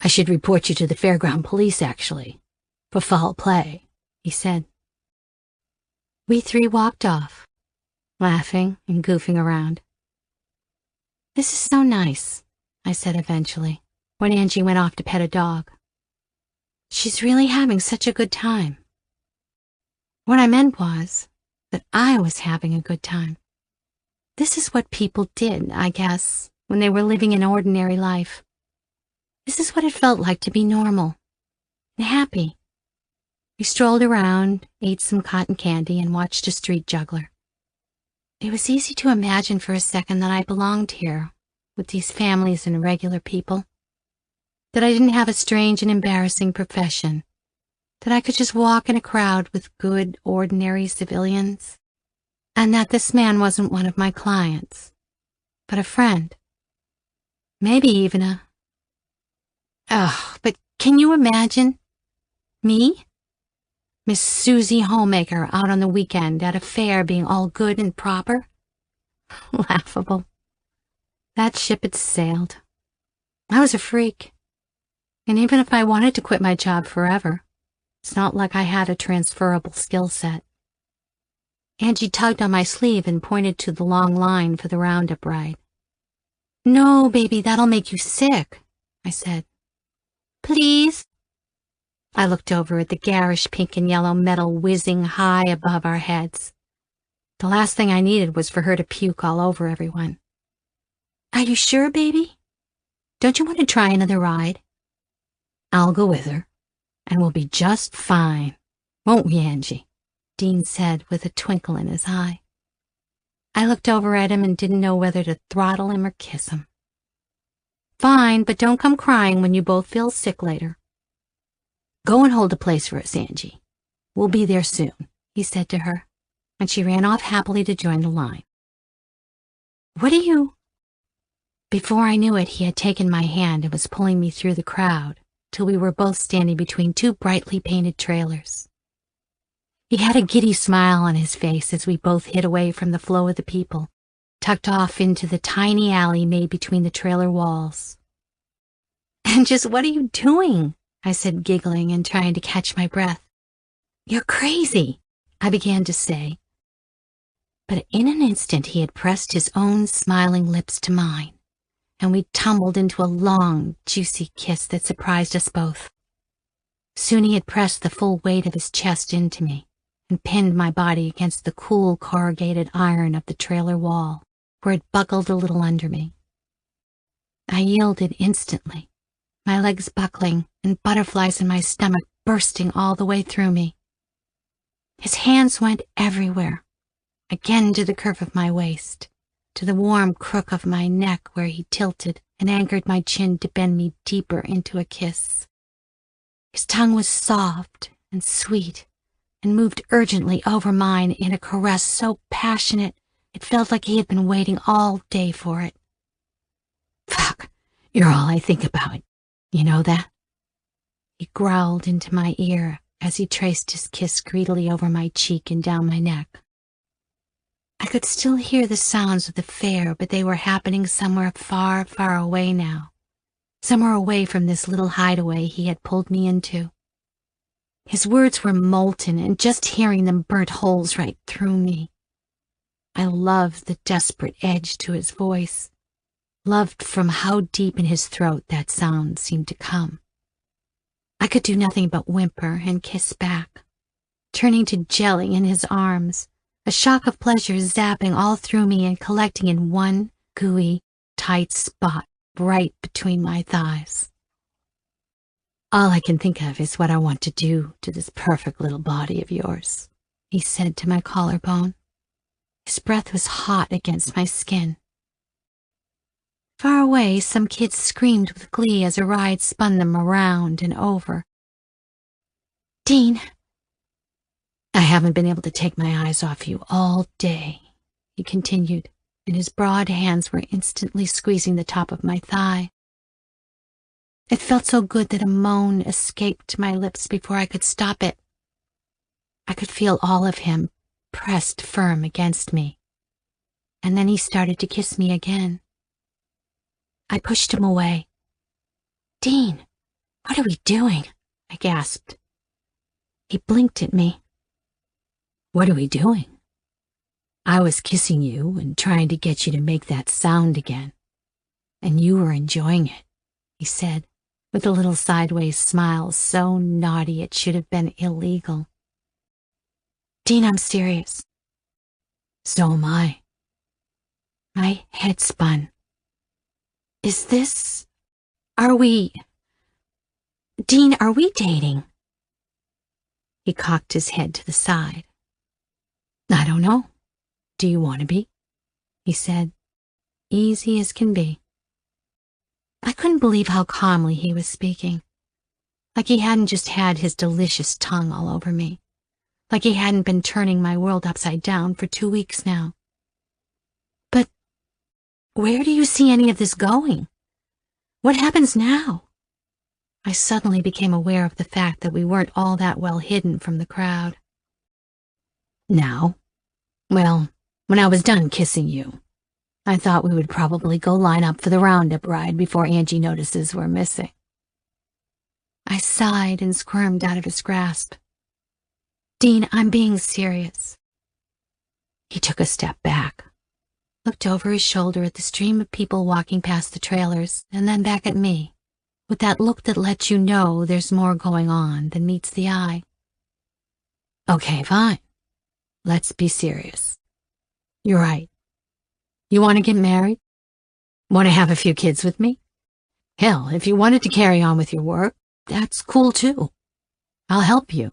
"I should report you to the fairground police, actually, for foul play," he said. We 3 walked off, laughing and goofing around. "This is so nice," I said eventually, when Angie went off to pet a dog. "She's really having such a good time." What I meant was that I was having a good time. This is what people did, I guess, when they were living an ordinary life. This is what it felt like to be normal, and happy. We strolled around, ate some cotton candy, and watched a street juggler. It was easy to imagine for a second that I belonged here, with these families and regular people, that I didn't have a strange and embarrassing profession, that I could just walk in a crowd with good, ordinary civilians, and that this man wasn't one of my clients, but a friend. Maybe even a... but can you imagine? Me? Miss Susie Homemaker out on the weekend at a fair being all good and proper? Laughable. That ship had sailed. I was a freak. And even if I wanted to quit my job forever, it's not like I had a transferable skill set. Angie tugged on my sleeve and pointed to the long line for the roundup ride. No, baby, that'll make you sick, I said. Please? I looked over at the garish pink and yellow metal whizzing high above our heads. The last thing I needed was for her to puke all over everyone. Are you sure, baby? Don't you want to try another ride? I'll go with her, and we'll be just fine, won't we, Angie? Dean said with a twinkle in his eye. I looked over at him and didn't know whether to throttle him or kiss him. Fine, but don't come crying when you both feel sick later. Go and hold a place for us, Angie. We'll be there soon, he said to her, and she ran off happily to join the line. What are you... Before I knew it, he had taken my hand and was pulling me through the crowd till we were both standing between two brightly painted trailers. He had a giddy smile on his face as we both hid away from the flow of the people, tucked off into the tiny alley made between the trailer walls. And just what are you doing? I said, giggling and trying to catch my breath. You're crazy, I began to say. But in an instant he had pressed his own smiling lips to mine, and we tumbled into a long, juicy kiss that surprised us both. Soon he had pressed the full weight of his chest into me and pinned my body against the cool corrugated iron of the trailer wall, where it buckled a little under me. I yielded instantly, my legs buckling and butterflies in my stomach bursting all the way through me. His hands went everywhere, again to the curve of my waist, to the warm crook of my neck where he tilted and anchored my chin to bend me deeper into a kiss. His tongue was soft and sweet and moved urgently over mine in a caress so passionate it felt like he had been waiting all day for it. Fuck, you're all I think about. You know that? He growled into my ear as he traced his kiss greedily over my cheek and down my neck. I could still hear the sounds of the fair, but they were happening somewhere far, far away now, somewhere away from this little hideaway he had pulled me into. His words were molten, and just hearing them burnt holes right through me. I loved the desperate edge to his voice, loved from how deep in his throat that sound seemed to come. I could do nothing but whimper and kiss back, turning to jelly in his arms, a shock of pleasure zapping all through me and collecting in one gooey, tight spot right between my thighs. All I can think of is what I want to do to this perfect little body of yours, he said to my collarbone. His breath was hot against my skin. Far away, some kids screamed with glee as a ride spun them around and over. Dean, I haven't been able to take my eyes off you all day, he continued, and his broad hands were instantly squeezing the top of my thigh. It felt so good that a moan escaped my lips before I could stop it. I could feel all of him pressed firm against me, and then he started to kiss me again. I pushed him away. Dean, what are we doing? I gasped. He blinked at me. What are we doing? I was kissing you and trying to get you to make that sound again, and you were enjoying it, he said, with a little sideways smile so naughty it should have been illegal. Dean, I'm serious. So am I. My head spun. Are we... Dean, are we dating? He cocked his head to the side. I don't know. Do you want to be? He said, easy as can be. I couldn't believe how calmly he was speaking. Like he hadn't just had his delicious tongue all over me. Like he hadn't been turning my world upside down for 2 weeks now. But where do you see any of this going? What happens now? I suddenly became aware of the fact that we weren't all that well hidden from the crowd. Now? Well, when I was done kissing you, I thought we would probably go line up for the roundup ride before Angie notices we're missing. I sighed and squirmed out of his grasp. Dean, I'm being serious. He took a step back, looked over his shoulder at the stream of people walking past the trailers, and then back at me, with that look that lets you know there's more going on than meets the eye. Okay, fine. Let's be serious. You're right. You want to get married? Want to have a few kids with me? Hell, if you wanted to carry on with your work, that's cool too. I'll help you.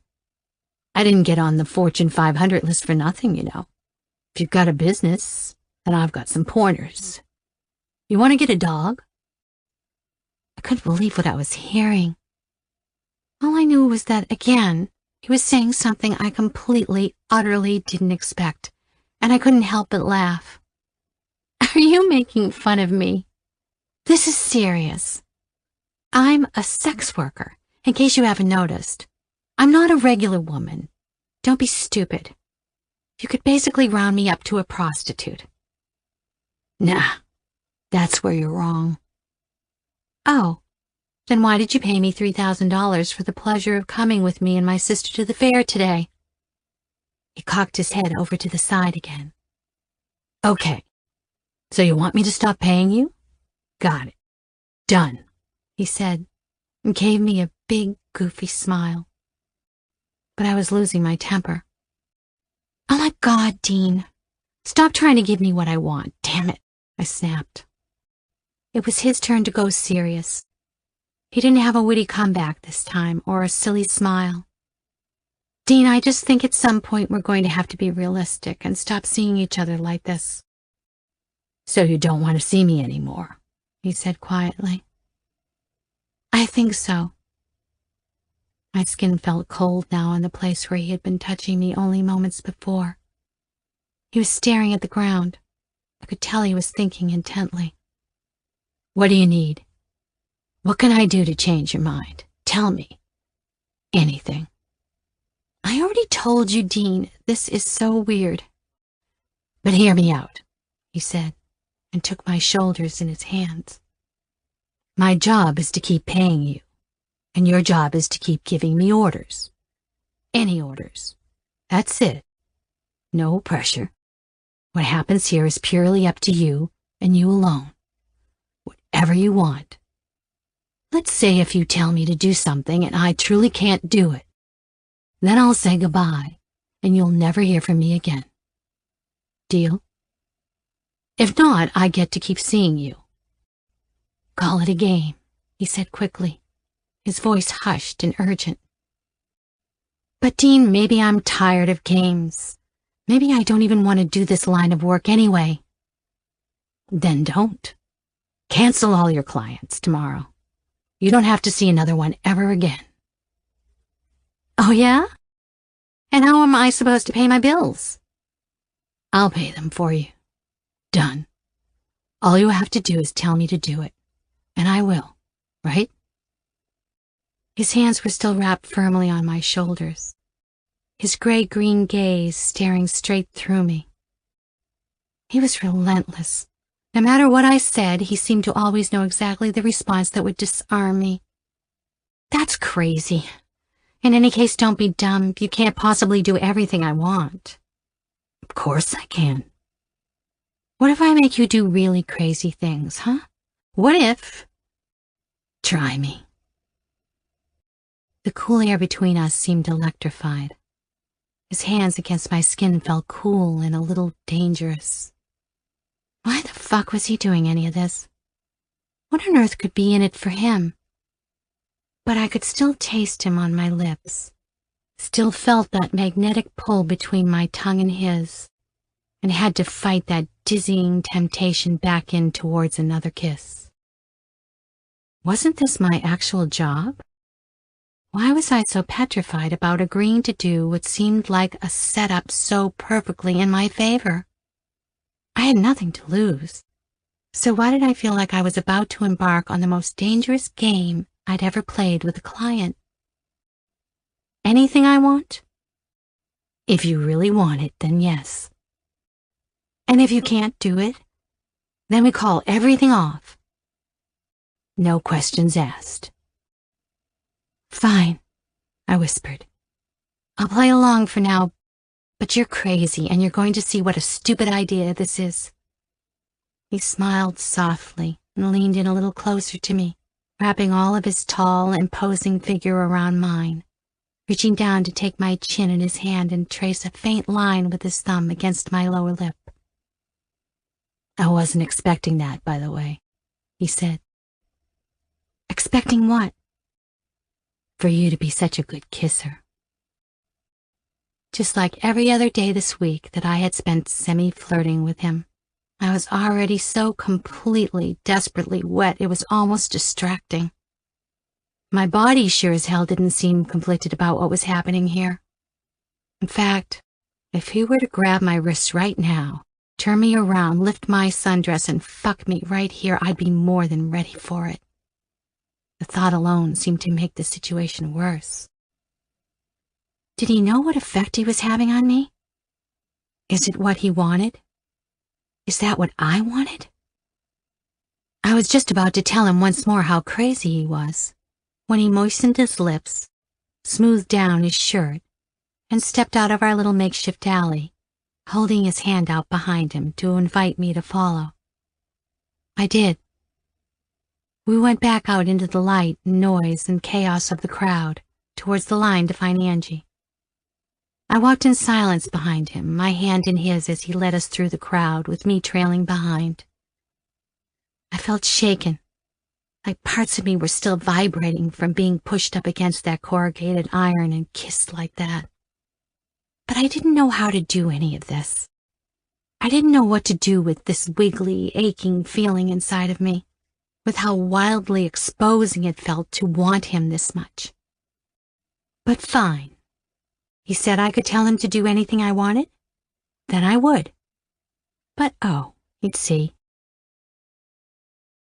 I didn't get on the Fortune 500 list for nothing, you know. If you've got a business, then I've got some pointers. You want to get a dog? I couldn't believe what I was hearing. All I knew was that, again, he was saying something I completely, utterly didn't expect, and I couldn't help but laugh. Are you making fun of me? This is serious. I'm a sex worker, in case you haven't noticed. I'm not a regular woman. Don't be stupid. You could basically round me up to a prostitute. Nah, that's where you're wrong. Oh, then why did you pay me $3,000 for the pleasure of coming with me and my sister to the fair today? He cocked his head over to the side again. Okay, so you want me to stop paying you? Got it. Done, he said, and gave me a big, goofy smile. But I was losing my temper. Oh my God, Dean. Stop trying to give me what I want, damn it, I snapped. It was his turn to go serious. He didn't have a witty comeback this time, or a silly smile. Dean, I just think at some point we're going to have to be realistic and stop seeing each other like this. So you don't want to see me anymore, he said quietly. I think so. My skin felt cold now in the place where he had been touching me only moments before. He was staring at the ground. I could tell he was thinking intently. What do you need? What can I do to change your mind? Tell me. Anything. I already told you, Dean, this is so weird. But hear me out, he said, and took my shoulders in his hands. My job is to keep paying you. And your job is to keep giving me orders. Any orders. That's it. No pressure. What happens here is purely up to you and you alone. Whatever you want. Let's say if you tell me to do something and I truly can't do it. Then I'll say goodbye and you'll never hear from me again. Deal? If not, I get to keep seeing you. Call it a game, he said quickly. His voice hushed and urgent. But Dean, maybe I'm tired of games. Maybe I don't even want to do this line of work anyway. Then don't. Cancel all your clients tomorrow. You don't have to see another one ever again. Oh yeah? And how am I supposed to pay my bills? I'll pay them for you. Done. All you have to do is tell me to do it. And I will, right? His hands were still wrapped firmly on my shoulders, his gray-green gaze staring straight through me. He was relentless. No matter what I said, he seemed to always know exactly the response that would disarm me. That's crazy. In any case, don't be dumb. You can't possibly do everything I want. Of course I can. What if I make you do really crazy things, huh? What if... Try me. The cool air between us seemed electrified. His hands against my skin felt cool and a little dangerous. Why the fuck was he doing any of this? What on earth could be in it for him? But I could still taste him on my lips, still felt that magnetic pull between my tongue and his, and had to fight that dizzying temptation back in towards another kiss. Wasn't this my actual job? Why was I so petrified about agreeing to do what seemed like a setup so perfectly in my favor? I had nothing to lose, so why did I feel like I was about to embark on the most dangerous game I'd ever played with a client? Anything I want? If you really want it, then yes. And if you can't do it, then we call everything off. No questions asked. Fine, I whispered. I'll play along for now, but you're crazy and you're going to see what a stupid idea this is. He smiled softly and leaned in a little closer to me, wrapping all of his tall, imposing figure around mine, reaching down to take my chin in his hand and trace a faint line with his thumb against my lower lip. I wasn't expecting that, by the way, he said. Expecting what? For you to be such a good kisser. Just like every other day this week that I had spent semi-flirting with him, I was already so completely, desperately wet it was almost distracting. My body sure as hell didn't seem conflicted about what was happening here. In fact, if he were to grab my wrists right now, turn me around, lift my sundress, and fuck me right here, I'd be more than ready for it. The thought alone seemed to make the situation worse. Did he know what effect he was having on me? Is it what he wanted? Is that what I wanted? I was just about to tell him once more how crazy he was, when he moistened his lips, smoothed down his shirt, and stepped out of our little makeshift alley, holding his hand out behind him to invite me to follow. I did. We went back out into the light and noise and chaos of the crowd, towards the line to find Angie. I walked in silence behind him, my hand in his as he led us through the crowd, with me trailing behind. I felt shaken, like parts of me were still vibrating from being pushed up against that corrugated iron and kissed like that. But I didn't know how to do any of this. I didn't know what to do with this wiggly, aching feeling inside of me, with how wildly exposing it felt to want him this much. But fine. He said I could tell him to do anything I wanted? Then I would. But oh, he'd see.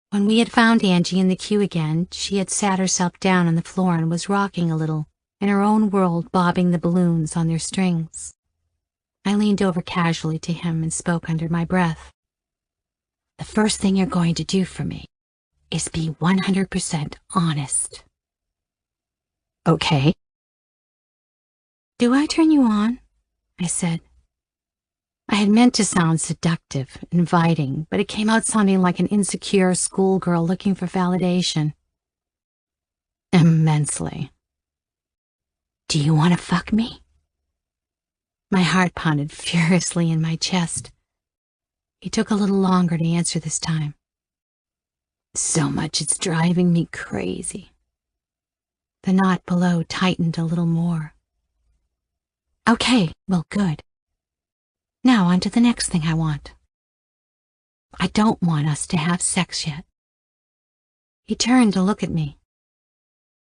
When we had found Angie in the queue again, she had sat herself down on the floor and was rocking a little, in her own world, bobbing the balloons on their strings. I leaned over casually to him and spoke under my breath. The first thing you're going to do for me is be 100% honest. Okay. Do I turn you on? I said. I had meant to sound seductive, inviting, but it came out sounding like an insecure schoolgirl looking for validation. Immensely. Do you want to fuck me? My heart pounded furiously in my chest. He took a little longer to answer this time. So much it's driving me crazy. The knot below tightened a little more. Okay, well, good. Now on to the next thing I want. I don't want us to have sex yet. He turned to look at me.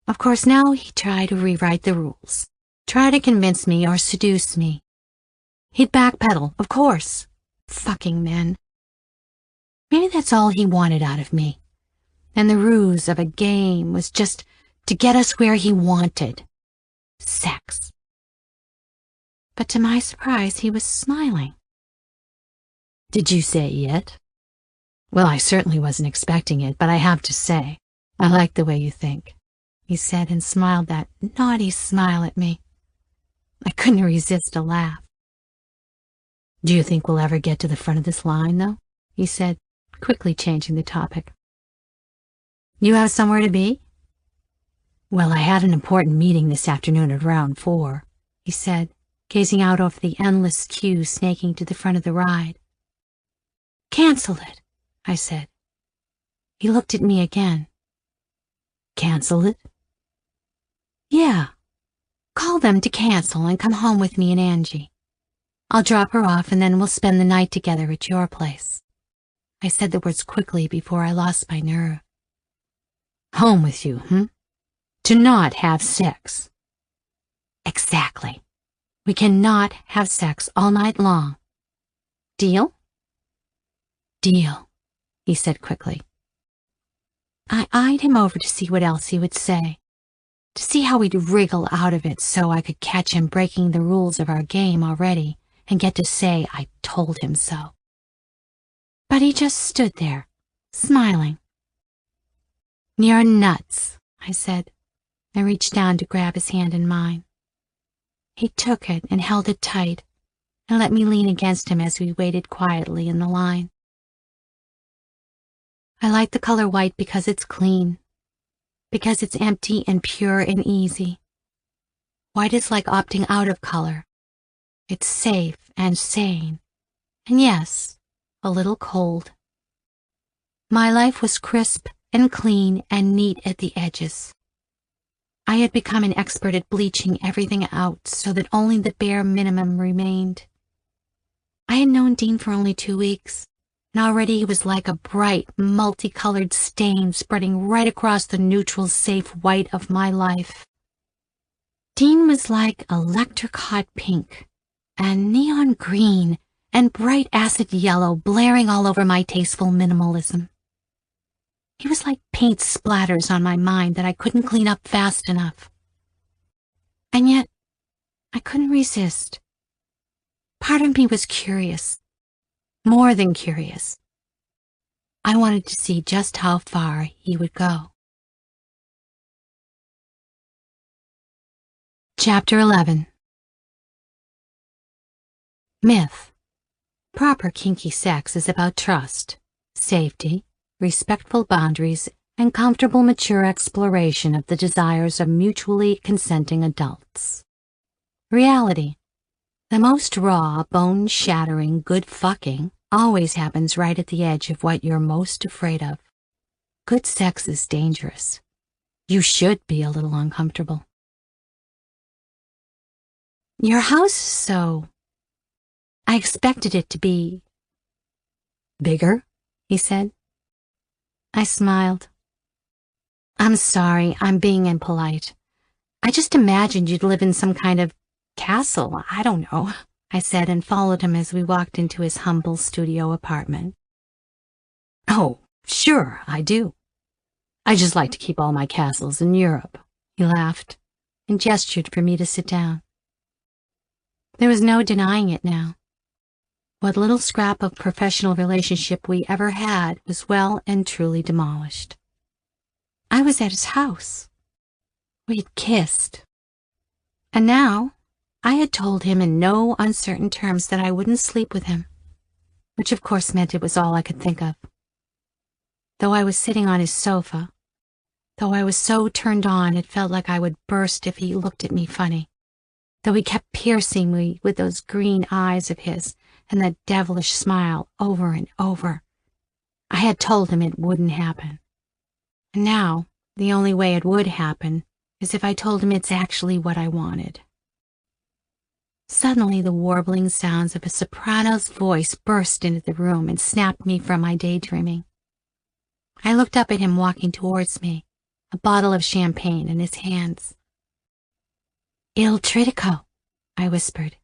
Of course, now he tried to rewrite the rules, try to convince me or seduce me. He'd backpedal, of course. Fucking men. Maybe that's all he wanted out of me. And the ruse of a game was just to get us where he wanted. Sex. But to my surprise, he was smiling. Did you say yet? Well, I certainly wasn't expecting it, but I have to say, I like the way you think, he said and smiled that naughty smile at me. I couldn't resist a laugh. Do you think we'll ever get to the front of this line, though? He said, quickly changing the topic. You have somewhere to be? Well, I had an important meeting this afternoon at around 4, he said, gazing out over the endless queue snaking to the front of the ride. Cancel it, I said. He looked at me again. Cancel it? Yeah. Call them to cancel and come home with me and Angie. I'll drop her off and then we'll spend the night together at your place. I said the words quickly before I lost my nerve. Home with you, To not have sex. Exactly. We cannot have sex all night long. Deal? Deal, he said quickly. I eyed him over to see what else he would say, to see how he'd wriggle out of it so I could catch him breaking the rules of our game already and get to say I told him so. But he just stood there, smiling. You're nuts, I said, and reached down to grab his hand in mine. He took it and held it tight and let me lean against him as we waited quietly in the line. I like the color white because it's clean, because it's empty and pure and easy. White is like opting out of color. It's safe and sane, and yes, a little cold. My life was crisp and clean and neat at the edges. I had become an expert at bleaching everything out so that only the bare minimum remained. I had known Dean for only 2 weeks, and already he was like a bright, multicolored stain spreading right across the neutral, safe white of my life. Dean was like electric hot pink, and neon green, and bright acid yellow blaring all over my tasteful minimalism. He was like paint splatters on my mind that I couldn't clean up fast enough. And yet, I couldn't resist. Part of me was curious, more than curious. I wanted to see just how far he would go. Chapter 11. Myth. Proper kinky sex is about trust, safety, respectful boundaries, and comfortable, mature exploration of the desires of mutually consenting adults. Reality. The most raw, bone-shattering good fucking always happens right at the edge of what you're most afraid of. Good sex is dangerous. You should be a little uncomfortable. Your house is so... I expected it to be... Bigger, he said. I smiled. I'm sorry, I'm being impolite. I just imagined you'd live in some kind of castle, I don't know, I said and followed him as we walked into his humble studio apartment. Oh, sure, I do. I just like to keep all my castles in Europe, he laughed and gestured for me to sit down. There was no denying it now. What little scrap of professional relationship we ever had was well and truly demolished. I was at his house. We'd kissed. And now, I had told him in no uncertain terms that I wouldn't sleep with him, which of course meant it was all I could think of. Though I was sitting on his sofa, though I was so turned on it felt like I would burst if he looked at me funny, though he kept piercing me with those green eyes of his and that devilish smile over and over, I had told him it wouldn't happen. And now, the only way it would happen is if I told him it's actually what I wanted. Suddenly, the warbling sounds of a soprano's voice burst into the room and snapped me from my daydreaming. I looked up at him walking towards me, a bottle of champagne in his hands. Il Tritico, I whispered.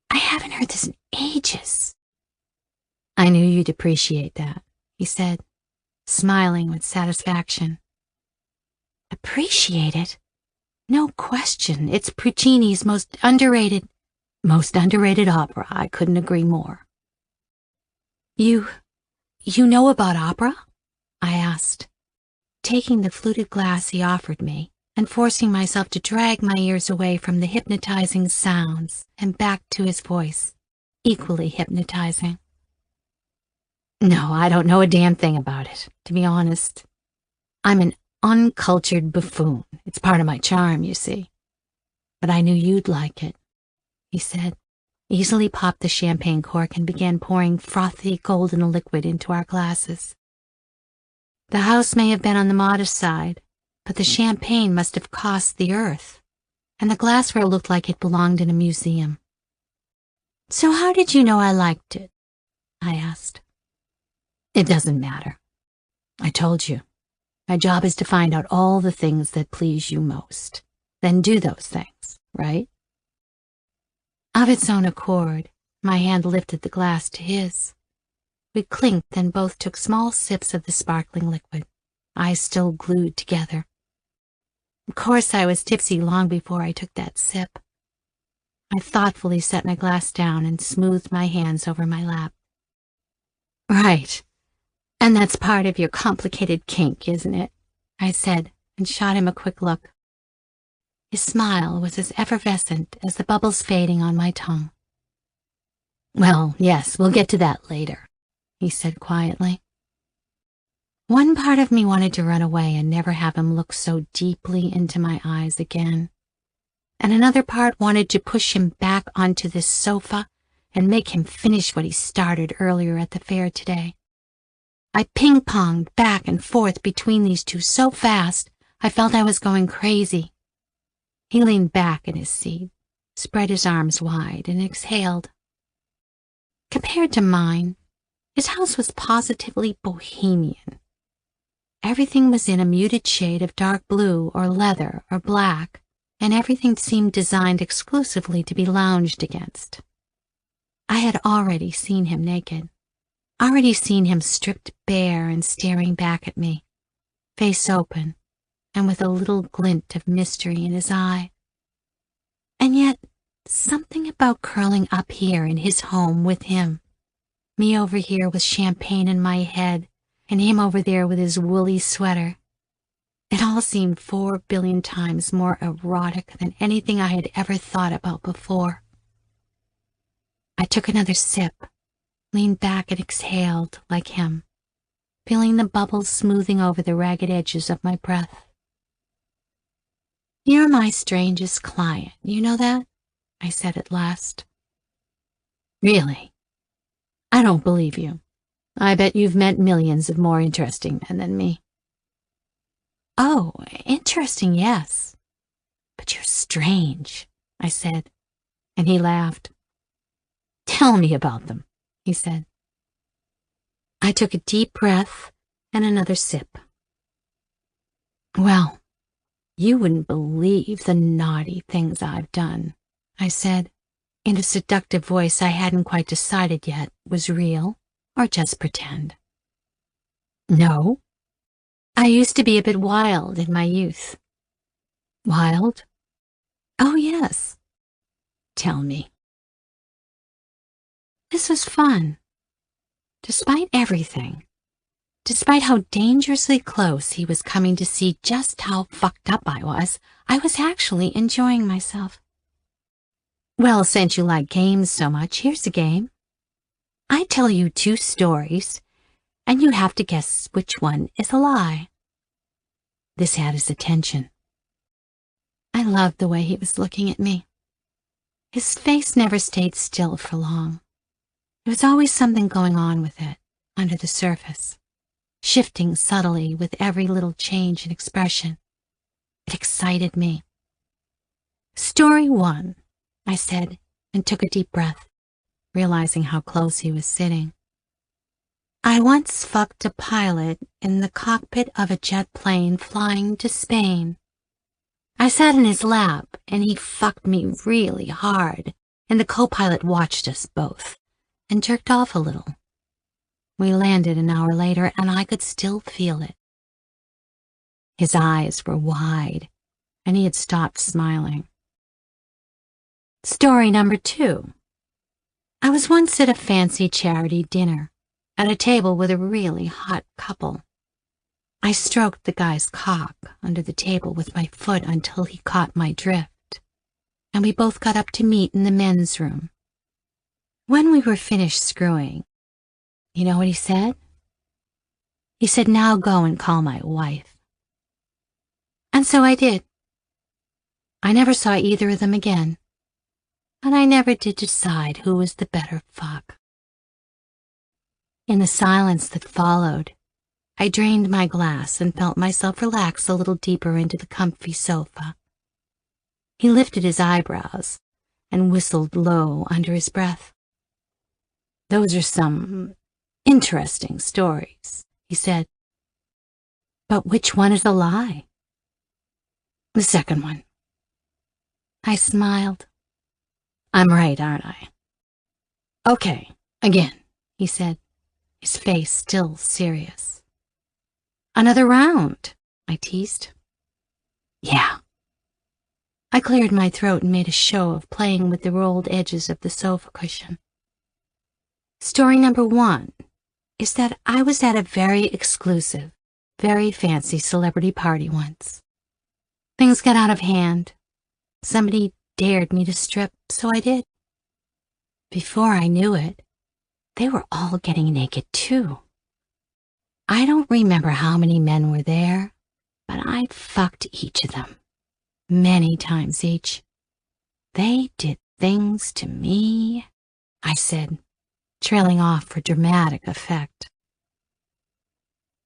I haven't heard this in ages. I knew you'd appreciate that, he said, smiling with satisfaction. Appreciate it? No question, it's Puccini's most underrated opera. I couldn't agree more. You know about opera? I asked, taking the fluted glass he offered me and forcing myself to drag my ears away from the hypnotizing sounds and back to his voice, equally hypnotizing. No, I don't know a damn thing about it, to be honest. I'm an uncultured buffoon. It's part of my charm, you see. But I knew you'd like it, he said, easily popped the champagne cork and began pouring frothy golden liquid into our glasses. The house may have been on the modest side, but the champagne must have cost the earth, and the glassware looked like it belonged in a museum. "So how did you know I liked it?" I asked. "It doesn't matter. I told you. My job is to find out all the things that please you most, then do those things, right?" Of its own accord, my hand lifted the glass to his. We clinked and both took small sips of the sparkling liquid, eyes still glued together. Of course, I was tipsy long before I took that sip. I thoughtfully set my glass down and smoothed my hands over my lap. "Right. And that's part of your complicated kink, isn't it?" I said, and shot him a quick look. His smile was as effervescent as the bubbles fading on my tongue. "Well, yes, we'll get to that later," he said quietly. One part of me wanted to run away and never have him look so deeply into my eyes again, and another part wanted to push him back onto this sofa and make him finish what he started earlier at the fair today. I ping-ponged back and forth between these two so fast I felt I was going crazy. He leaned back in his seat, spread his arms wide, and exhaled. Compared to mine, his house was positively bohemian. Everything was in a muted shade of dark blue or leather or black, and everything seemed designed exclusively to be lounged against. I had already seen him naked, already seen him stripped bare and staring back at me, face open, and with a little glint of mystery in his eye. And yet, something about curling up here in his home with him, me over here with champagne in my head, and him over there with his woolly sweater. It all seemed 4 billion times more erotic than anything I had ever thought about before. I took another sip, leaned back and exhaled like him, feeling the bubbles smoothing over the ragged edges of my breath. "You're my strangest client, you know that?" I said at last. "Really? I don't believe you. I bet you've met millions of more interesting men than me." "Oh, interesting, yes. But you're strange," I said, and he laughed. "Tell me about them," he said. I took a deep breath and another sip. "Well, you wouldn't believe the naughty things I've done," I said, in a seductive voice I hadn't quite decided yet was real or just pretend. "No? I used to be a bit wild in my youth." "Wild? Oh, yes." "Tell me." This was fun. Despite everything, despite how dangerously close he was coming to see just how fucked up I was actually enjoying myself. "Well, since you like games so much, here's a game. I tell you 2 stories, and you have to guess which one is a lie." This had his attention. I loved the way he was looking at me. His face never stayed still for long. There was always something going on with it, under the surface, shifting subtly with every little change in expression. It excited me. "Story 1, I said, and took a deep breath, realizing how close he was sitting. "I once fucked a pilot in the cockpit of a jet plane flying to Spain. I sat in his lap, and he fucked me really hard, and the co-pilot watched us both and jerked off a little. We landed an hour later, and I could still feel it." His eyes were wide, and he had stopped smiling. "Story number 2. I was once at a fancy charity dinner, at a table with a really hot couple. I stroked the guy's cock under the table with my foot until he caught my drift, and we both got up to meet in the men's room. When we were finished screwing, you know what he said? He said, 'Now go and call my wife.' And so I did. I never saw either of them again, and I never did decide who was the better fuck." In the silence that followed, I drained my glass and felt myself relax a little deeper into the comfy sofa. He lifted his eyebrows and whistled low under his breath. "Those are some interesting stories," he said. "But which one is a lie?" "The second one." I smiled. "I'm right, aren't I?" "Okay, again," he said, his face still serious. "Another round," I teased. "Yeah." I cleared my throat and made a show of playing with the rolled edges of the sofa cushion. Story number 1 is that I was at a very exclusive, very fancy celebrity party once. Things got out of hand. Somebody dared me to strip, so I did. Before I knew it, they were all getting naked too. I don't remember how many men were there, but I fucked each of them, many times each. "They did things to me," I said, trailing off for dramatic effect.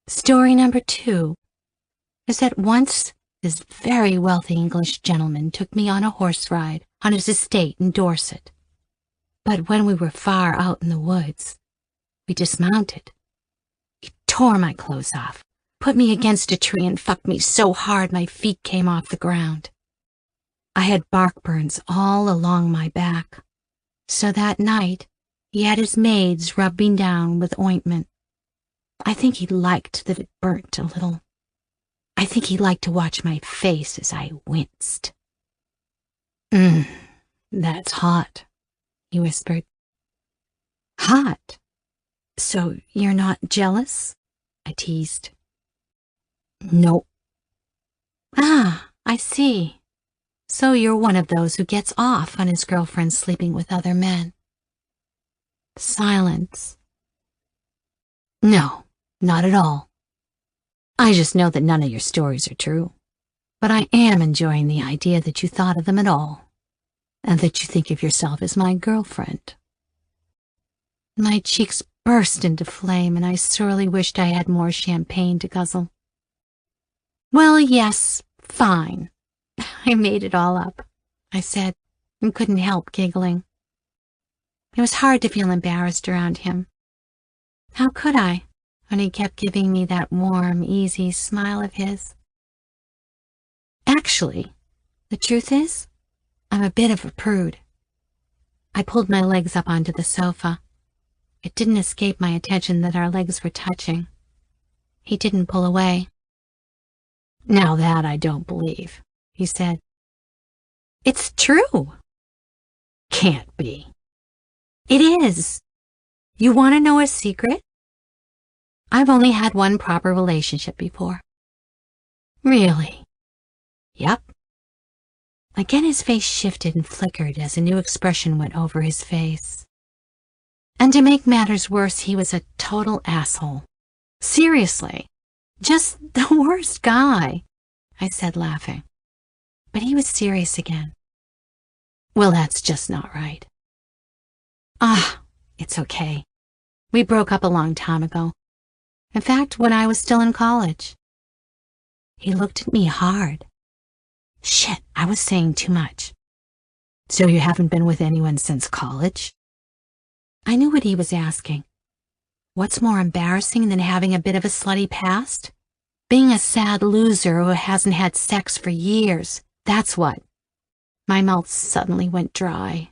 Story number 2 is that once this very wealthy English gentleman took me on a horse ride on his estate in Dorset. But when we were far out in the woods, we dismounted. He tore my clothes off, put me against a tree, and fucked me so hard my feet came off the ground. I had bark burns all along my back, so that night he had his maids rub me down with ointment. I think he liked that it burnt a little. I think he liked to watch my face as I winced. That's hot," he whispered. "Hot? So you're not jealous?" I teased. "Nope." "Ah, I see. So you're one of those who gets off on his girlfriend sleeping with other men." Silence. "No, not at all. I just know that none of your stories are true. But I am enjoying the idea that you thought of them at all, and that you think of yourself as my girlfriend." My cheeks burst into flame, and I sorely wished I had more champagne to guzzle. "Well, yes, fine. I made it all up," I said, and couldn't help giggling. It was hard to feel embarrassed around him. How could I, when he kept giving me that warm, easy smile of his? Actually, the truth is, I'm a bit of a prude. I pulled my legs up onto the sofa. It didn't escape my attention that our legs were touching. He didn't pull away. "Now that I don't believe," he said. "It's true." "Can't be." "It is. You want to know a secret? I've only had one proper relationship before." "Really?" "Yep." Again his face shifted and flickered as a new expression went over his face. And to make matters worse, he was a total asshole. Seriously, just the worst guy, I said, laughing. But he was serious again. "Well, that's just not right." "Ah, it's okay. We broke up a long time ago. In fact, when I was still in college." He looked at me hard. Shit, I was saying too much. "So you haven't been with anyone since college?" I knew what he was asking. What's more embarrassing than having a bit of a slutty past? Being a sad loser who hasn't had sex for years, that's what. My mouth suddenly went dry.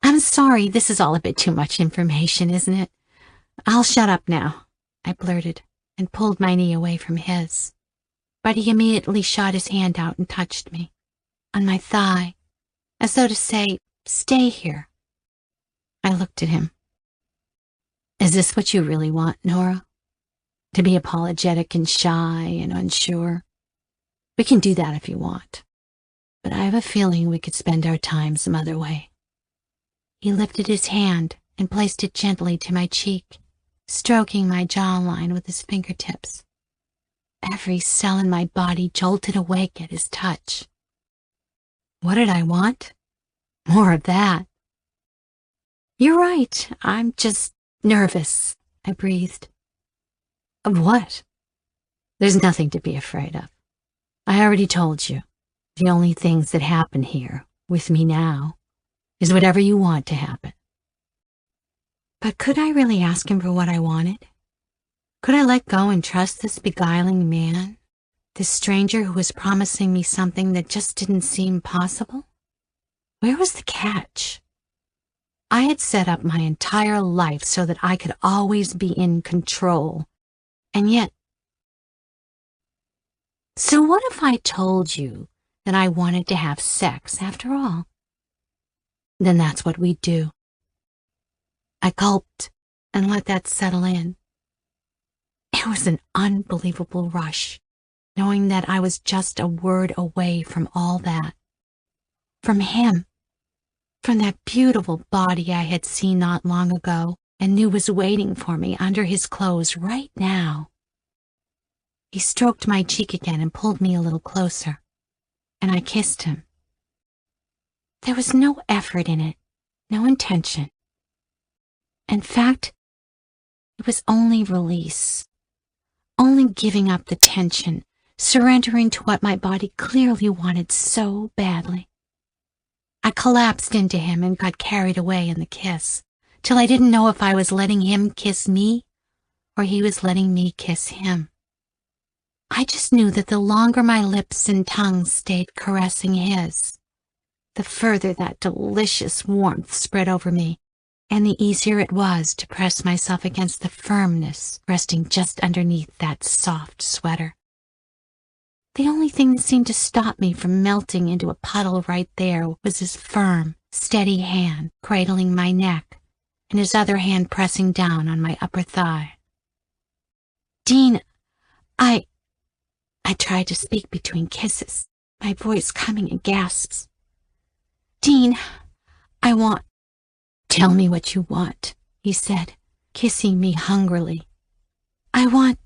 "I'm sorry, this is all a bit too much information, isn't it? I'll shut up now," I blurted, and pulled my knee away from his. But he immediately shot his hand out and touched me, on my thigh, as though to say, "Stay here." I looked at him. "Is this what you really want, Nora? To be apologetic and shy and unsure? We can do that if you want, but I have a feeling we could spend our time some other way." He lifted his hand and placed it gently to my cheek, stroking my jawline with his fingertips. Every cell in my body jolted awake at his touch. What did I want? More of that. "You're right, I'm just nervous," I breathed. Of what? There's nothing to be afraid of. I already told you. The only things that happen here, with me now, is whatever you want to happen. But could I really ask him for what I wanted? Could I let go and trust this beguiling man? This stranger who was promising me something that just didn't seem possible? Where was the catch? I had set up my entire life so that I could always be in control. And yet... So what if I told you that I wanted to have sex after all? Then that's what we'd do. I gulped and let that settle in. It was an unbelievable rush, knowing that I was just a word away from all that. From him. From that beautiful body I had seen not long ago and knew was waiting for me under his clothes right now. He stroked my cheek again and pulled me a little closer, and I kissed him. There was no effort in it, no intention. In fact, it was only release, only giving up the tension, surrendering to what my body clearly wanted so badly. I collapsed into him and got carried away in the kiss, till I didn't know if I was letting him kiss me or he was letting me kiss him. I just knew that the longer my lips and tongue stayed caressing his, the further that delicious warmth spread over me, and the easier it was to press myself against the firmness resting just underneath that soft sweater. The only thing that seemed to stop me from melting into a puddle right there was his firm, steady hand cradling my neck and his other hand pressing down on my upper thigh. Dean, I tried to speak between kisses, my voice coming in gasps. Dean, I want... Tell me what you want, he said, kissing me hungrily. I want...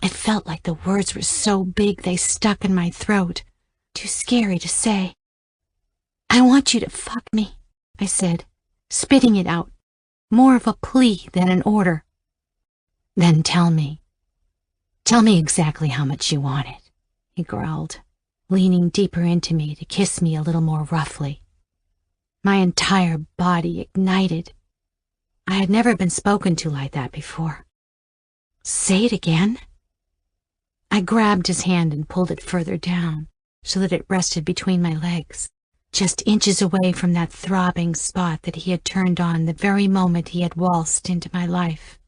It felt like the words were so big they stuck in my throat, too scary to say. I want you to fuck me, I said, spitting it out, more of a plea than an order. Then tell me exactly how much you want it, he growled, leaning deeper into me to kiss me a little more roughly. My entire body ignited. I had never been spoken to like that before. Say it again? I grabbed his hand and pulled it further down so that it rested between my legs, just inches away from that throbbing spot that he had turned on the very moment he had waltzed into my life.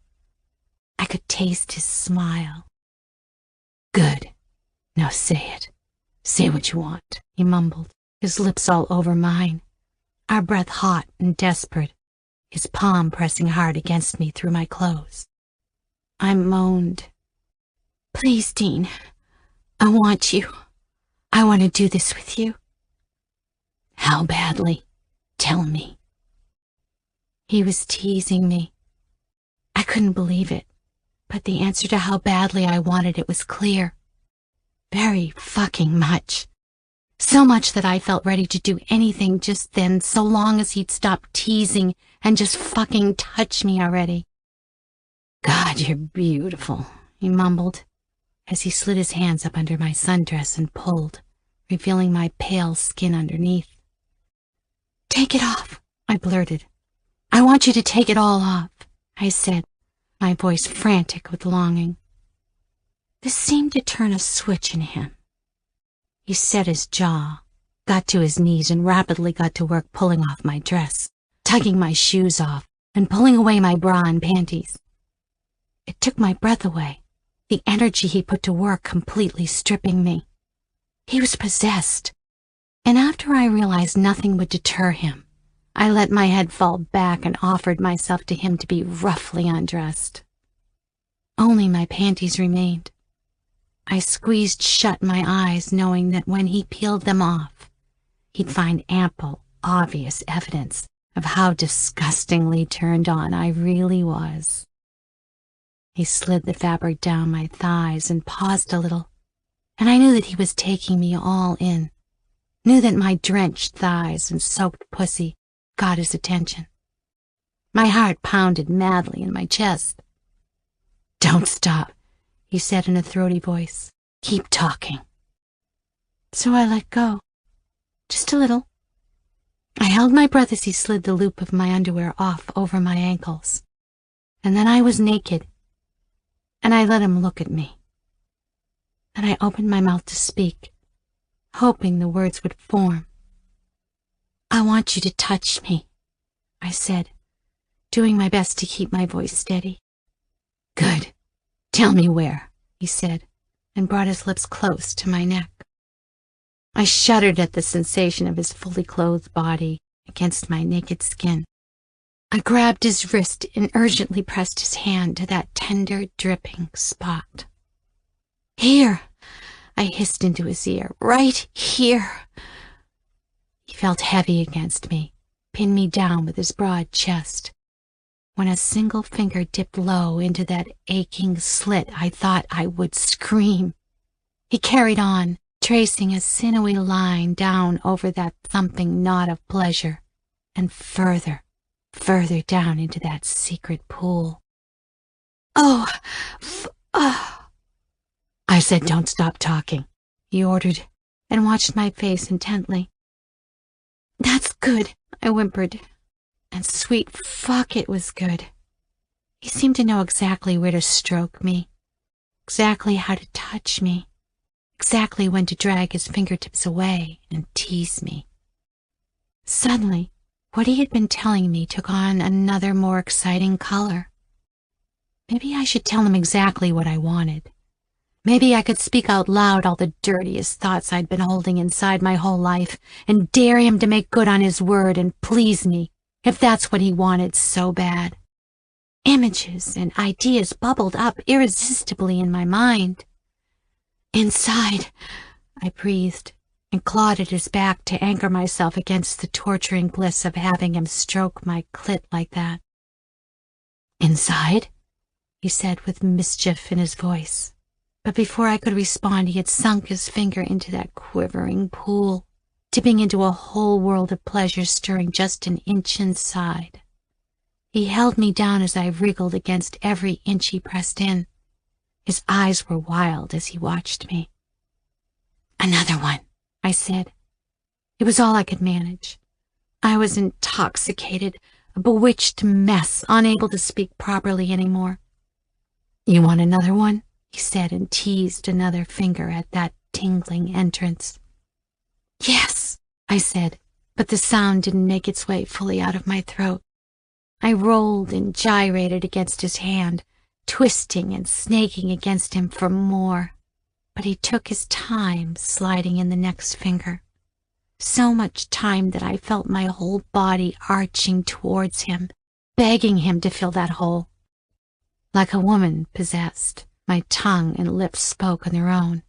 I could taste his smile. Good. Now say it. Say what you want, he mumbled, his lips all over mine, our breath hot and desperate, his palm pressing hard against me through my clothes. I moaned. Please, Dean, I want you. I want to do this with you. How badly? Tell me. He was teasing me. I couldn't believe it, but the answer to how badly I wanted it was clear. Very fucking much. So much that I felt ready to do anything just then, so long as he'd stop teasing and just fucking touch me already. God, you're beautiful, he mumbled, as he slid his hands up under my sundress and pulled, revealing my pale skin underneath. Take it off, I blurted. I want you to take it all off, I said, my voice frantic with longing. This seemed to turn a switch in him. He set his jaw, got to his knees, and rapidly got to work pulling off my dress, tugging my shoes off, and pulling away my bra and panties. It took my breath away, the energy he put to work completely stripping me. He was possessed, and after I realized nothing would deter him, I let my head fall back and offered myself to him to be roughly undressed. Only my panties remained. I squeezed shut my eyes, knowing that when he peeled them off, he'd find ample, obvious evidence of how disgustingly turned on I really was. He slid the fabric down my thighs and paused a little, and I knew that he was taking me all in, knew that my drenched thighs and soaked pussy got his attention. My heart pounded madly in my chest. Don't stop, he said in a throaty voice. Keep talking. So I let go. Just a little. I held my breath as he slid the loop of my underwear off over my ankles. And then I was naked, and I let him look at me. Then I opened my mouth to speak, hoping the words would form. I want you to touch me, I said, doing my best to keep my voice steady. Good. Tell me where, he said, and brought his lips close to my neck. I shuddered at the sensation of his fully clothed body against my naked skin. I grabbed his wrist and urgently pressed his hand to that tender, dripping spot. Here, I hissed into his ear, right here. He felt heavy against me, pinned me down with his broad chest. When a single finger dipped low into that aching slit, I thought I would scream. He carried on, tracing a sinewy line down over that thumping knot of pleasure, and further down into that secret pool. Oh, I said, don't stop talking, he ordered, and watched my face intently. That's good, I whimpered, and sweet fuck, it was good. He seemed to know exactly where to stroke me, exactly how to touch me, exactly when to drag his fingertips away and tease me. Suddenly, what he had been telling me took on another, more exciting color. Maybe I should tell him exactly what I wanted. Maybe I could speak out loud all the dirtiest thoughts I'd been holding inside my whole life and dare him to make good on his word and please me, if that's what he wanted so bad. Images and ideas bubbled up irresistibly in my mind. Inside, I breathed and clawed at his back to anchor myself against the torturing bliss of having him stroke my clit like that. Inside? He said with mischief in his voice. But before I could respond, he had sunk his finger into that quivering pool, dipping into a whole world of pleasure stirring just an inch inside. He held me down as I wriggled against every inch he pressed in. His eyes were wild as he watched me. Another one, I said. It was all I could manage. I was intoxicated, a bewitched mess, unable to speak properly anymore. You want another one? He said, and teased another finger at that tingling entrance. Yes, I said, but the sound didn't make its way fully out of my throat. I rolled and gyrated against his hand, twisting and snaking against him for more. But he took his time sliding in the next finger. So much time that I felt my whole body arching towards him, begging him to fill that hole. Like a woman possessed, my tongue and lips spoke on their own.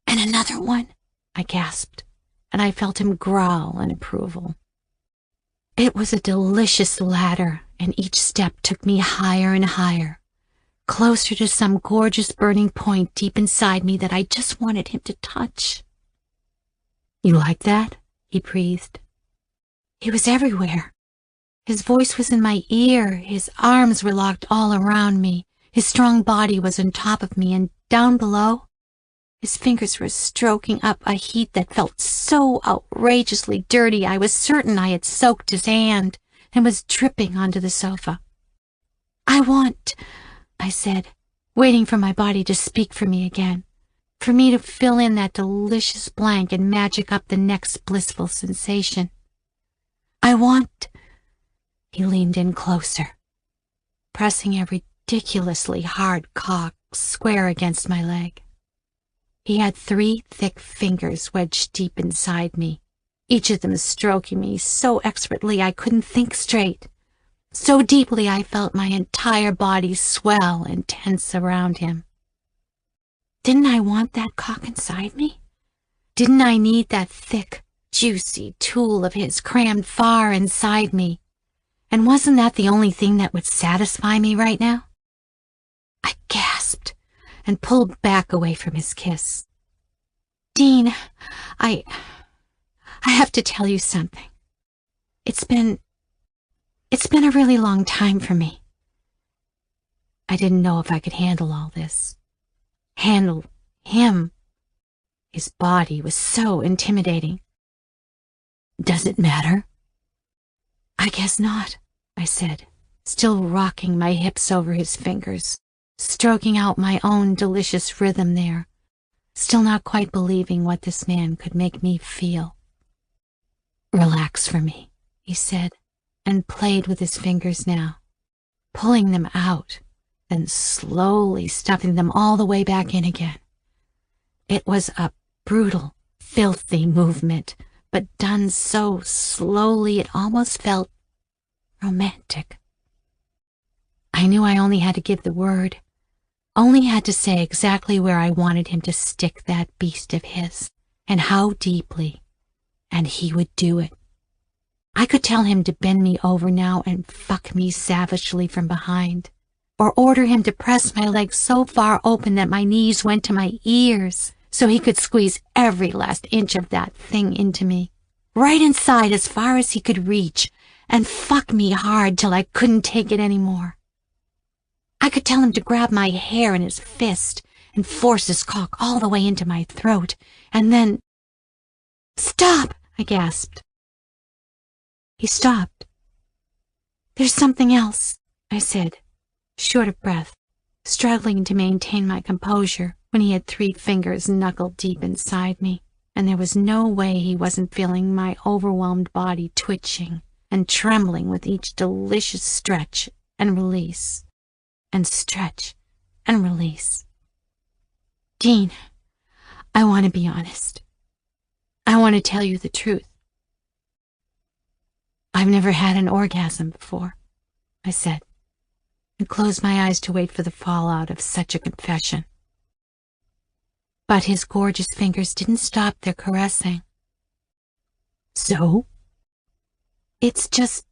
And another one, I gasped, and I felt him growl in approval. It was a delicious ladder, and each step took me higher and higher, closer to some gorgeous burning point deep inside me that I just wanted him to touch. You like that? He breathed. He was everywhere. His voice was in my ear, his arms were locked all around me, his strong body was on top of me, and down below, his fingers were stroking up a heat that felt so outrageously dirty I was certain I had soaked his hand and was dripping onto the sofa. I want, I said, waiting for my body to speak for me again, for me to fill in that delicious blank and magic up the next blissful sensation. I want... He leaned in closer, pressing a ridiculously hard cock square against my leg. He had 3 thick fingers wedged deep inside me, each of them stroking me so expertly I couldn't think straight. So deeply I felt my entire body swell and tense around him. Didn't I want that cock inside me? Didn't I need that thick, juicy tool of his crammed far inside me? And wasn't that the only thing that would satisfy me right now? I gasped and pulled back away from his kiss. Dean, I have to tell you something. It's been a really long time for me. I didn't know if I could handle all this. Handle him. His body was so intimidating. Does it matter? I guess not, I said, still rocking my hips over his fingers, stroking out my own delicious rhythm there, still not quite believing what this man could make me feel. Relax for me, he said, and played with his fingers now, pulling them out, then slowly stuffing them all the way back in again. It was a brutal, filthy movement, but done so slowly it almost felt romantic. I knew I only had to give the word, only had to say exactly where I wanted him to stick that beast of his, and how deeply, and he would do it. I could tell him to bend me over now and fuck me savagely from behind, or order him to press my legs so far open that my knees went to my ears, so he could squeeze every last inch of that thing into me, right inside as far as he could reach, and fuck me hard till I couldn't take it anymore. I could tell him to grab my hair in his fist and force his cock all the way into my throat, and then... Stop! I gasped. He stopped. There's something else, I said, short of breath, struggling to maintain my composure when he had 3 fingers knuckled deep inside me, and there was no way he wasn't feeling my overwhelmed body twitching and trembling with each delicious stretch and release, and stretch and release. Dean, I want to be honest. I want to tell you the truth. I've never had an orgasm before, I said, and closed my eyes to wait for the fallout of such a confession. But his gorgeous fingers didn't stop their caressing. So? It's just,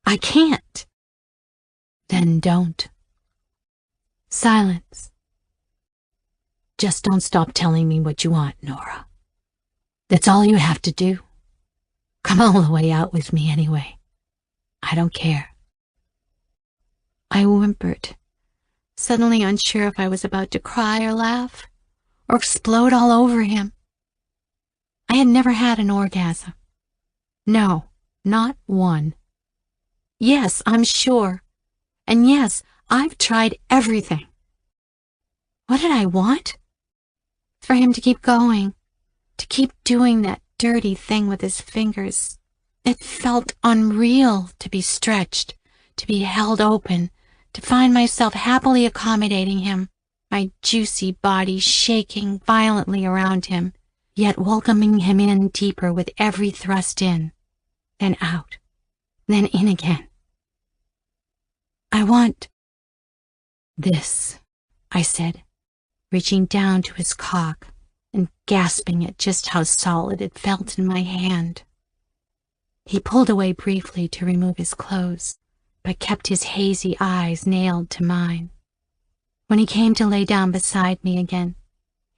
I can't. Then don't. Silence. Just don't stop telling me what you want, Nora. That's all you have to do. Come all the way out with me anyway. I don't care. I whimpered, suddenly unsure if I was about to cry or laugh, or explode all over him. I had never had an orgasm. No, not one. Yes, I'm sure. And yes, I've tried everything. What did I want? For him to keep going, to keep doing that dirty thing with his fingers. It felt unreal to be stretched, to be held open, to find myself happily accommodating him, my juicy body shaking violently around him, yet welcoming him in deeper with every thrust in, then out, then in again. I want this, I said, reaching down to his cock and gasping at just how solid it felt in my hand. He pulled away briefly to remove his clothes, but kept his hazy eyes nailed to mine. When he came to lay down beside me again,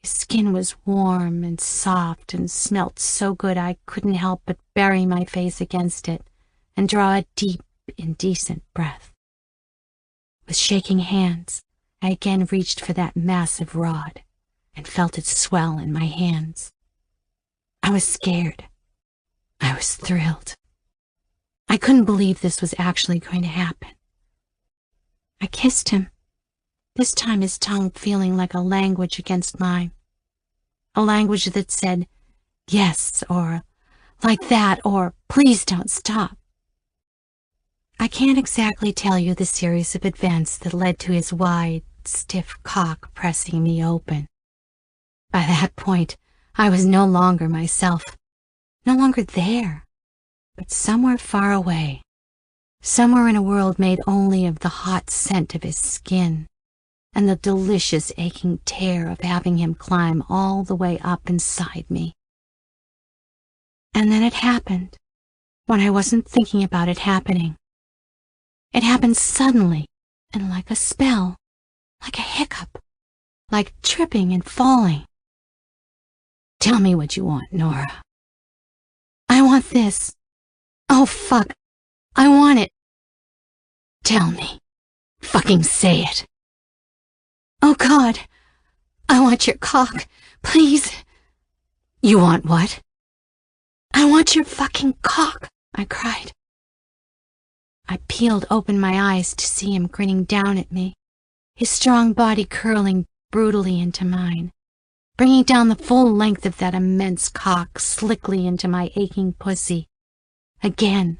his skin was warm and soft and smelt so good I couldn't help but bury my face against it and draw a deep, indecent breath. With shaking hands, I again reached for that massive rod and felt it swell in my hands. I was scared. I was thrilled. I couldn't believe this was actually going to happen. I kissed him, this time his tongue feeling like a language against mine, a language that said, yes, or like that, or please don't stop. I can't exactly tell you the series of events that led to his wide, stiff cock pressing me open. By that point, I was no longer myself, no longer there, but somewhere far away, somewhere in a world made only of the hot scent of his skin and the delicious aching tear of having him climb all the way up inside me. And then it happened, when I wasn't thinking about it happening. It happened suddenly and like a spell, like a hiccup, like tripping and falling. Tell me what you want, Nora. I want this. Oh, fuck. I want it. Tell me. Fucking say it. Oh, God, I want your cock, please. You want what? I want your fucking cock, I cried. I peeled open my eyes to see him grinning down at me, his strong body curling brutally into mine, bringing down the full length of that immense cock slickly into my aching pussy. Again,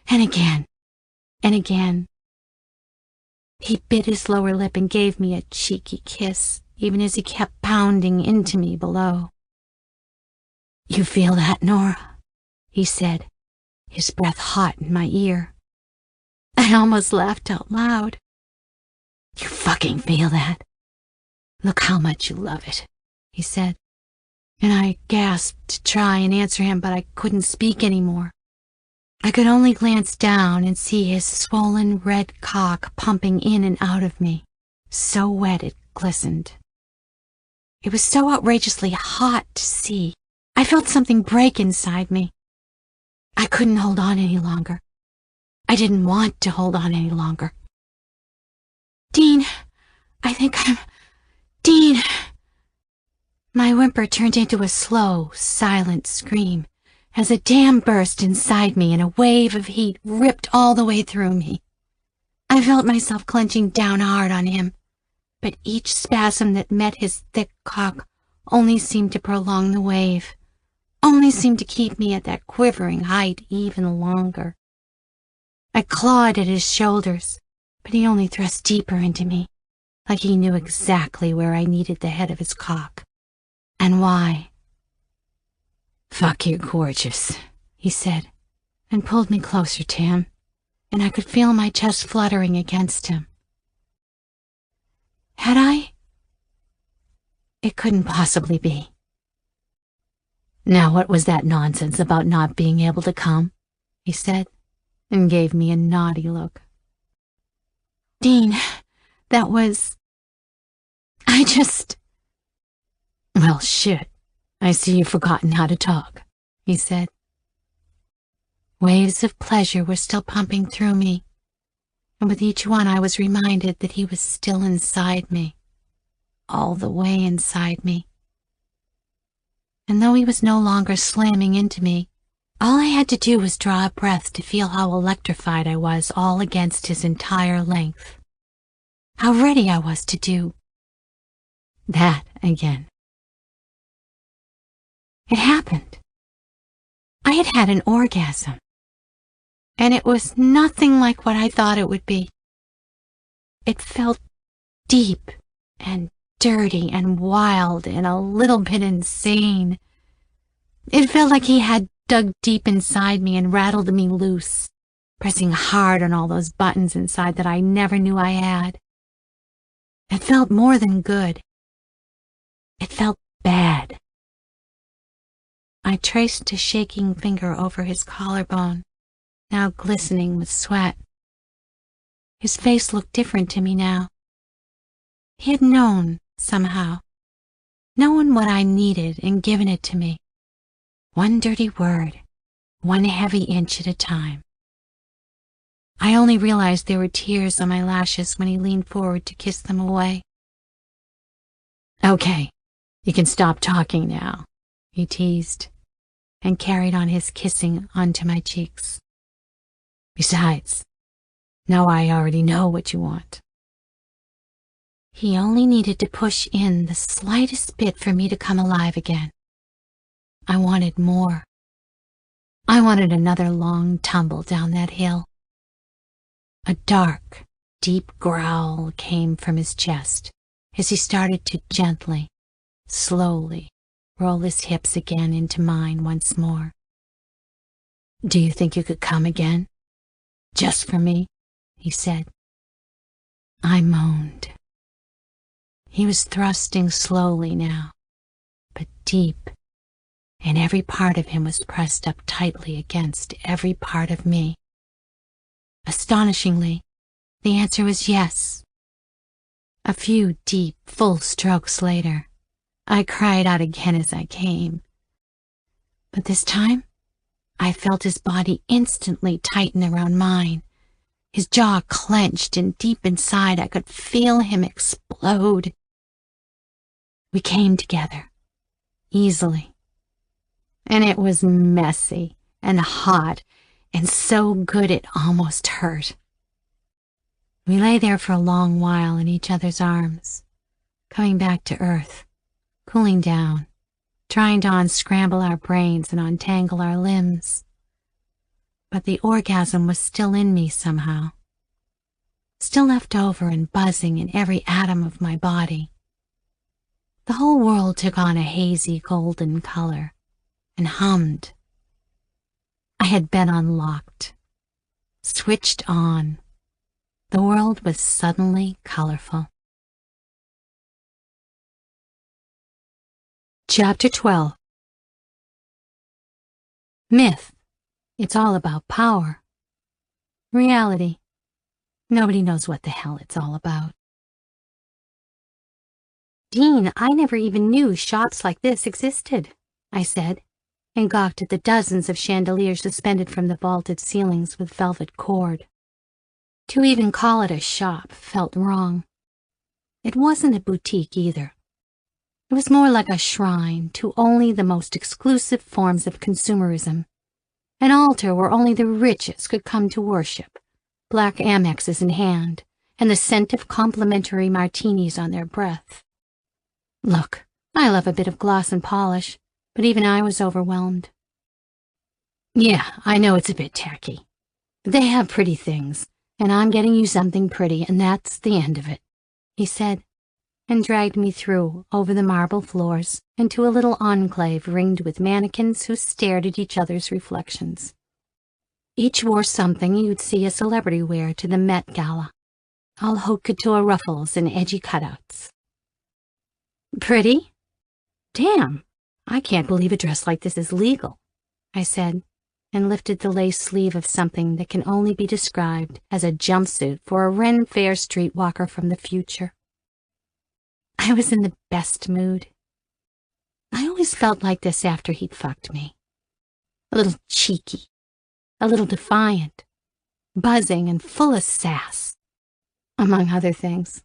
and again, and again. He bit his lower lip and gave me a cheeky kiss, even as he kept pounding into me below. You feel that, Nora? He said, his breath hot in my ear. I almost laughed out loud. You fucking feel that? Look how much you love it, he said, and I gasped to try and answer him, but I couldn't speak anymore. I could only glance down and see his swollen red cock pumping in and out of me, so wet it glistened. It was so outrageously hot to see. I felt something break inside me. I couldn't hold on any longer. I didn't want to hold on any longer. Dean, I think I'm... Dean! My whimper turned into a slow, silent scream as a dam burst inside me and a wave of heat ripped all the way through me. I felt myself clenching down hard on him, but each spasm that met his thick cock only seemed to prolong the wave, only seemed to keep me at that quivering height even longer. I clawed at his shoulders, but he only thrust deeper into me, like he knew exactly where I needed the head of his cock, and why. Fuck, you're gorgeous, he said, and pulled me closer to him, and I could feel my chest fluttering against him. Had I? It couldn't possibly be. Now what was that nonsense about not being able to come? He said, and gave me a naughty look. Dean, that was... Well, shit. I see you've forgotten how to talk, he said. Waves of pleasure were still pumping through me, and with each one I was reminded that he was still inside me, all the way inside me. And though he was no longer slamming into me, all I had to do was draw a breath to feel how electrified I was all against his entire length. How ready I was to do that again. It happened. I had had an orgasm, and it was nothing like what I thought it would be. It felt deep and dirty and wild and a little bit insane. It felt like he had dug deep inside me and rattled me loose, pressing hard on all those buttons inside that I never knew I had. It felt more than good. It felt bad. I traced a shaking finger over his collarbone, now glistening with sweat. His face looked different to me now. He had known, somehow, known what I needed and given it to me. One dirty word, one heavy inch at a time. I only realized there were tears on my lashes when he leaned forward to kiss them away. Okay, you can stop talking now, he teased, and carried on his kissing onto my cheeks. Besides, now I already know what you want. He only needed to push in the slightest bit for me to come alive again. I wanted more. I wanted another long tumble down that hill. A dark, deep growl came from his chest as he started to gently, slowly roll his hips again into mine once more. Do you think you could come again? Just for me? He said. I moaned. He was thrusting slowly now, but deep, and every part of him was pressed up tightly against every part of me. Astonishingly, the answer was yes. A few deep, full strokes later, I cried out again as I came. But this time, I felt his body instantly tighten around mine, His jaw clenched, and deep inside I could feel him explode. We came together, easily. And it was messy and hot and so good it almost hurt. We lay there for a long while in each other's arms, coming back to earth, cooling down, trying to unscramble our brains and untangle our limbs. But the orgasm was still in me somehow, still left over and buzzing in every atom of my body. The whole world took on a hazy golden color and hummed. I had been unlocked, switched on. The world was suddenly colorful. Chapter 12. Myth. It's all about power. Reality. Nobody knows what the hell it's all about. Dean, I never even knew shops like this existed, I said, and gawked at the dozens of chandeliers suspended from the vaulted ceilings with velvet cord. To even call it a shop felt wrong. It wasn't a boutique either. It was more like a shrine to only the most exclusive forms of consumerism, an altar where only the richest could come to worship, black Amexes in hand, and the scent of complimentary martinis on their breath. Look, I love a bit of gloss and polish, but even I was overwhelmed. Yeah, I know it's a bit tacky, but they have pretty things, and I'm getting you something pretty, and that's the end of it, he said, and dragged me through, over the marble floors, into a little enclave ringed with mannequins who stared at each other's reflections. Each wore something you'd see a celebrity wear to the Met Gala, all haute couture ruffles and edgy cutouts. Pretty? Damn, I can't believe a dress like this is legal, I said, and lifted the lace sleeve of something that can only be described as a jumpsuit for a Ren Fair streetwalker from the future. I was in the best mood. I always felt like this after he'd fucked me. A little cheeky, a little defiant, buzzing and full of sass, among other things.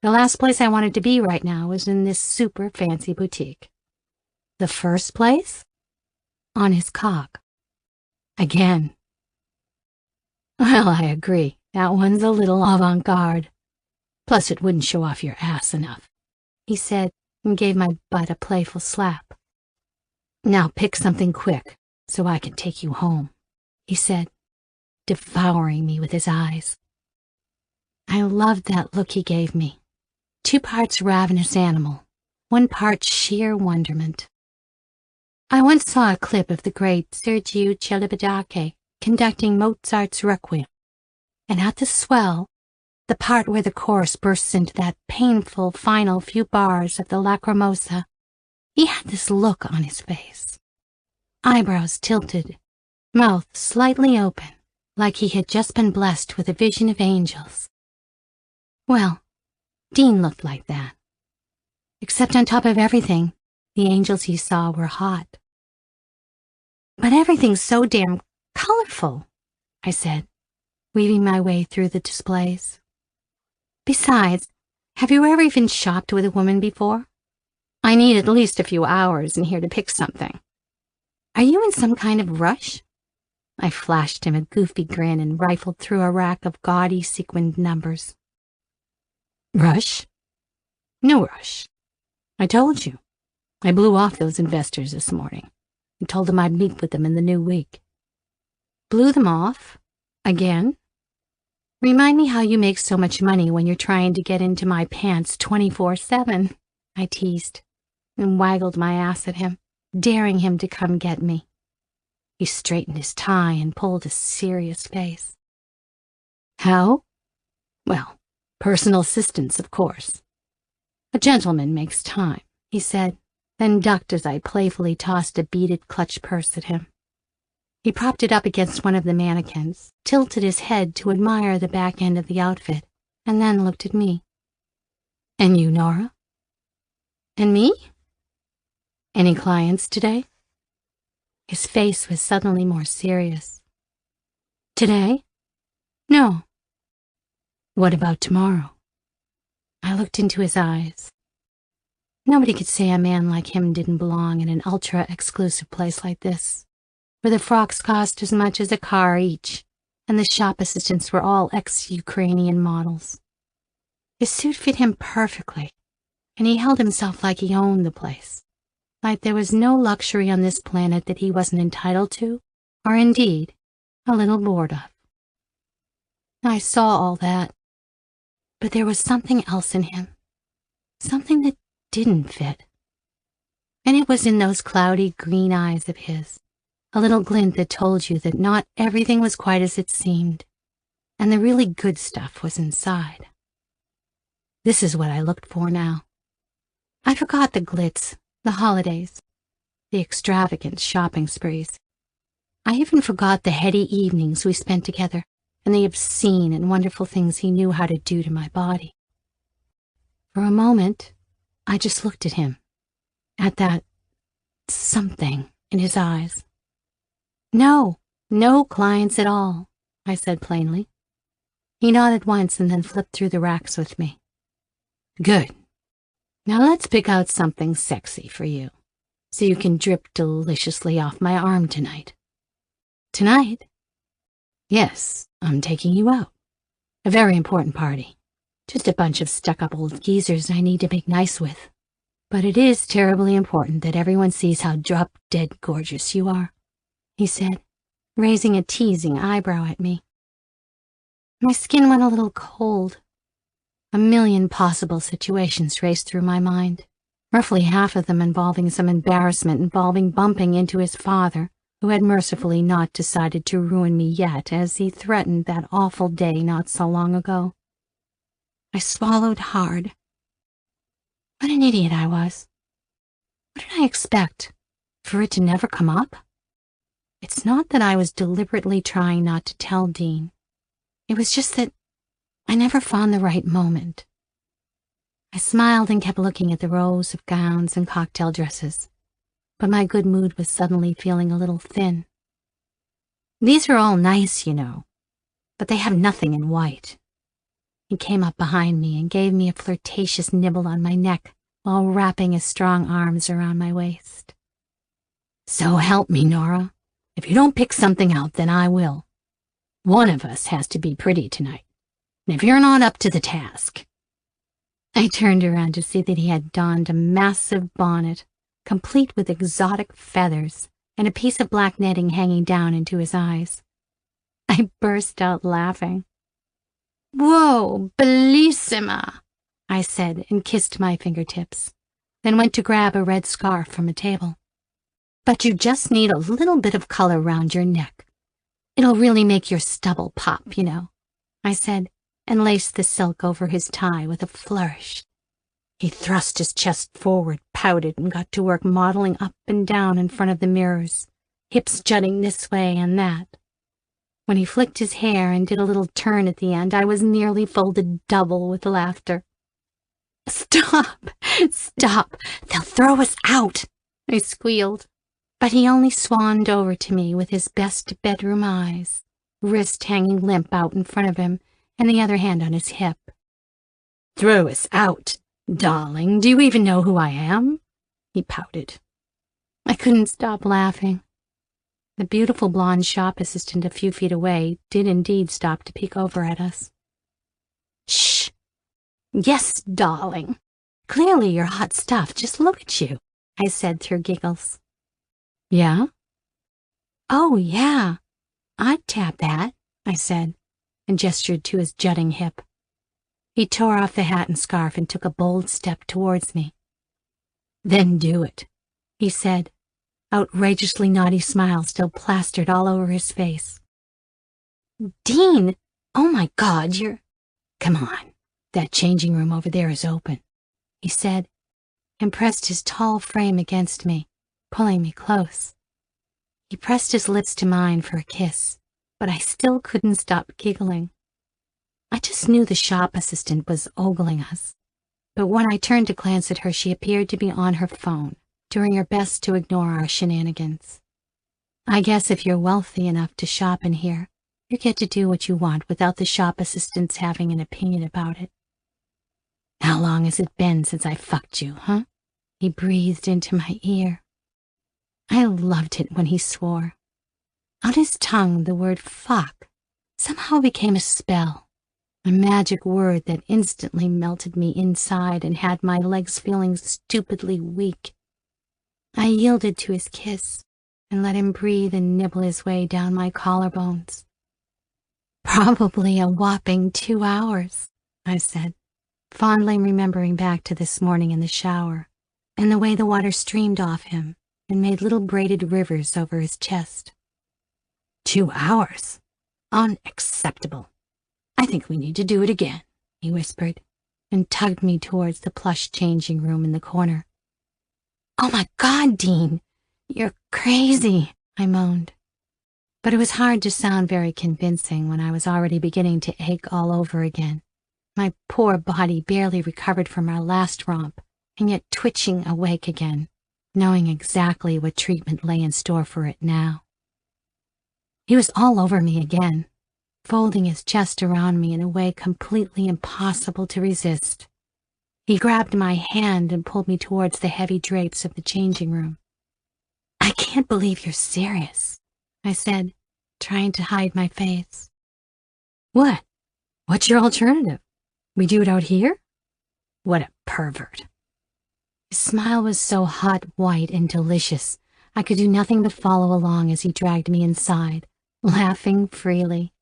The last place I wanted to be right now was in this super fancy boutique. The first place? On his cock. Again. Well, I agree. That one's a little avant-garde. Plus, it wouldn't show off your ass enough, he said, and gave my butt a playful slap. Now pick something quick, so I can take you home, he said, devouring me with his eyes. I loved that look he gave me. 2 parts ravenous animal, 1 part sheer wonderment. I once saw a clip of the great Sergiu Celibidache conducting Mozart's Requiem, and at the swell, the part where the chorus bursts into that painful final few bars of the Lacrimosa, he had this look on his face. Eyebrows tilted, mouth slightly open, like he had just been blessed with a vision of angels. Well, Dean looked like that. Except on top of everything, the angels he saw were hot. But everything's so damn colorful, I said, weaving my way through the displays. Besides, have you ever even shopped with a woman before? I need at least a few hours in here to pick something. Are you in some kind of rush? I flashed him a goofy grin and rifled through a rack of gaudy sequined numbers. Rush? No rush. I told you. I blew off those investors this morning and told them I'd meet with them in the new week. Blew them off? Again? Remind me how you make so much money when you're trying to get into my pants 24/7, I teased, and waggled my ass at him, daring him to come get me. He straightened his tie and pulled a serious face. How? Well, personal assistance, of course. A gentleman makes time, he said, then ducked as I playfully tossed a beaded clutch purse at him. He propped it up against one of the mannequins, tilted his head to admire the back end of the outfit, and then looked at me. And you, Nora? And me? Any clients today? His face was suddenly more serious. Today? No. What about tomorrow? I looked into his eyes. Nobody could say a man like him didn't belong in an ultra-exclusive place like this, where the frocks cost as much as a car each, and the shop assistants were all ex-Ukrainian models. His suit fit him perfectly, and he held himself like he owned the place, like there was no luxury on this planet that he wasn't entitled to, or indeed, a little bored of. I saw all that, but there was something else in him, something that didn't fit. And it was in those cloudy green eyes of his, a little glint that told you that not everything was quite as it seemed, and the really good stuff was inside. This is what I looked for now. I forgot the glitz, the holidays, the extravagant shopping sprees. I even forgot the heady evenings we spent together and the obscene and wonderful things he knew how to do to my body. For a moment, I just looked at him, at that something in his eyes. No clients at all, I said plainly. He nodded once and then flipped through the racks with me. Good. Now let's pick out something sexy for you, so you can drip deliciously off my arm tonight. Tonight? Yes, I'm taking you out. A very important party. Just a bunch of stuck-up old geezers I need to make nice with. But it is terribly important that everyone sees how drop-dead gorgeous you are, he said, raising a teasing eyebrow at me. My skin went a little cold. A million possible situations raced through my mind, roughly half of them involving some embarrassment involving bumping into his father, who had mercifully not decided to ruin me yet as he threatened that awful day not so long ago. I swallowed hard. What an idiot I was. What did I expect? For it to never come up? It's not that I was deliberately trying not to tell Dean. It was just that I never found the right moment. I smiled and kept looking at the rows of gowns and cocktail dresses, but my good mood was suddenly feeling a little thin. These are all nice, you know, but they have nothing in white. He came up behind me and gave me a flirtatious nibble on my neck while wrapping his strong arms around my waist. So help me, Nora. If you don't pick something out, then I will. One of us has to be pretty tonight, and if you're not up to the task. I turned around to see that he had donned a massive bonnet, complete with exotic feathers, and a piece of black netting hanging down into his eyes. I burst out laughing. Whoa, bellissima, I said and kissed my fingertips, then went to grab a red scarf from a table. But you just need a little bit of color round your neck. It'll really make your stubble pop, you know, I said, and laced the silk over his tie with a flourish. He thrust his chest forward, pouted, and got to work modeling up and down in front of the mirrors, hips jutting this way and that. When he flicked his hair and did a little turn at the end, I was nearly folded double with laughter. Stop! Stop! They'll throw us out! I squealed. But he only swanned over to me with his best bedroom eyes, wrist hanging limp out in front of him, and the other hand on his hip. Throw us out, darling. Do you even know who I am? He pouted. I couldn't stop laughing. The beautiful blonde shop assistant a few feet away did indeed stop to peek over at us. Shh! Yes, darling. Clearly you're hot stuff. Just look at you, I said through giggles. Yeah? Oh, yeah. I'd tap that, I said, and gestured to his jutting hip. He tore off the hat and scarf and took a bold step towards me. Then do it, he said, outrageously naughty smile still plastered all over his face. Dean, oh my God, you're... Come on, that changing room over there is open, he said, and pressed his tall frame against me, pulling me close. He pressed his lips to mine for a kiss, but I still couldn't stop giggling. I just knew the shop assistant was ogling us, but when I turned to glance at her, she appeared to be on her phone, doing her best to ignore our shenanigans. I guess if you're wealthy enough to shop in here, You get to do what you want without the shop assistants having an opinion about it. How long has it been since I fucked you, huh? He breathed into my ear. I loved it when he swore. On his tongue, the word fuck somehow became a spell, a magic word that instantly melted me inside and had my legs feeling stupidly weak. I yielded to his kiss and let him breathe and nibble his way down my collarbones. Probably a whopping 2 hours, I said, fondly remembering back to this morning in the shower and the way the water streamed off him and made little braided rivers over his chest. 2 hours? Unacceptable. I think we need to do it again, he whispered, and tugged me towards the plush changing room in the corner. Oh my God, Dean, you're crazy, I moaned. But it was hard to sound very convincing when I was already beginning to ache all over again, my poor body barely recovered from our last romp, and yet twitching awake again, knowing exactly what treatment lay in store for it now. He was all over me again, folding his chest around me in a way completely impossible to resist. He grabbed my hand and pulled me towards the heavy drapes of the changing room. I can't believe you're serious, I said, trying to hide my face. What? What's your alternative? We do it out here? What a pervert. His smile was so hot, white, and delicious, I could do nothing but follow along as he dragged me inside, laughing freely.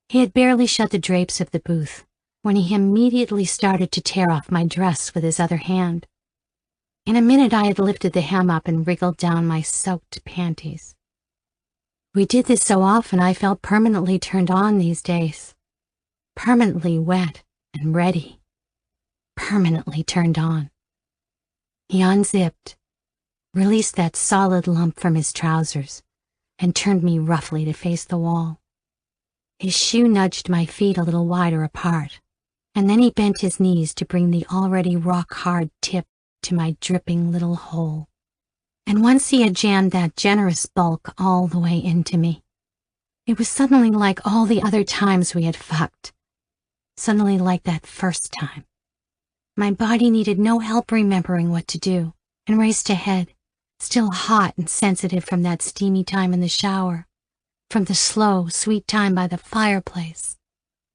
He had barely shut the drapes of the booth when he immediately started to tear off my dress with his other hand. In a minute I had lifted the hem up and wriggled down my soaked panties. We did this so often I felt permanently turned on these days. Permanently wet and ready. Permanently turned on. He unzipped, released that solid lump from his trousers, and turned me roughly to face the wall. His shoe nudged my feet a little wider apart, and then he bent his knees to bring the already rock-hard tip to my dripping little hole. And once he had jammed that generous bulk all the way into me, it was suddenly like all the other times we had fucked. Suddenly like that first time. My body needed no help remembering what to do, and raced ahead, still hot and sensitive from that steamy time in the shower, from the slow, sweet time by the fireplace,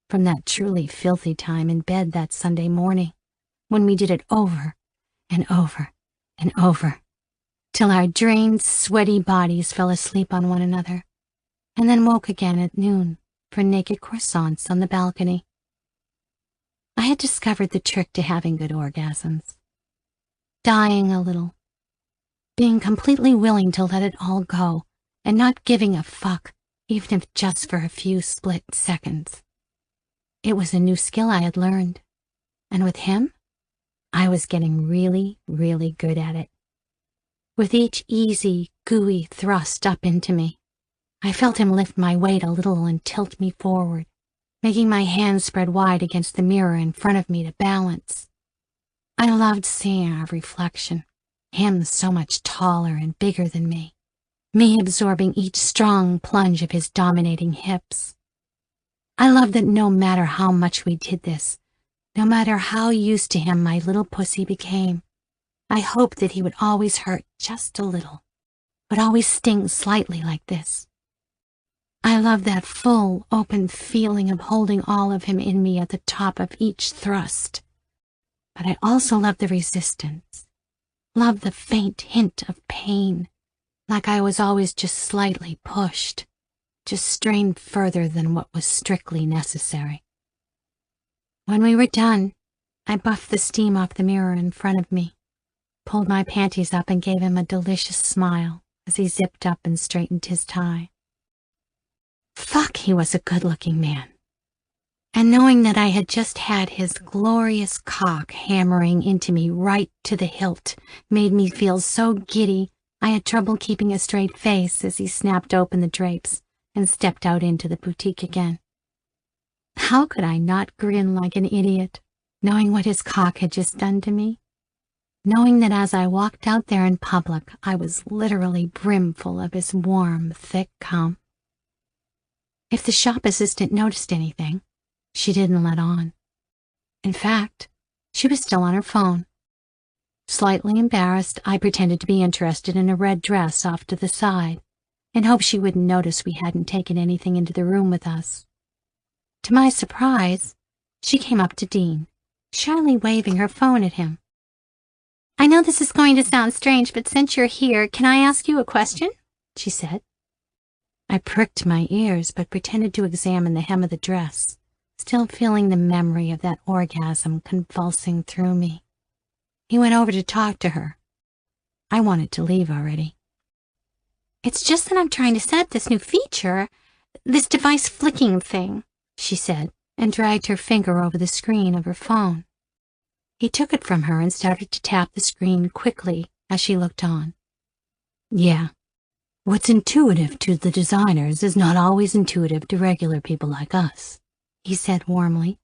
from that truly filthy time in bed that Sunday morning, when we did it over and over and over, till our drained, sweaty bodies fell asleep on one another, and then woke again at noon for naked croissants on the balcony. I had discovered the trick to having good orgasms. Dying a little. Being completely willing to let it all go, and not giving a fuck, even if just for a few split seconds. It was a new skill I had learned, and with him, I was getting really, really good at it. With each easy, gooey thrust up into me, I felt him lift my weight a little and tilt me forward, making my hands spread wide against the mirror in front of me to balance. I loved seeing our reflection, him so much taller and bigger than me absorbing each strong plunge of his dominating hips. I loved that no matter how much we did this, no matter how used to him my little pussy became, I hoped that he would always hurt just a little, would always sting slightly like this. I loved that full, open feeling of holding all of him in me at the top of each thrust. But I also loved the resistance, loved the faint hint of pain, like I was always just slightly pushed, just strained further than what was strictly necessary. When we were done, I buffed the steam off the mirror in front of me, pulled my panties up and gave him a delicious smile as he zipped up and straightened his tie. Fuck, he was a good-looking man. And knowing that I had just had his glorious cock hammering into me right to the hilt made me feel so giddy I had trouble keeping a straight face as he snapped open the drapes and stepped out into the boutique again. How could I not grin like an idiot, knowing what his cock had just done to me? Knowing that as I walked out there in public, I was literally brimful of his warm, thick cum. If the shop assistant noticed anything, she didn't let on. In fact, she was still on her phone. Slightly embarrassed, I pretended to be interested in a red dress off to the side, in hopes she wouldn't notice we hadn't taken anything into the room with us. To my surprise, she came up to Dean, shyly waving her phone at him. "I know this is going to sound strange, but since you're here, can I ask you a question?" she said. I pricked my ears but pretended to examine the hem of the dress, still feeling the memory of that orgasm convulsing through me. He went over to talk to her. I wanted to leave already. "It's just that I'm trying to set up this new feature, this device flicking thing," she said, and dragged her finger over the screen of her phone. He took it from her and started to tap the screen quickly as she looked on. "Yeah, what's intuitive to the designers is not always intuitive to regular people like us," he said warmly.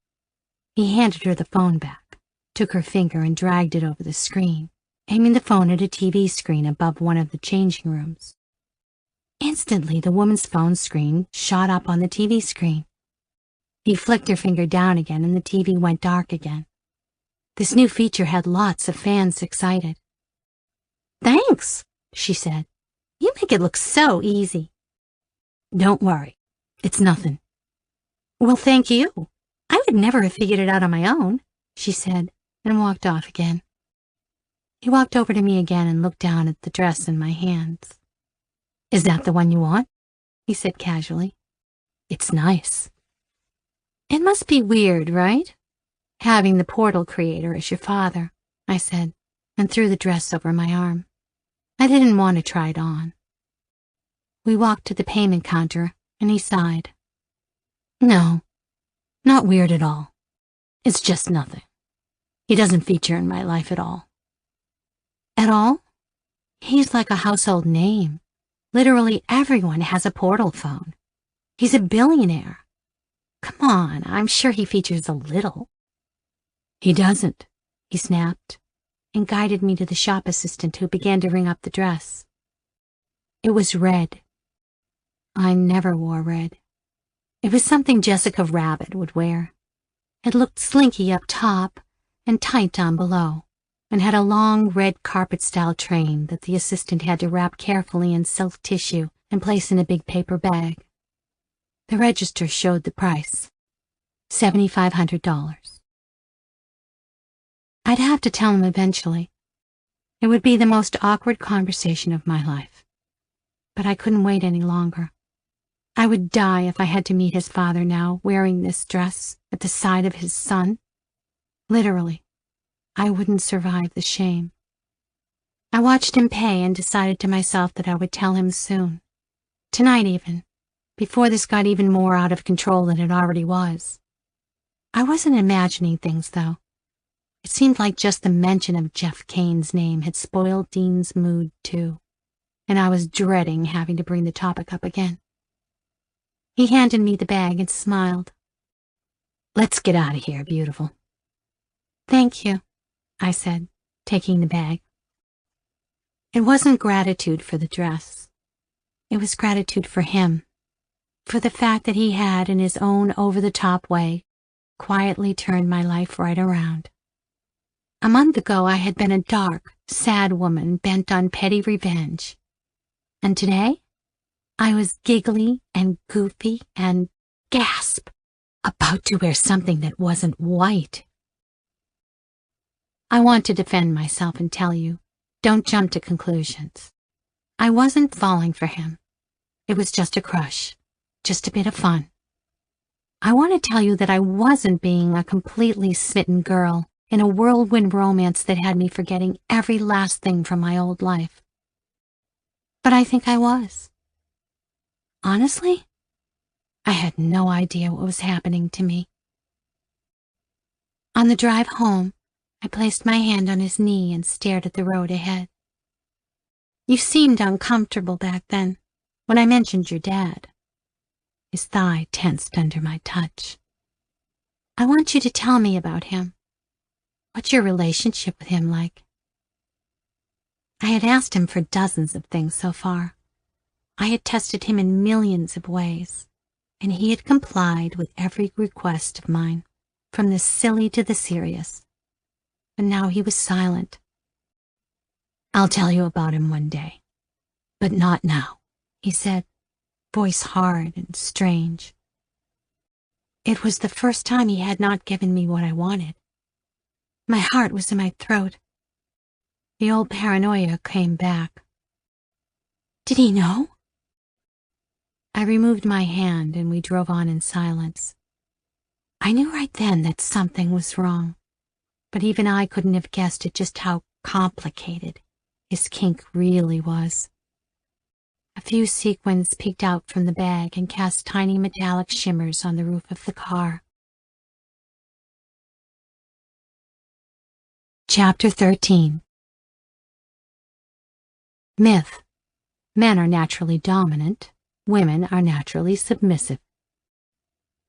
He handed her the phone back, took her finger and dragged it over the screen, aiming the phone at a TV screen above one of the changing rooms. Instantly, the woman's phone screen shot up on the TV screen. He flicked her finger down again and the TV went dark again. This new feature had lots of fans excited. "Thanks," she said. "You make it look so easy." "Don't worry. It's nothing." "Well, thank you. I would never have figured it out on my own," she said, and walked off again. He walked over to me again and looked down at the dress in my hands. "Is that the one you want?" he said casually. "It's nice." "It must be weird, right? Having the portal creator as your father," I said, and threw the dress over my arm. I didn't want to try it on. We walked to the payment counter, and he sighed. "No, not weird at all. It's just nothing. He doesn't feature in my life at all." "At all? He's like a household name. Literally everyone has a portal phone. He's a billionaire. Come on, I'm sure he features a little." "He doesn't," he snapped, and guided me to the shop assistant who began to ring up the dress. It was red. I never wore red. It was something Jessica Rabbit would wear. It looked slinky up top and tight down below, and had a long red carpet-style train that the assistant had to wrap carefully in silk tissue and place in a big paper bag. The register showed the price, $7,500. I'd have to tell him eventually. It would be the most awkward conversation of my life. But I couldn't wait any longer. I would die if I had to meet his father now, wearing this dress at the side of his son. Literally, I wouldn't survive the shame. I watched him pay and decided to myself that I would tell him soon. Tonight even, before this got even more out of control than it already was. I wasn't imagining things, though. It seemed like just the mention of Jeff Kane's name had spoiled Dean's mood, too, and I was dreading having to bring the topic up again. He handed me the bag and smiled. "Let's get out of here, beautiful." "Thank you," I said, taking the bag. It wasn't gratitude for the dress. It was gratitude for him, for the fact that he had, in his own over-the-top way, quietly turned my life right around. A month ago, I had been a dark, sad woman bent on petty revenge. And today, I was giggly and goofy and, gasp, about to wear something that wasn't white. I want to defend myself and tell you, don't jump to conclusions. I wasn't falling for him. It was just a crush, just a bit of fun. I want to tell you that I wasn't being a completely smitten girl in a whirlwind romance that had me forgetting every last thing from my old life. But I think I was. Honestly, I had no idea what was happening to me. On the drive home, I placed my hand on his knee and stared at the road ahead. "You seemed uncomfortable back then, when I mentioned your dad." His thigh tensed under my touch. "I want you to tell me about him. What's your relationship with him like?" I had asked him for dozens of things so far. I had tested him in millions of ways. and he had complied with every request of mine, from the silly to the serious. But now he was silent. "I'll tell you about him one day, but not now," he said, voice hard and strange. It was the first time he had not given me what I wanted. My heart was in my throat. The old paranoia came back. Did he know? I removed my hand and we drove on in silence. I knew right then that something was wrong, but even I couldn't have guessed at just how complicated his kink really was. A few sequins peeked out from the bag and cast tiny metallic shimmers on the roof of the car. Chapter 13. Myth. Men are naturally dominant. Women are naturally submissive.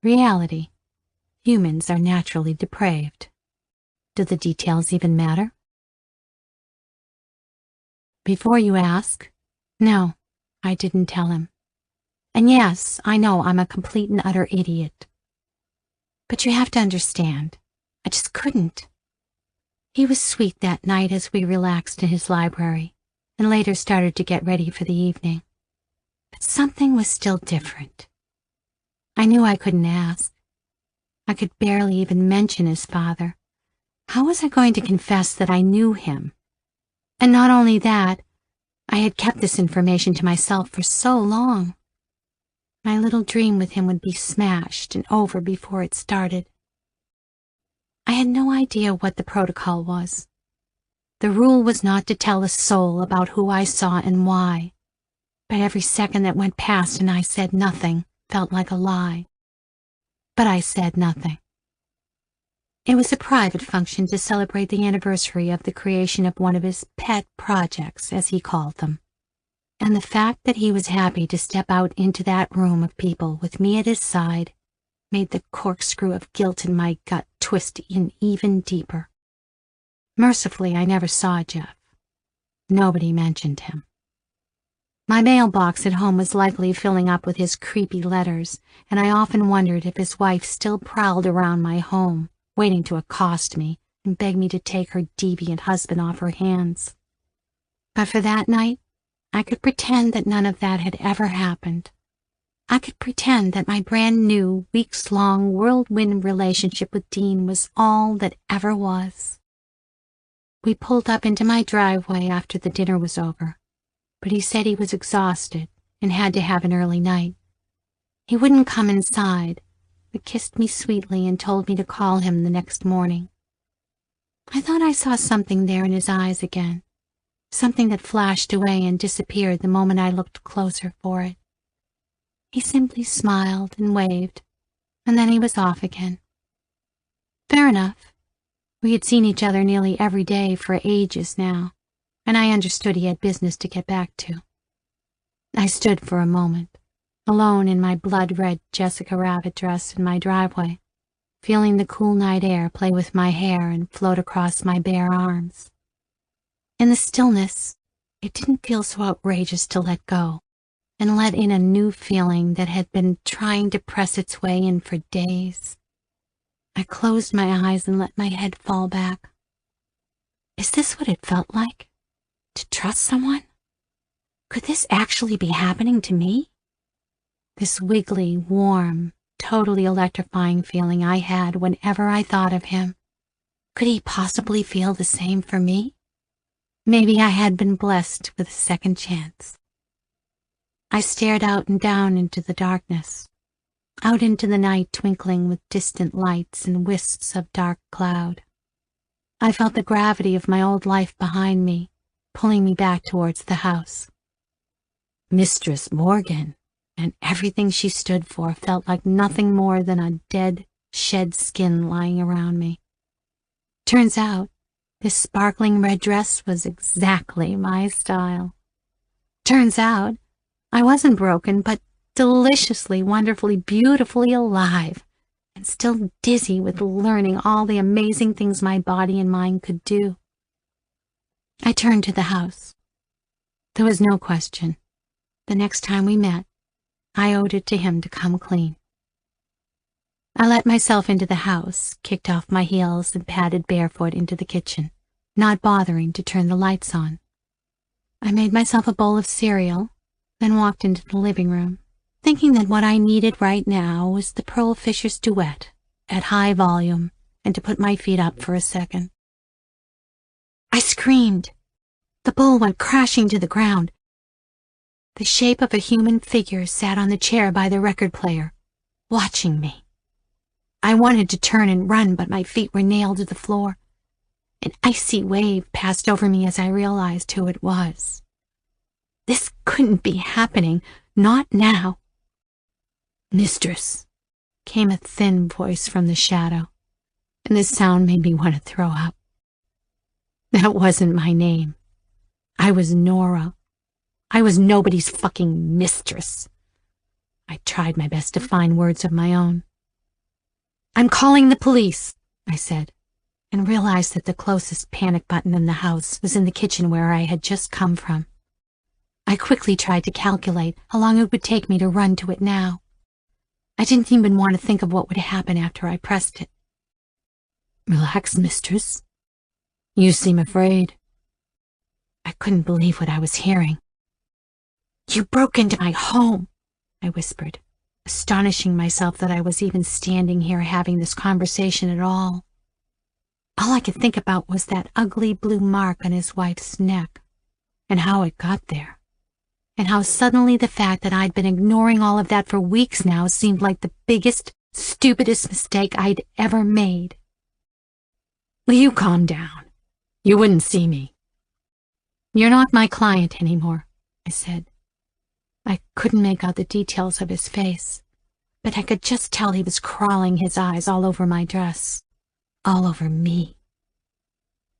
Reality. Humans are naturally depraved. Do the details even matter? Before you ask, no, I didn't tell him. And yes, I know I'm a complete and utter idiot. But you have to understand, I just couldn't. He was sweet that night as we relaxed in his library, and later started to get ready for the evening. But something was still different. I knew I couldn't ask. I could barely even mention his father. How was I going to confess that I knew him? And not only that, I had kept this information to myself for so long. My little dream with him would be smashed and over before it started. I had no idea what the protocol was. The rule was not to tell a soul about who I saw and why. But every second that went past and I said nothing felt like a lie. But I said nothing. It was a private function to celebrate the anniversary of the creation of one of his pet projects, as he called them. And the fact that he was happy to step out into that room of people with me at his side made the corkscrew of guilt in my gut twist in even deeper. Mercifully, I never saw Jeff. Nobody mentioned him. My mailbox at home was likely filling up with his creepy letters, and I often wondered if his wife still prowled around my home, waiting to accost me and beg me to take her deviant husband off her hands. But for that night, I could pretend that none of that had ever happened. I could pretend that my brand new, weeks-long whirlwind relationship with Dean was all that ever was. We pulled up into my driveway after the dinner was over, but he said he was exhausted and had to have an early night. He wouldn't come inside, but kissed me sweetly and told me to call him the next morning. I thought I saw something there in his eyes again, something that flashed away and disappeared the moment I looked closer for it. He simply smiled and waved, and then he was off again. Fair enough. We had seen each other nearly every day for ages now, and I understood he had business to get back to. I stood for a moment, alone in my blood-red Jessica Rabbit dress in my driveway, feeling the cool night air play with my hair and float across my bare arms. In the stillness, it didn't feel so outrageous to let go and let in a new feeling that had been trying to press its way in for days. I closed my eyes and let my head fall back. Is this what it felt like? To trust someone? Could this actually be happening to me? This wiggly, warm, totally electrifying feeling I had whenever I thought of him. Could he possibly feel the same for me? Maybe I had been blessed with a second chance. I stared out and down into the darkness, out into the night twinkling with distant lights and wisps of dark cloud. I felt the gravity of my old life behind me, pulling me back towards the house. Mistress Morgan, and everything she stood for felt like nothing more than a dead, shed skin lying around me. Turns out, this sparkling red dress was exactly my style. Turns out, I wasn't broken, but deliciously, wonderfully, beautifully alive, and still dizzy with learning all the amazing things my body and mind could do. I turned to the house. There was no question. The next time we met, I owed it to him to come clean. I let myself into the house, kicked off my heels, and padded barefoot into the kitchen, not bothering to turn the lights on. I made myself a bowl of cereal, then walked into the living room, thinking that what I needed right now was the Pearl Fisher's duet at high volume and to put my feet up for a second. I screamed. The bowl went crashing to the ground. The shape of a human figure sat on the chair by the record player, watching me. I wanted to turn and run, but my feet were nailed to the floor. An icy wave passed over me as I realized who it was. This couldn't be happening, not now. "Mistress," came a thin voice from the shadow, and the sound made me want to throw up. That wasn't my name. I was Nora. I was nobody's fucking mistress. I tried my best to find words of my own. "I'm calling the police," I said, and realized that the closest panic button in the house was in the kitchen where I had just come from. I quickly tried to calculate how long it would take me to run to it now. I didn't even want to think of what would happen after I pressed it. "Relax, mistress. You seem afraid." I couldn't believe what I was hearing. "You broke into my home," I whispered, astonishing myself that I was even standing here having this conversation at all. All I could think about was that ugly blue mark on his wife's neck, and how it got there, and how suddenly the fact that I'd been ignoring all of that for weeks now seemed like the biggest, stupidest mistake I'd ever made. "Will you calm down? You wouldn't see me." "You're not my client anymore," I said. I couldn't make out the details of his face, but I could just tell he was crawling his eyes all over my dress, all over me.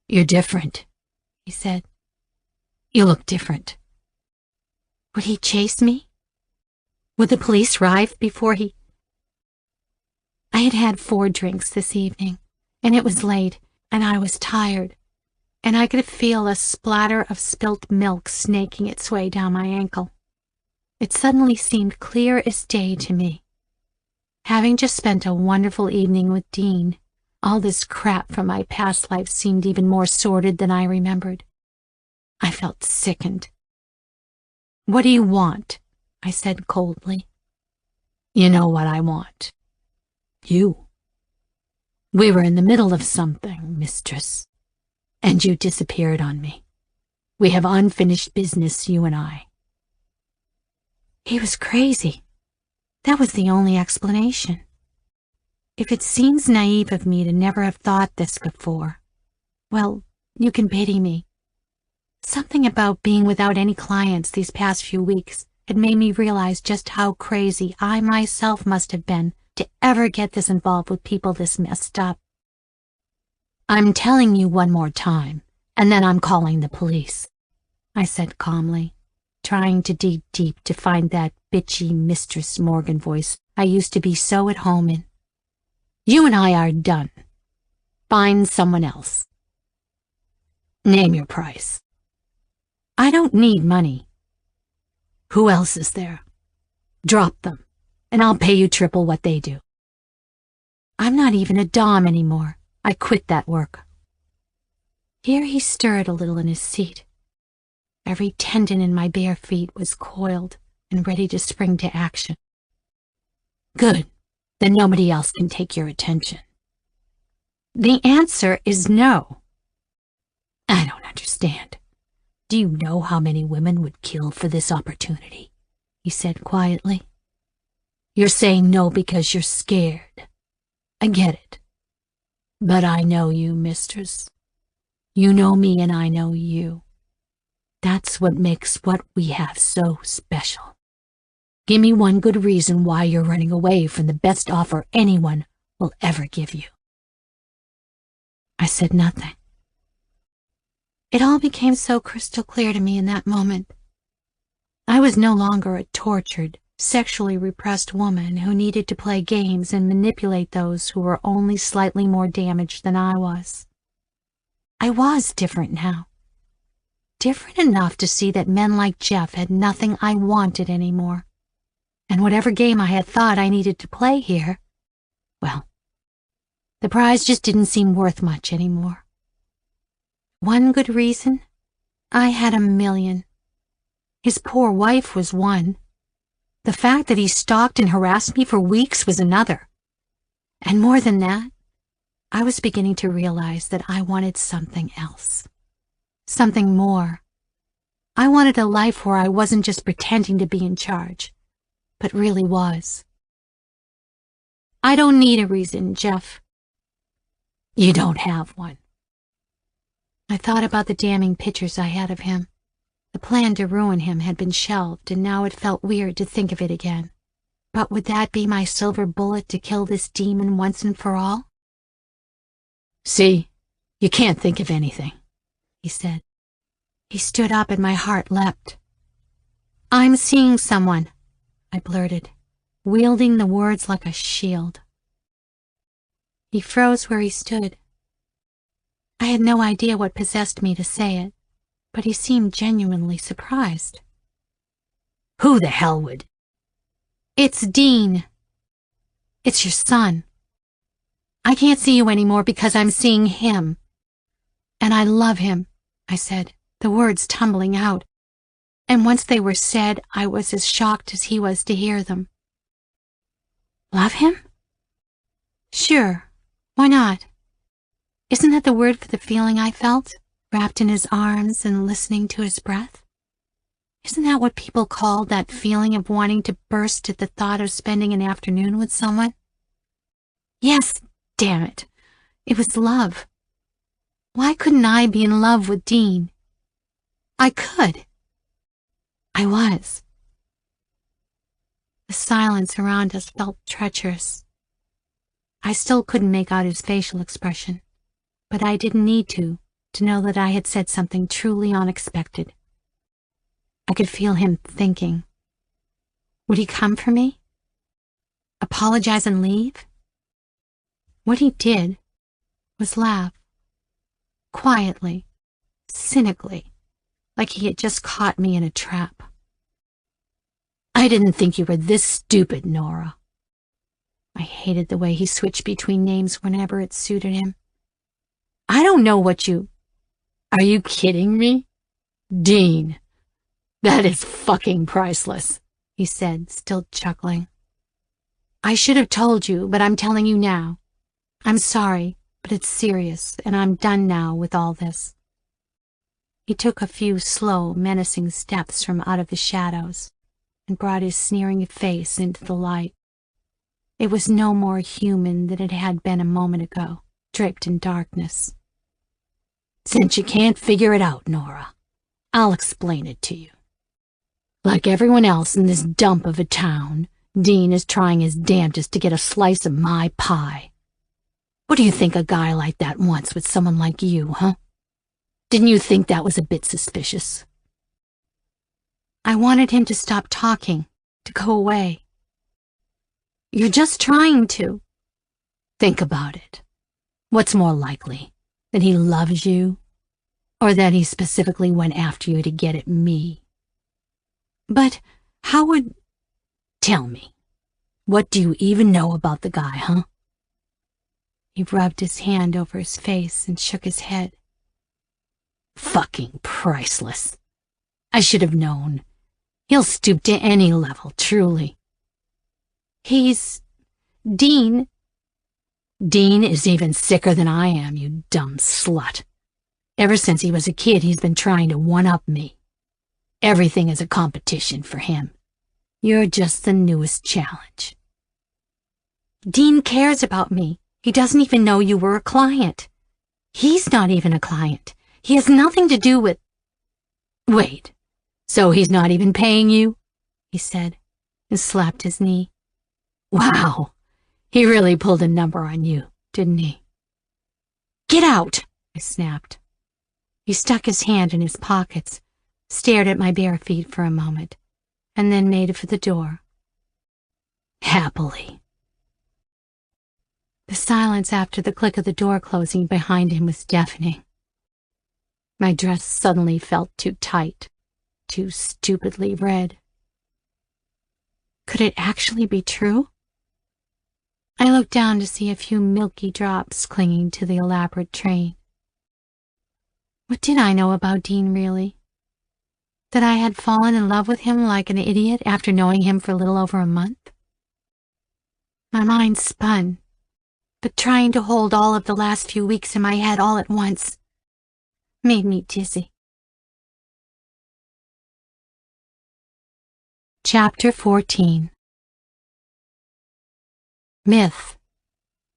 "You're different," he said. "You look different." Would he chase me? Would the police arrive before he... I had had 4 drinks this evening, and it was late, and I was tired, and I could feel a splatter of spilt milk snaking its way down my ankle. It suddenly seemed clear as day to me. Having just spent a wonderful evening with Dean, all this crap from my past life seemed even more sordid than I remembered. I felt sickened. "What do you want?" I said coldly. "You know what I want. You. We were in the middle of something, mistress, and you disappeared on me. We have unfinished business, you and I." He was crazy. That was the only explanation. If it seems naive of me to never have thought this before, well, you can pity me. Something about being without any clients these past few weeks had made me realize just how crazy I myself must have been to ever get this involved with people this messed up. "I'm telling you one more time, and then I'm calling the police," I said calmly, trying to dig deep to find that bitchy Mistress Morgan voice I used to be so at home in. "You and I are done. Find someone else. Name your price." "I don't need money." "Who else is there? Drop them, and I'll pay you triple what they do." "I'm not even a dom anymore. I quit that work." Here he stirred a little in his seat. Every tendon in my bare feet was coiled and ready to spring to action. "Good. Then nobody else can take your attention." "The answer is no." "I don't understand. Do you know how many women would kill for this opportunity?" he said quietly. "You're saying no because you're scared. I get it. But I know you, mistress. You know me and I know you. That's what makes what we have so special. Give me one good reason why you're running away from the best offer anyone will ever give you." I said nothing. It all became so crystal clear to me in that moment. I was no longer a tortured, sexually repressed woman who needed to play games and manipulate those who were only slightly more damaged than I was. I was different now. Different enough to see that men like Jeff had nothing I wanted anymore. And whatever game I had thought I needed to play here, Well, the prize just didn't seem worth much anymore. One good reason? I had 1,000,000. His poor wife was one. The fact that he stalked and harassed me for weeks was another. And more than that, I was beginning to realize that I wanted something else. Something more. I wanted a life where I wasn't just pretending to be in charge, but really was. I don't need a reason, Jeff. You don't have one. I thought about the damning pictures I had of him. The plan to ruin him had been shelved, and now it felt weird to think of it again. But would that be my silver bullet to kill this demon once and for all? See, you can't think of anything, he said. He stood up and my heart leapt. I'm seeing someone, I blurted, wielding the words like a shield. He froze where he stood. I had no idea what possessed me to say it, but he seemed genuinely surprised. Who the hell would? It's Dean. It's your son. I can't see you anymore because I'm seeing him. And I love him, I said, the words tumbling out. And once they were said, I was as shocked as he was to hear them. Love him? Sure, why not? Isn't that the word for the feeling I felt, wrapped in his arms and listening to his breath? Isn't that what people call that feeling of wanting to burst at the thought of spending an afternoon with someone? Yes, damn it. It was love. Why couldn't I be in love with Dean? I could. I was. The silence around us felt treacherous. I still couldn't make out his facial expression, but I didn't need to know that I had said something truly unexpected. I could feel him thinking. Would he come for me? Apologize and leave? What he did was laugh. Quietly, cynically, like he had just caught me in a trap. I didn't think you were this stupid, Nora. I hated the way he switched between names whenever it suited him. I don't know what you... Are you kidding me? Dean. That is fucking priceless, he said, still chuckling. I should have told you, but I'm telling you now. I'm sorry, but it's serious, and I'm done now with all this. He took a few slow, menacing steps from out of the shadows and brought his sneering face into the light. It was no more human than it had been a moment ago, draped in darkness. Since you can't figure it out, Nora, I'll explain it to you. Like everyone else in this dump of a town, Dean is trying his damnedest to get a slice of my pie. What do you think a guy like that wants with someone like you, huh? Didn't you think that was a bit suspicious? I wanted him to stop talking, to go away. You're just trying to. Think about it. What's more likely, that he loves you, or that he specifically went after you to get at me? But how would... Tell me, what do you even know about the guy, huh? He rubbed his hand over his face and shook his head. Fucking priceless. I should have known. He'll stoop to any level, truly. He's... Dean. Dean is even sicker than I am, you dumb slut. Ever since he was a kid, he's been trying to one-up me. Everything is a competition for him. You're just the newest challenge. Dean cares about me. He doesn't even know you were a client. He's not even a client. He has nothing to do with... Wait, so he's not even paying you? He said, and slapped his knee. Wow, he really pulled a number on you, didn't he? Get out, I snapped. He stuck his hand in his pockets, stared at my bare feet for a moment, and then made for the door. Happily. The silence after the click of the door closing behind him was deafening. My dress suddenly felt too tight, too stupidly red. Could it actually be true? I looked down to see a few milky drops clinging to the elaborate train. What did I know about Dean, really? That I had fallen in love with him like an idiot after knowing him for a little over a month? My mind spun, but trying to hold all of the last few weeks in my head all at once made me dizzy. Chapter 14. Myth.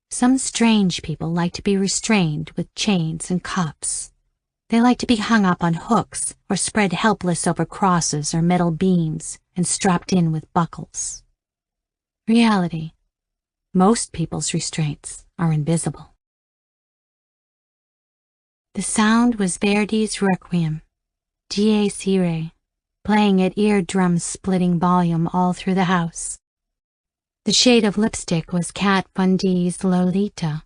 Some strange people like to be restrained with chains and cuffs. They like to be hung up on hooks or spread helpless over crosses or metal beams and strapped in with buckles. Reality. Most people's restraints are invisible. The sound was Verdi's Requiem, Dies Irae, playing at eardrum-splitting volume all through the house. The shade of lipstick was Kat Von D's Lolita,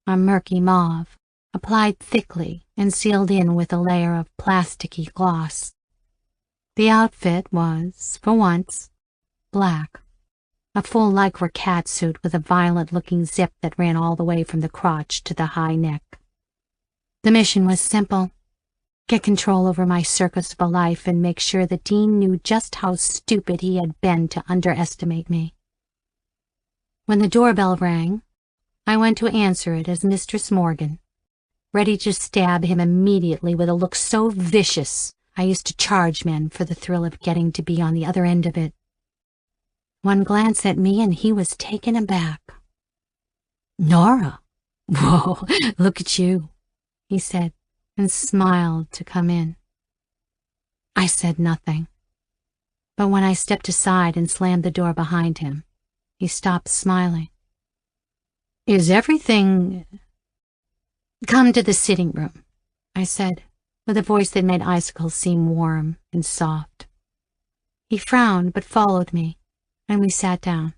a murky mauve, applied thickly and sealed in with a layer of plasticky gloss. The outfit was, for once, black, a full lycra catsuit with a violent-looking zip that ran all the way from the crotch to the high neck. The mission was simple: get control over my circus of a life and make sure that Dean knew just how stupid he had been to underestimate me. When the doorbell rang, I went to answer it as Mistress Morgan, ready to stab him immediately with a look so vicious I used to charge men for the thrill of getting to be on the other end of it. One glance at me and he was taken aback. "Nora, whoa, look at you," he said, and smiled to come in. I said nothing, but when I stepped aside and slammed the door behind him, he stopped smiling. "Is everything—" "Come to the sitting room," I said, with a voice that made icicles seem warm and soft. He frowned but followed me, and we sat down.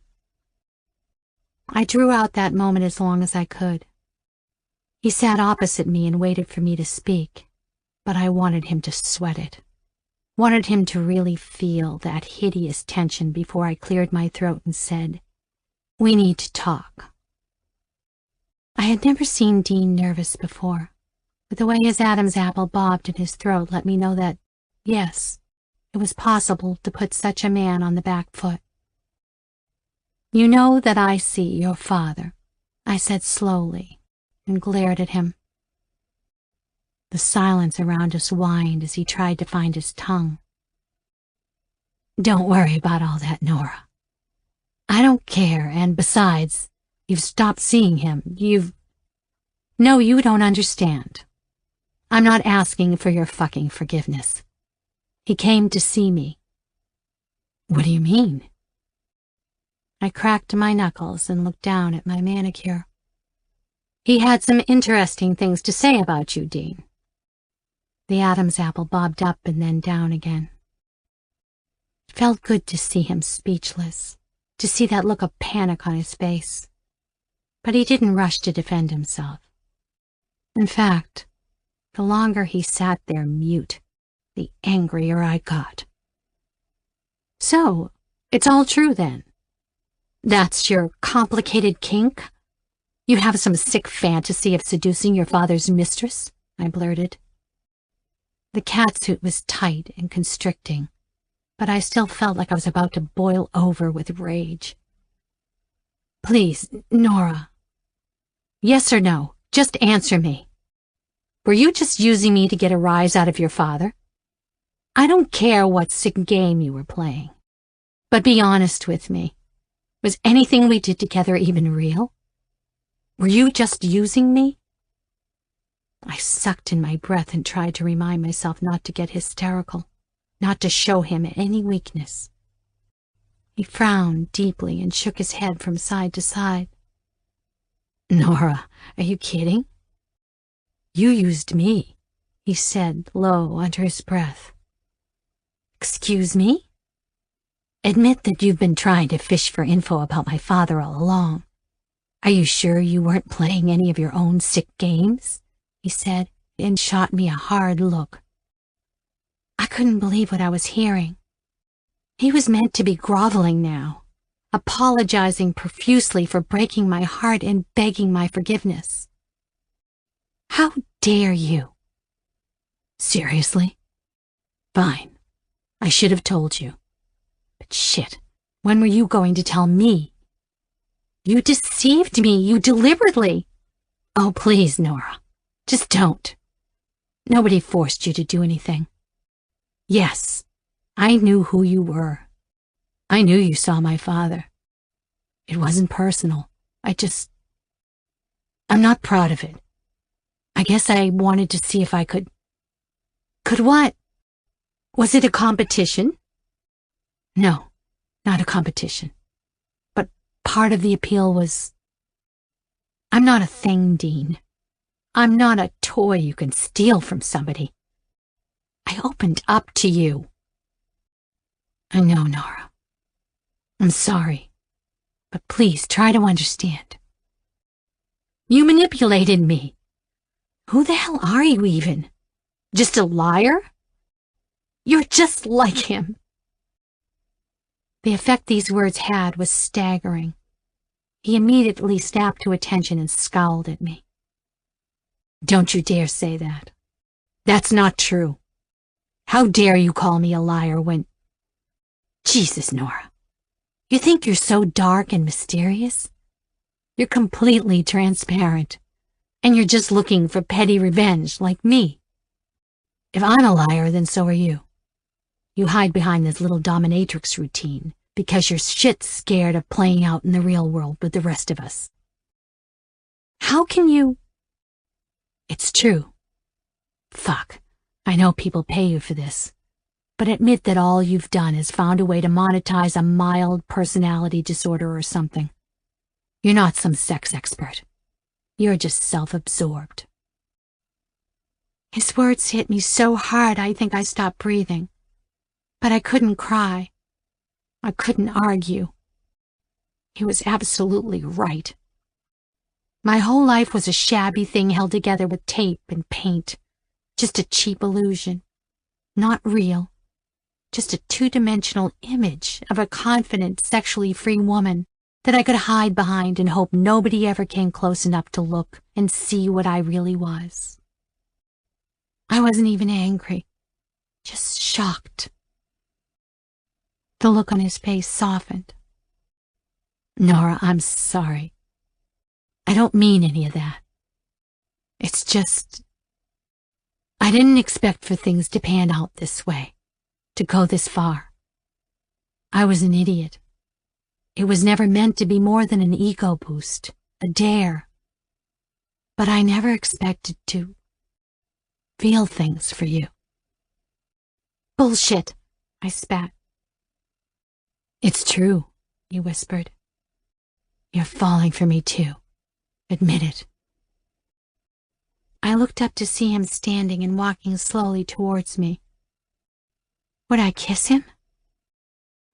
I drew out that moment as long as I could. He sat opposite me and waited for me to speak, but I wanted him to sweat it. Wanted him to really feel that hideous tension before I cleared my throat and said, "We need to talk." I had never seen Dean nervous before, but the way his Adam's apple bobbed in his throat let me know that, yes, it was possible to put such a man on the back foot. "You know that I see your father," I said slowly, and glared at him. The silence around us whined as he tried to find his tongue. "Don't worry about all that, Nora. I don't care, and besides, you've stopped seeing him. No, you don't understand. I'm not asking for your fucking forgiveness. He came to see me." "What do you mean?" I cracked my knuckles and looked down at my manicure. "He had some interesting things to say about you, Dean." The Adam's apple bobbed up and then down again. It felt good to see him speechless, to see that look of panic on his face. But he didn't rush to defend himself. In fact, the longer he sat there mute, the angrier I got. "So, it's all true then? That's your complicated kink? You have some sick fantasy of seducing your father's mistress?" I blurted. The catsuit was tight and constricting, but I still felt like I was about to boil over with rage. "Please, Nora. Yes or no? Just answer me. Were you just using me to get a rise out of your father? I don't care what sick game you were playing, but be honest with me. Was anything we did together even real? Were you just using me?" I sucked in my breath and tried to remind myself not to get hysterical, not to show him any weakness. He frowned deeply and shook his head from side to side. "Nora, are you kidding? You used me," he said low under his breath. "Excuse me? Admit that you've been trying to fish for info about my father all along. Are you sure you weren't playing any of your own sick games?" he said, and shot me a hard look. I couldn't believe what I was hearing. He was meant to be groveling now, apologizing profusely for breaking my heart and begging my forgiveness. How dare you? Seriously? Fine. I should have told you. But shit, when were you going to tell me? You deceived me, you deliberately. Oh, please, Nora. Just don't. Nobody forced you to do anything. Yes, I knew who you were. I knew you saw my father. It wasn't personal. I'm not proud of it. I guess I wanted to see if I could... Could what? Was it a competition? No, not a competition. But part of the appeal was... I'm not a thing, Dean. I'm not a toy you can steal from somebody. I opened up to you. I know, Nora. I'm sorry. But please try to understand. You manipulated me. Who the hell are you even? Just a liar? You're just like him. The effect these words had was staggering. He immediately snapped to attention and scowled at me. Don't you dare say that. That's not true. How dare you call me a liar when... Jesus, Nora. You think you're so dark and mysterious? You're completely transparent, and you're just looking for petty revenge like me. If I'm a liar, then so are you. You hide behind this little dominatrix routine because you're shit scared of playing out in the real world with the rest of us. How can you... It's true. Fuck, I know people pay you for this, but admit that all you've done is found a way to monetize a mild personality disorder or something. You're not some sex expert. You're just self-absorbed. His words hit me so hard I think I stopped breathing. But I couldn't cry. I couldn't argue. He was absolutely right. My whole life was a shabby thing held together with tape and paint. Just a cheap illusion. Not real. Just a two-dimensional image of a confident, sexually free woman that I could hide behind and hope nobody ever came close enough to look and see what I really was. I wasn't even angry, just shocked. The look on his face softened. Nora, I'm sorry. I don't mean any of that. It's just... I didn't expect for things to pan out this way, to go this far. I was an idiot. It was never meant to be more than an ego boost, a dare. But I never expected to feel things for you. Bullshit, I spat. It's true, he whispered. You're falling for me too. Admit it. I looked up to see him standing and walking slowly towards me. Would I kiss him?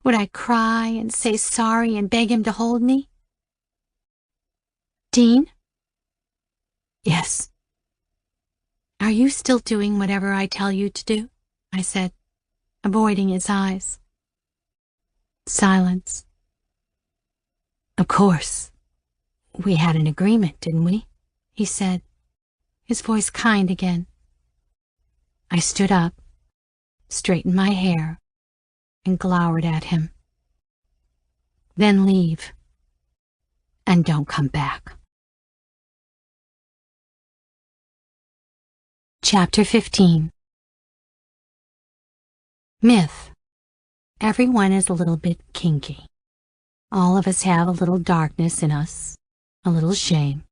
Would I cry and say sorry and beg him to hold me? Dean? Yes. Are you still doing whatever I tell you to do? I said, avoiding his eyes. Silence. Of course. We had an agreement, didn't we? He said, his voice kind again. I stood up, straightened my hair, and glowered at him. Then leave, and don't come back. Chapter 15. Myth. Everyone is a little bit kinky. All of us have a little darkness in us, a little shame,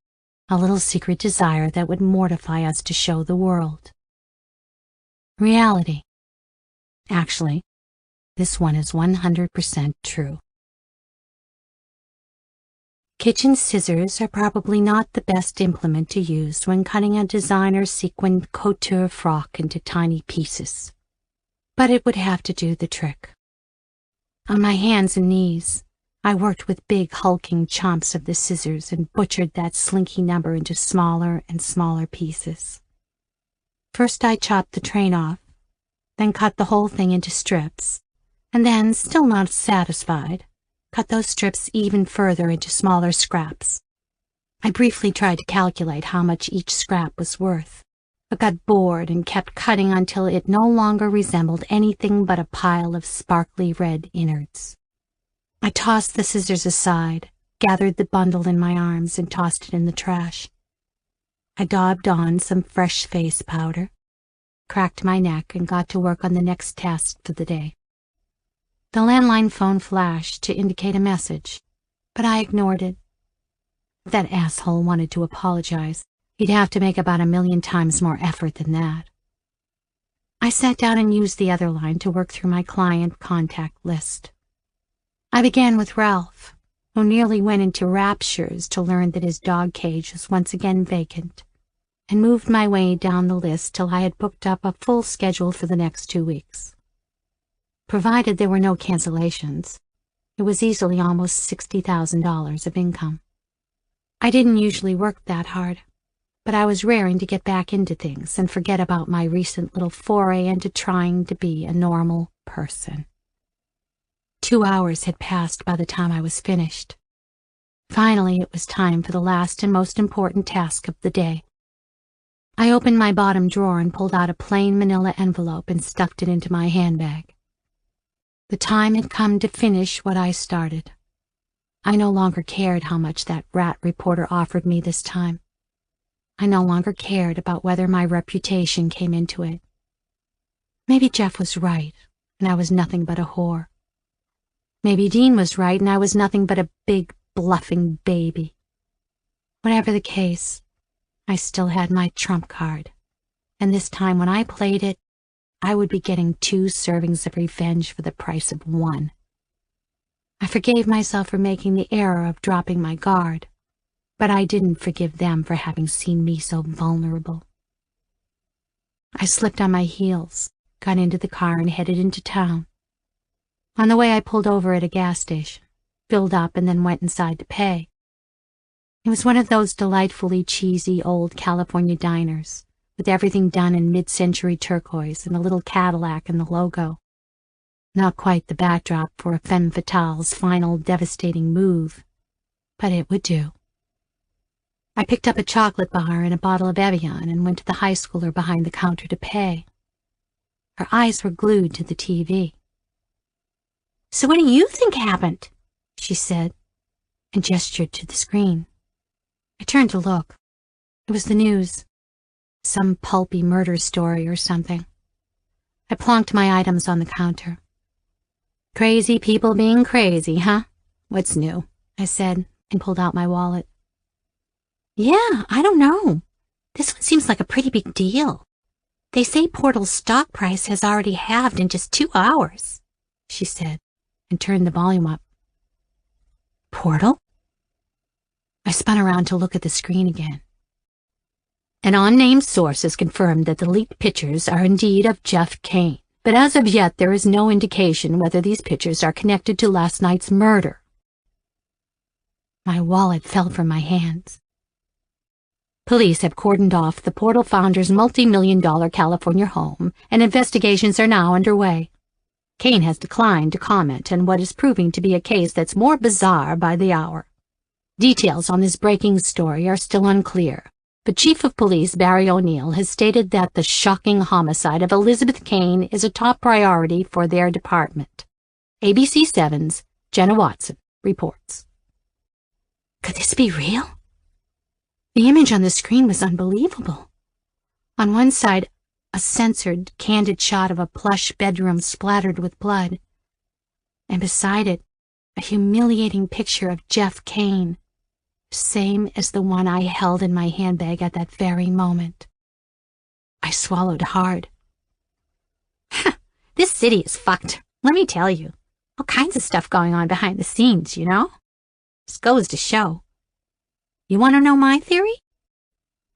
a little secret desire that would mortify us to show the world. Reality. Actually, this one is 100% true. Kitchen scissors are probably not the best implement to use when cutting a designer sequined couture frock into tiny pieces, but it would have to do the trick. On my hands and knees, I worked with big hulking chomps of the scissors and butchered that slinky number into smaller and smaller pieces. First I chopped the train off, then cut the whole thing into strips, and then, still not satisfied, cut those strips even further into smaller scraps. I briefly tried to calculate how much each scrap was worth, but got bored and kept cutting until it no longer resembled anything but a pile of sparkly red innards. I tossed the scissors aside, gathered the bundle in my arms, and tossed it in the trash. I daubed on some fresh face powder, cracked my neck, and got to work on the next task for the day. The landline phone flashed to indicate a message, but I ignored it. If that asshole wanted to apologize, he'd have to make about 1,000,000 times more effort than that. I sat down and used the other line to work through my client contact list. I began with Ralph, who nearly went into raptures to learn that his dog cage was once again vacant, and moved my way down the list till I had booked up a full schedule for the next 2 weeks. Provided there were no cancellations, it was easily almost $60,000 of income. I didn't usually work that hard, but I was raring to get back into things and forget about my recent little foray into trying to be a normal person. 2 hours had passed by the time I was finished. Finally, it was time for the last and most important task of the day. I opened my bottom drawer and pulled out a plain manila envelope and stuffed it into my handbag. The time had come to finish what I started. I no longer cared how much that rat reporter offered me this time. I no longer cared about whether my reputation came into it. Maybe Jeff was right, and I was nothing but a whore. Maybe Dean was right, and I was nothing but a big, bluffing baby. Whatever the case, I still had my trump card, and this time when I played it, I would be getting 2 servings of revenge for the price of 1. I forgave myself for making the error of dropping my guard, but I didn't forgive them for having seen me so vulnerable. I slipped on my heels, got into the car, and headed into town. On the way, I pulled over at a gas station, filled up, and then went inside to pay. It was one of those delightfully cheesy old California diners, with everything done in mid-century turquoise and a little Cadillac in the logo. Not quite the backdrop for a femme fatale's final devastating move, but it would do. I picked up a chocolate bar and a bottle of Evian and went to the high schooler behind the counter to pay. Her eyes were glued to the TV. "So what do you think happened?" she said, and gestured to the screen. I turned to look. It was the news. Some pulpy murder story or something. I plonked my items on the counter. "Crazy people being crazy, huh? What's new?" I said, and pulled out my wallet. "Yeah, I don't know. This one seems like a pretty big deal. They say Portal's stock price has already halved in just 2 hours, she said, and turned the volume up. Portal? I spun around to look at the screen again. An unnamed source has confirmed that the leaked pictures are indeed of Jeff Kane, but as of yet there is no indication whether these pictures are connected to last night's murder. My wallet fell from my hands. Police have cordoned off the Portal founder's multi-million-dollar California home, and investigations are now underway. Kane has declined to comment on what is proving to be a case that's more bizarre by the hour. Details on this breaking story are still unclear, but Chief of Police Barry O'Neill has stated that the shocking homicide of Elizabeth Kane is a top priority for their department. ABC 7's Jenna Watson reports. Could this be real? The image on the screen was unbelievable. On one side, a censored, candid shot of a plush bedroom splattered with blood, and beside it, a humiliating picture of Jeff Kane, same as the one I held in my handbag at that very moment. I swallowed hard. This city is fucked, let me tell you. All kinds of stuff going on behind the scenes, you know? Just goes to show. You want to know my theory?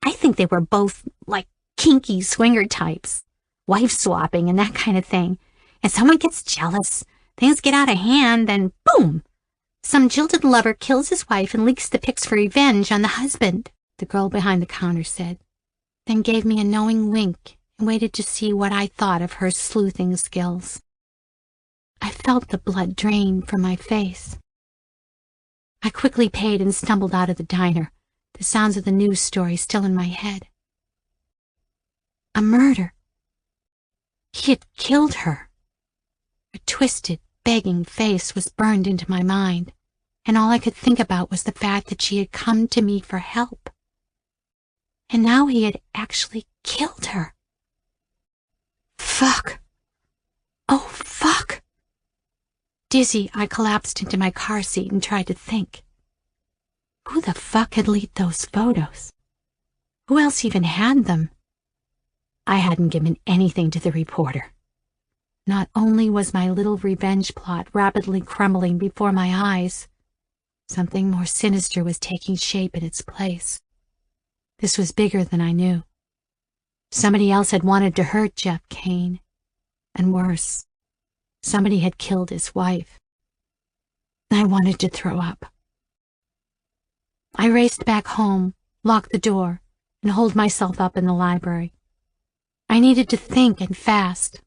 I think they were both, like, kinky swinger types, wife-swapping and that kind of thing, and someone gets jealous, things get out of hand, then boom! Some jilted lover kills his wife and leaks the pics for revenge on the husband, the girl behind the counter said, then gave me a knowing wink and waited to see what I thought of her sleuthing skills. I felt the blood drain from my face. I quickly paid and stumbled out of the diner, the sounds of the news story still in my head. A murder. He had killed her. Her twisted, begging face was burned into my mind, and all I could think about was the fact that she had come to me for help. And now he had actually killed her. Fuck. Oh, fuck. Dizzy, I collapsed into my car seat and tried to think. Who the fuck had leaked those photos? Who else even had them? I hadn't given anything to the reporter. Not only was my little revenge plot rapidly crumbling before my eyes, something more sinister was taking shape in its place. This was bigger than I knew. Somebody else had wanted to hurt Jeff Kane. And worse, somebody had killed his wife. I wanted to throw up. I raced back home, locked the door, and holed myself up in the library. I needed to think, and fast.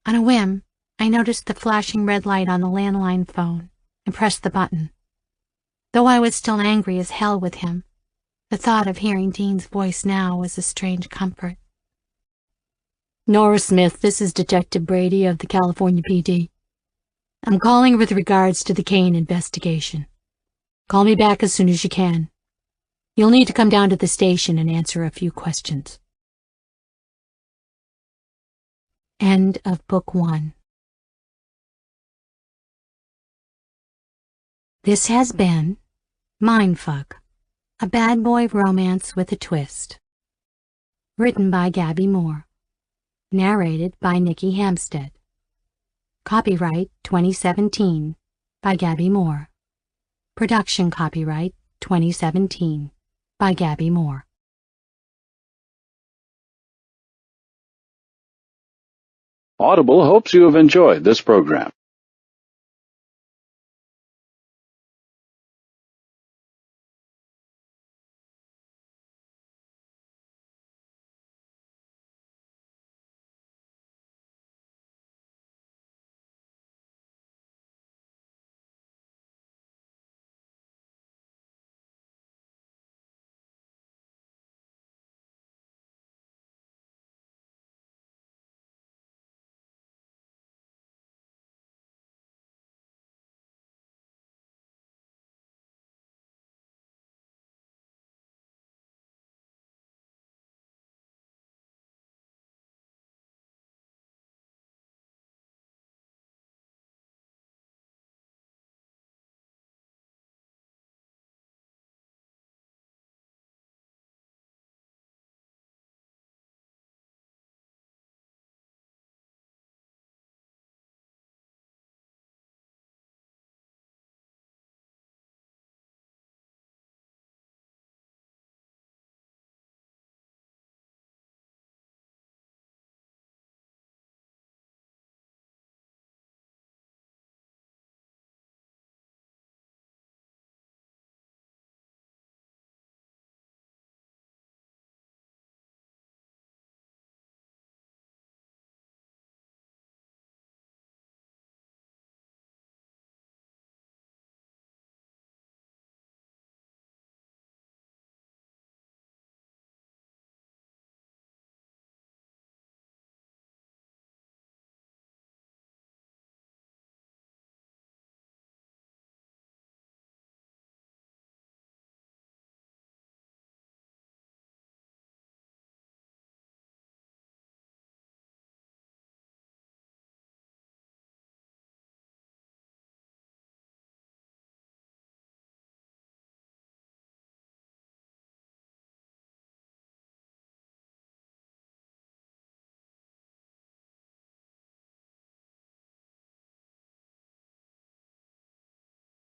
On a whim, I noticed the flashing red light on the landline phone and pressed the button. Though I was still angry as hell with him, the thought of hearing Dean's voice now was a strange comfort. Nora Smith, this is Detective Brady of the California PD. I'm calling with regards to the Kane investigation. Call me back as soon as you can. You'll need to come down to the station and answer a few questions. End of Book 1. This has been Mindf, a bad boy romance with a twist. Written by Gabby Moore. Narrated by Nikki Hampstead. Copyright 2017 by Gabby Moore. Production copyright 2017 by Gabby Moore. Audible hopes you have enjoyed this program.